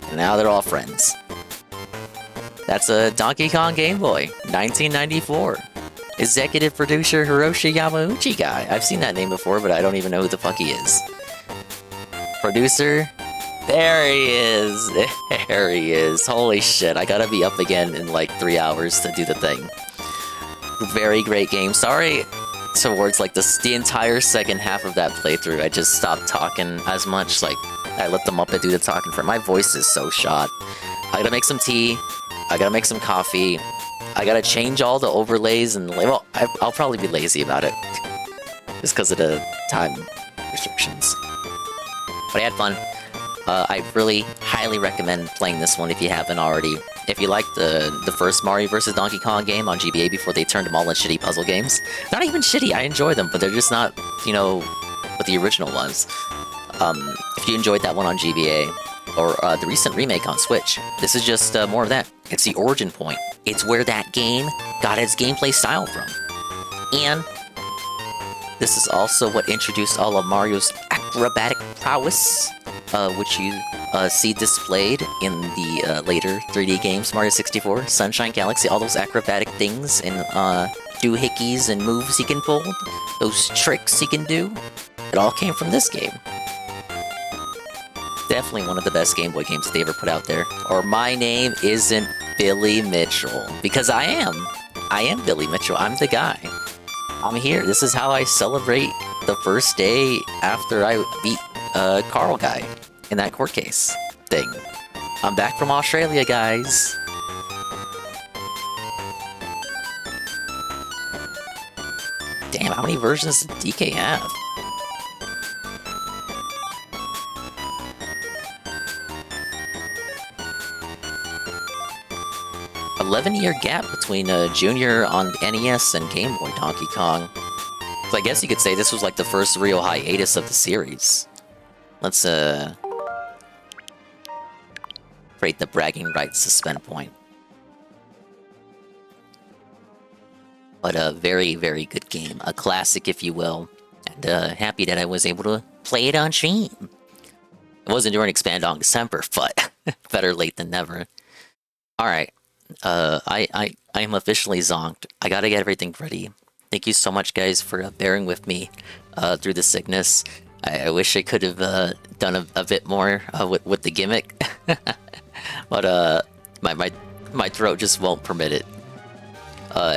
And now they're all friends. That's a Donkey Kong Game Boy, 1994. Executive producer Hiroshi Yamauchi guy. I've seen that name before, but I don't even know who the fuck he is. Producer, there he is. There he is. Holy shit, I gotta be up again in like 3 hours to do the thing. Very great game. Sorry towards like the entire second half of that playthrough, I just stopped talking as much. Like, I let the Muppet do the talking for my voice is so shot. I gotta make some tea. I gotta make some coffee. I gotta change all the overlays and, well, I'll probably be lazy about it. Just because of the time restrictions. But I had fun. I really highly recommend playing this one if you haven't already. If you liked the first Mario vs. Donkey Kong game on GBA before they turned them all into shitty puzzle games. Not even shitty, I enjoy them, but they're just not, you know, what the original was. If you enjoyed that one on GBA, or the recent remake on Switch, this is just more of that. It's the origin point. It's where that game got its gameplay style from. And this is also what introduced all of Mario's acrobatic prowess, which you see displayed in the later 3D games, Mario 64, Sunshine Galaxy, all those acrobatic things and doohickeys and moves he can pull, those tricks he can do. It all came from this game. Definitely one of the best Game Boy games they ever put out there. Or my name isn't Billy Mitchell. Because I am. I am Billy Mitchell. I'm the guy. I'm here. This is how I celebrate the first day after I beat Carl guy in that court case thing. I'm back from Australia, guys. Damn, how many versions does DK have? 11-year gap between Junior on NES and Game Boy Donkey Kong. So I guess you could say this was like the first real hiatus of the series. Let's create the bragging rights suspend point. But a very, very good game. A classic, if you will. And happy that I was able to play it on stream. It wasn't during Expand on December, but better late than never. Alright. I am officially zonked. I gotta get everything ready. Thank you so much, guys, for bearing with me through the sickness. I wish I could have done a bit more with the gimmick, but my throat just won't permit it.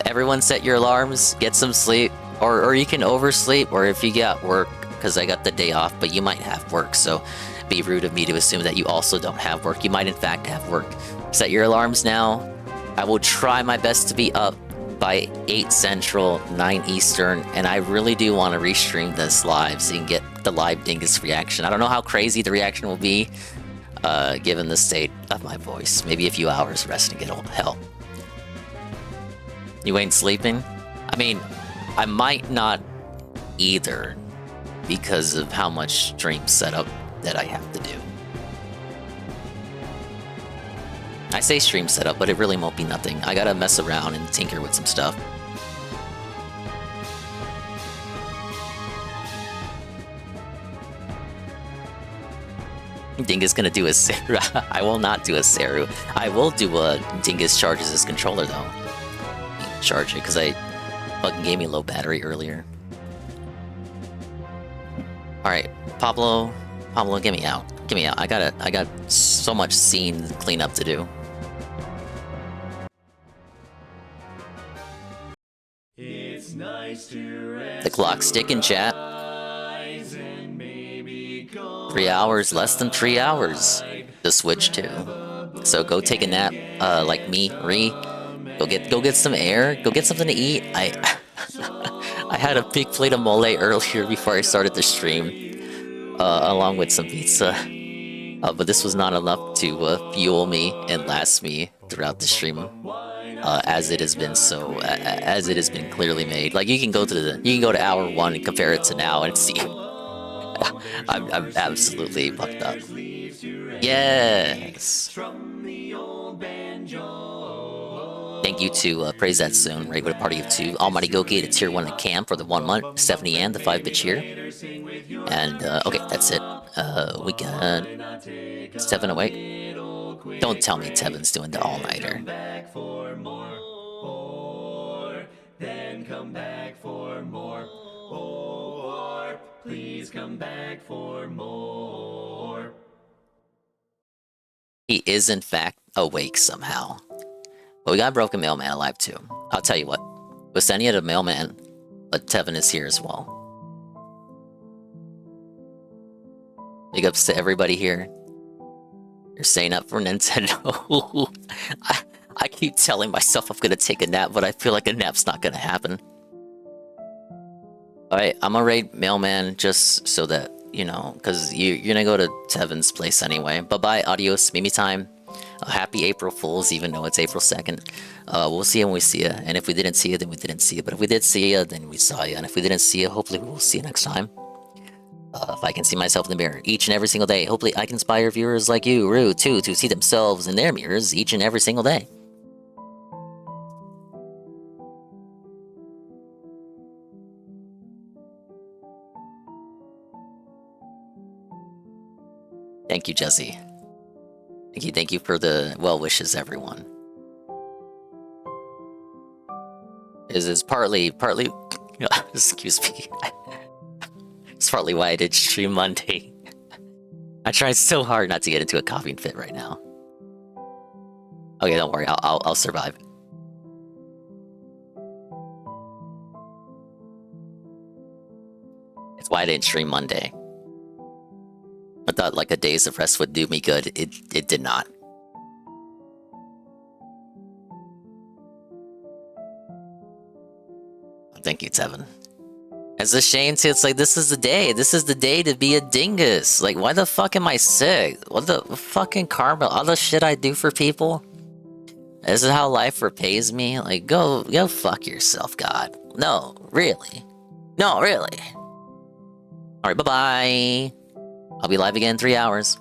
Everyone set your alarms, get some sleep, or you can oversleep, or if you got work, because I got the day off, but you might have work, so be rude of me to assume that you also don't have work. You might in fact have work. Set your alarms now. I will try my best to be up by 8 Central, 9 Eastern, and I really do want to restream this live so you can get the live Dingus reaction. I don't know how crazy the reaction will be, given the state of my voice. Maybe a few hours resting it'll help. You ain't sleeping? I mean, I might not either, because of how much stream setup that I have to do. I say stream setup, but it really won't be nothing. I gotta mess around and tinker with some stuff. Dingus gonna do a Saru. I will not do a Saru. I will do a Dingus charges his controller though. Charge it, because I fucking gave me low battery earlier. Alright, Pablo, get me out. Get me out. I got so much scene cleanup to do. It's nice to the clock's ticking, chat. 3 hours, less than 3 hours. The Switch 2. So go take a nap, like me, Go get some air. Go get something to eat. I had a big plate of mole earlier before I started the stream, along with some pizza. But this was not enough to fuel me and last me throughout the stream. as it has been as it has been clearly made. Like you can go to hour 1 and compare it to now and see. I'm absolutely fucked up. Yes. Thank you to Praise That Soon, Raid with a Party of 2, Almighty Goki to Tier 1 in camp for the 1 month, Stephanie Ann, the 5-bit cheer. And, okay, that's it. We got Tevin awake. Don't tell me Tevin's doing the all-nighter. Then come back for more. Or please come back for more. He is, in fact, awake somehow. But we got Broken Mailman alive, too. I'll tell you what. We'll send you to Mailman, but Tevin is here as well. Big ups to everybody here. You're staying up for Nintendo. I keep telling myself I'm gonna take a nap, but I feel like a nap's not gonna happen. Alright, I'm gonna raid Mailman just so that, you know, because you're gonna go to Tevin's place anyway. Bye-bye, adios, Mimi time. Happy April Fools, even though it's April 2nd. We'll see you when we see you. And if we didn't see you, then we didn't see you. But if we did see you, then we saw you. And if we didn't see you, hopefully we will see you next time. If I can see myself in the mirror each and every single day, hopefully I can inspire viewers like you, Rue, too, to see themselves in their mirrors each and every single day. Thank you, Jesse. Thank you for the well wishes, everyone. This is partly, excuse me. It's partly why I did stream Monday. I tried so hard not to get into a coughing fit right now. Okay, don't worry, I'll survive. It's why I didn't stream Monday. I thought like a days of rest would do me good. It did not. Thank you, Tevin. It's a shame too. It's like this is the day. This is the day to be a dingus. Like, why the fuck am I sick? What the fucking karma? All the shit I do for people. This is how life repays me. Like, go fuck yourself, God. No, really. No, really. All right, bye bye. I'll be live again in 3 hours.